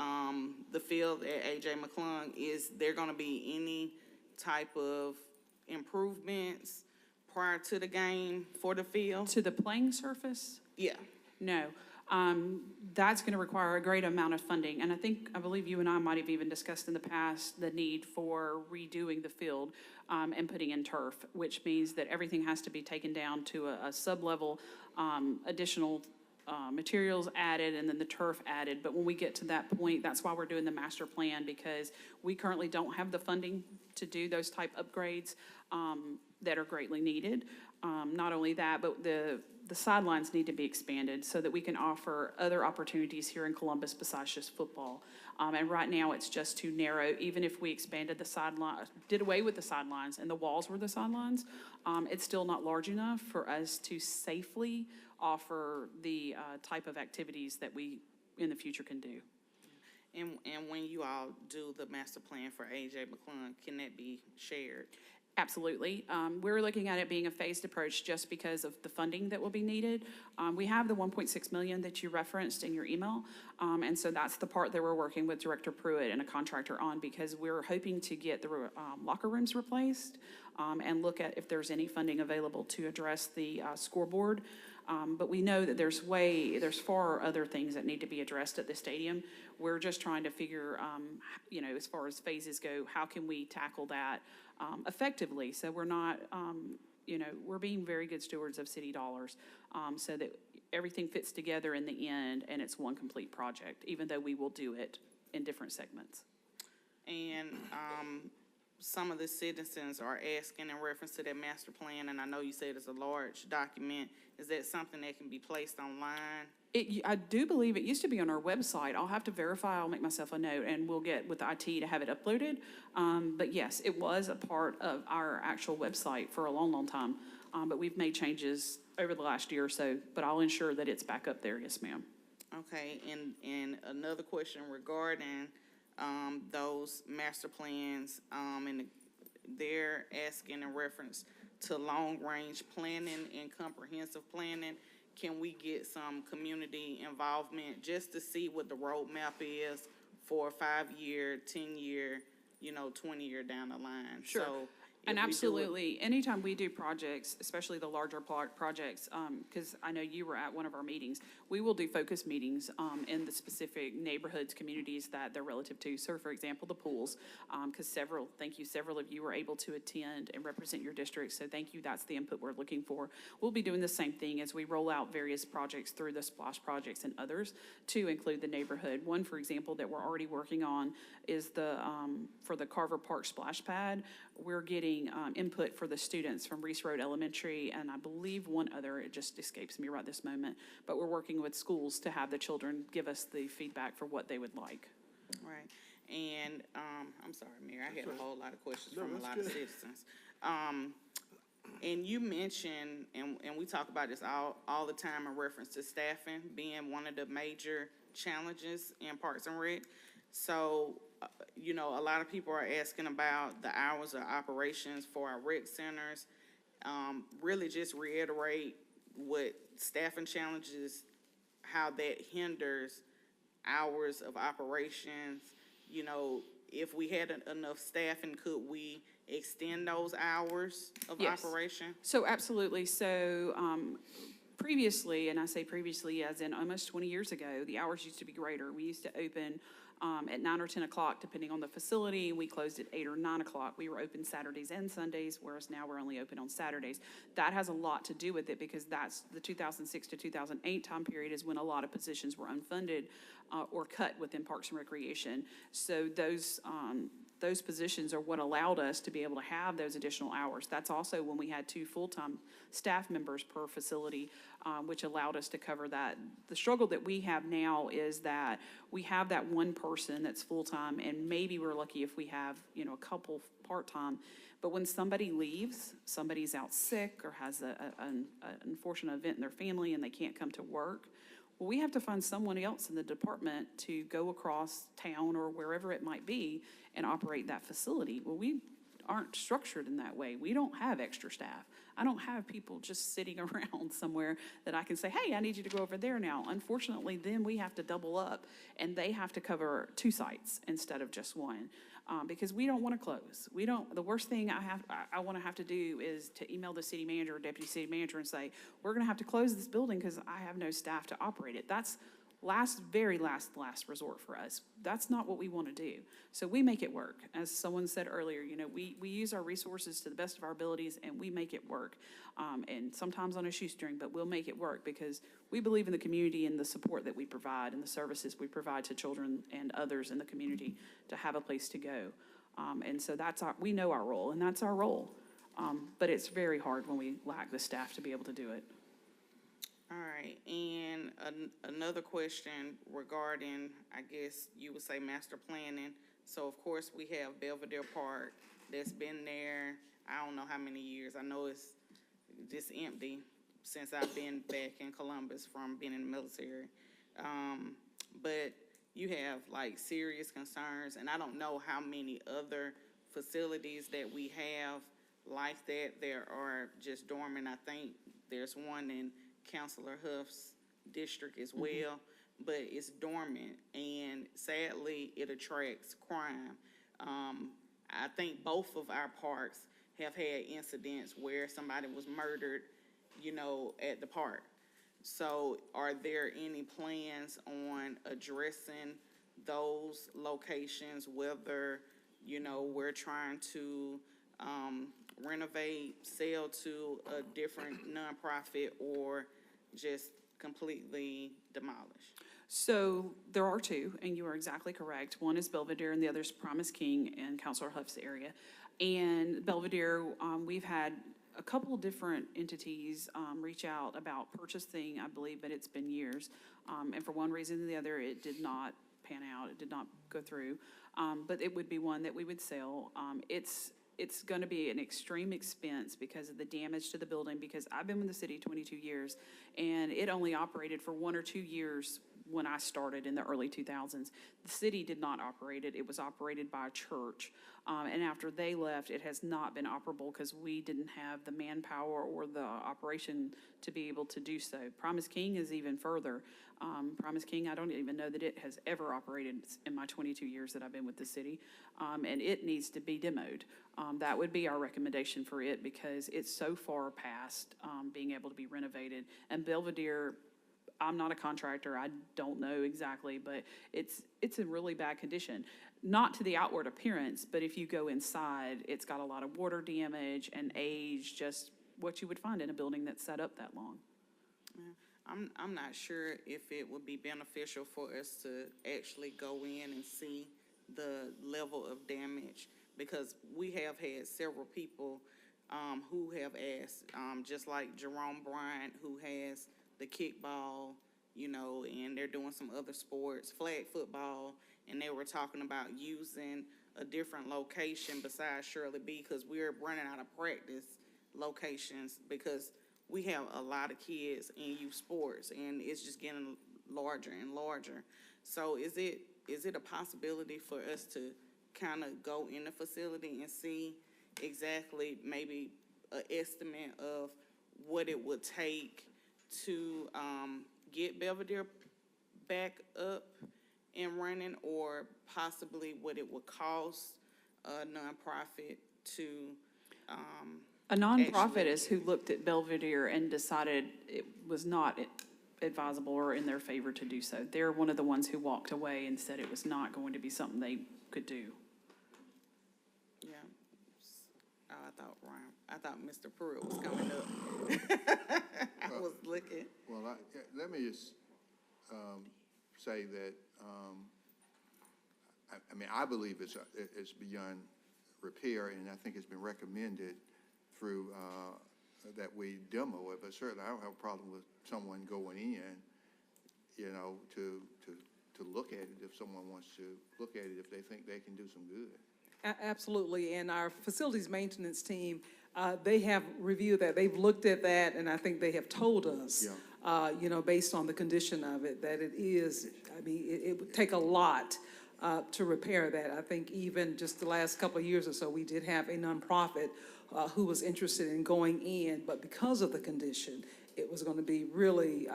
Speaker 7: the field at A.J. McClung, is there going to be any type of improvements prior to the game for the field?
Speaker 19: To the playing surface?
Speaker 7: Yeah.
Speaker 19: No. That's going to require a great amount of funding. And I believe you and I might have even discussed in the past the need for redoing the field and putting in turf, which means that everything has to be taken down to a sub-level, additional materials added, and then the turf added. But when we get to that point, that's why we're doing the master plan, because we currently don't have the funding to do those type upgrades that are greatly needed. Not only that, but the sidelines need to be expanded so that we can offer other opportunities here in Columbus besides just football. And right now it's just too narrow. Even if we expanded the sideline, did away with the sidelines and the walls were the sidelines, it's still not large enough for us to safely offer the type of activities that we in the future can do.
Speaker 7: And when you all do the master plan for A.J. McClung, can that be shared?
Speaker 19: Absolutely. We're looking at it being a phased approach just because of the funding that will be needed. We have the 1.6 million that you referenced in your email. And so that's the part that we're working with Director Pruitt and a contractor on, because we're hoping to get the locker rooms replaced and look at if there's any funding available to address the scoreboard. But we know that there's far other things that need to be addressed at the stadium. We're just trying to figure, as far as phases go, how can we tackle that effectively? So we're not, we're being very good stewards of city dollars, so that everything fits together in the end and it's one complete project, even though we will do it in different segments.
Speaker 7: And some of the citizens are asking in reference to that master plan, and I know you said it's a large document. Is that something that can be placed online?
Speaker 19: I do believe it used to be on our website. I'll have to verify. I'll make myself a note, and we'll get with IT to have it uploaded. But yes, it was a part of our actual website for a long, long time. But we've made changes over the last year or so, but I'll ensure that it's back up there. Yes, ma'am.
Speaker 7: Okay, and another question regarding those master plans, and they're asking in reference to long-range planning and comprehensive planning. Can we get some community involvement just to see what the roadmap is for a 5-year, 10-year, 20-year down the line?
Speaker 19: Sure.
Speaker 7: So
Speaker 19: and absolutely, anytime we do projects, especially the larger projects, because I know you were at one of our meetings, we will do focus meetings in the specific neighborhoods, communities that they're relative to. So, for example, the pools, because several of you were able to attend and represent your districts. So thank you. That's the input we're looking for. We'll be doing the same thing as we roll out various projects through the Splash projects and others to include the neighborhood. One, for example, that we're already working on is the for the Carver Park splash pad. We're getting input for the students from Reese Road Elementary, and I believe one other, it just escapes me right this moment, but we're working with schools to have the children give us the feedback for what they would like.
Speaker 7: Right, and I'm sorry, Mayor, I had a whole lot of questions from a lot of citizens. And you mentioned, and we talk about this all the time in reference to staffing being one of the major challenges in Parks and Rec. So, a lot of people are asking about the hours of operations for our rec centers. Really just reiterate what staffing challenges, how that hinders hours of operations. If we had enough staffing, could we extend those hours of operation?
Speaker 19: So absolutely. So previously, and I say previously as in almost 20 years ago, the hours used to be greater. We used to open at 9 or 10 o'clock, depending on the facility. We closed at 8 or 9 o'clock. We were open Saturdays and Sundays, whereas now we're only open on Saturdays. That has a lot to do with it, because that's the 2006 to 2008 time period is when a lot of positions were unfunded or cut within Parks and Recreation. So those positions are what allowed us to be able to have those additional hours. That's also when we had 2 full-time staff members per facility, which allowed us to cover that. The struggle that we have now is that we have that one person that's full-time, and maybe we're lucky if we have, a couple part-time. But when somebody leaves, somebody's out sick or has an unfortunate event in their family and they can't come to work, well, we have to find someone else in the department to go across town or wherever it might be and operate that facility. Well, we aren't structured in that way. We don't have extra staff. I don't have people just sitting around somewhere that I can say, hey, I need you to go over there now. Unfortunately, then we have to double up, and they have to cover 2 sites instead of just one. Because we don't want to close. The worst thing I want to have to do is to email the city manager or deputy city manager and say, we're going to have to close this building because I have no staff to operate it. That's very last resort for us. That's not what we want to do. So we make it work. As someone said earlier, we use our resources to the best of our abilities, and we make it work. And sometimes on a shoestring, but we'll make it work because we believe in the community and the support that we provide and the services we provide to children and others in the community to have a place to go. And so we know our role, and that's our role. But it's very hard when we lack the staff to be able to do it.
Speaker 7: All right, and another question regarding, I guess you would say, master planning. So, of course, we have Belvedere Park that's been there, I don't know how many years. I know it's just empty since I've been back in Columbus from being in the military. But you have, serious concerns, and I don't know how many other facilities that we have like that. There are just dormant. I think there's one in Councilor Huff's district as well, but it's dormant, and sadly, it attracts crime. I think both of our parks have had incidents where somebody was murdered, you know, at the park. So are there any plans on addressing those locations, whether, you know, we're trying to renovate, sell to a different nonprofit, or just completely demolish?
Speaker 19: So there are two, and you are exactly correct. One is Belvedere and the other is Promise King in Councilor Huff's area. And Belvedere, we've had a couple of different entities reach out about purchasing, I believe, but it's been years. And for one reason or the other, it did not pan out. It did not go through. But it would be one that we would sell. It's going to be an extreme expense because of the damage to the building, because I've been with the city 22 years, and it only operated for 1 or 2 years when I started in the early 2000s. The city did not operate it. It was operated by a church. And after they left, it has not been operable because we didn't have the manpower or the operation to be able to do so. Promise King is even further. Promise King, I don't even know that it has ever operated in my 22 years that I've been with the city. And it needs to be demoed. That would be our recommendation for it because it's so far past being able to be renovated. And Belvedere, I'm not a contractor, I don't know exactly, but it's in really bad condition. Not to the outward appearance, but if you go inside, it's got a lot of water damage and age, just what you would find in a building that's set up that long.
Speaker 7: Yeah, I'm not sure if it would be beneficial for us to actually go in and see the level of damage, because we have had several people who have asked, just like Jerome Bryant, who has the kickball, you know, and they're doing some other sports, flag football, and they were talking about using a different location besides Shirley B, because we're running out of practice locations because we have a lot of kids in youth sports, and it's just getting larger and larger. So is it a possibility for us to kind of go in the facility and see exactly maybe an estimate of what it would take to get Belvedere back up and running, or possibly what it would cost a nonprofit to
Speaker 19: a nonprofit is who looked at Belvedere and decided it was not advisable or in their favor to do so. They're one of the ones who walked away and said it was not going to be something they could do.
Speaker 7: Yeah. Oh, I thought Mr. Pruitt was coming up. I was looking.
Speaker 5: Well, let me just say that, I mean, I believe it's beyond repair, and I think it's been recommended through that we demo it, but certainly I don't have a problem with someone going in, you know, to look at it if someone wants to look at it, if they think they can do some good.
Speaker 21: Absolutely, and our facilities maintenance team, they have reviewed that. They've looked at that, and I think they have told us, you know, based on the condition of it, that it is, I mean, it would take a lot to repair that. I think even just the last couple of years or so, we did have a nonprofit who was interested in going in, but because of the condition, it was going to be really,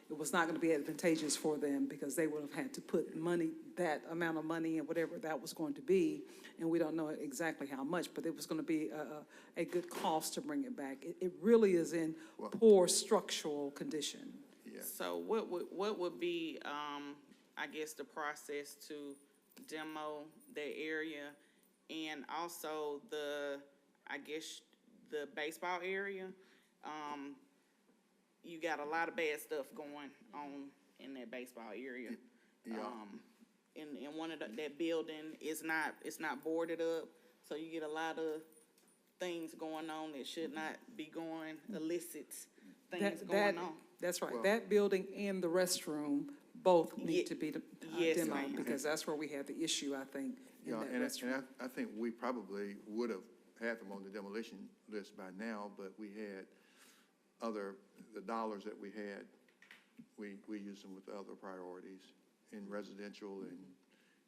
Speaker 21: it was not going to be advantageous for them because they would have had to put money, that amount of money and whatever that was going to be, and we don't know exactly how much, but it was going to be a good cost to bring it back. It really is in poor structural condition.
Speaker 5: Yeah.
Speaker 7: So what would be, I guess, the process to demo the area, and also I guess, the baseball area? You got a lot of bad stuff going on in that baseball area.
Speaker 5: Yeah.
Speaker 7: In one of that building, it's not boarded up, so you get a lot of things going on that should not be going, illicit things going on.
Speaker 21: That's right. That building and the restroom both need to be
Speaker 7: yes,
Speaker 21: demoed,
Speaker 7: ma'am.
Speaker 21: because that's where we had the issue, I think, in that restroom.
Speaker 5: And I think we probably would have had them on the demolition list by now, but we had the dollars that we had, we used them with other priorities in residential and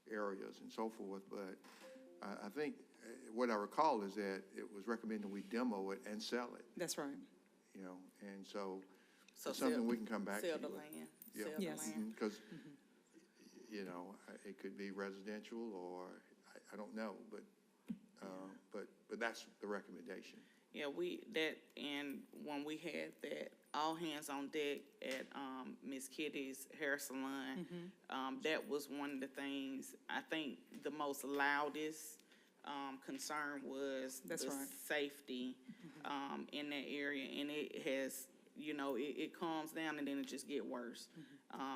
Speaker 5: areas and so forth. But I think what I recall is that it was recommended we demo it and sell it,
Speaker 21: That's right.
Speaker 5: you know, and so
Speaker 7: So
Speaker 5: it's something
Speaker 7: sell-
Speaker 5: we can come back to.
Speaker 7: Sell the
Speaker 5: with.
Speaker 7: land,
Speaker 5: Yeah.
Speaker 7: sell the
Speaker 21: Yes.
Speaker 7: land.
Speaker 5: Because, you know, it could be residential or, I don't know, but that's the recommendation.
Speaker 7: Yeah, and when we had that all hands on deck at, Miss Kitty's hair salon, that was one of the things, I think the most loudest, concern was
Speaker 21: That's
Speaker 7: the
Speaker 21: right.
Speaker 7: safety, in that area, and it has, you know, it calms down and then it just get worse.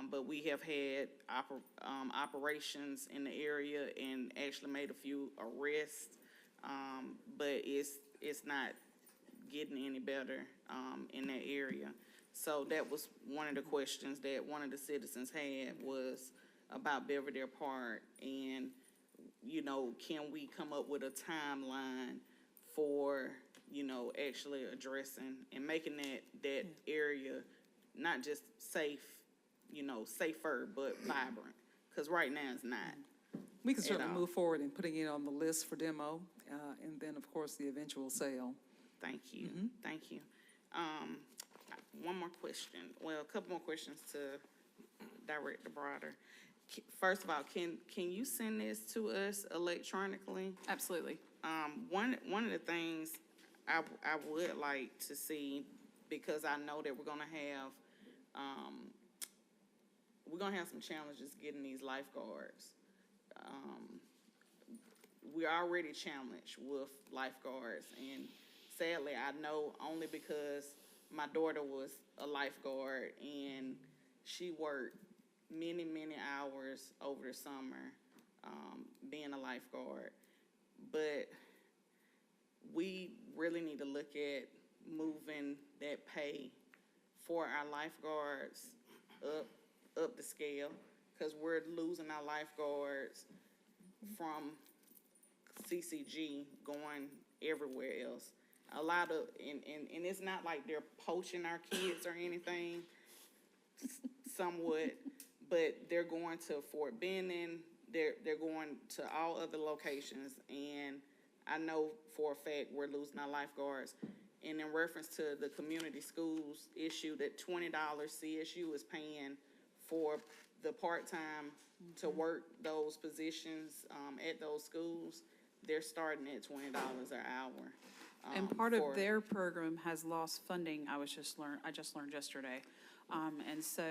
Speaker 7: But we have had operations in the area and actually made a few arrests, but it's not getting any better, in that area. So that was one of the questions that one of the citizens had was about Belvedere Park, and, you know, can we come up with a timeline for, you know, actually addressing and making that area not just safe, you know, safer, but vibrant, because right now it's not.
Speaker 21: We can
Speaker 7: At
Speaker 21: certainly
Speaker 7: all.
Speaker 21: move forward in putting it on the list for demo, and then, of course, the eventual sale.
Speaker 7: Thank you, thank you. One more question, well, a couple more questions to Director Broder. First of all, can you send this to us electronically?
Speaker 19: Absolutely.
Speaker 7: One of the things I would like to see, because I know that we're gonna have some challenges getting these lifeguards. We're already challenged with lifeguards, and sadly, I know only because my daughter was a lifeguard and she worked many, many hours over the summer, being a lifeguard. But we really need to look at moving that pay for our lifeguards up the scale, because we're losing our lifeguards from CCG going everywhere else. A lot of, and it's not like they're poaching our kids or anything, somewhat, but they're going to Fort Benning, they're going to all other locations, and I know for a fact we're losing our lifeguards. And in reference to the community schools issue, that $20 CSU is paying for the part-time to work those positions, at those schools, they're starting at $20 an hour.
Speaker 19: And part of
Speaker 7: for-
Speaker 19: their program has lost funding, I just learned yesterday. And so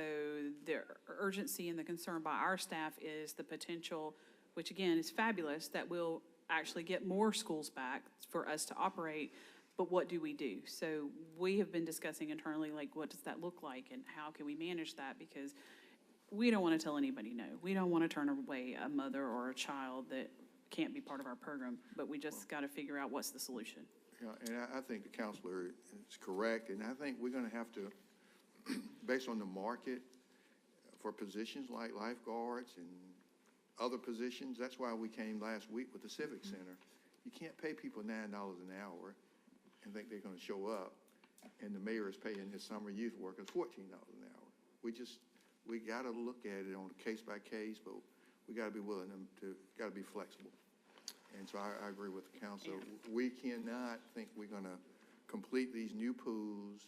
Speaker 19: the urgency and the concern by our staff is the potential, which again is fabulous, that we'll actually get more schools back for us to operate, but what do we do? So we have been discussing internally, like, what does that look like and how can we manage that? Because we don't want to tell anybody no. We don't want to turn away a mother or a child that can't be part of our program, but we just got to figure out what's the solution.
Speaker 5: Yeah, and I think the counselor is correct, and I think we're gonna have to, based on the market, for positions like lifeguards and other positions, that's why we came last week with the Civic Center. You can't pay people $9 an hour and think they're gonna show up, and the mayor is paying his summer youth workers $14 an hour. We gotta look at it on a case by case, but we gotta be willing gotta be flexible. And so I agree with the council. We cannot think we're gonna complete these new pools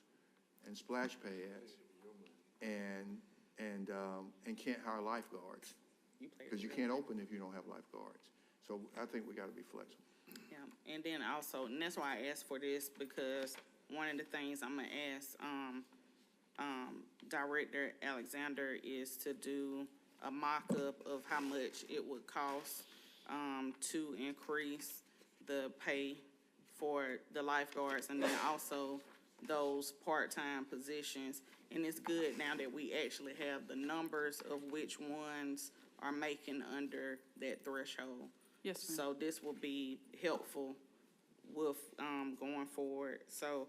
Speaker 5: and splash pads and can't hire lifeguards. Because you can't open if you don't have lifeguards. So I think we gotta be flexible.
Speaker 7: Yeah, and then also, and that's why I asked for this, because one of the things I'm gonna ask, Director Alexander is to do a mock-up of how much it would cost, to increase the pay for the lifeguards, and then also those part-time positions. And it's good now that we actually have the numbers of which ones are making under that threshold.
Speaker 19: Yes, ma'am.
Speaker 7: So this will be helpful with, going forward. So,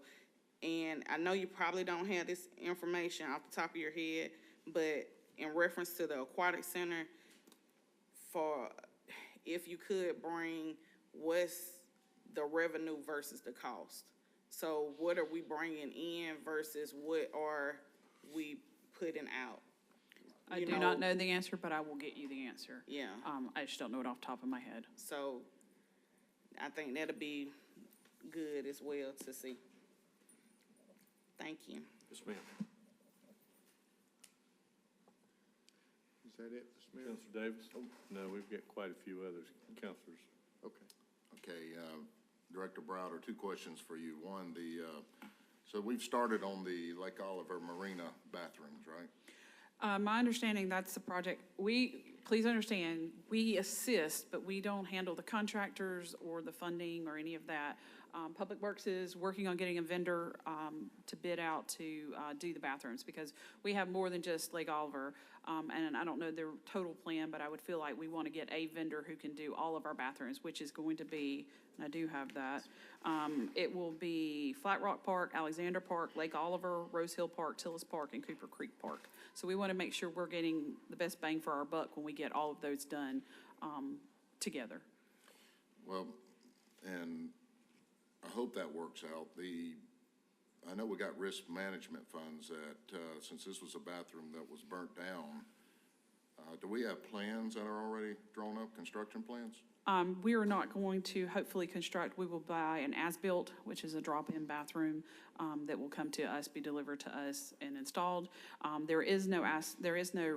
Speaker 7: and I know you probably don't have this information off the top of your head, but in reference to the aquatic center, if you could bring what's the revenue versus the cost. So what are we bringing in versus what are we putting out?
Speaker 19: I do not know the answer, but I will get you the answer.
Speaker 7: Yeah.
Speaker 19: I just don't know it off the top of my head.
Speaker 7: So I think that'll be good as well to see. Thank you.
Speaker 3: Yes, ma'am.
Speaker 5: Is that it, Mr. Mayor?
Speaker 3: Counselor Davis? No, we've got quite a few others. Counselors.
Speaker 5: Okay.
Speaker 9: Okay, Director Browder, two questions for you. One, so we've started on the Lake Oliver Marina bathrooms, right?
Speaker 19: My understanding, that's the project. Please understand, we assist, but we don't handle the contractors or the funding or any of that. Public Works is working on getting a vendor to bid out to do the bathrooms, because we have more than just Lake Oliver. And I don't know their total plan, but I would feel like we want to get a vendor who can do all of our bathrooms, which is going to be, and I do have that, it will be Flat Rock Park, Alexander Park, Lake Oliver, Rose Hill Park, Tillis Park, and Cooper Creek Park. So we want to make sure we're getting the best bang for our buck when we get all of those done together.
Speaker 9: Well, and I hope that works out. I know we got risk management funds that, since this was a bathroom that was burnt down, do we have plans that are already drawn up, construction plans?
Speaker 19: We are not going to hopefully construct, we will buy an as-built, which is a drop-in bathroom that will come to us, be delivered to us and installed. There is no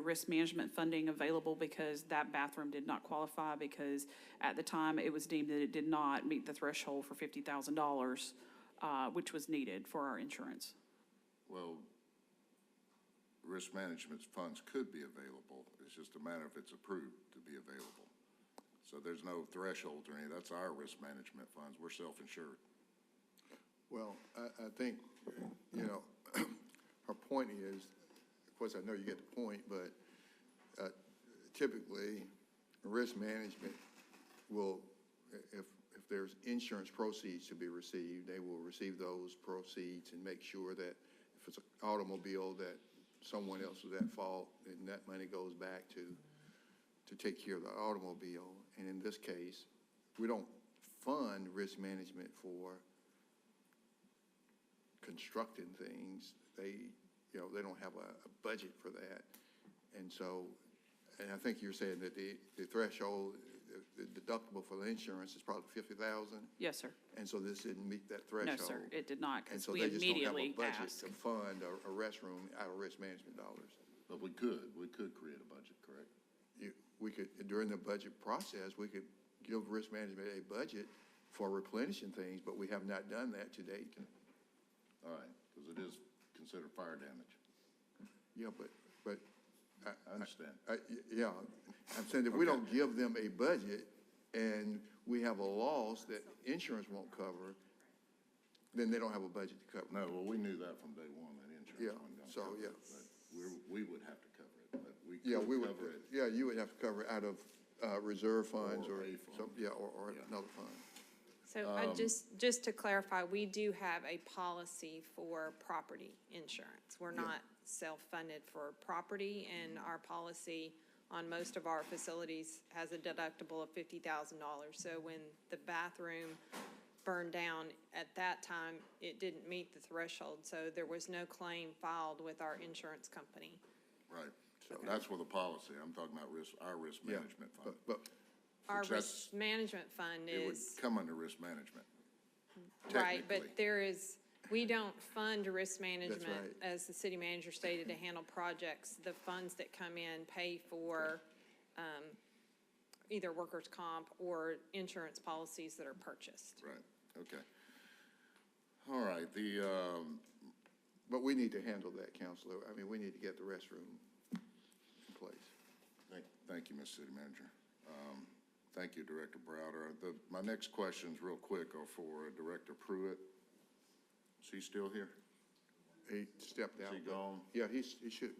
Speaker 19: risk management funding available because that bathroom did not qualify, because at the time it was deemed that it did not meet the threshold for $50,000, which was needed for our insurance.
Speaker 9: Well, risk management funds could be available. It's just a matter if it's approved to be available. So there's no threshold or any, that's our risk management funds. We're self-insured.
Speaker 5: Well, I think, you know, her point is, of course, I know you get the point, but typically, risk management will, if there's insurance proceeds to be received, they will receive those proceeds and make sure that if it's an automobile that someone else was at fault, then that money goes back to take care of the automobile. And in this case, we don't fund risk management for constructing things. They don't have a budget for that. And so, and I think you're saying that the threshold, the deductible for the insurance is probably $50,000?
Speaker 19: Yes, sir.
Speaker 5: And so this didn't meet that threshold?
Speaker 19: No, sir, it did not, because we
Speaker 5: And so they just don't have a
Speaker 19: immediately
Speaker 5: budget
Speaker 19: asked.
Speaker 5: to fund a restroom out of risk management dollars?
Speaker 9: But we could create a budget, correct?
Speaker 5: We could, during the budget process, we could give risk management a budget for replenishing things, but we have not done that to date.
Speaker 9: All right, because it is considered fire damage.
Speaker 5: Yeah, but.
Speaker 9: I understand.
Speaker 5: Yeah, I'm saying if we don't give them a budget and we have a loss that insurance won't cover, then they don't have a budget to cover.
Speaker 9: No, well, we knew that from day one, that insurance wasn't going to cover it. But we would have to cover it, but we could cover it.
Speaker 5: Yeah, you would have to cover it out of reserve funds or
Speaker 9: a fund.
Speaker 5: or another fund.
Speaker 16: So just to clarify, we do have a policy for property insurance. We're not self-funded for property, and our policy on most of our facilities has a deductible of $50,000. So when the bathroom burned down, at that time, it didn't meet the threshold, so there was no claim filed with our insurance company.
Speaker 9: Right, so that's for the policy. I'm talking about our risk management fund.
Speaker 5: But
Speaker 16: Our risk management fund
Speaker 9: it would
Speaker 16: is,
Speaker 9: come under risk management.
Speaker 16: right, but
Speaker 9: technically.
Speaker 16: we don't fund risk management,
Speaker 5: right.
Speaker 16: as the city manager stated, to handle projects. The funds that come in pay for either workers' comp or insurance policies that are purchased.
Speaker 9: Right, okay. All right,
Speaker 5: but we need to handle that, Counselor. I mean, we need to get the restroom in place.
Speaker 9: Thank you, Ms. City Manager. Thank you, Director Browder. My next questions, real quick, are for Director Pruitt. Is he still here?
Speaker 5: He stepped out.
Speaker 9: Is he gone?
Speaker 5: Yeah, he should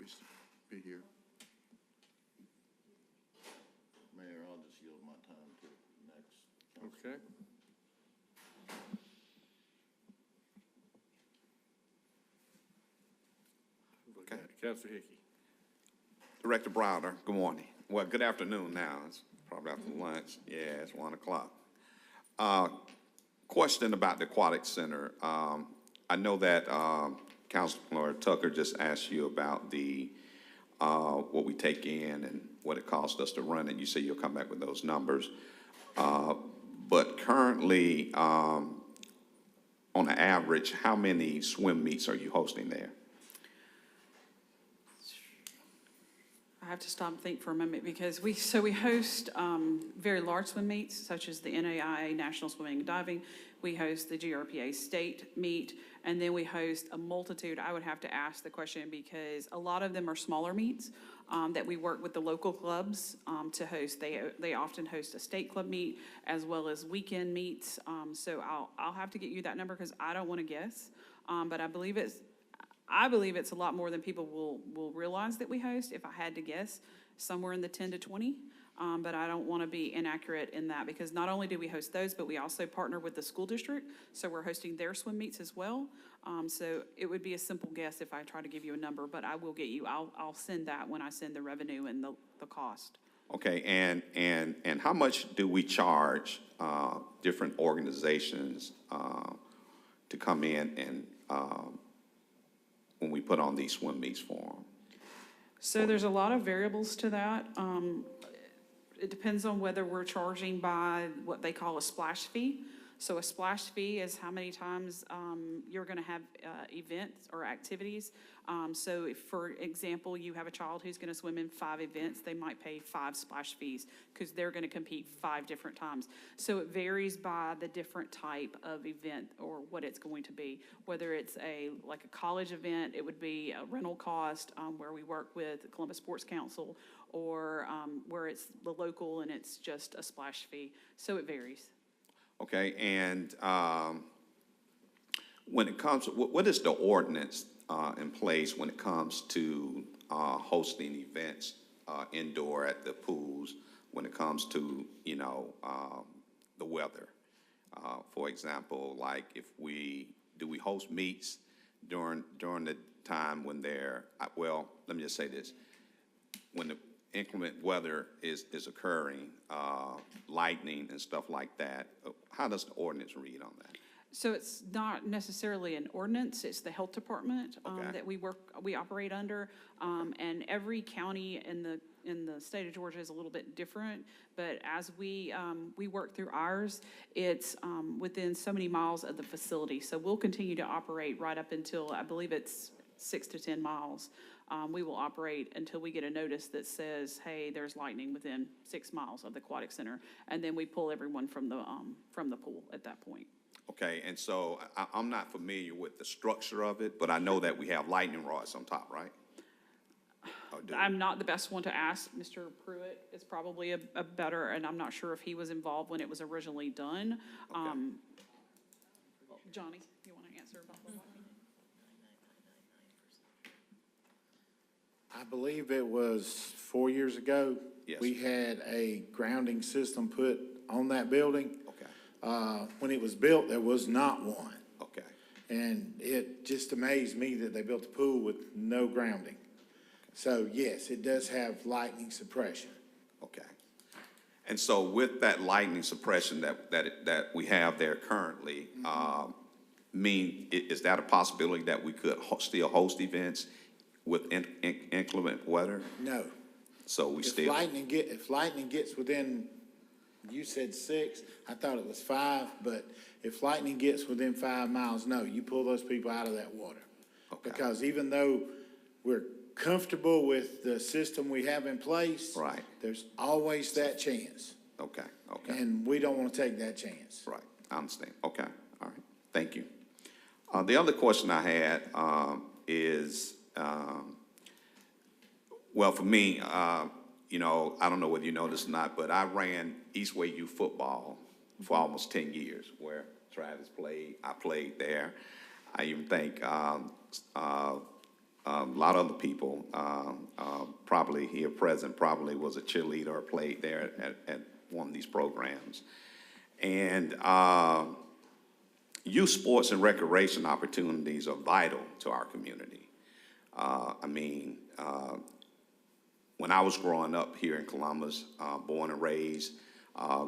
Speaker 5: be here.
Speaker 9: Mayor, I'll just yield my time to next.
Speaker 3: Okay. Okay. Councilor Hickey.
Speaker 10: Director Browder, good morning. Well, good afternoon now. It's probably after lunch. Yeah, it's 1 o'clock. Question about the Aquatic Center. I know that Councilor Tucker just asked you about the what we take in and what it costs us to run it. You say you'll come back with those numbers. but currently, on an average, how many swim meets are you hosting there?
Speaker 19: I have to stop and think for a moment because we host very large swim meets such as the NAIA National Swimming and Diving. We host the GRPA state meet, and then we host a multitude. I would have to ask the question because a lot of them are smaller meets that we work with the local clubs to host. They often host a state club meet as well as weekend meets. So I'll have to get you that number because I don't want to guess, but I believe it's a lot more than people will realize that we host. If I had to guess, somewhere in the 10 to 20. But I don't want to be inaccurate in that because not only do we host those, but we also partner with the school district. So we're hosting their swim meets as well. So it would be a simple guess if I try to give you a number, but I will get you, I'll send that when I send the revenue and the cost.
Speaker 10: Okay, and how much do we charge different organizations to come in and when we put on these swim meets for them?
Speaker 19: So there's a lot of variables to that. It depends on whether we're charging by what they call a splash fee. So a splash fee is how many times you're going to have events or activities. So if, for example, you have a child who's going to swim in 5 events, they might pay 5 splash fees because they're going to compete 5 different times. So it varies by the different type of event or what it's going to be. Whether it's like a college event, it would be a rental cost where we work with Columbus Sports Council, or where it's the local and it's just a splash fee. So it varies.
Speaker 10: Okay, and when it comes, what is the ordinance in place when it comes to hosting events indoor at the pools, when it comes to, the weather? For example, like do we host meets during the time when well, let me just say this. When the inclement weather is occurring, lightning and stuff like that, how does the ordinance read on that?
Speaker 19: So it's not necessarily an ordinance, it's the health department that we operate under. And every county in the state of Georgia is a little bit different, but as we work through ours, it's within so many miles of the facility. So we'll continue to operate right up until, I believe it's 6 to 10 miles. We will operate until we get a notice that says, hey, there's lightning within 6 miles of the aquatic center, and then we pull everyone from the pool at that point.
Speaker 10: Okay, and so I'm not familiar with the structure of it, but I know that we have lightning rods on top, right?
Speaker 19: I'm not the best one to ask. Mr. Pruitt is probably a better, and I'm not sure if he was involved when it was originally done.
Speaker 10: Okay.
Speaker 19: Johnny, you want to answer about the lightning?
Speaker 20: I believe it was 4 years ago.
Speaker 10: Yes.
Speaker 20: We had a grounding system put on that building.
Speaker 10: Okay.
Speaker 20: When it was built, there was not one.
Speaker 10: Okay.
Speaker 20: And it just amazed me that they built a pool with no grounding. So yes, it does have lightning suppression.
Speaker 10: Okay. And so with that lightning suppression that we have there currently, is that a possibility that we could still host events with inclement weather?
Speaker 20: No.
Speaker 10: So we
Speaker 20: If lightning gets within, you said 6, I thought it was 5, but if lightning gets within 5 miles, no, you pull those people out of that water.
Speaker 10: Okay.
Speaker 20: Because even though we're comfortable with the system we have in place,
Speaker 10: Right.
Speaker 20: there's always that chance.
Speaker 10: Okay, okay.
Speaker 20: And we don't want to take that chance.
Speaker 10: Right, I understand. Okay, all right. Thank you. The other question I had is, well, for me, I don't know whether you know this or not, but I ran Eastway Youth football for almost 10 years, where Travis played. I played there. I even think a lot of other people, probably here present, probably was a cheerleader or played there at one of these programs. And youth sports and recreation opportunities are vital to our community. When I was growing up here in Columbus, born and raised,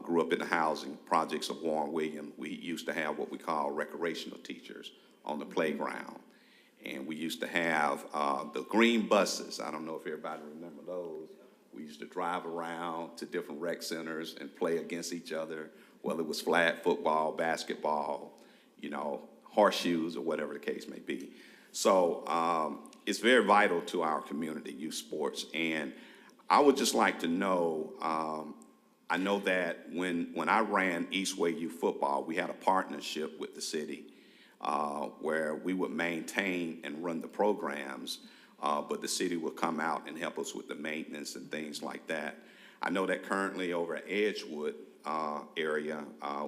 Speaker 10: grew up in the housing projects of Warren Williams, we used to have what we call recreational teachers on the playground. And we used to have the green buses. I don't know if everybody remember those. We used to drive around to different rec centers and play against each other whether it was flag football, basketball, you know, horseshoes, or whatever the case may be. So it's very vital to our community, youth sports. And I would just like to know, I know that when I ran Eastway Youth Football, we had a partnership with the city where we would maintain and run the programs, but the city would come out and help us with the maintenance and things like that. I know that currently over at Edgewood area,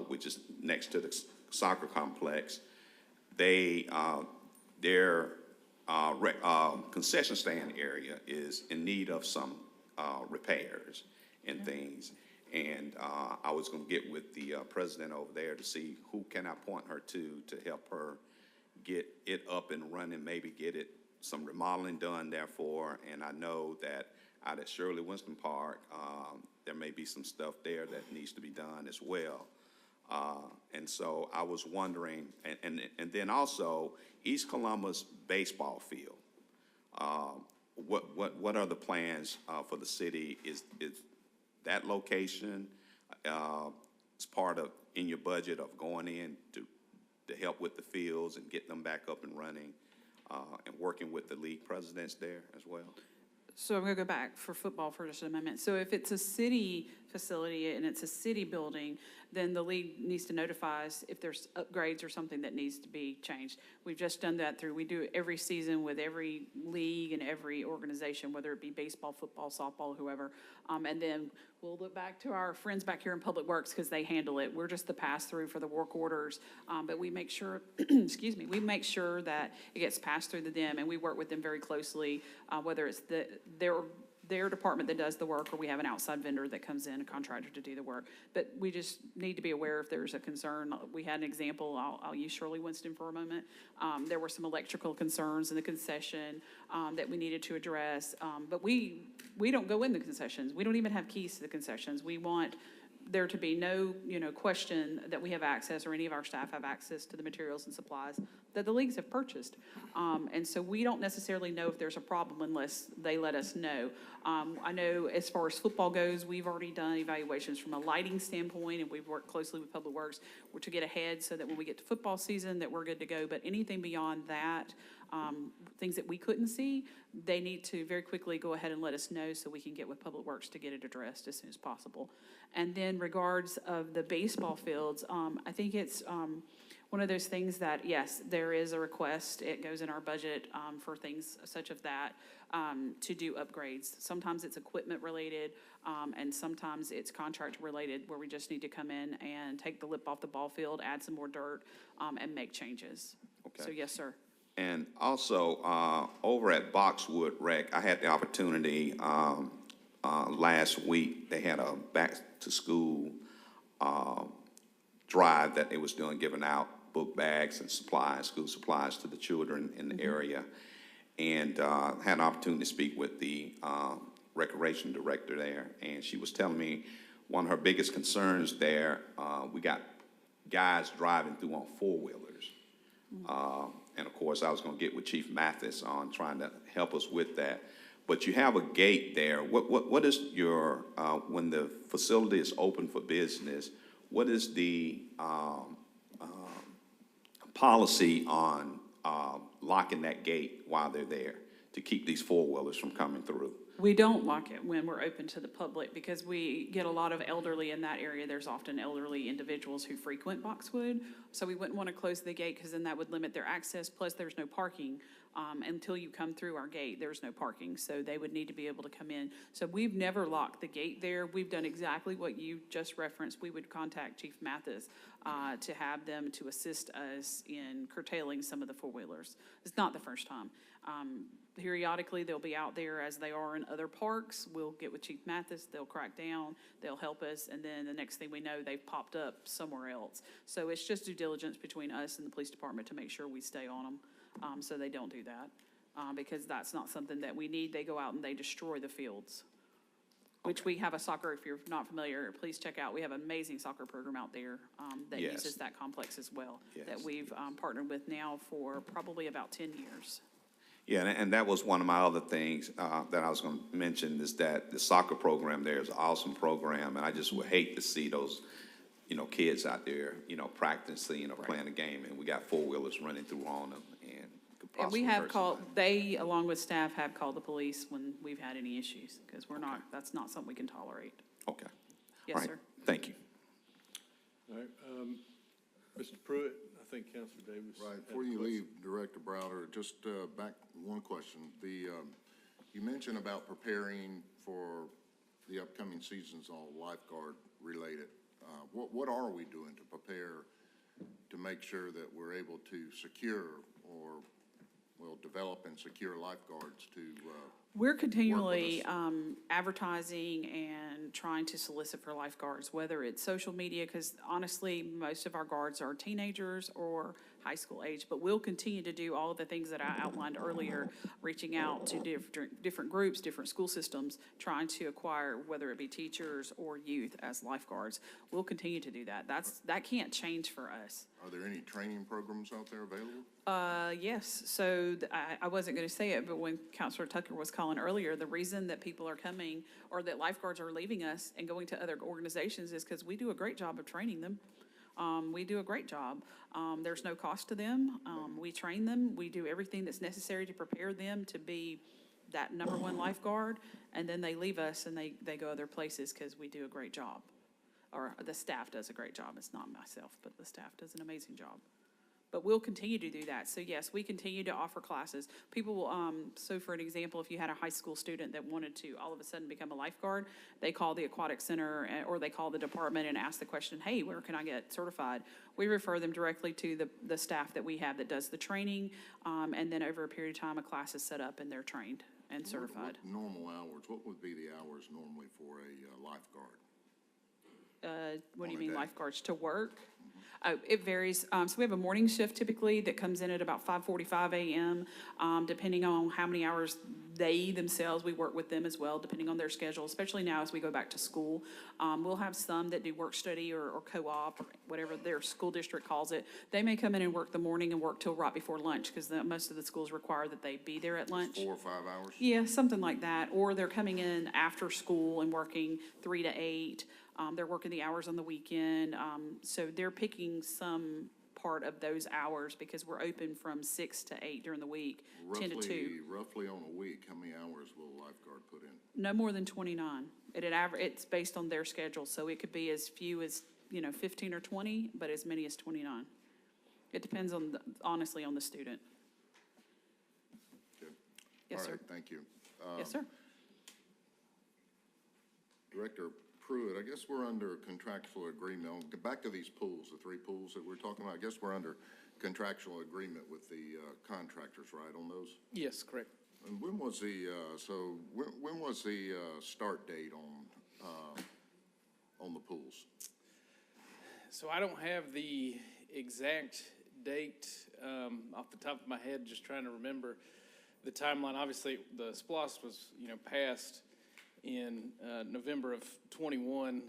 Speaker 10: which is next to the soccer complex, their concession stand area is in need of some repairs and things. And I was going to get with the president over there to see who can I point her to help her get it up and running, maybe get it some remodeling done therefore. And I know that out at Shirley Winston Park, there may be some stuff there that needs to be done as well. And so I was wondering, and then also East Columbus baseball field. What are the plans for the city? Is that location is part of in your budget of going in to help with the fields and get them back up and running, and working with the league presidents there as well?
Speaker 19: So I'm going to go back for football for just a moment. So if it's a city facility and it's a city building, then the league needs to notify us if there's upgrades or something that needs to be changed. We've just done that we do it every season with every league and every organization, whether it be baseball, football, softball, whoever. And then we'll look back to our friends back here in Public Works because they handle it. We're just the pass-through for the work orders. But we make sure, excuse me, we make sure that it gets passed through to them, and we work with them very closely, whether it's their department that does the work, or we have an outside vendor that comes in, a contractor, to do the work. But we just need to be aware if there's a concern. We had an example, I'll use Shirley Winston for a moment. There were some electrical concerns in the concession that we needed to address. But we don't go in the concessions. We don't even have keys to the concessions. We want there to be no, question that we have access, or any of our staff have access to the materials and supplies that the leagues have purchased. And so we don't necessarily know if there's a problem unless they let us know. I know as far as football goes, we've already done evaluations from a lighting standpoint, and we've worked closely with Public Works to get ahead so that when we get to football season that we're good to go. But anything beyond that, things that we couldn't see, they need to very quickly go ahead and let us know so we can get with Public Works to get it addressed as soon as possible. And then regards of the baseball fields, I think it's one of those things that, yes, there is a request. It goes in our budget for things such as that to do upgrades. Sometimes it's equipment related, and sometimes it's contract related, where we just need to come in and take the lip off the ball field, add some more dirt, and make changes.
Speaker 10: Okay.
Speaker 19: So yes, sir.
Speaker 10: And also, over at Boxwood Rec, I had the opportunity last week. They had a back-to-school drive that they was doing, giving out book bags and supplies, school supplies to the children in the area. And had an opportunity to speak with the recreation director there. And she was telling me one of her biggest concerns there, we got guys driving through on four-wheelers. And of course, I was going to get with Chief Mathis on trying to help us with that. But you have a gate there. What is your, when the facility is open for business, what is the policy on locking that gate while they're there to keep these four-wheelers from coming through?
Speaker 19: We don't lock it when we're open to the public because we get a lot of elderly in that area. There's often elderly individuals who frequent Boxwood. So we wouldn't want to close the gate because then that would limit their access. Plus, there's no parking. Until you come through our gate, there's no parking. So they would need to be able to come in. So we've never locked the gate there. We've done exactly what you just referenced. We would contact Chief Mathis to have them to assist us in curtailing some of the four-wheelers. It's not the first time. Periodically, they'll be out there as they are in other parks. We'll get with Chief Mathis, they'll crack down, they'll help us, and then the next thing we know, they've popped up somewhere else. So it's just due diligence between us and the police department to make sure we stay on them, so they don't do that, because that's not something that we need. They go out and they destroy the fields, which we have a soccer, if you're not familiar, please check out. We have an amazing soccer program out there that
Speaker 10: Yes.
Speaker 19: uses that complex as well,
Speaker 10: Yes.
Speaker 19: that we've partnered with now for probably about 10 years.
Speaker 10: Yeah, and that was one of my other things that I was going to mention, is that the soccer program there is an awesome program, and I just would hate to see those kids out there, practicing or playing a game, and we got four-wheelers running through on them and could
Speaker 19: And we
Speaker 10: possibly
Speaker 19: have
Speaker 10: hurt
Speaker 19: called,
Speaker 10: somebody.
Speaker 19: they, along with staff, have called the police when we've had any issues, because we're not, that's not something we can tolerate.
Speaker 10: Okay.
Speaker 19: Yes,
Speaker 10: All right.
Speaker 19: sir.
Speaker 10: Thank you.
Speaker 3: All right, Mr. Pruitt, I think Councilor Davis.
Speaker 9: Right,
Speaker 3: had
Speaker 9: before
Speaker 3: a
Speaker 9: you
Speaker 3: question.
Speaker 9: leave, Director Browder, just back one question. You mentioned about preparing for the upcoming seasons, all lifeguard related. What are we doing to prepare to make sure that we're able to secure or, well, develop and secure lifeguards to,
Speaker 19: We're continually advertising and trying to solicit for lifeguards, whether it's social media, because honestly, most of our guards are teenagers or high school age, but we'll continue to do all of the things that I outlined earlier, reaching out to different groups, different school systems, trying to acquire, whether it be teachers or youth as lifeguards. We'll continue to do that. That can't change for us.
Speaker 9: are there any training programs out there available?
Speaker 19: Yes, so I wasn't gonna say it, but when Counselor Tucker was calling earlier, the reason that people are coming or that lifeguards are leaving us and going to other organizations is because we do a great job of training them. We do a great job. There's no cost to them. We train them. We do everything that's necessary to prepare them to be that #1 lifeguard. And then they leave us and they go other places because we do a great job. Or the staff does a great job. It's not myself, but the staff does an amazing job. But we'll continue to do that. So yes, we continue to offer classes. People will, so for an example, if you had a high school student that wanted to all of a sudden become a lifeguard, they call the aquatic center or they call the department and ask the question, hey, where can I get certified? We refer them directly to the staff that we have that does the training. And then over a period of time, a class is set up and they're trained and certified.
Speaker 9: What normal hours, what would be the hours normally for a lifeguard?
Speaker 19: What do you mean, lifeguards to work? Oh, it varies. So we have a morning shift typically that comes in at about 5:45 a.m. Depending on how many hours they themselves, we work with them as well, depending on their schedule, especially now as we go back to school. We'll have some that do work study or co-op or whatever their school district calls it. They may come in and work the morning and work till right before lunch because most of the schools require that they be there at lunch.
Speaker 9: 4 or 5 hours?
Speaker 19: Yeah, something like that. Or they're coming in after school and working 3 to 8. They're working the hours on the weekend. So they're picking some part of those hours because we're open from 6 to 8 during the week, 10 to 2.
Speaker 9: Roughly on a week, how many hours will a lifeguard put in?
Speaker 19: No more than 29. It's based on their schedule, so it could be as few as, 15 or 20, but as many as 29. It depends on, honestly, on the student.
Speaker 9: Okay.
Speaker 19: Yes,
Speaker 9: All
Speaker 19: sir.
Speaker 9: right, thank you.
Speaker 19: Yes, sir.
Speaker 9: Director Pruitt, I guess we're under contractual agreement. I'll get back to these pools, the 3 pools that we're talking about. I guess we're under contractual agreement with the contractors, right, on those?
Speaker 12: Yes, correct.
Speaker 9: And when was the, when was the start date on the pools?
Speaker 12: So I don't have the exact date off the top of my head, just trying to remember the timeline. Obviously, the SPLOST was, passed in November of 21.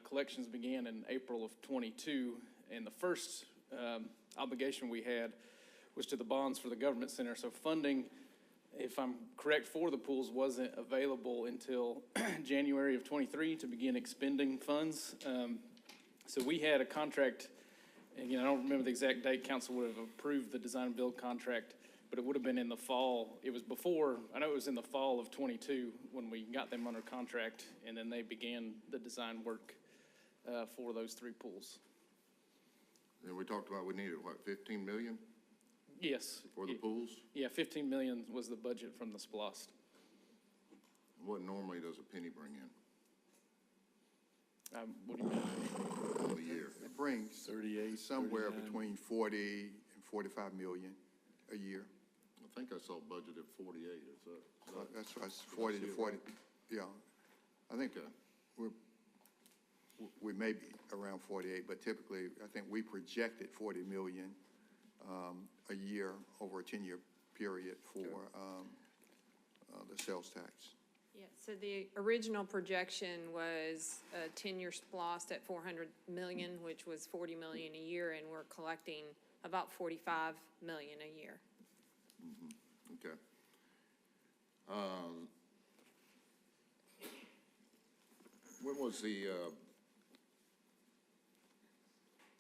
Speaker 12: Collections began in April of 22, and the first obligation we had was to the bonds for the government center. So funding, if I'm correct, for the pools wasn't available until January of 23 to begin expending funds. So we had a contract, and again, I don't remember the exact date council would have approved the design and build contract, but it would have been in the fall. It was before, I know it was in the fall of 22 when we got them under contract, and then they began the design work for those 3 pools.
Speaker 9: And we talked about we needed, what, 15 million
Speaker 12: Yes.
Speaker 9: for the pools?
Speaker 12: Yeah, 15 million was the budget from the SPLOST.
Speaker 9: What normally does a penny bring in
Speaker 12: What do you mean?
Speaker 9: on the year?
Speaker 5: It brings
Speaker 3: 38,
Speaker 5: somewhere
Speaker 3: 39.
Speaker 5: between 40 and 45 million a year.
Speaker 9: I think I saw budgeted 48, is that?
Speaker 5: That's 40 to 40, yeah. I think we may be around 48, but typically, I think we projected 40 million a year over a 10-year period for the sales tax.
Speaker 16: Yeah, so the original projection was a 10-year SPLOST at 400 million, which was 40 million a year, and we're collecting about 45 million a year.
Speaker 9: Okay. When was the,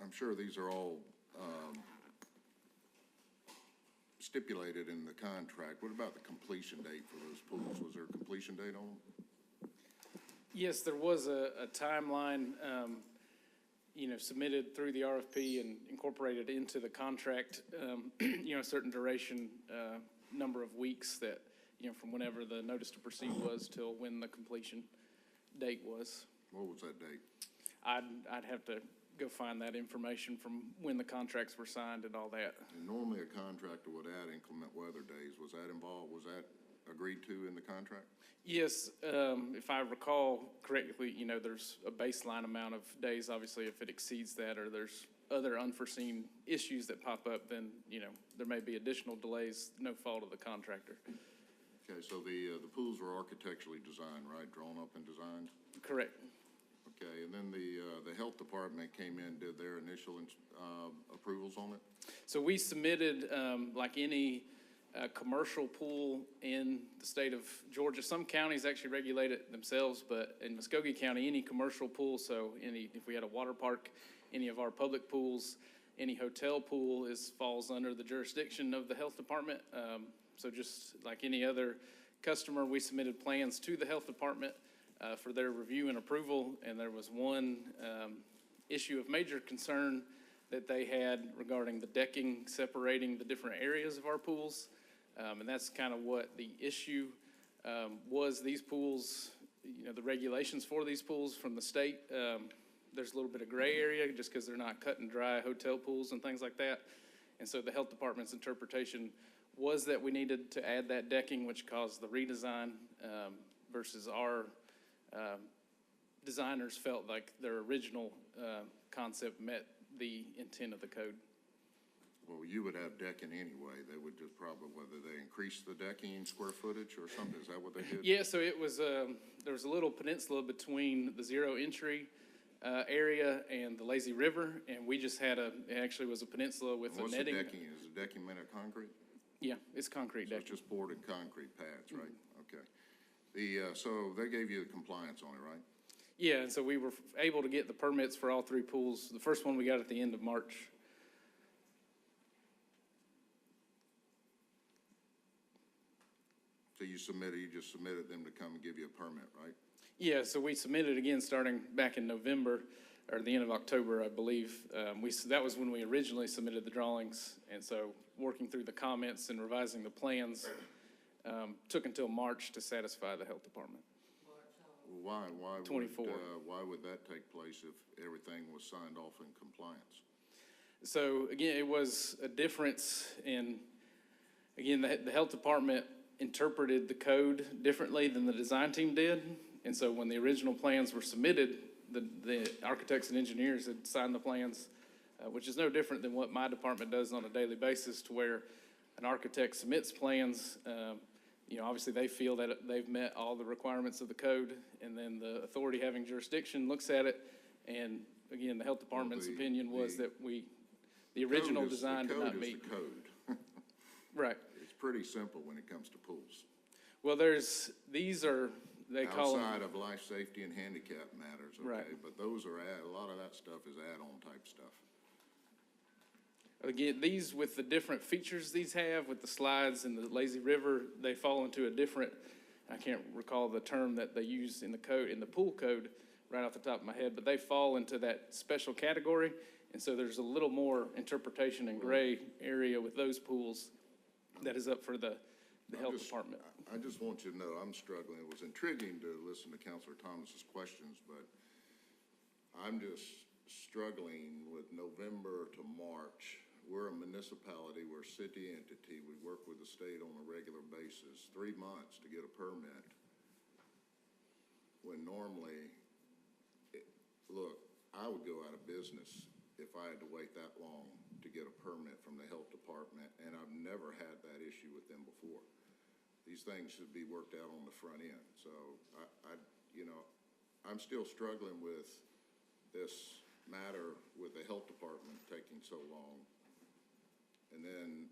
Speaker 9: I'm sure these are all stipulated in the contract. What about the completion date for those pools? Was there a completion date on them?
Speaker 12: Yes, there was a timeline, submitted through the RFP and incorporated into the contract, a certain duration, number of weeks that, from whenever the notice to proceed was till when the completion date was.
Speaker 9: What was that date?
Speaker 12: I'd have to go find that information from when the contracts were signed and all that.
Speaker 9: And normally a contractor would add inclement weather days. Was that involved? Was that agreed to in the contract?
Speaker 12: Yes, if I recall correctly, there's a baseline amount of days. Obviously, if it exceeds that or there's other unforeseen issues that pop up, then, there may be additional delays, no fault of the contractor.
Speaker 9: Okay, so the pools were architecturally designed, right? Drawn up and designed?
Speaker 12: Correct.
Speaker 9: Okay, and then the health department came in, did their initial approvals on it?
Speaker 12: So we submitted, like any commercial pool in the state of Georgia. Some counties actually regulate it themselves, but in Muskogee County, any commercial pool, so if we had a water park, any of our public pools, any hotel pool falls under the jurisdiction of the health department. So just like any other customer, we submitted plans to the health department for their review and approval, and there was one issue of major concern that they had regarding the decking separating the different areas of our pools. And that's kind of what the issue was. These pools, the regulations for these pools from the state, there's a little bit of gray area just because they're not cut and dry hotel pools and things like that. And so the health department's interpretation was that we needed to add that decking, which caused the redesign, versus our designers felt like their original concept met the intent of the code.
Speaker 9: Well, you would have decking anyway. They would just probably, whether they increase the decking square footage or something, is that what they did?
Speaker 12: Yeah, so it was, there was a little peninsula between the zero entry area and the lazy river, and we just had it actually was a peninsula with a netting.
Speaker 9: What's the decking? Is the decking made of concrete?
Speaker 12: Yeah, it's concrete
Speaker 9: So
Speaker 12: decking.
Speaker 9: it's just boarded concrete pads, right? Okay. So they gave you the compliance on it, right?
Speaker 12: Yeah, and so we were able to get the permits for all three pools. The first one we got at the end of March.
Speaker 9: So you just submitted them to come and give you a permit, right?
Speaker 12: Yeah, so we submitted again starting back in November, or the end of October, I believe. That was when we originally submitted the drawings, and so working through the comments and revising the plans took until March to satisfy the health department.
Speaker 9: Why
Speaker 12: 24.
Speaker 9: Why would that take place if everything was signed off in compliance?
Speaker 12: So again, it was a difference in, again, the health department interpreted the code differently than the design team did. And so when the original plans were submitted, the architects and engineers had signed the plans, which is no different than what my department does on a daily basis, to where an architect submits plans. Obviously they feel that they've met all the requirements of the code, and then the authority having jurisdiction looks at it. And again, the health department's opinion was that the original design did not meet.
Speaker 9: The code.
Speaker 12: Right.
Speaker 9: It's pretty simple when it comes to pools.
Speaker 12: Well, they call them.
Speaker 9: Outside of life safety and handicap matters, okay?
Speaker 12: Right.
Speaker 9: But those are a lot of that stuff is add-on type stuff.
Speaker 12: Again, these with the different features these have, with the slides and the lazy river, they fall into a different, I can't recall the term that they use in the code, in the pool code, right off the top of my head, but they fall into that special category. And so there's a little more interpretation and gray area with those pools that is up for the health department.
Speaker 9: I just want you to know I'm struggling. It was intriguing to listen to Councilor Thomas's questions, but I'm just struggling with November to March. We're a municipality, we're a city entity. We work with the state on a regular basis. 3 months to get a permit, when normally, look, I would go out of business if I had to wait that long to get a permit from the health department, and I've never had that issue with them before. These things should be worked out on the front end. So I'm still struggling with this matter with the health department taking so long. And then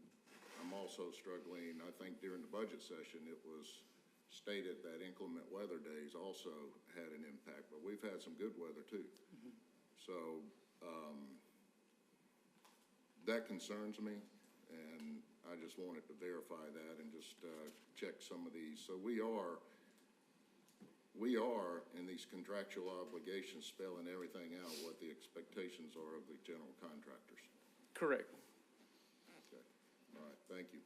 Speaker 9: I'm also struggling, I think during the budget session, it was stated that inclement weather days also had an impact, but we've had some good weather too. So that concerns me, and I just wanted to verify that and just check some of these. So we are, in these contractual obligations, spelling everything out, what the expectations are of the general contractors.
Speaker 12: Correct.
Speaker 9: Okay, all right, thank you.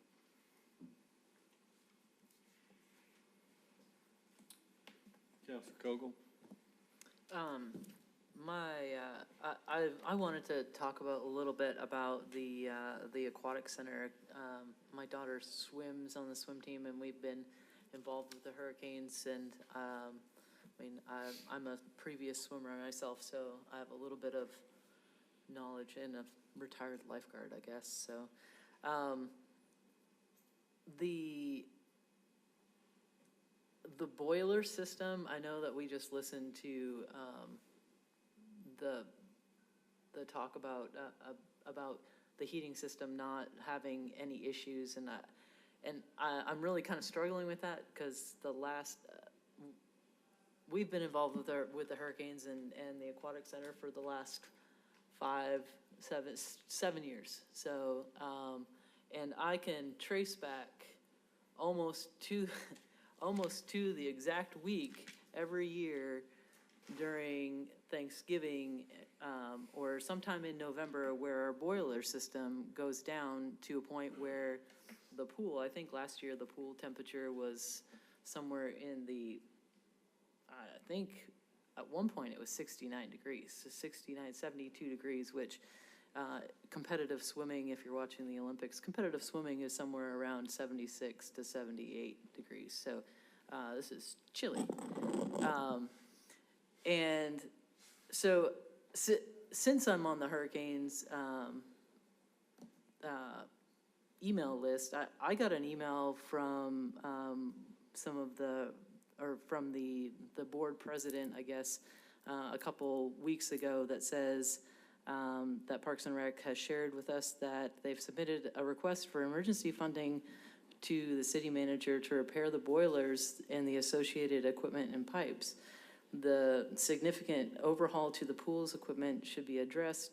Speaker 3: Councilor Kogel?
Speaker 11: I wanted to talk about a little bit about the aquatic center. My daughter swims on the swim team, and we've been involved with the hurricanes, and I'm a previous swimmer myself, so I have a little bit of knowledge, and a retired lifeguard, I guess. So the boiler system, I know that we just listened to the talk about the heating system not having any issues, and I'm really kind of struggling with that, because the last we've been involved with the hurricanes and the aquatic center for the last 7 years. So and I can trace back almost to the exact week every year during Thanksgiving or sometime in November, where our boiler system goes down to a point where the pool, I think last year the pool temperature was somewhere in the, I think at one point it was 69 degrees, so 69, 72 degrees, which competitive swimming, if you're watching the Olympics, competitive swimming is somewhere around 76 to 78 degrees. So this is chilly. And so since I'm on the hurricanes email list, I got an email from from the board president, I guess, a couple weeks ago, that says that Parks and Rec has shared with us that they've submitted a request for emergency funding to the city manager to repair the boilers and the associated equipment and pipes. The significant overhaul to the pool's equipment should address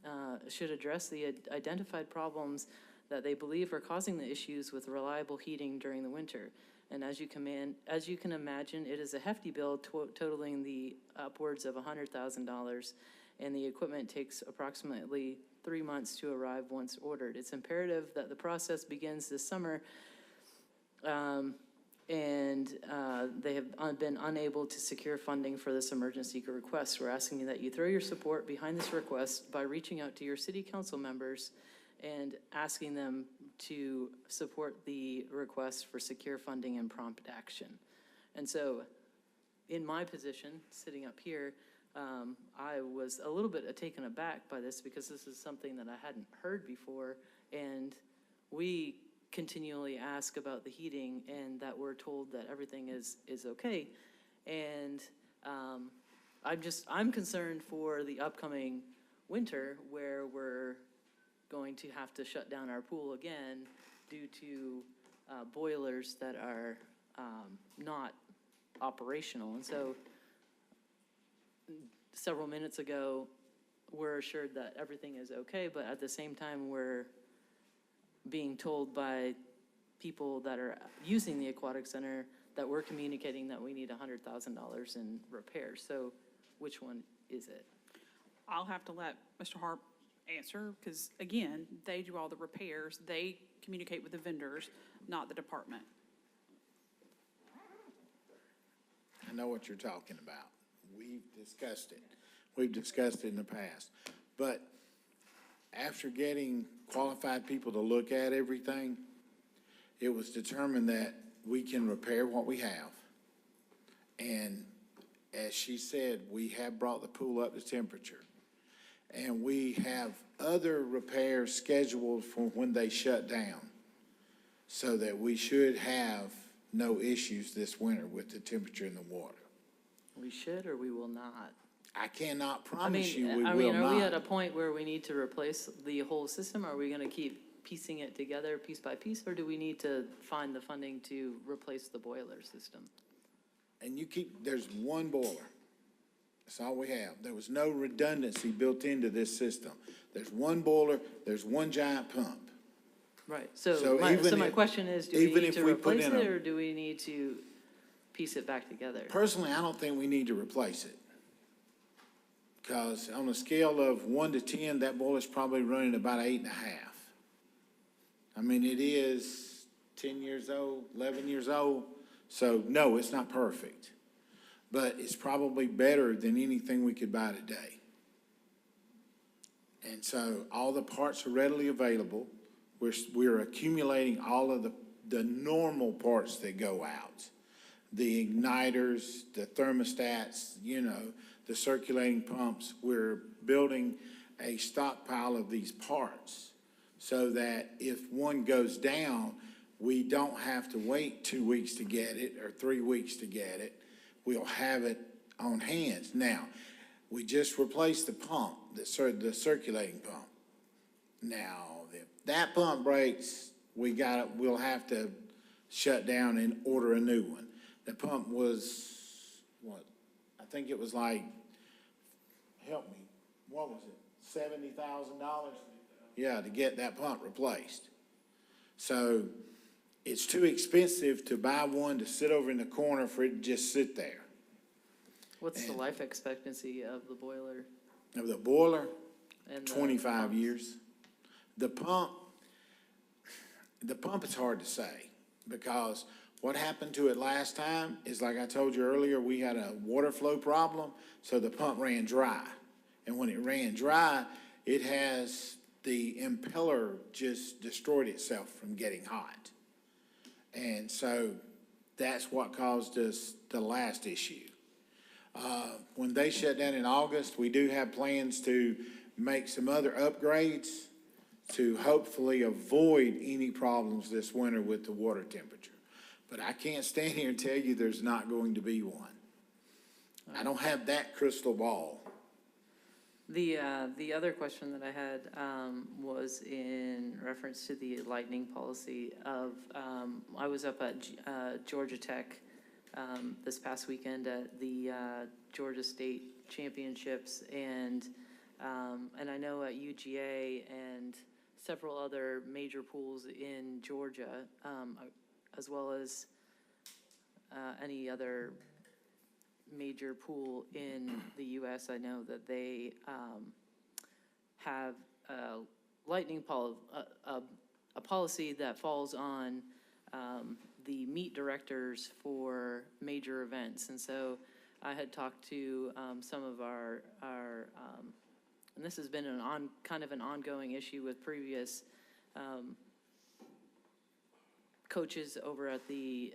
Speaker 11: the identified problems that they believe are causing the issues with reliable heating during the winter. And as you can imagine, it is a hefty bill totaling the upwards of $100,000, and the equipment takes approximately 3 months to arrive once ordered. It's imperative that the process begins this summer, and they have been unable to secure funding for this emergency request. We're asking that you throw your support behind this request by reaching out to your city council members and asking them to support the request for secure funding and prompt action. And so, in my position, sitting up here, I was a little bit taken aback by this, because this is something that I hadn't heard before, and we continually ask about the heating, and that we're told that everything is okay. And I'm concerned for the upcoming winter, where we're going to have to shut down our pool again due to boilers that are not operational. And so several minutes ago, we're assured that everything is okay, but at the same time, we're being told by people that are using the aquatic center that we're communicating that we need $100,000 in repairs. So which one is it?
Speaker 19: I'll have to let Mr. Harp answer, because again, they do all the repairs. They communicate with the vendors, not the department.
Speaker 20: I know what you're talking about. We've discussed it. We've discussed it in the past. But after getting qualified people to look at everything, it was determined that we can repair what we have. And as she said, we have brought the pool up to temperature. And we have other repairs scheduled for when they shut down, so that we should have no issues this winter with the temperature in the water.
Speaker 11: We should, or we will not?
Speaker 20: I cannot promise you we will not.
Speaker 11: Are we at a point where we need to replace the whole system? Are we going to keep piecing it together piece by piece, or do we need to find the funding to replace the boiler system?
Speaker 20: And there's one boiler. That's all we have. There was no redundancy built into this system. There's one boiler, there's one giant pump.
Speaker 11: Right,
Speaker 20: So
Speaker 11: so
Speaker 20: even
Speaker 11: my
Speaker 20: if-
Speaker 11: question is, do we
Speaker 20: even
Speaker 11: need
Speaker 20: if
Speaker 11: to
Speaker 20: we put
Speaker 11: replace
Speaker 20: in
Speaker 11: it,
Speaker 20: a-
Speaker 11: or do we need to piece it back together?
Speaker 20: Personally, I don't think we need to replace it. Because on a scale of 1 to 10, that boiler's probably running about 8.5. I mean, it is 10 years old, 11 years old, so no, it's not perfect. But it's probably better than anything we could buy today. And so all the parts are readily available. We're accumulating all of the normal parts that go out. The igniters, the thermostats, you know, the circulating pumps. We're building a stockpile of these parts so that if one goes down, we don't have to wait 2 weeks to get it or 3 weeks to get it. We'll have it on hand. Now, we just replaced the pump, the circulating pump. Now, if that pump breaks, we'll have to shut down and order a new one. The pump was, what, I think it was like, help me, what was it, $70,000? Yeah, to get that pump replaced. So it's too expensive to buy one to sit over in the corner for it to just sit there.
Speaker 11: What's the life expectancy of the boiler?
Speaker 20: Of the boiler,
Speaker 11: And the
Speaker 20: 25
Speaker 11: pumps?
Speaker 20: years. The pump is hard to say, because what happened to it last time is, like I told you earlier, we had a water flow problem, so the pump ran dry. And when it ran dry, it has the impeller just destroyed itself from getting hot. And so that's what caused us the last issue. When they shut down in August, we do have plans to make some other upgrades to hopefully avoid any problems this winter with the water temperature. But I can't stand here and tell you there's not going to be one. I don't have that crystal ball.
Speaker 11: The other question that I had was in reference to the lightning policy of, I was up at Georgia Tech this past weekend at the Georgia State Championships, and I know at UGA and several other major pools in Georgia, as well as any other major pool in the U.S. I know that they have a lightning a policy that falls on the meet directors for major events. And so I had talked to some of our and this has been kind of an ongoing issue with previous coaches over at the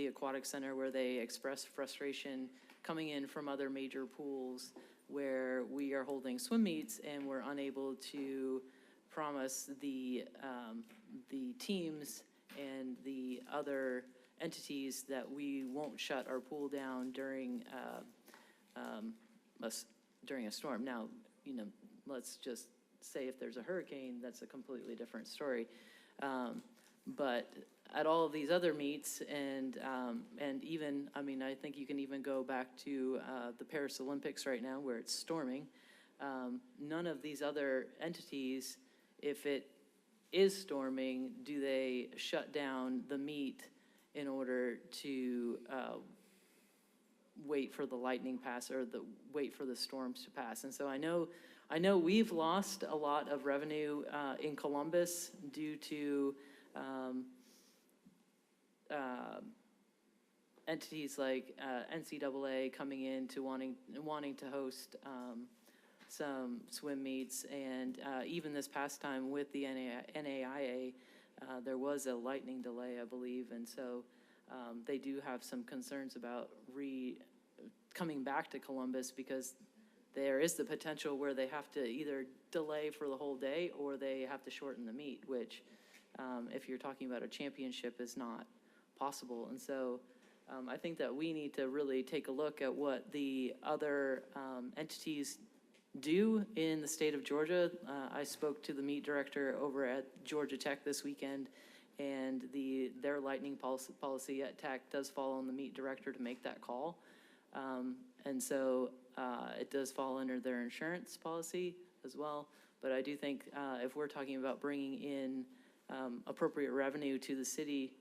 Speaker 11: aquatic center, where they express frustration coming in from other major pools where we are holding swim meets and we're unable to promise the teams and the other entities that we won't shut our pool down during a storm. Now, you know, let's just say if there's a hurricane, that's a completely different story. But at all of these other meets, and even, I mean, I think you can even go back to the Paris Olympics right now where it's storming. None of these other entities, if it is storming, do they shut down the meet in order to wait for the lightning pass or wait for the storms to pass. And so I know we've lost a lot of revenue in Columbus due to entities like NCAA coming in to wanting to host some swim meets, and even this past time with the NAIA, there was a lightning delay, I believe, and so they do have some concerns about coming back to Columbus, because there is the potential where they have to either delay for the whole day or they have to shorten the meet, which if you're talking about a championship is not possible. And so I think that we need to really take a look at what the other entities do in the state of Georgia. I spoke to the meet director over at Georgia Tech this weekend, and their lightning policy at Tech does fall on the meet director to make that call. And so it does fall under their insurance policy as well. But I do think if we're talking about bringing in appropriate revenue to the city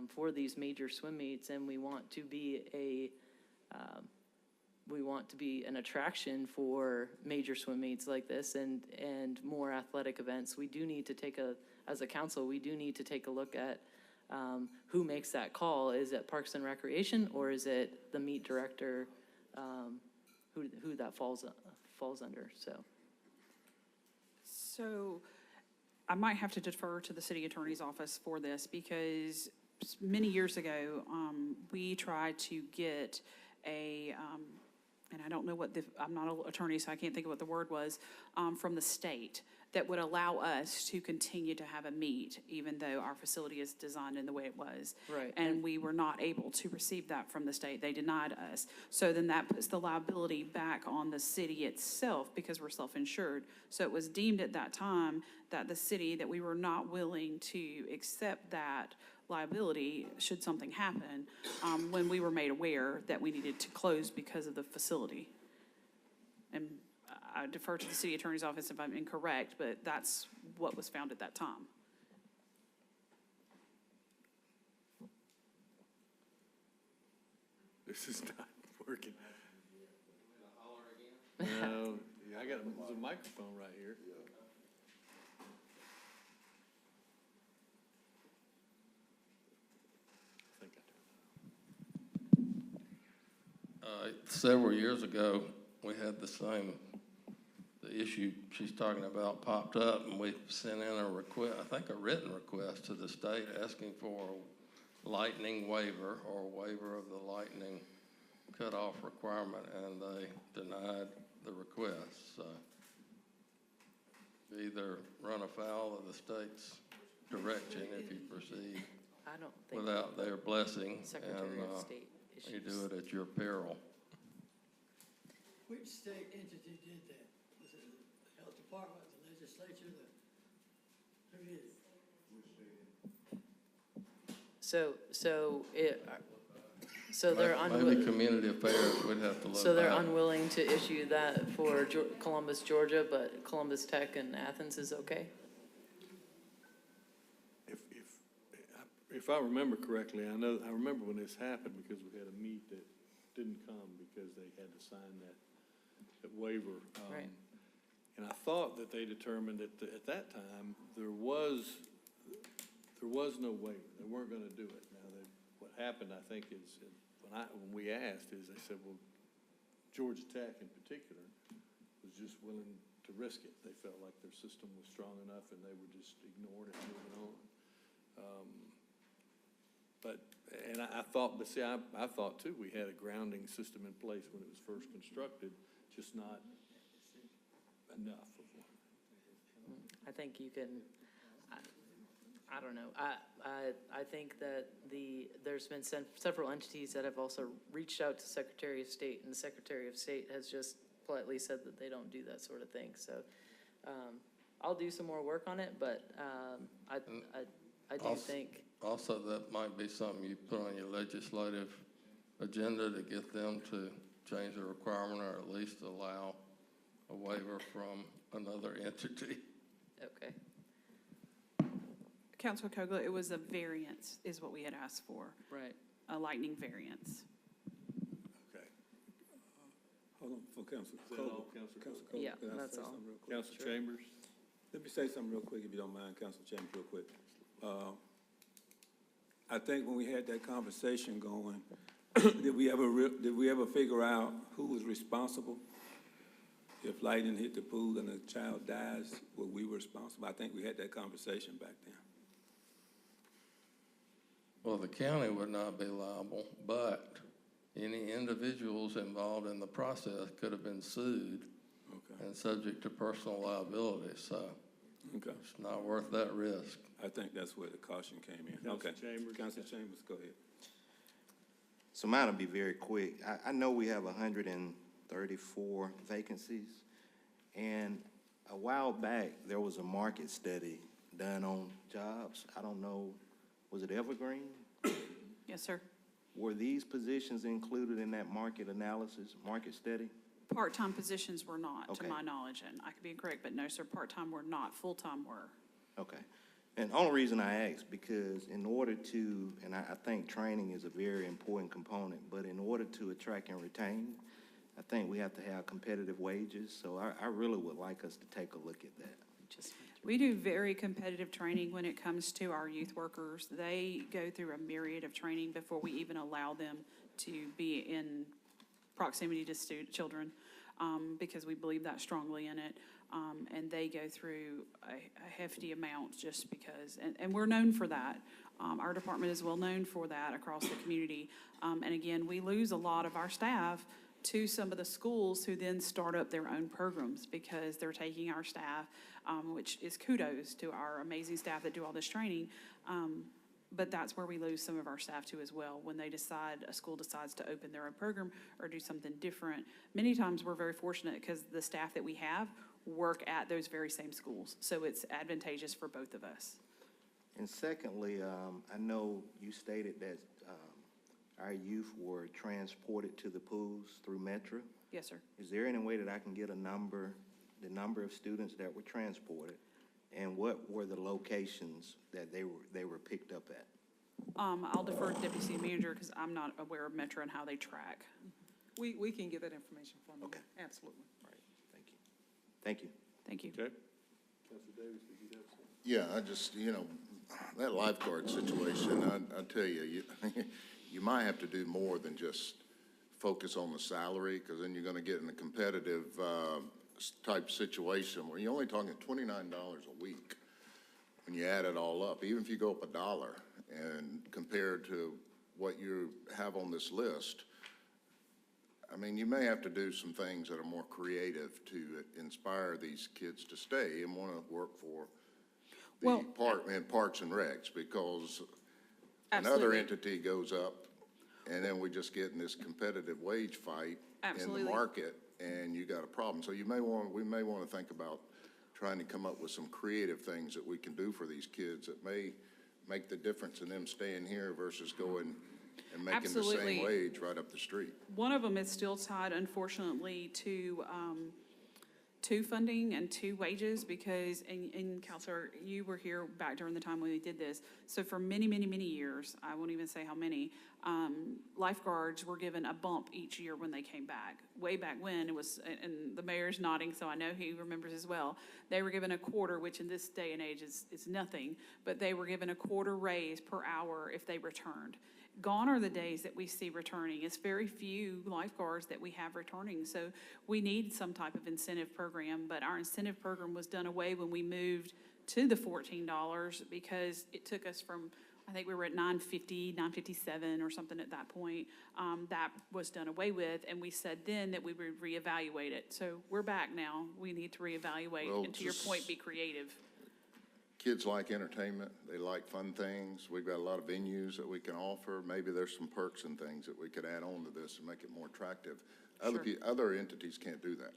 Speaker 11: for these major swim meets, and we want to be an attraction for major swim meets like this and more athletic events, we do need to as a council, we do need to take a look at who makes that call. Is it Parks and Recreation, or is it the meet director, who that falls under, so.
Speaker 19: So I might have to defer to the city attorney's office for this because many years ago, we tried to get and I don't know I'm not an attorney, so I can't think of what the word was, from the state that would allow us to continue to have a meet, even though our facility is designed in the way it was.
Speaker 11: Right.
Speaker 19: And we were not able to receive that from the state. They denied us. So then that puts the liability back on the city itself because we're self-insured. So it was deemed at that time that that we were not willing to accept that liability should something happen, when we were made aware that we needed to close because of the facility. And I defer to the city attorney's office if I'm incorrect, but that's what was found at that time.
Speaker 3: This is not working. No, yeah, I got a microphone right here.
Speaker 1: Several years ago, we had the issue she's talking about popped up, and we sent in a request, I think a written request to the state asking for a lightning waiver or waiver of the lightning cutoff requirement, and they denied the request. So either run afoul of the state's direction if you proceed
Speaker 11: I don't think
Speaker 1: without their blessing,
Speaker 11: Secretary
Speaker 1: and
Speaker 11: of State
Speaker 1: you
Speaker 11: issues.
Speaker 1: do it at your peril.
Speaker 15: Which state entity did that? Was it the health department, the legislature, who did it?
Speaker 11: So they're
Speaker 1: Maybe community affairs would have to look.
Speaker 11: So they're
Speaker 1: back.
Speaker 11: unwilling to issue that for Columbus, Georgia, but Columbus Tech and Athens is okay?
Speaker 3: If I remember correctly, I remember when this happened because we had a meet that didn't come because they had to sign that waiver.
Speaker 11: Right.
Speaker 3: And I thought that they determined that at that time, there was no waiver. They weren't going to do it. Now, what happened, I think, is when we asked, is they said, well, Georgia Tech in particular was just willing to risk it. They felt like their system was strong enough and they would just ignore it and moving on. I thought too, we had a grounding system in place when it was first constructed, just not enough of one.
Speaker 11: I think you can, I don't know. I think that there's been several entities that have also reached out to Secretary of State, and the Secretary of State has just politely said that they don't do that sort of thing. So I'll do some more work on it, but I do think.
Speaker 1: Also, that might be something you put on your legislative agenda to get them to change the requirement or at least allow a waiver from another entity.
Speaker 11: Okay.
Speaker 19: Councilor Kogler, it was a variance is what we had asked for.
Speaker 11: Right.
Speaker 19: A lightning variance.
Speaker 3: Okay.
Speaker 17: Hold on, for Councilor
Speaker 3: Is that all, Councilor Cole?
Speaker 11: Yeah,
Speaker 17: Can I
Speaker 11: that's
Speaker 17: say
Speaker 11: all.
Speaker 17: something real quick?
Speaker 3: Councilor Chambers?
Speaker 17: Let me say something real quick, if you don't mind, Councilor Chambers, real quick. I think when we had that conversation going, did we ever figure out who was responsible? If lightning hit the pool and a child dies, were we responsible? I think we had that conversation back then.
Speaker 1: Well, the county would not be liable, but any individuals involved in the process could have been sued and subject to personal liability, so it's not worth that risk.
Speaker 17: I think that's where the caution came in.
Speaker 3: Councilor Chambers?
Speaker 17: Councilor Chambers, go ahead.
Speaker 8: So mine will be very quick. I know we have 134 vacancies, and a while back, there was a market study done on jobs. I don't know, was it Evergreen?
Speaker 19: Yes, sir.
Speaker 8: Were these positions included in that market analysis, market study?
Speaker 19: Part-time positions were not, to
Speaker 8: Okay.
Speaker 19: my knowledge, and I could be incorrect, but no, sir, part-time were not, full-time were.
Speaker 8: Okay. And the only reason I ask, because in order to, and I think training is a very important component, but in order to attract and retain, I think we have to have competitive wages. So I really would like us to take a look at that.
Speaker 19: We do very competitive training when it comes to our youth workers. They go through a myriad of training before we even allow them to be in proximity to children, because we believe that strongly in it. And they go through a hefty amount just because, and we're known for that. Our department is well known for that across the community. And again, we lose a lot of our staff to some of the schools who then start up their own programs because they're taking our staff, which is kudos to our amazing staff that do all this training. But that's where we lose some of our staff too as well, when they decide, a school decides to open their own program or do something different. Many times we're very fortunate because the staff that we have work at those very same schools. So it's advantageous for both of us.
Speaker 8: And secondly, I know you stated that our youth were transported to the pools through Metro.
Speaker 19: Yes, sir.
Speaker 8: Is there any way that I can get a number, the number of students that were transported, and what were the locations that they were picked up at?
Speaker 19: I'll defer to Deputy City Manager because I'm not aware of Metro and how they track.
Speaker 21: We can get that information from you.
Speaker 8: Okay.
Speaker 21: Absolutely.
Speaker 8: All right, thank you. Thank you.
Speaker 19: Thank you.
Speaker 3: Okay. Councilor Davis, did you have something?
Speaker 9: Yeah, I just, that lifeguard situation, I tell you, you might have to do more than just focus on the salary, because then you're gonna get in a competitive, type situation where you're only talking $29 a week when you add it all up. Even if you go up $1 and compared to what you have on this list, I mean, you may have to do some things that are more creative to inspire these kids to stay and want to work for the Parks and Recs, because another entity goes up and then we just get in this competitive wage fight in the market, and you got a problem. So we may want to think about trying to come up with some creative things that we can do for these kids that may make the difference in them staying here versus going and making the same wage right up the street.
Speaker 19: One of them is still tied, unfortunately, to funding and to wages, because, and Counselor, you were here back during the time when we did this. So for many, many, many years, I won't even say how many, lifeguards were given a bump each year when they came back. Way back when, it was, and the mayor's nodding, so I know he remembers as well, they were given a quarter, which in this day and age is nothing, but they were given a quarter raise per hour if they returned. Gone are the days that we see returning. It's very few lifeguards that we have returning. So we need some type of incentive program, but our incentive program was done away when we moved to the $14 because it took us from, I think we were at $9.50, $9.57 or something at that point. That was done away with, and we said then that we would reevaluate it. So we're back now. We need to reevaluate, and to your point, be creative.
Speaker 9: Kids like entertainment. They like fun things. We've got a lot of venues that we can offer. Maybe there's some perks and things that we could add on to this and make it more attractive. Other entities can't do that.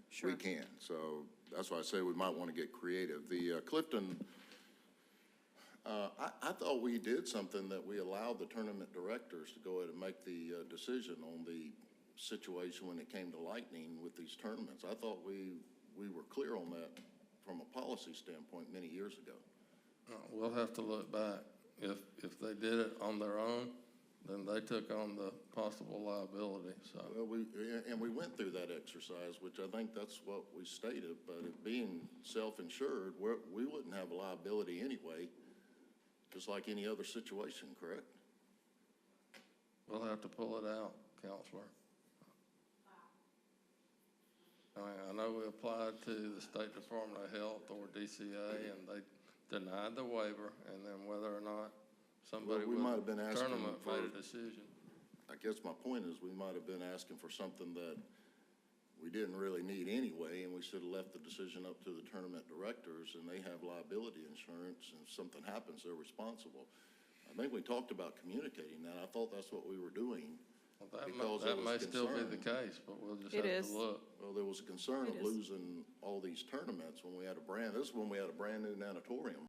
Speaker 19: Sure.
Speaker 9: We can. So that's why I say we might want to get creative. The Clifton, I thought we did something that we allowed the tournament directors to go ahead and make the decision on the situation when it came to lightning with these tournaments. I thought we were clear on that from a policy standpoint many years ago.
Speaker 1: We'll have to look back. If they did it on their own, then they took on the possible liability, so.
Speaker 9: Well, we went through that exercise, which I think that's what we stated, but it being self-insured, we wouldn't have a liability anyway, just like any other situation, correct?
Speaker 1: We'll have to pull it out, Counselor. I know we applied to the State Department of Health or DCA, and they denied the waiver, and then whether or not somebody
Speaker 9: we might have been
Speaker 1: with the
Speaker 9: asking
Speaker 1: tournament
Speaker 9: for,
Speaker 1: made a decision.
Speaker 9: I guess my point is we might have been asking for something that we didn't really need anyway, and we should have left the decision up to the tournament directors, and they have liability insurance, and if something happens, they're responsible. I think we talked about communicating that. I thought that's what we were doing.
Speaker 1: Well, that may still be the case, but we'll just have to look.
Speaker 9: Well, there was a concern of losing all these tournaments when we had this is when we had a brand new natatorium.